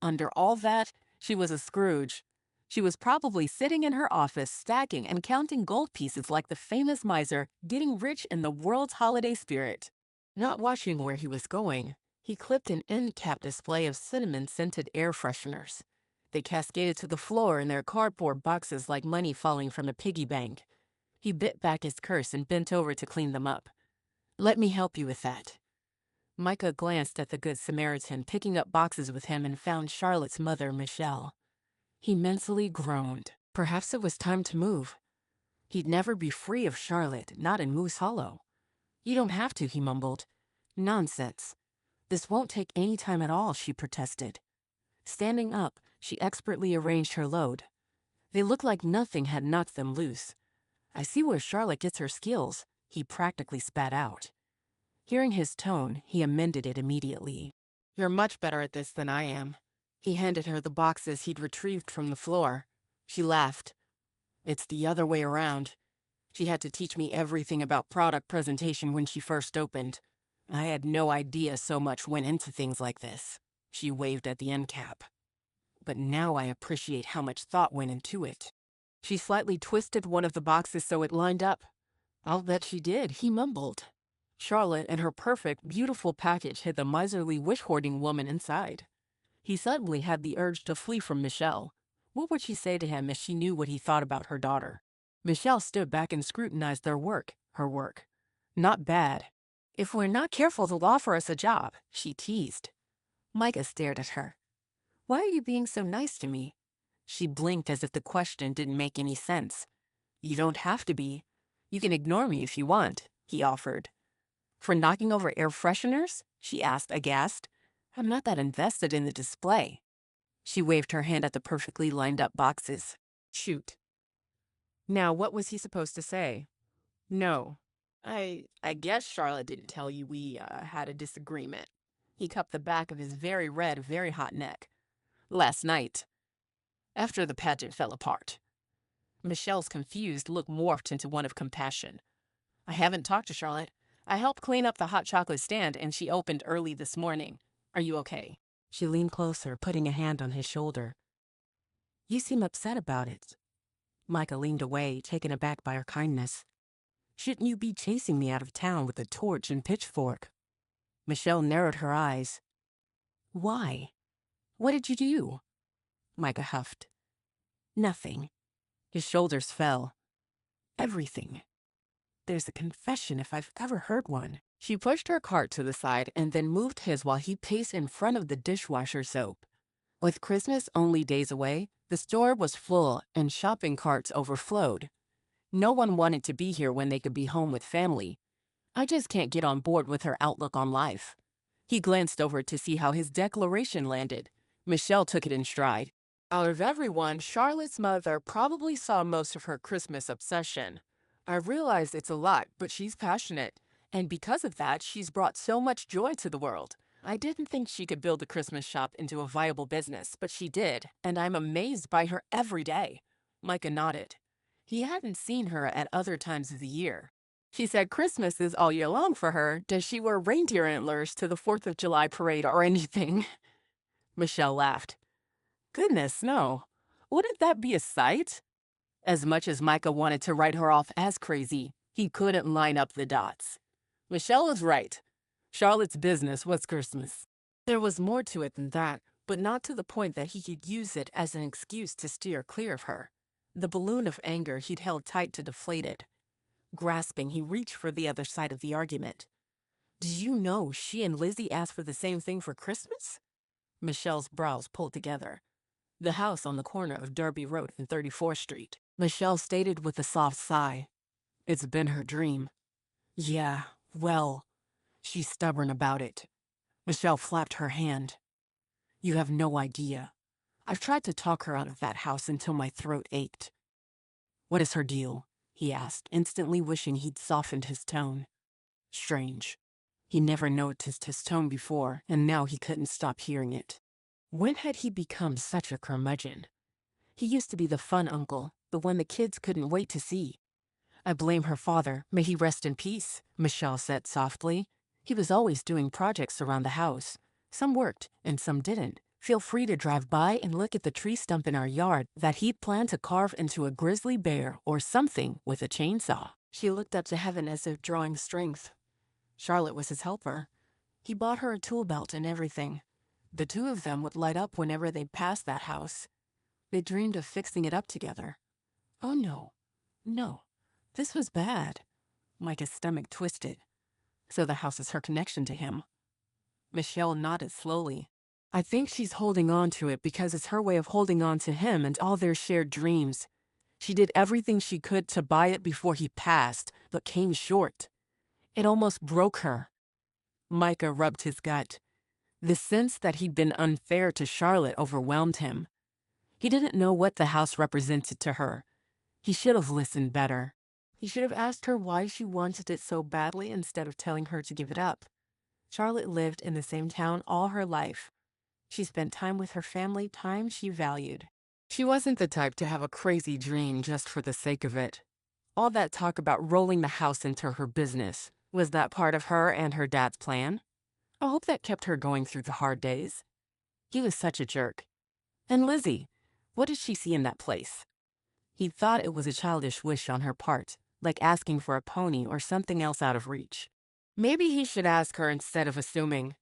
Speaker 2: Under all that, she was a Scrooge. She was probably sitting in her office, stacking and counting gold pieces like the famous miser, getting rich in the world's holiday spirit. Not watching where he was going, he clipped an end-cap display of cinnamon-scented air fresheners. They cascaded to the floor in their cardboard boxes like money falling from a piggy bank. He bit back his curse and bent over to clean them up. "Let me help you with that." Micah glanced at the Good Samaritan, picking up boxes with him, and found Charlotte's mother, Michelle. He mentally groaned. Perhaps it was time to move. He'd never be free of Charlotte, not in Moose Hollow. "You don't have to," he mumbled. "Nonsense. This won't take any time at all," she protested. Standing up, she expertly arranged her load. They looked like nothing had knocked them loose. "I see where Charlotte gets her skills," he practically spat out. Hearing his tone, he amended it immediately. "You're much better at this than I am." He handed her the boxes he'd retrieved from the floor. She laughed. "It's the other way around. She had to teach me everything about product presentation when she first opened. I had no idea so much went into things like this." She waved at the end cap. "But now I appreciate how much thought went into it." She slightly twisted one of the boxes so it lined up. "I'll bet she did," he mumbled. Charlotte and her perfect, beautiful package hid the miserly wish-hoarding woman inside. He suddenly had the urge to flee from Michelle. What would she say to him if she knew what he thought about her daughter? Michelle stood back and scrutinized her work. "Not bad. If we're not careful, they'll offer us a job," she teased. Micah stared at her. "Why are you being so nice to me?" She blinked as if the question didn't make any sense. "You don't have to be. You can ignore me if you want," he offered. "For knocking over air fresheners?" she asked, aghast. "I'm not that invested in the display." She waved her hand at the perfectly lined up boxes. "Shoot." Now, what was he supposed to say? "No. I guess Charlotte didn't tell you we had a disagreement." He cupped the back of his very red, very hot neck. "Last night. After the pageant fell apart." Michelle's confused look morphed into one of compassion. "I haven't talked to Charlotte. I helped clean up the hot chocolate stand, and she opened early this morning. Are you okay?" She leaned closer, putting a hand on his shoulder. "You seem upset about it." Micah leaned away, taken aback by her kindness. "Shouldn't you be chasing me out of town with a torch and pitchfork?" Michelle narrowed her eyes. "Why? What did you do?" Micah huffed. "Nothing." His shoulders fell. "Everything. There's a confession if I've ever heard one." She pushed her cart to the side and then moved his while he paced in front of the dishwasher soap. With Christmas only days away, the store was full and shopping carts overflowed. No one wanted to be here when they could be home with family. I just can't get on board with her outlook on life. He glanced over to see how his declaration landed. Michelle took it in stride. Out of everyone, Charlotte's mother probably saw most of her Christmas obsession. I realize it's a lot, but she's passionate. And because of that, she's brought so much joy to the world. I didn't think she could build a Christmas shop into a viable business, but she did, and I'm amazed by her every day. Micah nodded. He hadn't seen her at other times of the year. She said Christmas is all year long for her. Does she wear reindeer antlers to the 4th of July parade or anything? Michelle laughed. Goodness, no. Wouldn't that be a sight? As much as Micah wanted to write her off as crazy, he couldn't line up the dots. Michelle was right. Charlotte's business was Christmas. There was more to it than that, but not to the point that he could use it as an excuse to steer clear of her. The balloon of anger he'd held tight to deflated. Grasping, he reached for the other side of the argument. Do you know she and Lizzie asked for the same thing for Christmas? Michelle's brows pulled together. The house on the corner of Derby Road and 34th Street. Michelle stated with a soft sigh. It's been her dream. Yeah, well, she's stubborn about it. Michelle flapped her hand. You have no idea. I've tried to talk her out of that house until my throat ached. What is her deal? He asked, instantly wishing he'd softened his tone. Strange. He never noticed his tone before, and now he couldn't stop hearing it. When had he become such a curmudgeon? He used to be the fun uncle, the one the kids couldn't wait to see. I blame her father, may he rest in peace, Michelle said softly. He was always doing projects around the house. Some worked, and some didn't. Feel free to drive by and look at the tree stump in our yard that he'd planned to carve into a grizzly bear or something with a chainsaw. She looked up to heaven as if drawing strength. Charlotte was his helper. He bought her a tool belt and everything. The two of them would light up whenever they passed that house. They dreamed of fixing it up together. Oh no, no, this was bad. Micah's stomach twisted. So the house is her connection to him. Michelle nodded slowly. I think she's holding on to it because it's her way of holding on to him and all their shared dreams. She did everything she could to buy it before he passed, but came short. It almost broke her. Micah rubbed his gut. The sense that he'd been unfair to Charlotte overwhelmed him. He didn't know what the house represented to her. He should have listened better. He should have asked her why she wanted it so badly instead of telling her to give it up. Charlotte lived in the same town all her life. She spent time with her family, time she valued. She wasn't the type to have a crazy dream just for the sake of it. All that talk about rolling the house into her business, was that part of her and her dad's plan? I hope that kept her going through the hard days. He was such a jerk. And Lizzie, what did she see in that place? He thought it was a childish wish on her part, like asking for a pony or something else out of reach. Maybe he should ask her instead of assuming.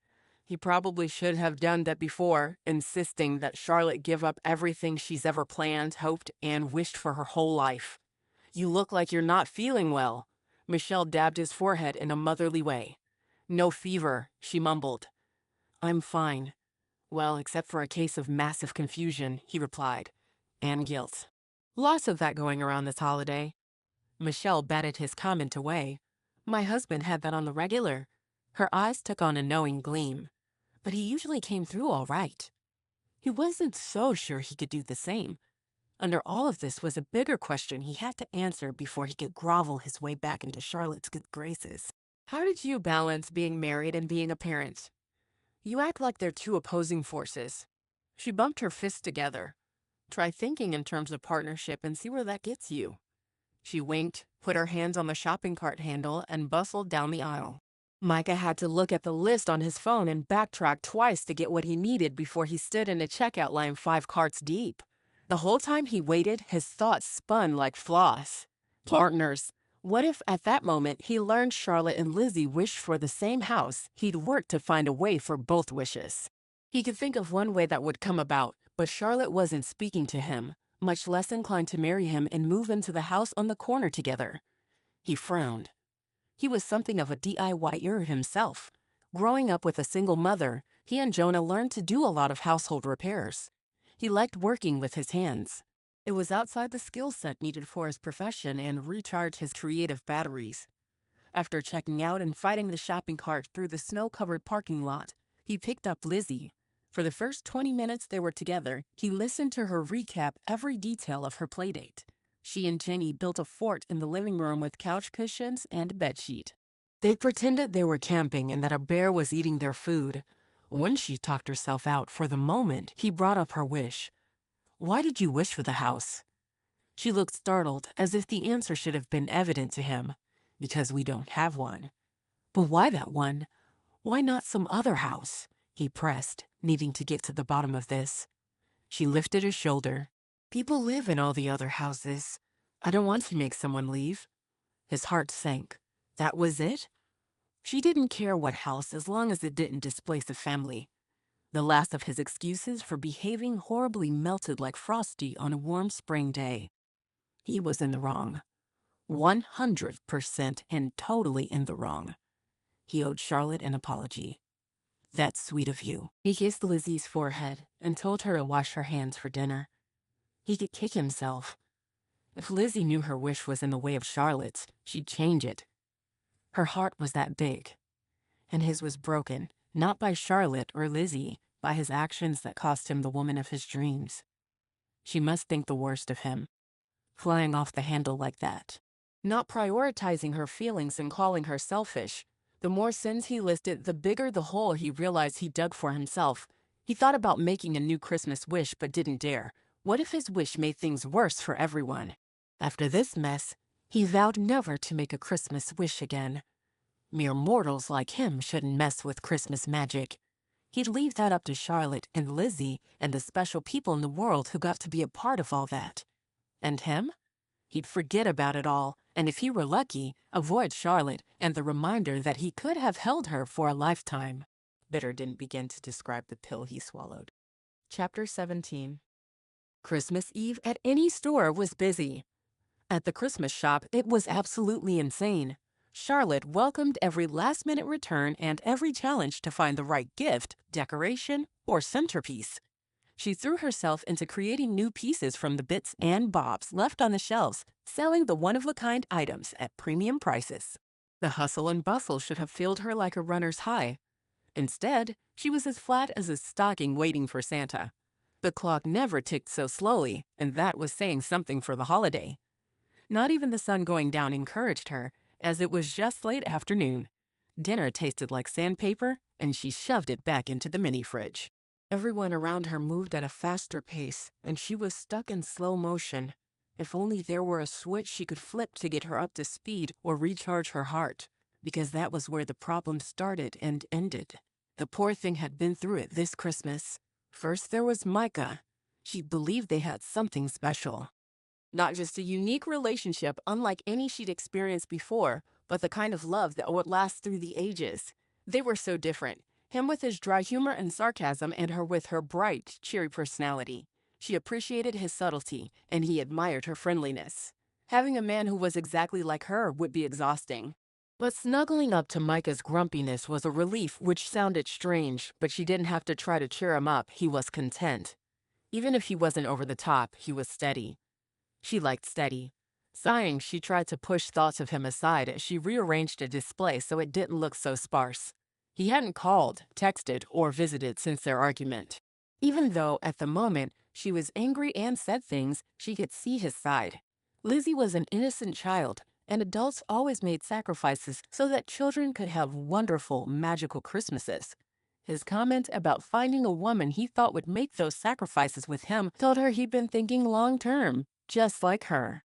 Speaker 2: He probably should have done that before, insisting that Charlotte give up everything she's ever planned, hoped, and wished for her whole life. You look like you're not feeling well. Michelle dabbed his forehead in a motherly way. No fever, she mumbled. I'm fine. Well, except for a case of massive confusion, he replied. And guilt. Lots of that going around this holiday. Michelle batted his comment away. My husband had that on the regular. Her eyes took on a knowing gleam. But he usually came through all right. He wasn't so sure he could do the same. Under all of this was a bigger question he had to answer before he could grovel his way back into Charlotte's good graces. How did you balance being married and being a parent? You act like they're two opposing forces. She bumped her fists together. Try thinking in terms of partnership and see where that gets you. She winked, put her hands on the shopping cart handle, and bustled down the aisle. Micah had to look at the list on his phone and backtrack twice to get what he needed before he stood in a checkout line 5 carts deep. The whole time he waited, his thoughts spun like floss. Partners. What if at that moment he learned Charlotte and Lizzie wished for the same house? He'd work to find a way for both wishes. He could think of one way that would come about, but Charlotte wasn't speaking to him, much less inclined to marry him and move into the house on the corner together. He frowned. He was something of a DIYer himself. Growing up with a single mother, he and Jonah learned to do a lot of household repairs. He liked working with his hands. It was outside the skill set needed for his profession and recharge his creative batteries. After checking out and fighting the shopping cart through the snow-covered parking lot, he picked up Lizzie. For the first 20 minutes they were together, he listened to her recap every detail of her playdate. She and Jenny built a fort in the living room with couch cushions and a bedsheet. They pretended they were camping and that a bear was eating their food. When she talked herself out for the moment, he brought up her wish. "Why did you wish for the house?" She looked startled, as if the answer should have been evident to him. "Because we don't have one." "But why that one? Why not some other house?" he pressed, needing to get to the bottom of this. She lifted a shoulder. "People live in all the other houses. I don't want to make someone leave." His heart sank. That was it? She didn't care what house as long as it didn't displace a family. The last of his excuses for behaving horribly melted like Frosty on a warm spring day. He was in the wrong. 100% and totally in the wrong. He owed Charlotte an apology. "That's sweet of you." He kissed Lizzie's forehead and told her to wash her hands for dinner. He could kick himself. If Lizzie knew her wish was in the way of Charlotte's, she'd change it. Her heart was that big. And his was broken, not by Charlotte or Lizzie, by his actions that cost him the woman of his dreams. She must think the worst of him, flying off the handle like that. Not prioritizing her feelings and calling her selfish. The more sins he listed, the bigger the hole he realized he dug for himself. He thought about making a new Christmas wish but didn't dare. What if his wish made things worse for everyone? After this mess, he vowed never to make a Christmas wish again. Mere mortals like him shouldn't mess with Christmas magic. He'd leave that up to Charlotte and Lizzie and the special people in the world who got to be a part of all that. And him? He'd forget about it all, and if he were lucky, avoid Charlotte and the reminder that he could have held her for a lifetime. Bitter didn't begin to describe the pill he swallowed. Chapter 17. Christmas Eve at any store was busy. At the Christmas shop, it was absolutely insane. Charlotte welcomed every last-minute return and every challenge to find the right gift, decoration, or centerpiece. She threw herself into creating new pieces from the bits and bobs left on the shelves, selling the one-of-a-kind items at premium prices. The hustle and bustle should have filled her like a runner's high. Instead, she was as flat as a stocking waiting for Santa. The clock never ticked so slowly, and that was saying something for the holiday. Not even the sun going down encouraged her, as it was just late afternoon. Dinner tasted like sandpaper, and she shoved it back into the mini-fridge. Everyone around her moved at a faster pace, and she was stuck in slow motion. If only there were a switch she could flip to get her up to speed or recharge her heart, because that was where the problem started and ended. The poor thing had been through it this Christmas. First there was Micah. She believed they had something special. Not just a unique relationship unlike any she'd experienced before, but the kind of love that would last through the ages. They were so different. Him with his dry humor and sarcasm, and her with her bright, cheery personality. She appreciated his subtlety, and he admired her friendliness. Having a man who was exactly like her would be exhausting. But snuggling up to Micah's grumpiness was a relief, which sounded strange, but she didn't have to try to cheer him up. He was content. Even if he wasn't over the top, he was steady. She liked steady. Sighing, she tried to push thoughts of him aside as she rearranged a display so it didn't look so sparse. He hadn't called, texted, or visited since their argument. Even though, at the moment, she was angry and said things, she could see his side. Lizzie was an innocent child, and adults always made sacrifices so that children could have wonderful, magical Christmases. His comment about finding a woman he thought would make those sacrifices with him told her he'd been thinking long-term, just like her.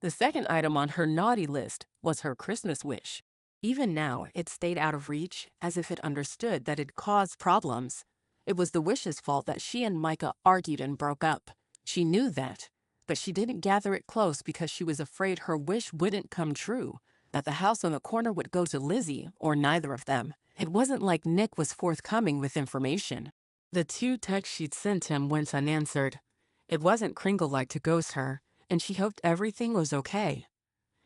Speaker 2: The second item on her naughty list was her Christmas wish. Even now, it stayed out of reach, as if it understood that it caused problems. It was the wish's fault that she and Micah argued and broke up. She knew that, but she didn't gather it close because she was afraid her wish wouldn't come true, that the house on the corner would go to Lizzie or neither of them. It wasn't like Nick was forthcoming with information. The 2 texts she'd sent him went unanswered. It wasn't Kringle-like to ghost her, and she hoped everything was okay.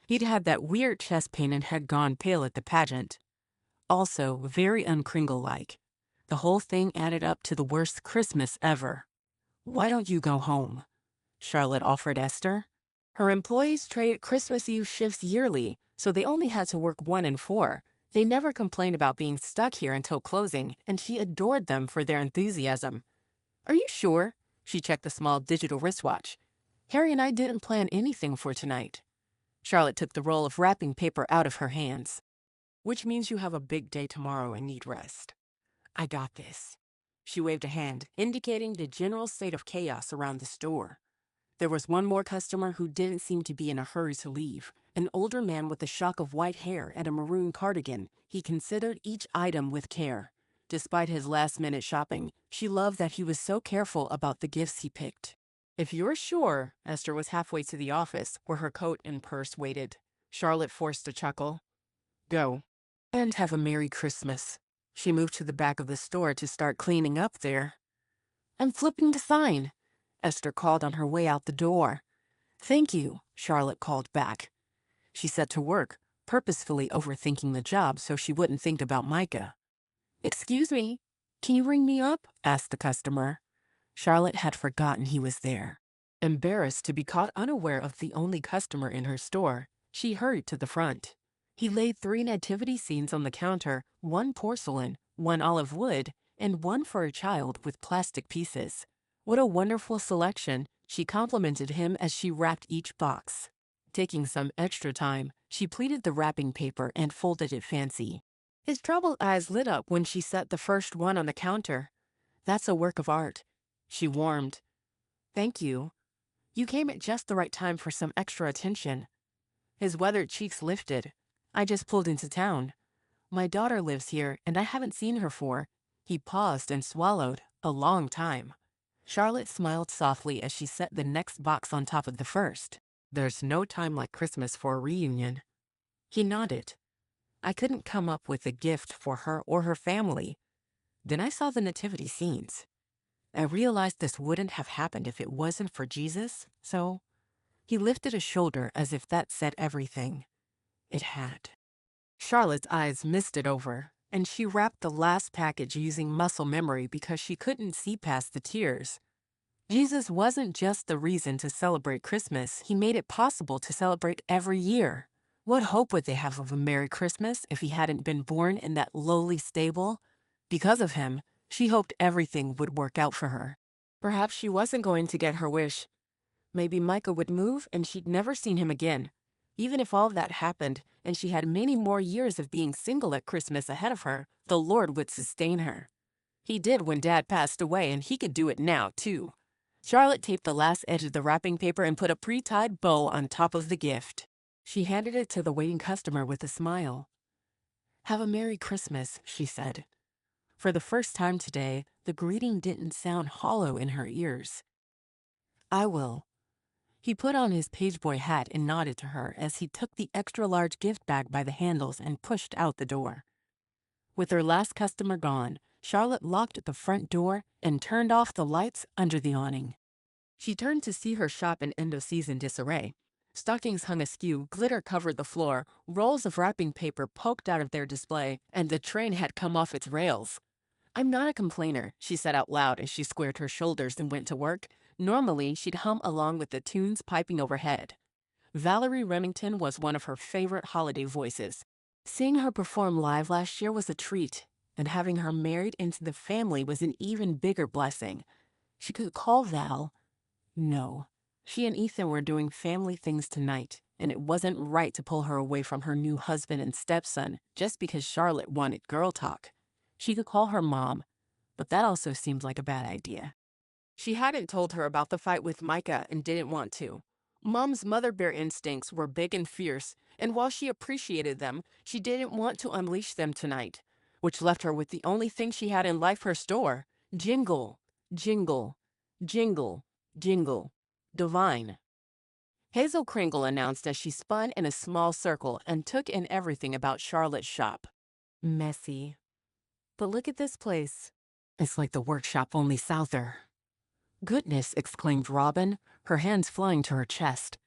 Speaker 2: He'd had that weird chest pain and had gone pale at the pageant. Also, very un-Kringle-like. The whole thing added up to the worst Christmas ever. "Why don't you go home?" Charlotte offered Esther. Her employees trade Christmas Eve shifts yearly, so they only had to work 1 and 4. They never complained about being stuck here until closing, and she adored them for their enthusiasm. Are you sure? She checked the small digital wristwatch. Harry and I didn't plan anything for tonight. Charlotte took the roll of wrapping paper out of her hands. Which means you have a big day tomorrow and need rest. I got this. She waved a hand, indicating the general state of chaos around the store. There was one more customer who didn't seem to be in a hurry to leave. An older man with a shock of white hair and a maroon cardigan. He considered each item with care. Despite his last-minute shopping, she loved that he was so careful about the gifts he picked. If you're sure, Esther was halfway to the office, where her coat and purse waited. Charlotte forced a chuckle. Go. And have a Merry Christmas. She moved to the back of the store to start cleaning up there. I'm flipping the sign, Esther called on her way out the door. Thank you, Charlotte called back. She set to work, purposefully overthinking the job so she wouldn't think about Micah. Excuse me, can you ring me up? Asked the customer. Charlotte had forgotten he was there. Embarrassed to be caught unaware of the only customer in her store, she hurried to the front. He laid 3 nativity scenes on the counter, 1 porcelain, 1 olive wood, and 1 for a child with plastic pieces. What a wonderful selection, she complimented him as she wrapped each box. Taking some extra time, she pleated the wrapping paper and folded it fancy. His troubled eyes lit up when she set the first one on the counter. That's a work of art. She warmed. Thank you. You came at just the right time for some extra attention. His weathered cheeks lifted. I just pulled into town. My daughter lives here, and I haven't seen her for. He paused and swallowed. A long time. Charlotte smiled softly as she set the next box on top of the first. There's no time like Christmas for a reunion. He nodded. I couldn't come up with a gift for her or her family. Then I saw the nativity scenes. I realized this wouldn't have happened if it wasn't for Jesus, so he lifted a shoulder as if that said everything. It had. Charlotte's eyes misted over, and she wrapped the last package using muscle memory because she couldn't see past the tears. Jesus wasn't just the reason to celebrate Christmas, he made it possible to celebrate every year. What hope would they have of a Merry Christmas if he hadn't been born in that lowly stable? Because of him, she hoped everything would work out for her. Perhaps she wasn't going to get her wish. Maybe Micah would move and she'd never seen him again. Even if all that happened and she had many more years of being single at Christmas ahead of her, the Lord would sustain her. He did when Dad passed away, and he could do it now, too. Charlotte taped the last edge of the wrapping paper and put a pre-tied bow on top of the gift. She handed it to the waiting customer with a smile. Have a Merry Christmas, she said. For the first time today, the greeting didn't sound hollow in her ears. I will. He put on his pageboy hat and nodded to her as he took the extra-large gift bag by the handles and pushed out the door. With her last customer gone, Charlotte locked the front door and turned off the lights under the awning. She turned to see her shop in end-of-season disarray. Stockings hung askew, glitter covered the floor, rolls of wrapping paper poked out of their display, and the train had come off its rails. I'm not a complainer, she said out loud as she squared her shoulders and went to work. Normally, she'd hum along with the tunes piping overhead. Valerie Remington was one of her favorite holiday voices. Seeing her perform live last year was a treat, and having her married into the family was an even bigger blessing. She could call Val. No. She and Ethan were doing family things tonight, and it wasn't right to pull her away from her new husband and stepson just because Charlotte wanted girl talk. She could call her mom, but that also seemed like a bad idea. She hadn't told her about the fight with Micah and didn't want to. Mom's mother bear instincts were big and fierce, and while she appreciated them, she didn't want to unleash them tonight, which left her with the only thing she had in life her store. Jingle, jingle, jingle, jingle. Divine. Hazel Kringle announced as she spun in a small circle and took in everything about Charlotte's shop. Messy. But look at this place. It's like the workshop, only souther. Goodness, exclaimed Robin, her hands flying to her chest.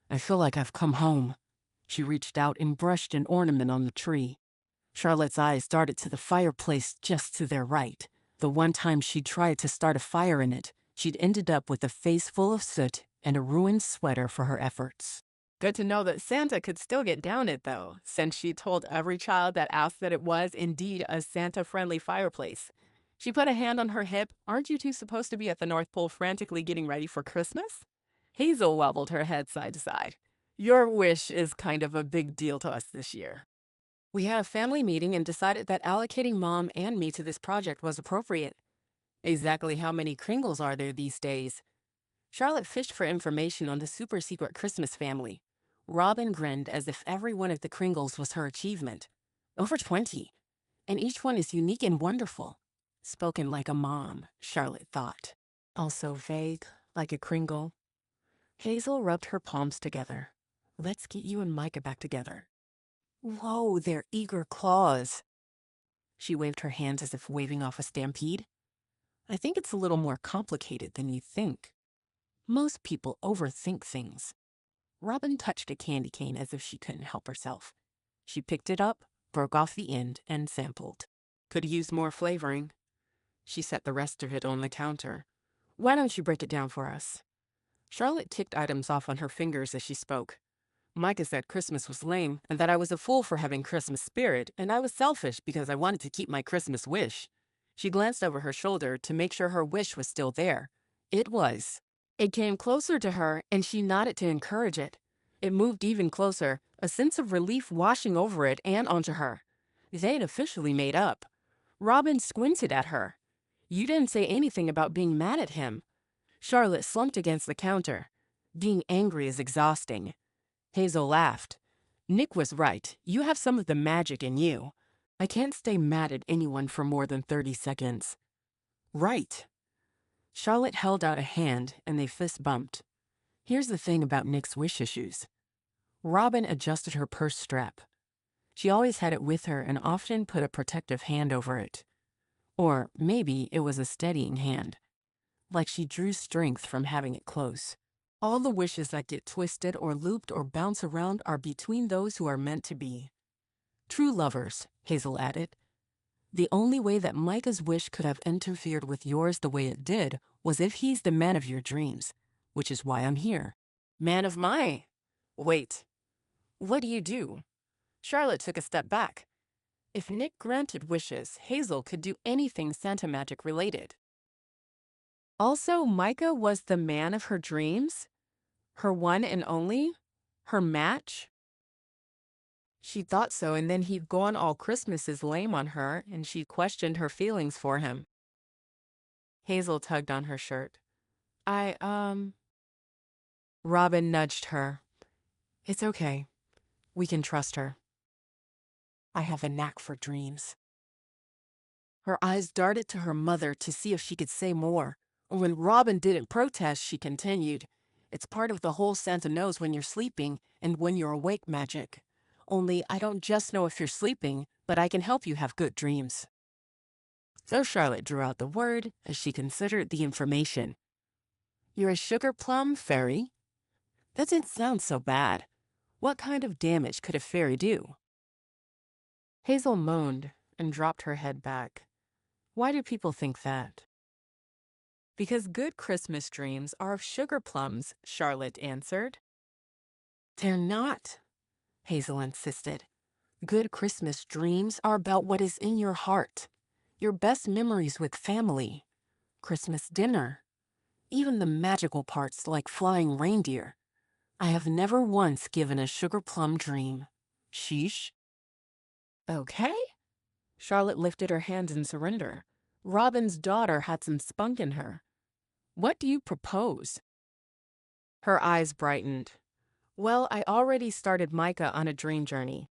Speaker 2: I feel like I've come home. She reached out and brushed an ornament on the tree. Charlotte's eyes darted to the fireplace just to their right. The one time she'd tried to start a fire in it, she'd ended up with a face full of soot and a ruined sweater for her efforts. Good to know that Santa could still get down it, though, since she told every child that asked that it was indeed a Santa-friendly fireplace. She put a hand on her hip. Aren't you two supposed to be at the North Pole frantically getting ready for Christmas? Hazel wobbled her head side to side. Your wish is kind of a big deal to us this year. We had a family meeting and decided that allocating Mom and me to this project was appropriate. Exactly how many Kringles are there these days? Charlotte fished for information on the super secret Christmas family. Robin grinned as if every one of the Kringles was her achievement. Over 20. And each one is unique and wonderful. Spoken like a mom, Charlotte thought. Also vague, like a Kringle. Hazel rubbed her palms together. Let's get you and Micah back together. Whoa, their eager claws. She waved her hands as if waving off a stampede. I think it's a little more complicated than you think. Most people overthink things. Robin touched a candy cane as if she couldn't help herself. She picked it up, broke off the end, and sampled. Could use more flavoring. She set the rest of it on the counter. Why don't you break it down for us? Charlotte ticked items off on her fingers as she spoke. Micah said Christmas was lame and that I was a fool for having Christmas spirit, and I was selfish because I wanted to keep my Christmas wish. She glanced over her shoulder to make sure her wish was still there. It was. It came closer to her, and she nodded to encourage it. It moved even closer, a sense of relief washing over it and onto her. They'd officially made up. Robin squinted at her. You didn't say anything about being mad at him. Charlotte slumped against the counter. Being angry is exhausting. Hazel laughed. Nick was right. You have some of the magic in you. I can't stay mad at anyone for more than 30 seconds. Right. Charlotte held out a hand, and they fist bumped. Here's the thing about Nick's wish issues. Robin adjusted her purse strap. She always had it with her and often put a protective hand over it. Or maybe it was a steadying hand. Like she drew strength from having it close. All the wishes that get twisted or looped or bounce around are between those who are meant to be. True lovers, Hazel added. The only way that Micah's wish could have interfered with yours the way it did was if he's the man of your dreams, which is why I'm here. Man of my... Wait. What do you do? Charlotte took a step back. If Nick granted wishes, Hazel could do anything Santa magic related. Also, Micah was the man of her dreams? Her one and only? Her match? She thought so, and then he'd gone all Christmases lame on her, and she questioned her feelings for him. Hazel tugged on her shirt. Robin nudged her. It's okay. We can trust her. I have a knack for dreams. Her eyes darted to her mother to see if she could say more. When Robin didn't protest, she continued. It's part of the whole Santa knows when you're sleeping and when you're awake magic. Only I don't just know if you're sleeping, but I can help you have good dreams. So Charlotte drew out the word as she considered the information. You're a sugar plum fairy? That didn't sound so bad. What kind of damage could a fairy do? Hazel moaned and dropped her head back. Why do people think that? Because good Christmas dreams are of sugar plums, Charlotte answered. They're not, Hazel insisted. Good Christmas dreams are about what is in your heart. Your best memories with family. Christmas dinner. Even the magical parts like flying reindeer. I have never once given a sugar plum dream. Sheesh. Okay. Charlotte lifted her hands in surrender. Robin's daughter had some spunk in her. What do you propose? Her eyes brightened. Well, I already started Micah on a dream journey.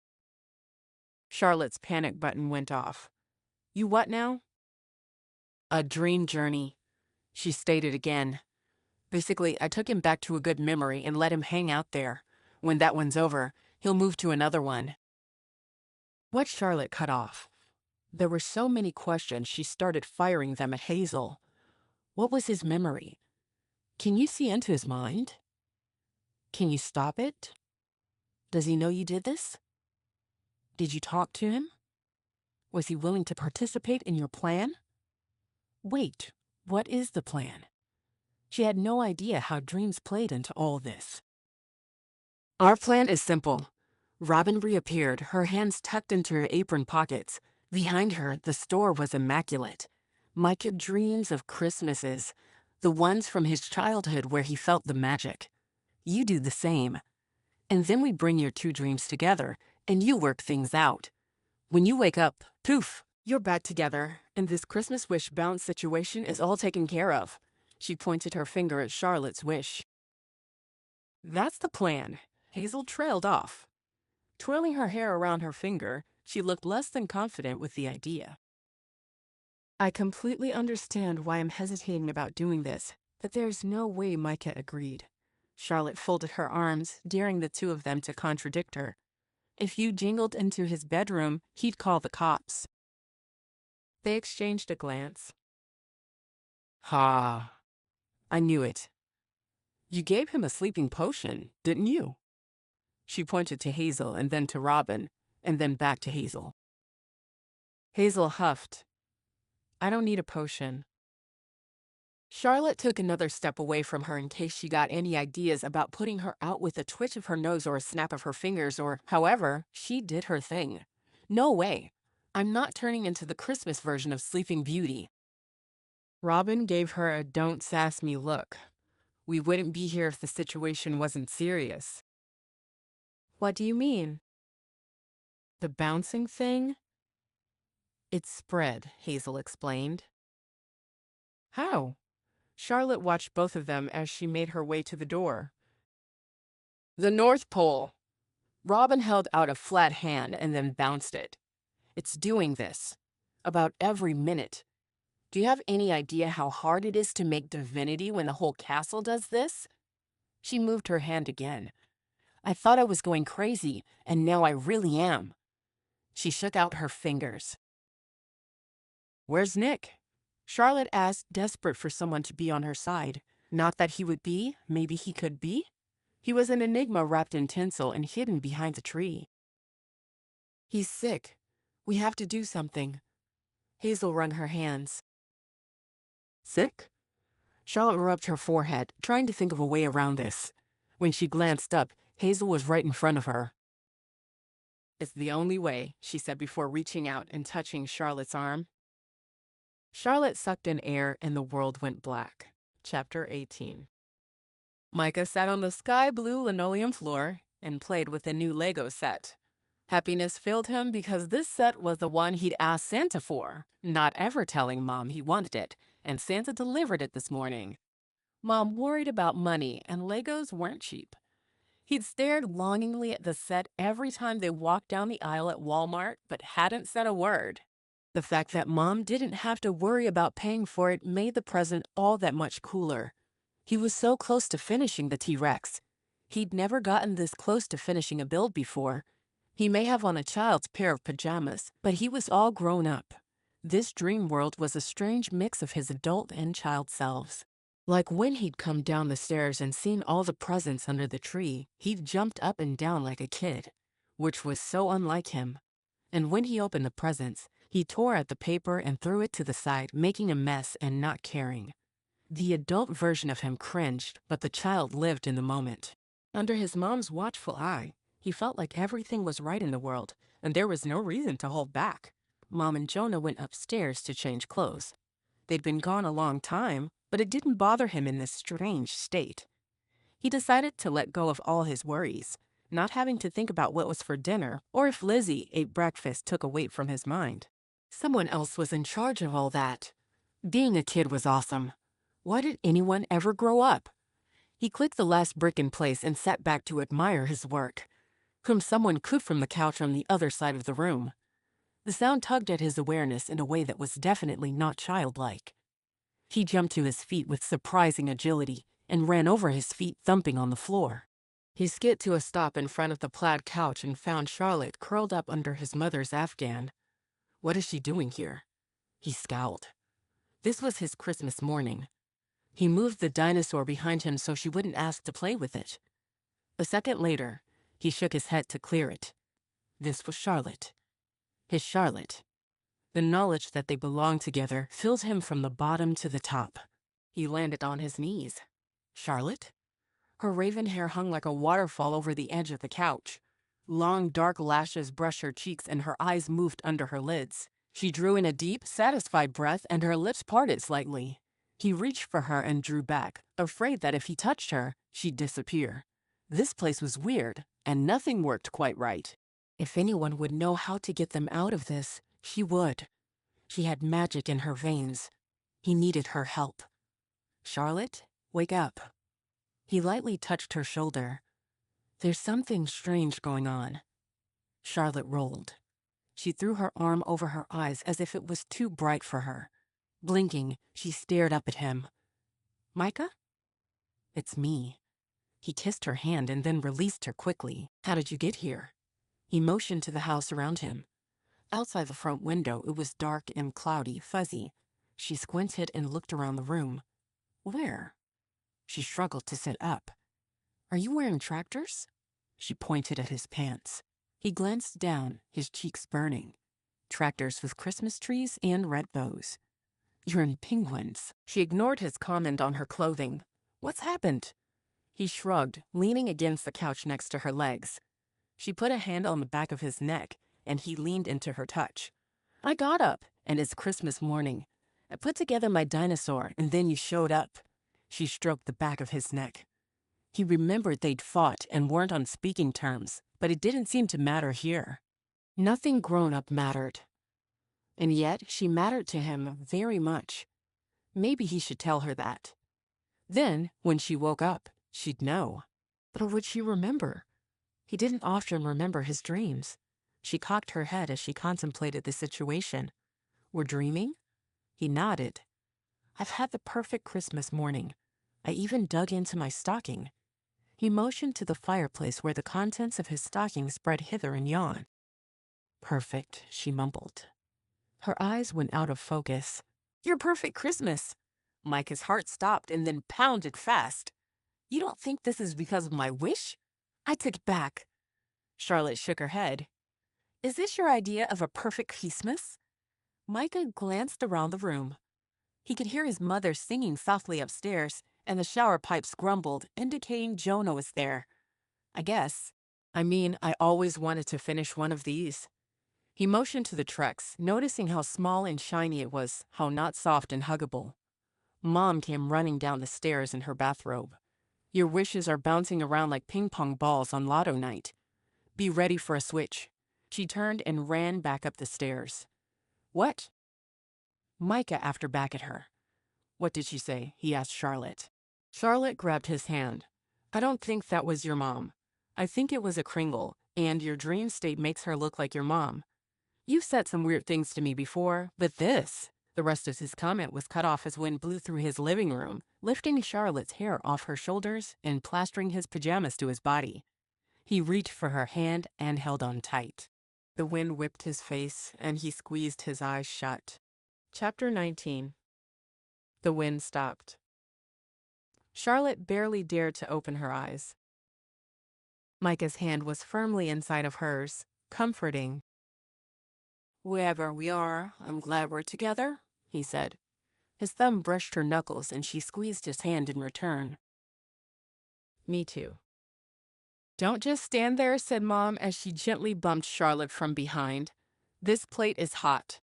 Speaker 2: Charlotte's panic button went off. You what now? A dream journey, she stated again. Basically, I took him back to a good memory and let him hang out there. When that one's over, he'll move to another one. What Charlotte cut off. There were so many questions she started firing them at Hazel. What was his memory? Can you see into his mind? Can you stop it? Does he know you did this? Did you talk to him? Was he willing to participate in your plan? Wait, what is the plan? She had no idea how dreams played into all this. Our plan is simple. Robin reappeared, her hands tucked into her apron pockets. Behind her, the store was immaculate. Micah dreams of Christmases, the ones from his childhood where he felt the magic. You do the same. And then we bring your two dreams together, and you work things out. When you wake up, poof, you're back together, and this Christmas wish bounce situation is all taken care of. She pointed her finger at Charlotte's wish. That's the plan. Hazel trailed off. Twirling her hair around her finger, she looked less than confident with the idea. I completely understand why I'm hesitating about doing this, but there's no way Micah agreed. Charlotte folded her arms, daring the two of them to contradict her. If you jingled into his bedroom, he'd call the cops. They exchanged a glance. Ha, I knew it. You gave him a sleeping potion, didn't you? She pointed to Hazel and then to Robin, and then back to Hazel. Hazel huffed. I don't need a potion. Charlotte took another step away from her in case she got any ideas about putting her out with a twitch of her nose or a snap of her fingers or however she did her thing. No way. I'm not turning into the Christmas version of Sleeping Beauty. Robin gave her a don't sass me look. We wouldn't be here if the situation wasn't serious. What do you mean? The bouncing thing? It spread, Hazel explained. How? Charlotte watched both of them as she made her way to the door. The North Pole. Robin held out a flat hand and then bounced it. It's doing this. About every minute. Do you have any idea how hard it is to make divinity when the whole castle does this? She moved her hand again. I thought I was going crazy, and now I really am. She shook out her fingers. Where's Nick? Charlotte asked, desperate for someone to be on her side. Not that he would be, maybe he could be. He was an enigma wrapped in tinsel and hidden behind the tree. He's sick. We have to do something. Hazel wrung her hands. Sick? Charlotte rubbed her forehead, trying to think of a way around this. When she glanced up, Hazel was right in front of her. It's the only way, she said before reaching out and touching Charlotte's arm. Charlotte sucked in air and the world went black. Chapter 18. Micah sat on the sky blue linoleum floor and played with a new Lego set. Happiness filled him because this set was the one he'd asked Santa for, not ever telling Mom he wanted it, and Santa delivered it this morning. Mom worried about money, and Legos weren't cheap. He'd stared longingly at the set every time they walked down the aisle at Walmart, but hadn't said a word. The fact that Mom didn't have to worry about paying for it made the present all that much cooler. He was so close to finishing the T-Rex. He'd never gotten this close to finishing a build before. He may have on a child's pair of pajamas, but he was all grown up. This dream world was a strange mix of his adult and child selves. Like when he'd come down the stairs and seen all the presents under the tree, he'd jumped up and down like a kid, which was so unlike him. And when he opened the presents, he tore at the paper and threw it to the side, making a mess and not caring. The adult version of him cringed, but the child lived in the moment. Under his mom's watchful eye, he felt like everything was right in the world, and there was no reason to hold back. Mom and Jonah went upstairs to change clothes. They'd been gone a long time, but it didn't bother him in this strange state. He decided to let go of all his worries, not having to think about what was for dinner or if Lizzie ate breakfast took a weight from his mind. Someone else was in charge of all that. Being a kid was awesome. Why did anyone ever grow up? He clicked the last brick in place and sat back to admire his work, whom someone cooed from the couch on the other side of the room. The sound tugged at his awareness in a way that was definitely not childlike. He jumped to his feet with surprising agility and ran over his feet thumping on the floor. He skid to a stop in front of the plaid couch and found Charlotte curled up under his mother's afghan. What is she doing here? He scowled. This was his Christmas morning. He moved the dinosaur behind him so she wouldn't ask to play with it. A second later, he shook his head to clear it. This was Charlotte. His Charlotte. The knowledge that they belonged together filled him from the bottom to the top. He landed on his knees. Charlotte? Her raven hair hung like a waterfall over the edge of the couch. Long, dark lashes brushed her cheeks and her eyes moved under her lids. She drew in a deep, satisfied breath and her lips parted slightly. He reached for her and drew back, afraid that if he touched her, she'd disappear. This place was weird, and nothing worked quite right. If anyone would know how to get them out of this, she would. She had magic in her veins. He needed her help. Charlotte, wake up. He lightly touched her shoulder. There's something strange going on. Charlotte rolled. She threw her arm over her eyes as if it was too bright for her. Blinking, she stared up at him. Micah? It's me. He kissed her hand and then released her quickly. How did you get here? He motioned to the house around him. Outside the front window, it was dark and cloudy, fuzzy. She squinted and looked around the room. Where? She struggled to sit up. Are you wearing tractors? She pointed at his pants. He glanced down, his cheeks burning. Tractors with Christmas trees and red bows. You're in penguins. She ignored his comment on her clothing. What's happened? He shrugged, leaning against the couch next to her legs. She put a hand on the back of his neck, and he leaned into her touch. I got up, and it's Christmas morning. I put together my dinosaur, and then you showed up. She stroked the back of his neck. He remembered they'd fought and weren't on speaking terms, but it didn't seem to matter here. Nothing grown-up mattered. And yet she mattered to him very much. Maybe he should tell her that. Then, when she woke up, she'd know. But would she remember? He didn't often remember his dreams. She cocked her head as she contemplated the situation. We're dreaming? He nodded. I've had the perfect Christmas morning. I even dug into my stocking. He motioned to the fireplace where the contents of his stocking spread hither and yon. Perfect, she mumbled. Her eyes went out of focus. Your perfect Christmas. Micah's heart stopped and then pounded fast. You don't think this is because of my wish? I took it back. Charlotte shook her head. Is this your idea of a perfect Christmas? Micah glanced around the room. He could hear his mother singing softly upstairs, and the shower pipes grumbled, indicating Jonah was there. I guess. I always wanted to finish one of these. He motioned to the trucks, noticing how small and shiny it was, how not soft and huggable. Mom came running down the stairs in her bathrobe. Your wishes are bouncing around like ping-pong balls on lotto night. Be ready for a switch. She turned and ran back up the stairs. What? Micah after back at her. What did she say? He asked Charlotte. Charlotte grabbed his hand. I don't think that was your mom. I think it was a Kringle, and your dream state makes her look like your mom. You've said some weird things to me before, but this... The rest of his comment was cut off as wind blew through his living room, lifting Charlotte's hair off her shoulders and plastering his pajamas to his body. He reached for her hand and held on tight. The wind whipped his face, and he squeezed his eyes shut. Chapter 19. The wind stopped. Charlotte barely dared to open her eyes. Micah's hand was firmly inside of hers, comforting. Wherever we are, I'm glad we're together, he said. His thumb brushed her knuckles, and she squeezed his hand in return. Me too. Don't just stand there, said Mom as she gently bumped Charlotte from behind. This plate is hot.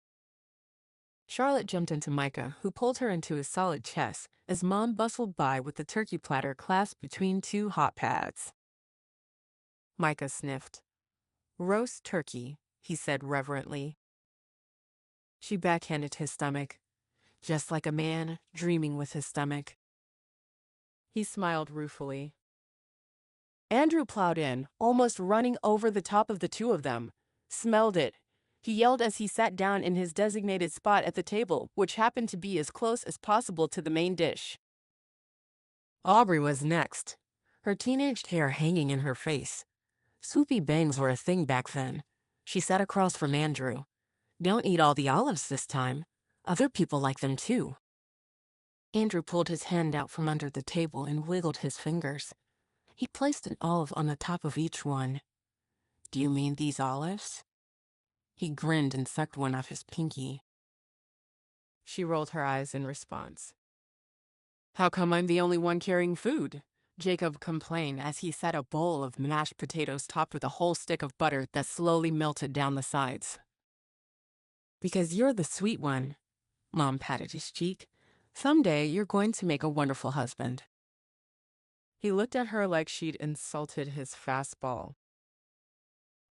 Speaker 2: Charlotte jumped into Micah, who pulled her into his solid chest as Mom bustled by with the turkey platter clasped between two hot pads. Micah sniffed. Roast turkey, he said reverently. She backhanded his stomach, just like a man dreaming with his stomach. He smiled ruefully. Andrew plowed in, almost running over the top of the two of them. Smelled it. He yelled as he sat down in his designated spot at the table, which happened to be as close as possible to the main dish. Aubrey was next, her teenaged hair hanging in her face. Swoopy bangs were a thing back then. She sat across from Andrew. Don't eat all the olives this time. Other people like them too. Andrew pulled his hand out from under the table and wiggled his fingers. He placed an olive on the top of each one. Do you mean these olives? He grinned and sucked one off his pinky. She rolled her eyes in response. How come I'm the only one carrying food? Jacob complained as he set a bowl of mashed potatoes topped with a whole stick of butter that slowly melted down the sides. Because you're the sweet one. Mom patted his cheek. Someday you're going to make a wonderful husband. He looked at her like she'd insulted his fastball.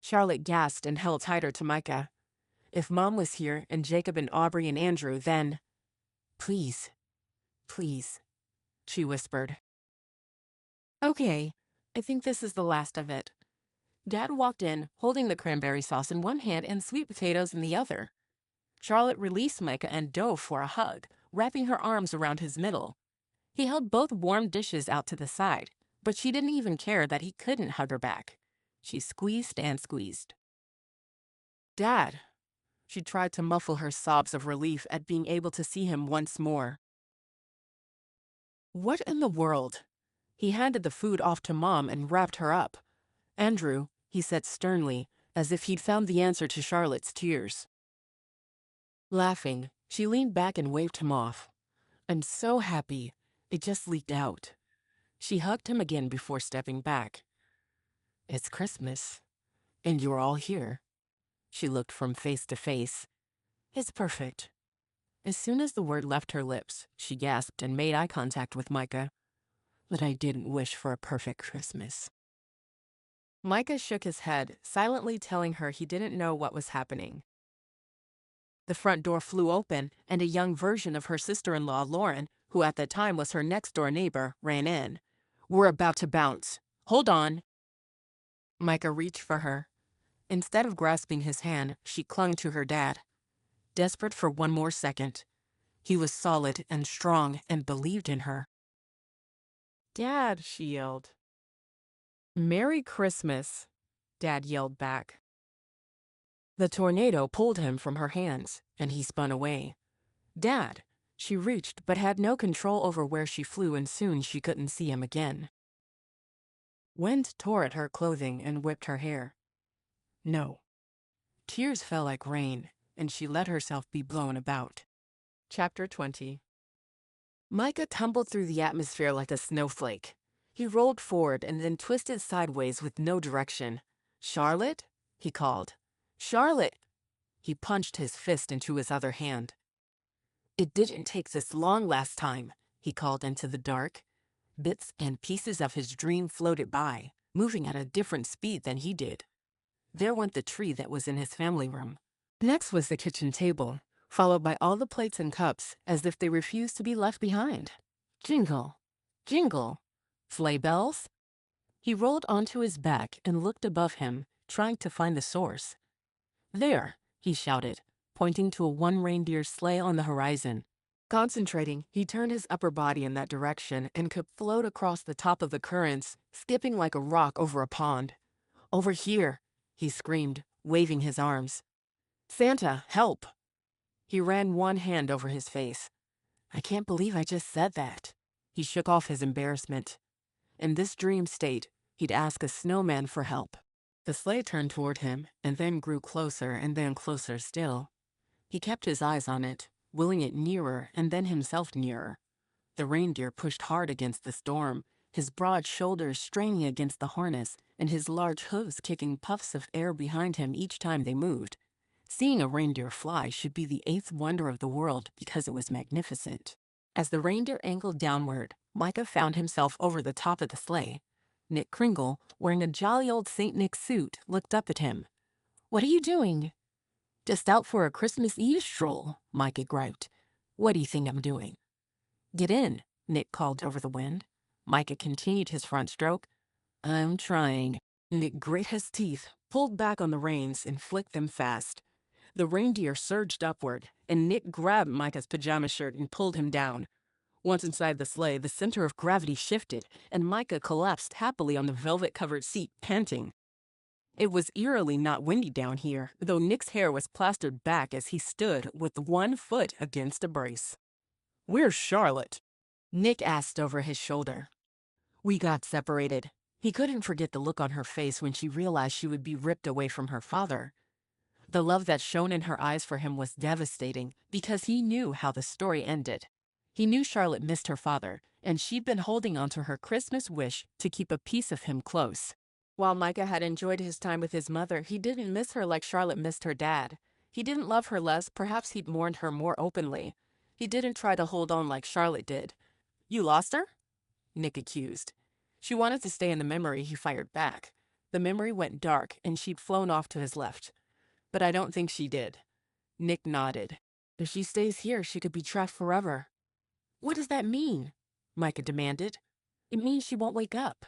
Speaker 2: Charlotte gasped and held tighter to Micah. If Mom was here and Jacob and Aubrey and Andrew, then... Please, please, she whispered. Okay, I think this is the last of it. Dad walked in, holding the cranberry sauce in one hand and sweet potatoes in the other. Charlotte released Micah and dove for a hug, wrapping her arms around his middle. He held both warm dishes out to the side, but she didn't even care that he couldn't hug her back. She squeezed and squeezed. Dad! She tried to muffle her sobs of relief at being able to see him once more. What in the world? He handed the food off to Mom and wrapped her up. Andrew, he said sternly, as if he'd found the answer to Charlotte's tears. Laughing, she leaned back and waved him off. I'm so happy. It just leaked out. She hugged him again before stepping back. It's Christmas, and you're all here. She looked from face to face. It's perfect. As soon as the word left her lips, she gasped and made eye contact with Micah. But I didn't wish for a perfect Christmas. Micah shook his head, silently telling her he didn't know what was happening. The front door flew open, and a young version of her sister-in-law, Lauren, who at the time was her next-door neighbor, ran in. We're about to bounce. Hold on. Micah reached for her. Instead of grasping his hand, she clung to her dad. Desperate for one more second. He was solid and strong and believed in her. Dad, she yelled. Merry Christmas, Dad yelled back. The tornado pulled him from her hands, and he spun away. Dad! She reached but had no control over where she flew, and soon she couldn't see him again. Wind tore at her clothing and whipped her hair. No. Tears fell like rain, and she let herself be blown about. Chapter 20. Micah tumbled through the atmosphere like a snowflake. He rolled forward and then twisted sideways with no direction. Charlotte? He called. Charlotte! He punched his fist into his other hand. It didn't take this long last time, he called into the dark. Bits and pieces of his dream floated by, moving at a different speed than he did. There went the tree that was in his family room. Next was the kitchen table, followed by all the plates and cups, as if they refused to be left behind. Jingle, jingle, sleigh bells. He rolled onto his back and looked above him, trying to find the source. There, he shouted, pointing to a one-reindeer sleigh on the horizon. Concentrating, he turned his upper body in that direction and could float across the top of the currents, skipping like a rock over a pond. Over here, he screamed, waving his arms. Santa, help! He ran one hand over his face. I can't believe I just said that. He shook off his embarrassment. In this dream state, he'd ask a snowman for help. The sleigh turned toward him, and then grew closer and then closer still. He kept his eyes on it, willing it nearer and then himself nearer. The reindeer pushed hard against the storm, his broad shoulders straining against the harness and his large hooves kicking puffs of air behind him each time they moved. Seeing a reindeer fly should be the eighth wonder of the world because it was magnificent. As the reindeer angled downward, Micah found himself over the top of the sleigh. Nick Kringle, wearing a jolly old St. Nick suit, looked up at him. What are you doing? Just out for a Christmas Eve stroll, Micah griped. What do you think I'm doing? Get in, Nick called over the wind. Micah continued his front stroke. I'm trying. Nick grit his teeth, pulled back on the reins, and flicked them fast. The reindeer surged upward, and Nick grabbed Micah's pajama shirt and pulled him down. Once inside the sleigh, the center of gravity shifted, and Micah collapsed happily on the velvet-covered seat, panting. It was eerily not windy down here, though Nick's hair was plastered back as he stood with one foot against a brace. Where's Charlotte? Nick asked over his shoulder. We got separated. He couldn't forget the look on her face when she realized she would be ripped away from her father. The love that shone in her eyes for him was devastating because he knew how the story ended. He knew Charlotte missed her father, and she'd been holding on to her Christmas wish to keep a piece of him close. While Micah had enjoyed his time with his mother, he didn't miss her like Charlotte missed her dad. He didn't love her less, perhaps he'd mourned her more openly. He didn't try to hold on like Charlotte did. "You lost her?" Nick accused. She wanted to stay in the memory, he fired back. The memory went dark, and she'd flown off to his left. "But I don't think she did." Nick nodded. "If she stays here, she could be trapped forever." "What does that mean?" Micah demanded. "It means she won't wake up."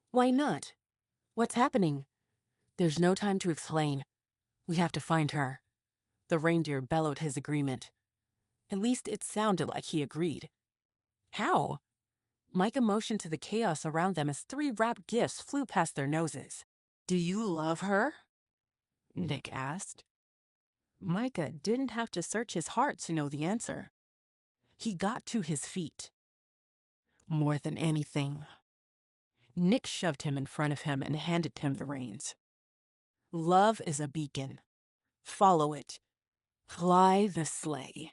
Speaker 2: "Why not? What's happening?" "There's no time to explain. We have to find her." The reindeer bellowed his agreement. At least it sounded like he agreed. "How?" Micah motioned to the chaos around them as 3 wrapped gifts flew past their noses. "Do you love her?" Nick asked. Micah didn't have to search his heart to know the answer. He got to his feet. "More than anything." Nick shoved him in front of him and handed him the reins. "Love is a beacon. Follow it. Fly the sleigh."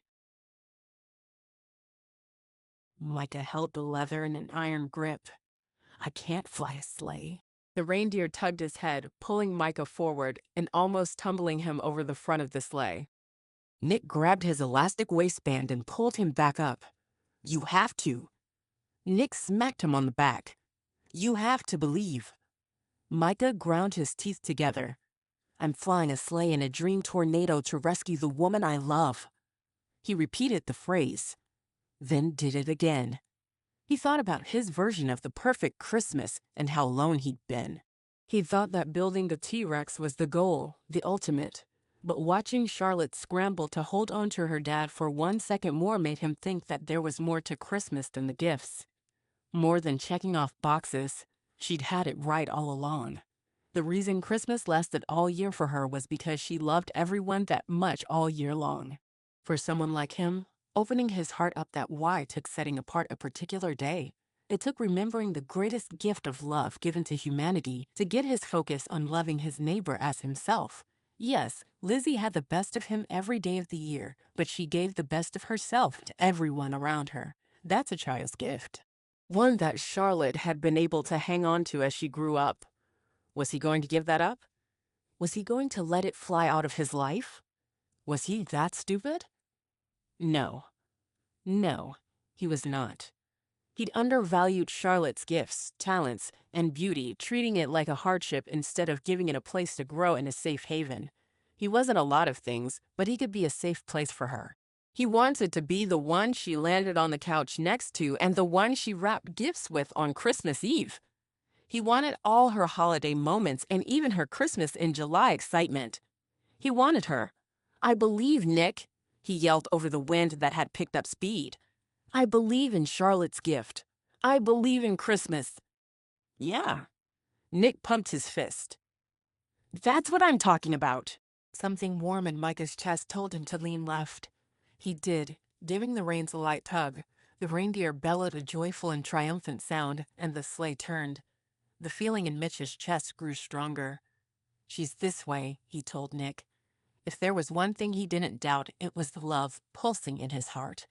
Speaker 2: Micah held the leather in an iron grip. "I can't fly a sleigh." The reindeer tugged his head, pulling Micah forward and almost tumbling him over the front of the sleigh. Nick grabbed his elastic waistband and pulled him back up. "You have to." Nick smacked him on the back. "You have to believe." Micah ground his teeth together. "I'm flying a sleigh in a dream tornado to rescue the woman I love." He repeated the phrase, then did it again. He thought about his version of the perfect Christmas and how alone he'd been. He thought that building the T-Rex was the goal, the ultimate. But watching Charlotte scramble to hold on to her dad for 1 second more made him think that there was more to Christmas than the gifts. More than checking off boxes, she'd had it right all along. The reason Christmas lasted all year for her was because she loved everyone that much all year long. For someone like him, opening his heart up that wide took setting apart a particular day. It took remembering the greatest gift of love given to humanity to get his focus on loving his neighbor as himself. Yes, Lizzie had the best of him every day of the year, but she gave the best of herself to everyone around her. That's a child's gift. One that Charlotte had been able to hang on to as she grew up. Was he going to give that up? Was he going to let it fly out of his life? Was he that stupid? No. No, he was not. He'd undervalued Charlotte's gifts, talents, and beauty, treating it like a hardship instead of giving it a place to grow in a safe haven. He wasn't a lot of things, but he could be a safe place for her. He wanted to be the one she landed on the couch next to and the one she wrapped gifts with on Christmas Eve. He wanted all her holiday moments and even her Christmas in July excitement. He wanted her. "I believe, Nick," he yelled over the wind that had picked up speed. "I believe in Charlotte's gift. I believe in Christmas." "Yeah." Nick pumped his fist. "That's what I'm talking about." Something warm in Micah's chest told him to lean left. He did, giving the reins a light tug. The reindeer bellowed a joyful and triumphant sound, and the sleigh turned. The feeling in Mitch's chest grew stronger. "She's this way," he told Nick. If there was one thing he didn't doubt, it was the love pulsing in his heart.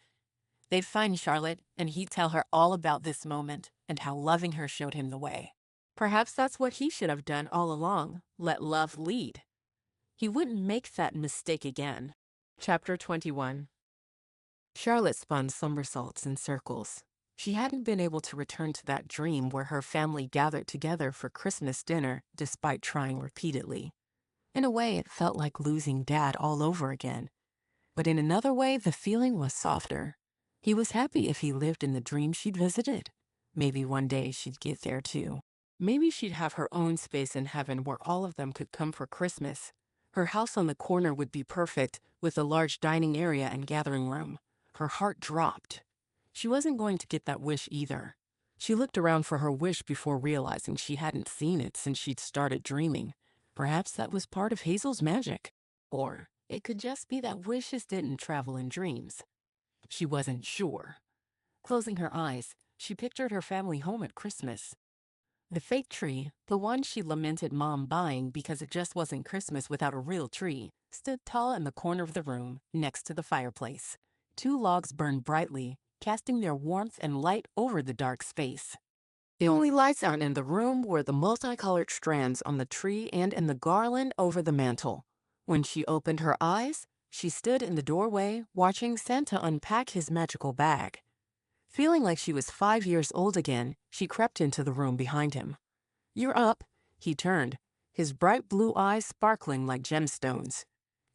Speaker 2: They'd find Charlotte, and he'd tell her all about this moment and how loving her showed him the way. Perhaps that's what he should have done all along, let love lead. He wouldn't make that mistake again. Chapter 21. Charlotte spun somersaults in circles. She hadn't been able to return to that dream where her family gathered together for Christmas dinner despite trying repeatedly. In a way, it felt like losing Dad all over again. But in another way, the feeling was softer. He was happy if he lived in the dream she'd visited. Maybe one day she'd get there too. Maybe she'd have her own space in heaven where all of them could come for Christmas. Her house on the corner would be perfect, with a large dining area and gathering room. Her heart dropped. She wasn't going to get that wish either. She looked around for her wish before realizing she hadn't seen it since she'd started dreaming. Perhaps that was part of Hazel's magic. Or it could just be that wishes didn't travel in dreams. She wasn't sure. Closing her eyes, she pictured her family home at Christmas. The fake tree, the one she lamented Mom buying because it just wasn't Christmas without a real tree, stood tall in the corner of the room, next to the fireplace. 2 logs burned brightly, casting their warmth and light over the dark space. The only lights out in the room were the multicolored strands on the tree and in the garland over the mantel. When she opened her eyes, she stood in the doorway, watching Santa unpack his magical bag. Feeling like she was 5 years old again, she crept into the room behind him. "You're up." He turned, his bright blue eyes sparkling like gemstones.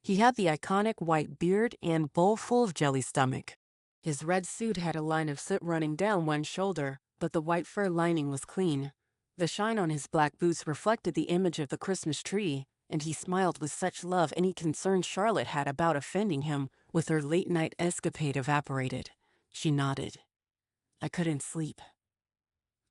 Speaker 2: He had the iconic white beard and bowl full of jelly stomach. His red suit had a line of soot running down one shoulder, but the white fur lining was clean. The shine on his black boots reflected the image of the Christmas tree, and he smiled with such love any concern Charlotte had about offending him with her late-night escapade evaporated. She nodded. "I couldn't sleep."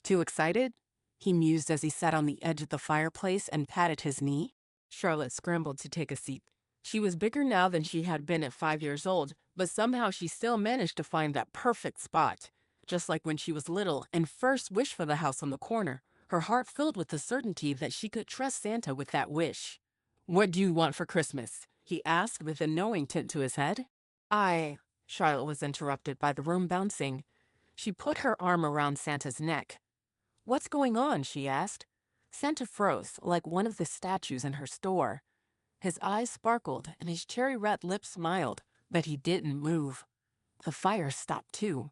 Speaker 2: "Too excited?" he mused as he sat on the edge of the fireplace and patted his knee. Charlotte scrambled to take a seat. She was bigger now than she had been at 5 years old, but somehow she still managed to find that perfect spot. Just like when she was little and first wished for the house on the corner, her heart filled with the certainty that she could trust Santa with that wish. "What do you want for Christmas?" he asked with a knowing tint to his head. Charlotte was interrupted by the room bouncing. She put her arm around Santa's neck. "What's going on?" she asked. Santa froze, like one of the statues in her store. His eyes sparkled and his cherry-red lips smiled, but he didn't move. The fire stopped too.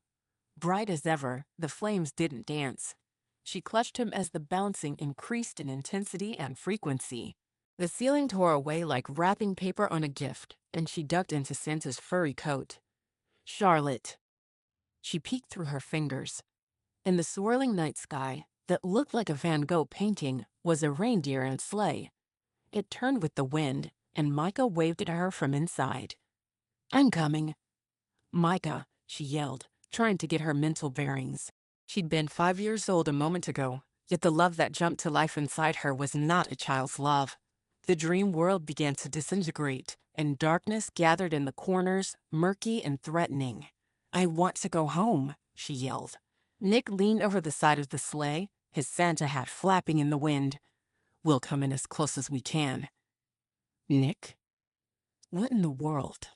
Speaker 2: Bright as ever, the flames didn't dance. She clutched him as the bouncing increased in intensity and frequency. The ceiling tore away like wrapping paper on a gift, and she ducked into Santa's furry coat. "Charlotte." She peeked through her fingers. In the swirling night sky, that looked like a Van Gogh painting, was a reindeer and sleigh. It turned with the wind, and Micah waved at her from inside. "I'm coming." "Micah," she yelled, trying to get her mental bearings. She'd been 5 years old a moment ago, yet the love that jumped to life inside her was not a child's love. The dream world began to disintegrate, and darkness gathered in the corners, murky and threatening. "I want to go home," she yelled. Nick leaned over the side of the sleigh, his Santa hat flapping in the wind. "We'll come in as close as we can." "Nick? What in the world?"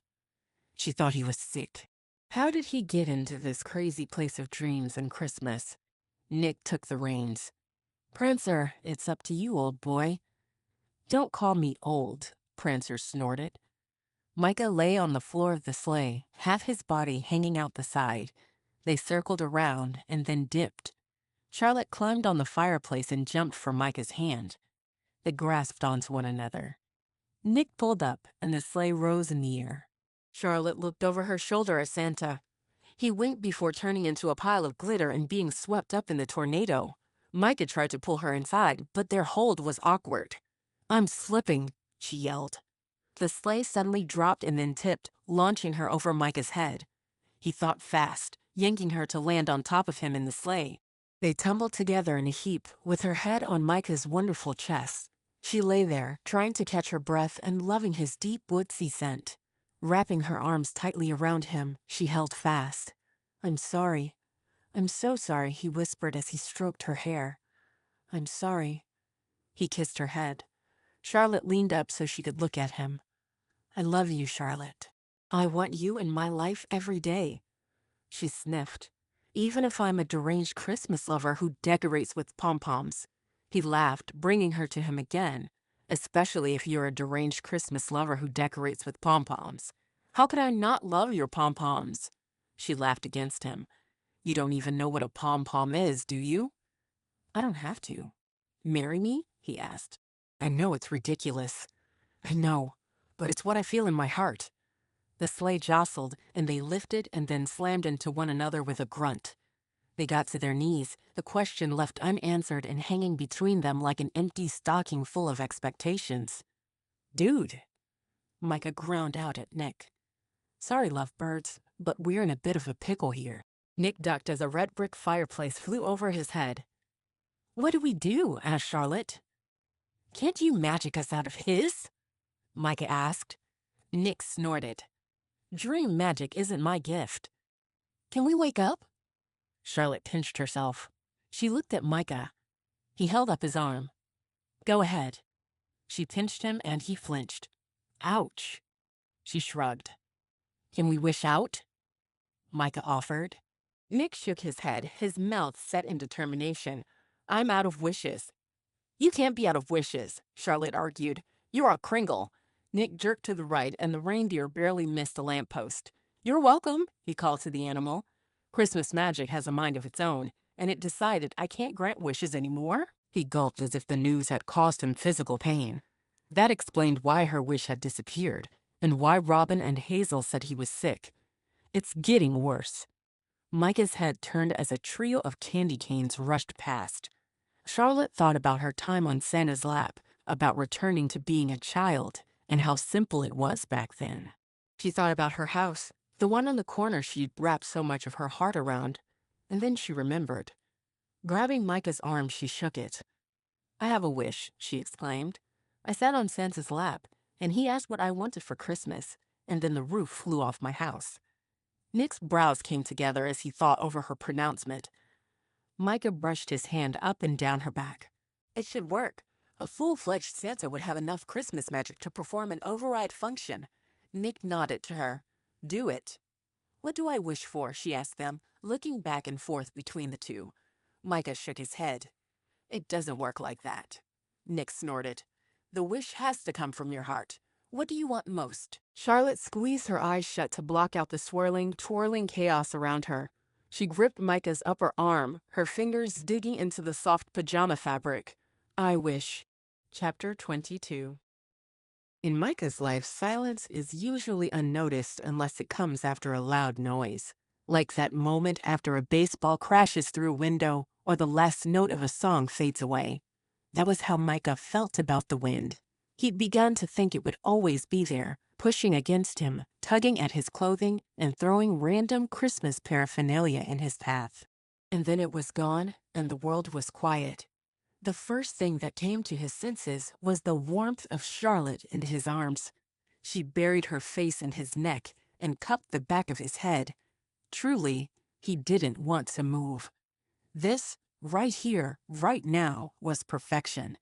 Speaker 2: She thought he was sick. How did he get into this crazy place of dreams and Christmas? Nick took the reins. "Prancer, it's up to you, old boy." "Don't call me old," Prancer snorted. Micah lay on the floor of the sleigh, half his body hanging out the side. They circled around and then dipped. Charlotte climbed on the fireplace and jumped for Micah's hand. They grasped onto one another. Nick pulled up, and the sleigh rose in the air. Charlotte looked over her shoulder at Santa. He winked before turning into a pile of glitter and being swept up in the tornado. Micah tried to pull her inside, but their hold was awkward. "I'm slipping," she yelled. The sleigh suddenly dropped and then tipped, launching her over Micah's head. He thought fast, yanking her to land on top of him in the sleigh. They tumbled together in a heap, with her head on Micah's wonderful chest. She lay there, trying to catch her breath and loving his deep woodsy scent. Wrapping her arms tightly around him, she held fast. "I'm sorry. I'm so sorry," he whispered as he stroked her hair. "I'm sorry." He kissed her head. Charlotte leaned up so she could look at him. "I love you, Charlotte. I want you in my life every day." She sniffed. "Even if I'm a deranged Christmas lover who decorates with pom-poms." He laughed, bringing her to him again. "Especially if you're a deranged Christmas lover who decorates with pom-poms. How could I not love your pom-poms?" She laughed against him. "You don't even know what a pom-pom is, do you?" "I don't have to." "Marry me?" he asked. "I know it's ridiculous. I know, but it's what I feel in my heart." The sleigh jostled, and they lifted and then slammed into one another with a grunt. They got to their knees, the question left unanswered and hanging between them like an empty stocking full of expectations. "Dude," Micah ground out at Nick. "Sorry, lovebirds, but we're in a bit of a pickle here." Nick ducked as a red brick fireplace flew over his head. "What do we do?" asked Charlotte. "Can't you magic us out of his?" Micah asked. Nick snorted. "Dream magic isn't my gift." "Can we wake up?" Charlotte pinched herself. She looked at Micah. He held up his arm. "Go ahead." She pinched him and he flinched. "Ouch." She shrugged. "Can we wish out?" Micah offered. Nick shook his head, his mouth set in determination. I'm out of wishes. You can't be out of wishes, Charlotte argued. You're a Kringle. Nick jerked to the right, and the reindeer barely missed a lamppost. You're welcome, he called to the animal. Christmas magic has a mind of its own, and it decided I can't grant wishes anymore. He gulped as if the news had caused him physical pain. That explained why her wish had disappeared, and why Robin and Hazel said he was sick. It's getting worse. Micah's head turned as a trio of candy canes rushed past. Charlotte thought about her time on Santa's lap, about returning to being a child, and how simple it was back then. She thought about her house, the one on the corner she'd wrapped so much of her heart around, and then she remembered. Grabbing Micah's arm, she shook it. I have a wish, she exclaimed. I sat on Santa's lap, and he asked what I wanted for Christmas, and then the roof flew off my house. Nick's brows came together as he thought over her pronouncement. Micah brushed his hand up and down her back. It should work. A full-fledged Santa would have enough Christmas magic to perform an override function. Nick nodded to her. Do it. What do I wish for? She asked them, looking back and forth between the two. Micah shook his head. It doesn't work like that. Nick snorted. The wish has to come from your heart. What do you want most? Charlotte squeezed her eyes shut to block out the swirling, twirling chaos around her. She gripped Micah's upper arm, her fingers digging into the soft pajama fabric. I wish. Chapter 22. In Micah's life, silence is usually unnoticed unless it comes after a loud noise. Like that moment after a baseball crashes through a window or the last note of a song fades away. That was how Micah felt about the wind. He'd begun to think it would always be there, pushing against him, tugging at his clothing, and throwing random Christmas paraphernalia in his path. And then it was gone, and the world was quiet. The first thing that came to his senses was the warmth of Charlotte in his arms. She buried her face in his neck and cupped the back of his head. Truly, he didn't want to move. This, right here, right now, was perfection.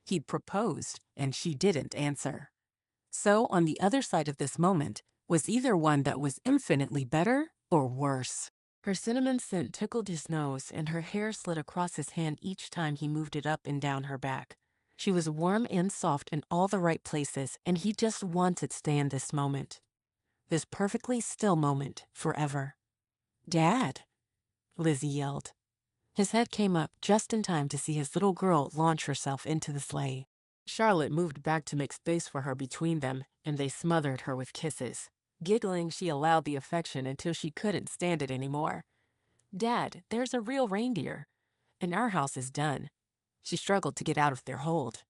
Speaker 2: He'd proposed, and she didn't answer. So, on the other side of this moment was either one that was infinitely better or worse. Her cinnamon scent tickled his nose, and her hair slid across his hand each time he moved it up and down her back. She was warm and soft in all the right places, and he just wanted to stay in this moment. This perfectly still moment forever. Dad! Lizzie yelled. His head came up just in time to see his little girl launch herself into the sleigh. Charlotte moved back to make space for her between them, and they smothered her with kisses. Giggling, she allowed the affection until she couldn't stand it anymore. Dad, there's a real reindeer, and our house is done. She struggled to get out of their hold.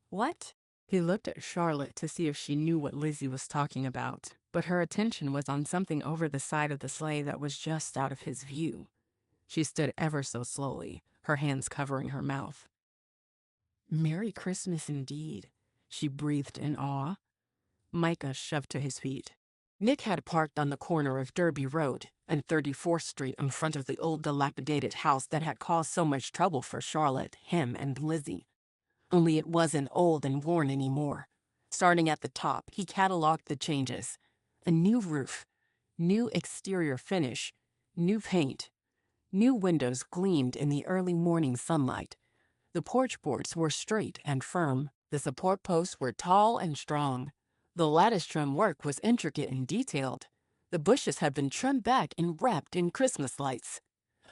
Speaker 2: What? He looked at Charlotte to see if she knew what Lizzie was talking about, but her attention was on something over the side of the sleigh that was just out of his view. She stood ever so slowly, her hands covering her mouth. Merry Christmas indeed, she breathed in awe. Micah shoved to his feet. Nick had parked on the corner of Derby Road and 34th Street in front of the old dilapidated house that had caused so much trouble for Charlotte, him, and Lizzie. Only it wasn't old and worn anymore. Starting at the top, he cataloged the changes. A new roof, new exterior finish, new paint. New windows gleamed in the early morning sunlight. The porch boards were straight and firm. The support posts were tall and strong. The lattice trim work was intricate and detailed. The bushes had been trimmed back and wrapped in Christmas lights.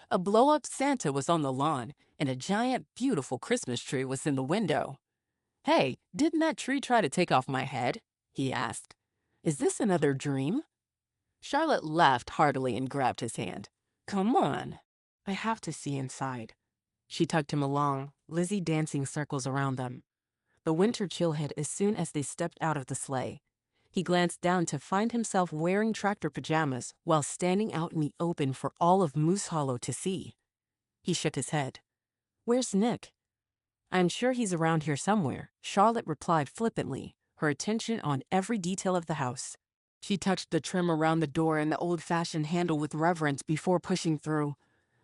Speaker 2: A blow-up Santa was on the lawn, and a giant, beautiful Christmas tree was in the window. Hey, didn't that tree try to take off my head? He asked. Is this another dream? Charlotte laughed heartily and grabbed his hand. Come on. I have to see inside. She tugged him along, Lizzie dancing circles around them. The winter chill hit as soon as they stepped out of the sleigh. He glanced down to find himself wearing tractor pajamas while standing out in the open for all of Moose Hollow to see. He shook his head. Where's Nick? I'm sure he's around here somewhere, Charlotte replied flippantly, her attention on every detail of the house. She touched the trim around the door and the old-fashioned handle with reverence before pushing through.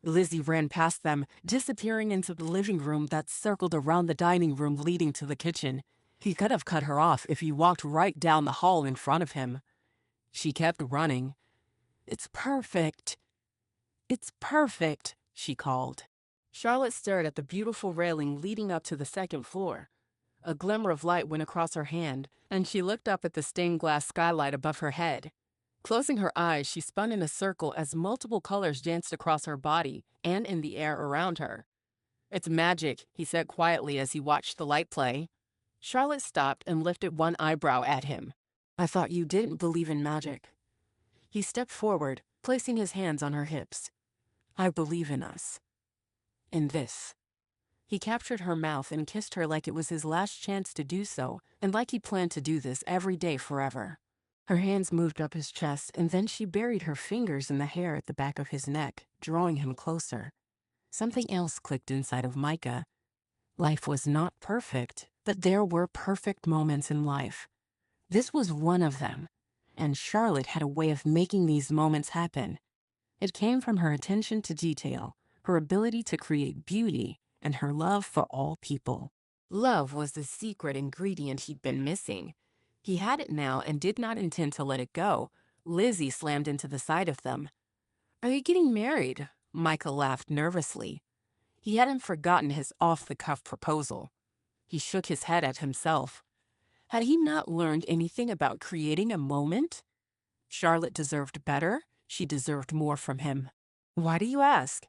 Speaker 2: Lizzie ran past them, disappearing into the living room that circled around the dining room leading to the kitchen. He could have cut her off if he walked right down the hall in front of him. She kept running. "It's perfect. It's perfect," she called. Charlotte stared at the beautiful railing leading up to the second floor. A glimmer of light went across her hand, and she looked up at the stained glass skylight above her head. Closing her eyes, she spun in a circle as multiple colors danced across her body and in the air around her. "It's magic," he said quietly as he watched the light play. Charlotte stopped and lifted one eyebrow at him. "I thought you didn't believe in magic." He stepped forward, placing his hands on her hips. "I believe in us. In this." He captured her mouth and kissed her like it was his last chance to do so, and like he planned to do this every day forever. Her hands moved up his chest, and then she buried her fingers in the hair at the back of his neck, drawing him closer. Something else clicked inside of Micah. Life was not perfect, but there were perfect moments in life. This was one of them, and Charlotte had a way of making these moments happen. It came from her attention to detail, her ability to create beauty, and her love for all people. Love was the secret ingredient he'd been missing. He had it now and did not intend to let it go. Lizzie slammed into the side of them. "Are you getting married?" Michael laughed nervously. He hadn't forgotten his off-the-cuff proposal. He shook his head at himself. Had he not learned anything about creating a moment? Charlotte deserved better. She deserved more from him. "Why do you ask?"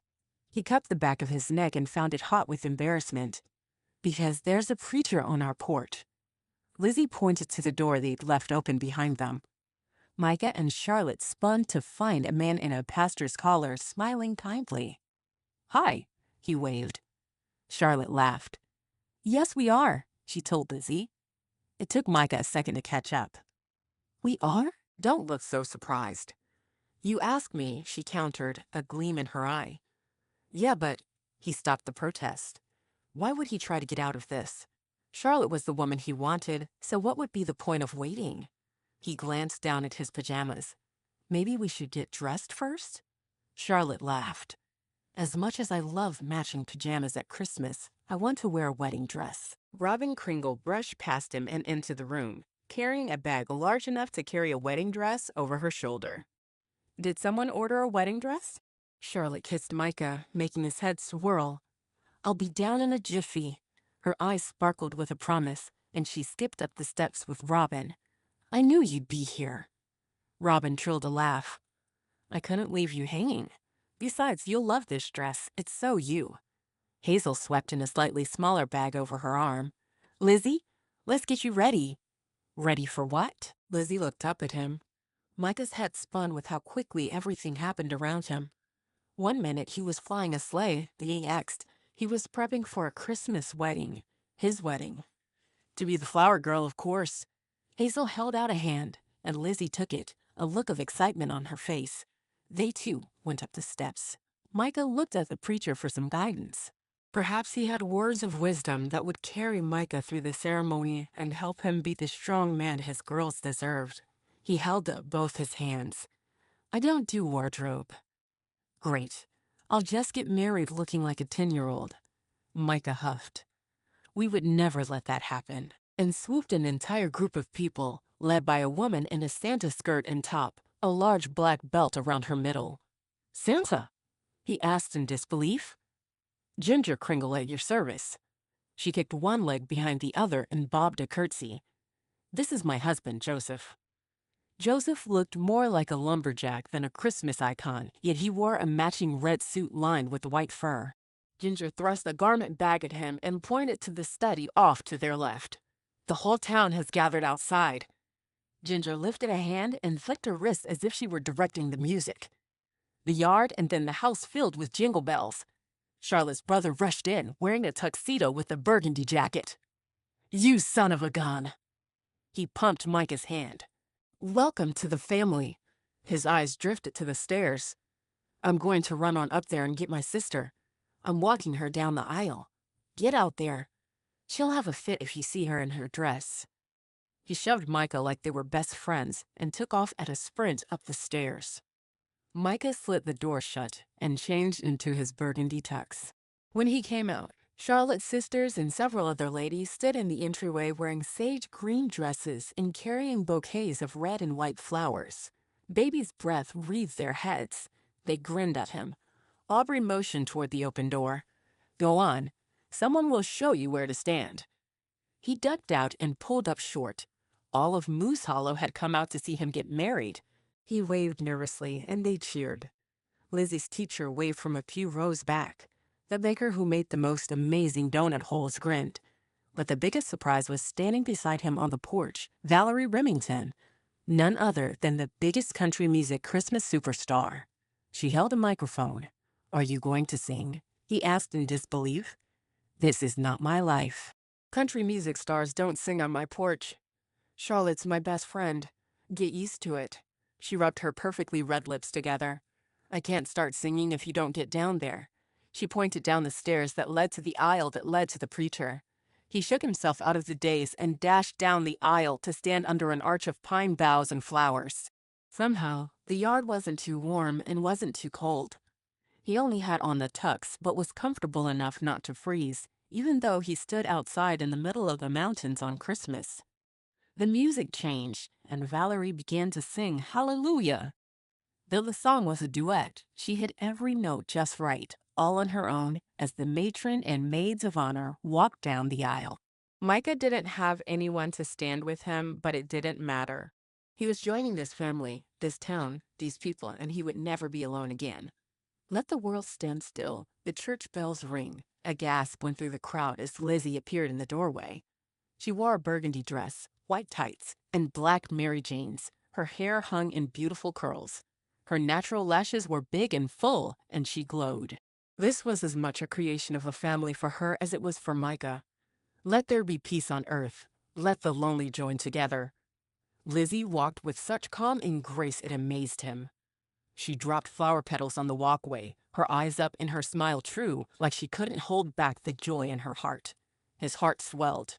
Speaker 2: He cupped the back of his neck and found it hot with embarrassment. "Because there's a preacher on our porch." Lizzie pointed to the door they'd left open behind them. Micah and Charlotte spun to find a man in a pastor's collar smiling kindly. "Hi," he waved. Charlotte laughed. "Yes, we are," she told Lizzie. It took Micah a second to catch up. "We are? Don't look so surprised." "You asked me," she countered, a gleam in her eye. "Yeah, but—" He stopped the protest. Why would he try to get out of this? Charlotte was the woman he wanted, so what would be the point of waiting? He glanced down at his pajamas. "Maybe we should get dressed first?" Charlotte laughed. "As much as I love matching pajamas at Christmas, I want to wear a wedding dress." Robin Kringle brushed past him and into the room, carrying a bag large enough to carry a wedding dress over her shoulder. "Did someone order a wedding dress?" Charlotte kissed Micah, making his head swirl. "I'll be down in a jiffy." Her eyes sparkled with a promise, and she skipped up the steps with Robin. "I knew you'd be here." Robin trilled a laugh. "I couldn't leave you hanging. Besides, you'll love this dress. It's so you." Hazel swept in a slightly smaller bag over her arm. "Lizzie, let's get you ready." "Ready for what?" Lizzie looked up at him. Micah's head spun with how quickly everything happened around him. One minute he was flying a sleigh, the next he was prepping for a Christmas wedding. His wedding. To be the flower girl, of course. Hazel held out a hand, and Lizzie took it, a look of excitement on her face. They, too, went up the steps. Micah looked at the preacher for some guidance. Perhaps he had words of wisdom that would carry Micah through the ceremony and help him be the strong man his girls deserved. He held up both his hands. "I don't do wardrobe." "Great. I'll just get married looking like a 10-year-old. Micah huffed. "We would never let that happen," and swooped an entire group of people, led by a woman in a Santa skirt and top, a large black belt around her middle. "Santa?" he asked in disbelief. "Ginger Kringle at your service." She kicked one leg behind the other and bobbed a curtsy. "This is my husband, Joseph." Joseph looked more like a lumberjack than a Christmas icon, yet he wore a matching red suit lined with white fur. Ginger thrust a garment bag at him and pointed to the study off to their left. "The whole town has gathered outside." Ginger lifted a hand and flicked her wrist as if she were directing the music. The yard and then the house filled with jingle bells. Charlotte's brother rushed in, wearing a tuxedo with a burgundy jacket. "You son of a gun!" He pumped Micah's hand. "Welcome to the family." His eyes drifted to the stairs. "I'm going to run on up there and get my sister. I'm walking her down the aisle. Get out there. She'll have a fit if you see her in her dress." He shoved Micah like they were best friends and took off at a sprint up the stairs. Micah slid the door shut and changed into his burgundy tux. When he came out, Charlotte's sisters and several other ladies stood in the entryway wearing sage green dresses and carrying bouquets of red and white flowers. Baby's breath wreathed their heads. They grinned at him. Aubrey motioned toward the open door. "Go on. Someone will show you where to stand." He ducked out and pulled up short. All of Moose Hollow had come out to see him get married. He waved nervously, and they cheered. Lizzie's teacher waved from a few rows back. The baker who made the most amazing donut holes grinned. But the biggest surprise was standing beside him on the porch, Valerie Remington, none other than the biggest country music Christmas superstar. She held a microphone. "Are you going to sing?" he asked in disbelief. "This is not my life. Country music stars don't sing on my porch. Charlotte's my best friend. Get used to it." She rubbed her perfectly red lips together. "I can't start singing if you don't get down there." She pointed down the stairs that led to the aisle that led to the preacher. He shook himself out of the daze and dashed down the aisle to stand under an arch of pine boughs and flowers. Somehow, the yard wasn't too warm and wasn't too cold. He only had on the tux, but was comfortable enough not to freeze, even though he stood outside in the middle of the mountains on Christmas. The music changed, and Valerie began to sing Hallelujah. Though the song was a duet, she hit every note just right, all on her own, as the matron and maids of honor walked down the aisle. Micah didn't have anyone to stand with him, but it didn't matter. He was joining this family, this town, these people, and he would never be alone again. Let the world stand still. The church bells ring. A gasp went through the crowd as Lizzie appeared in the doorway. She wore a burgundy dress, white tights, and black Mary Janes. Her hair hung in beautiful curls. Her natural lashes were big and full, and she glowed. This was as much a creation of a family for her as it was for Micah. Let there be peace on earth. Let the lonely join together. Lizzie walked with such calm and grace it amazed him. She dropped flower petals on the walkway, her eyes up and her smile true, like she couldn't hold back the joy in her heart. His heart swelled.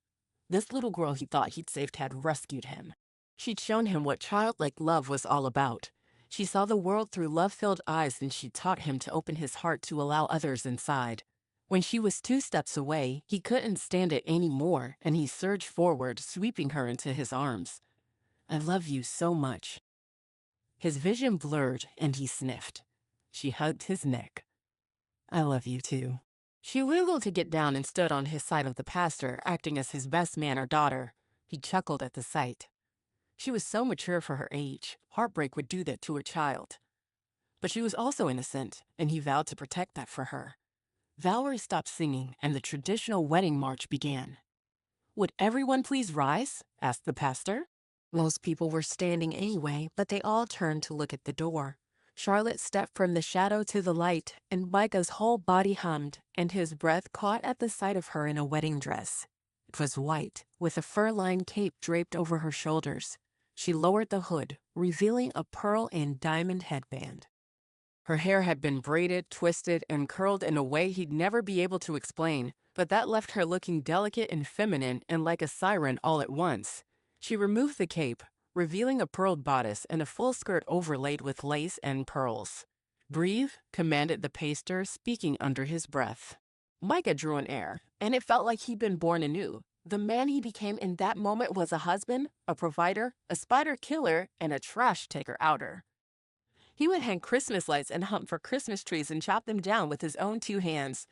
Speaker 2: This little girl he thought he'd saved had rescued him. She'd shown him what childlike love was all about. She saw the world through love-filled eyes, and she taught him to open his heart to allow others inside. When she was 2 steps away, he couldn't stand it anymore, and he surged forward, sweeping her into his arms. "I love you so much." His vision blurred, and he sniffed. She hugged his neck. "I love you too." She wiggled to get down and stood on his side of the pastor, acting as his best man or daughter. He chuckled at the sight. She was so mature for her age. Heartbreak would do that to a child. But she was also innocent, and he vowed to protect that for her. Valerie stopped singing, and the traditional wedding march began. "Would everyone please rise?" asked the pastor. Most people were standing anyway, but they all turned to look at the door. Charlotte stepped from the shadow to the light, and Micah's whole body hummed, and his breath caught at the sight of her in a wedding dress. It was white, with a fur-lined cape draped over her shoulders. She lowered the hood, revealing a pearl and diamond headband. Her hair had been braided, twisted, and curled in a way he'd never be able to explain, but that left her looking delicate and feminine and like a siren all at once. She removed the cape, revealing a pearled bodice and a full skirt overlaid with lace and pearls. "Breathe," commanded the pastor, speaking under his breath. Micah drew an air, and it felt like he'd been born anew. The man he became in that moment was a husband, a provider, a spider killer, and a trash taker outer. He would hang Christmas lights and hunt for Christmas trees and chop them down with his own 2 hands.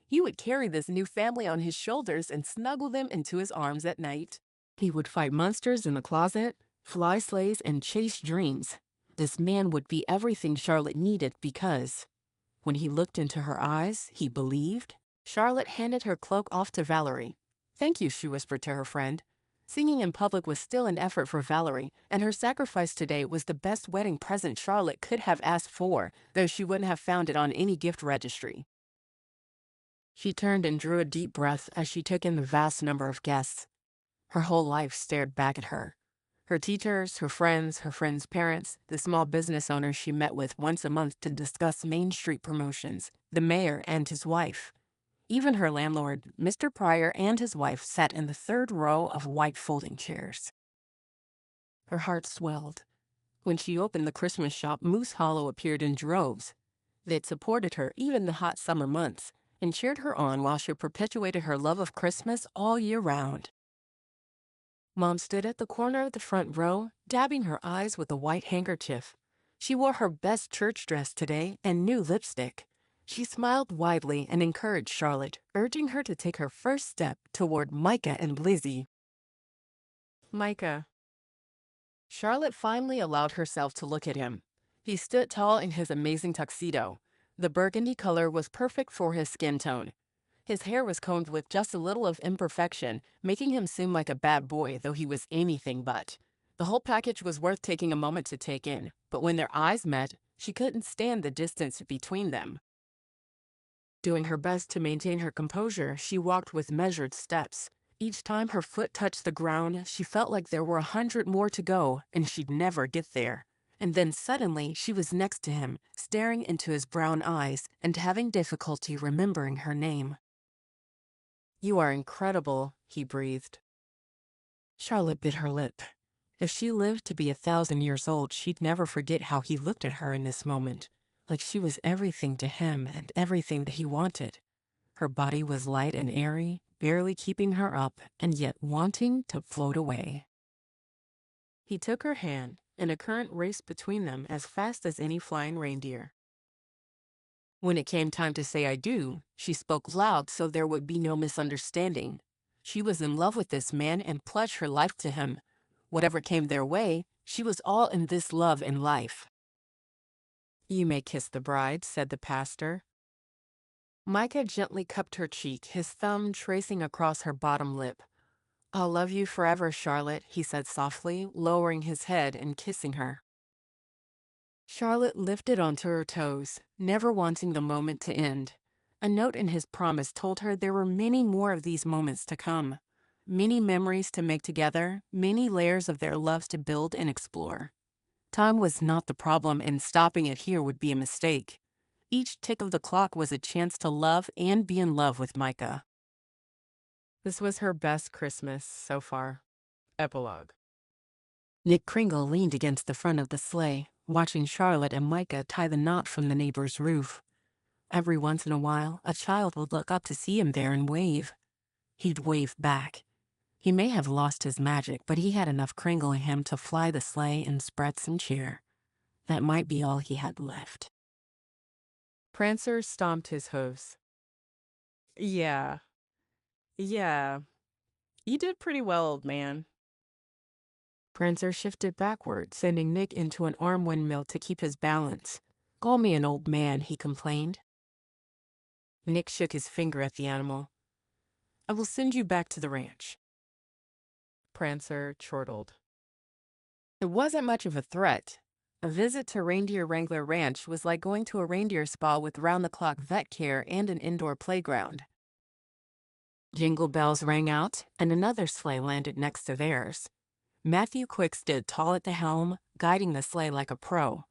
Speaker 2: He would carry this new family on his shoulders and snuggle them into his arms at night. He would fight monsters in the closet, fly sleighs, and chase dreams. This man would be everything Charlotte needed because, when he looked into her eyes, he believed. Charlotte handed her cloak off to Valerie. "Thank you," she whispered to her friend. Singing in public was still an effort for Valerie, and her sacrifice today was the best wedding present Charlotte could have asked for, though she wouldn't have found it on any gift registry. She turned and drew a deep breath as she took in the vast number of guests. Her whole life stared back at her. Her teachers, her friends' parents, the small business owners she met with once a month to discuss Main Street promotions, the mayor and his wife. Even her landlord, Mr. Pryor, and his wife sat in the 3rd row of white folding chairs. Her heart swelled. When she opened the Christmas shop, Moose Hollow appeared in droves. They'd supported her even the hot summer months and cheered her on while she perpetuated her love of Christmas all year round. Mom stood at the corner of the front row, dabbing her eyes with a white handkerchief. She wore her best church dress today and new lipstick. She smiled widely and encouraged Charlotte, urging her to take her first step toward Micah and Lizzie. Micah. Charlotte finally allowed herself to look at him. He stood tall in his amazing tuxedo. The burgundy color was perfect for his skin tone. His hair was combed with just a little of imperfection, making him seem like a bad boy, though he was anything but. The whole package was worth taking a moment to take in, but when their eyes met, she couldn't stand the distance between them. Doing her best to maintain her composure, she walked with measured steps. Each time her foot touched the ground, she felt like there were 100 more to go, and she'd never get there. And then suddenly, she was next to him, staring into his brown eyes and having difficulty remembering her name. "You are incredible," he breathed. Charlotte bit her lip. If she lived to be 1,000 years old, she'd never forget how he looked at her in this moment, like she was everything to him and everything that he wanted. Her body was light and airy, barely keeping her up, and yet wanting to float away. He took her hand, and a current raced between them as fast as any flying reindeer. When it came time to say "I do," she spoke loud so there would be no misunderstanding. She was in love with this man and pledged her life to him. Whatever came their way, she was all in this love and life. "You may kiss the bride," said the pastor. Micah gently cupped her cheek, his thumb tracing across her bottom lip. "I'll love you forever, Charlotte," he said softly, lowering his head and kissing her. Charlotte lifted onto her toes, never wanting the moment to end. A note in his promise told her there were many more of these moments to come. Many memories to make together, many layers of their loves to build and explore. Time was not the problem, and stopping it here would be a mistake. Each tick of the clock was a chance to love and be in love with Micah. This was her best Christmas so far. Epilogue. Nick Kringle leaned against the front of the sleigh, watching Charlotte and Micah tie the knot from the neighbor's roof. Every once in a while, a child would look up to see him there and wave. He'd wave back. He may have lost his magic, but he had enough Kringle in him to fly the sleigh and spread some cheer. That might be all he had left. Prancer stomped his hooves. Yeah, you did pretty well, old man." Prancer shifted backward, sending Nick into an arm windmill to keep his balance. "Call me an old man," he complained. Nick shook his finger at the animal. "I will send you back to the ranch." Prancer chortled. It wasn't much of a threat. A visit to Reindeer Wrangler Ranch was like going to a reindeer spa with round-the-clock vet care and an indoor playground. Jingle bells rang out, and another sleigh landed next to theirs. Matthew Quick stood tall at the helm, guiding the sleigh like a pro.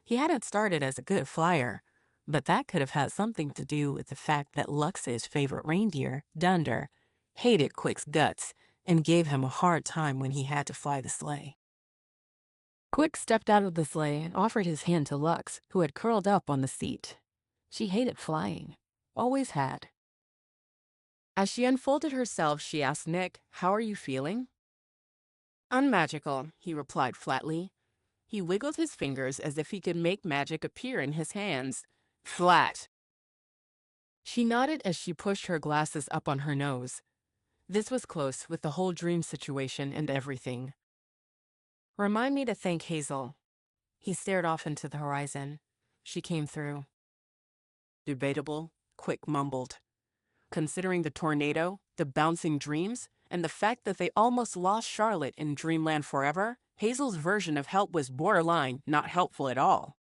Speaker 2: He hadn't started as a good flyer, but that could have had something to do with the fact that Lux's favorite reindeer, Dunder, hated Quick's guts and gave him a hard time when he had to fly the sleigh. Quick stepped out of the sleigh and offered his hand to Lux, who had curled up on the seat. She hated flying. Always had. As she unfolded herself, she asked Nick, "How are you feeling?" "Unmagical," he replied flatly. He wiggled his fingers as if he could make magic appear in his hands. "Flat." She nodded as she pushed her glasses up on her nose. This was close with the whole dream situation and everything. "Remind me to thank Hazel." He stared off into the horizon. She came through. "Debatable," Quick mumbled. Considering the tornado, the bouncing dreams, and the fact that they almost lost Charlotte in Dreamland forever, Hazel's version of help was borderline not helpful at all.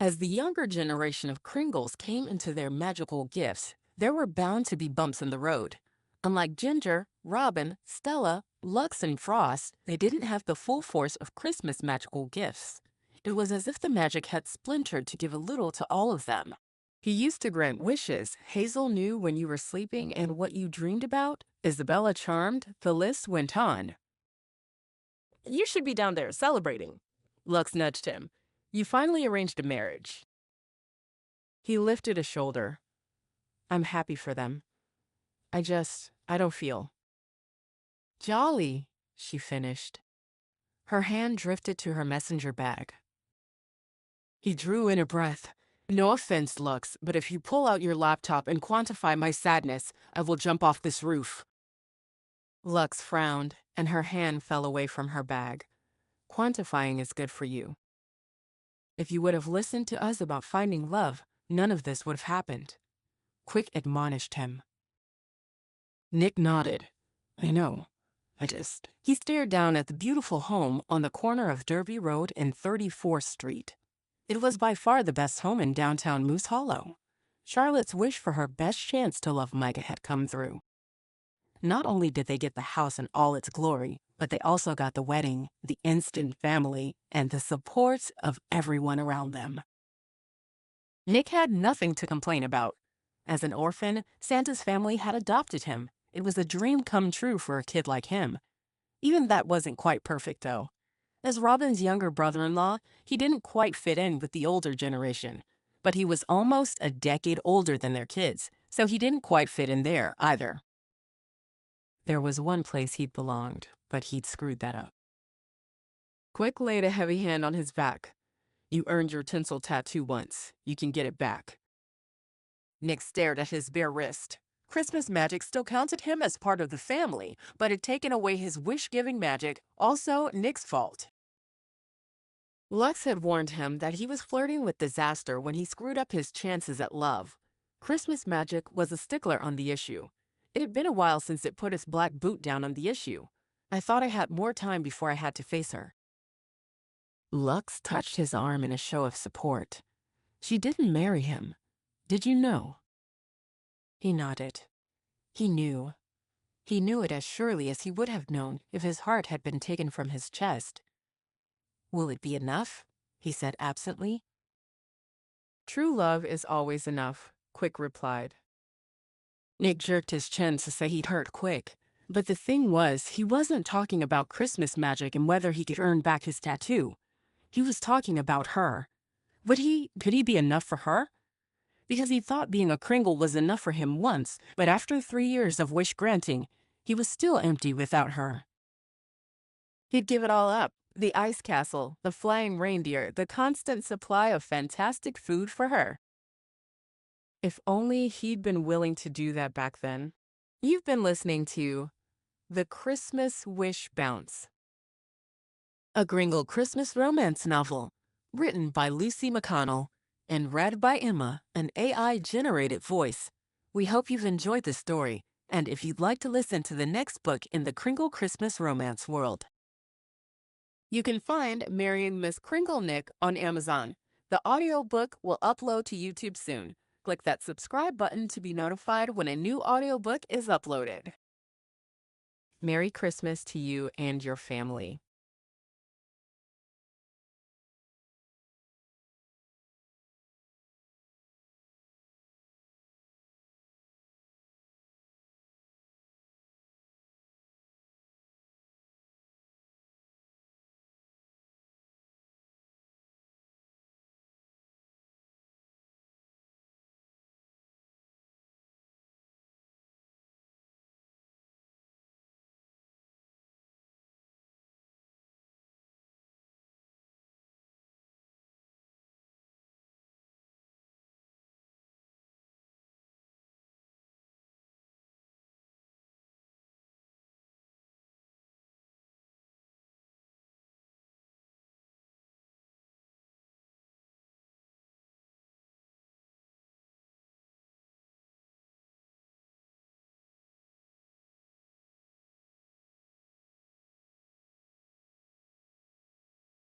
Speaker 2: As the younger generation of Kringles came into their magical gifts, there were bound to be bumps in the road. Unlike Ginger, Robin, Stella, Lux, and Frost, they didn't have the full force of Christmas magical gifts. It was as if the magic had splintered to give a little to all of them. He used to grant wishes. Hazel knew when you were sleeping and what you dreamed about. Isabella charmed. The list went on. "You should be down there celebrating." Lux nudged him. "You finally arranged a marriage." He lifted a shoulder. "I'm happy for them. I don't feel." Jolly, she finished. Her hand drifted to her messenger bag. He drew in a breath. No offense, Lux, but if you pull out your laptop and quantify my sadness, I will jump off this roof. Lux frowned, and her hand fell away from her bag. Quantifying is good for you. If you would have listened to us about finding love, none of this would have happened. Quick admonished him. Nick nodded. I know. He stared down at the beautiful home on the corner of Derby Road and 34th Street. It was by far the best home in downtown Moose Hollow. Charlotte's wish for her best chance to love Micah had come through. Not only did they get the house in all its glory, but they also got the wedding, the instant family, and the support of everyone around them. Nick had nothing to complain about. As an orphan, Santa's family had adopted him. It was a dream come true for a kid like him. Even that wasn't quite perfect, though. As Robin's younger brother-in-law, he didn't quite fit in with the older generation. But he was almost a decade older than their kids, so he didn't quite fit in there either. There was one place he'd belonged, but he'd screwed that up. Quick laid a heavy hand on his back. You earned your tinsel tattoo once. You can get it back. Nick stared at his bare wrist. Christmas magic still counted him as part of the family, but had taken away his wish-giving magic, also Nick's fault. Lux had warned him that he was flirting with disaster when he screwed up his chances at love. Christmas magic was a stickler on the issue. It had been a while since it put its black boot down on the issue. I thought I had more time before I had to face her. Lux touched his arm in a show of support. She didn't marry him. Did you know? He nodded. He knew. He knew it as surely as he would have known if his heart had been taken from his chest. Will it be enough? He said absently. True love is always enough, Quick replied. Nick jerked his chin to say he'd hurt Quick. But the thing was, he wasn't talking about Christmas magic and whether he could earn back his tattoo. He was talking about her. Could he be enough for her? Because he thought being a Kringle was enough for him once, but after 3 years of wish-granting, he was still empty without her. He'd give it all up. The ice castle, the flying reindeer, the constant supply of fantastic food for her. If only he'd been willing to do that back then. You've been listening to The Christmas Wish Bounce, a Kringle Christmas romance novel, written by Lucy McConnell and read by Emma, an AI-generated voice. We hope you've enjoyed the story, and if you'd like to listen to the next book in the Kringle Christmas romance world, you can find Marrying Miss Kringle Nick on Amazon. The audiobook will upload to YouTube soon. Click that subscribe button to be notified when a new audiobook is uploaded. Merry Christmas to you and your family.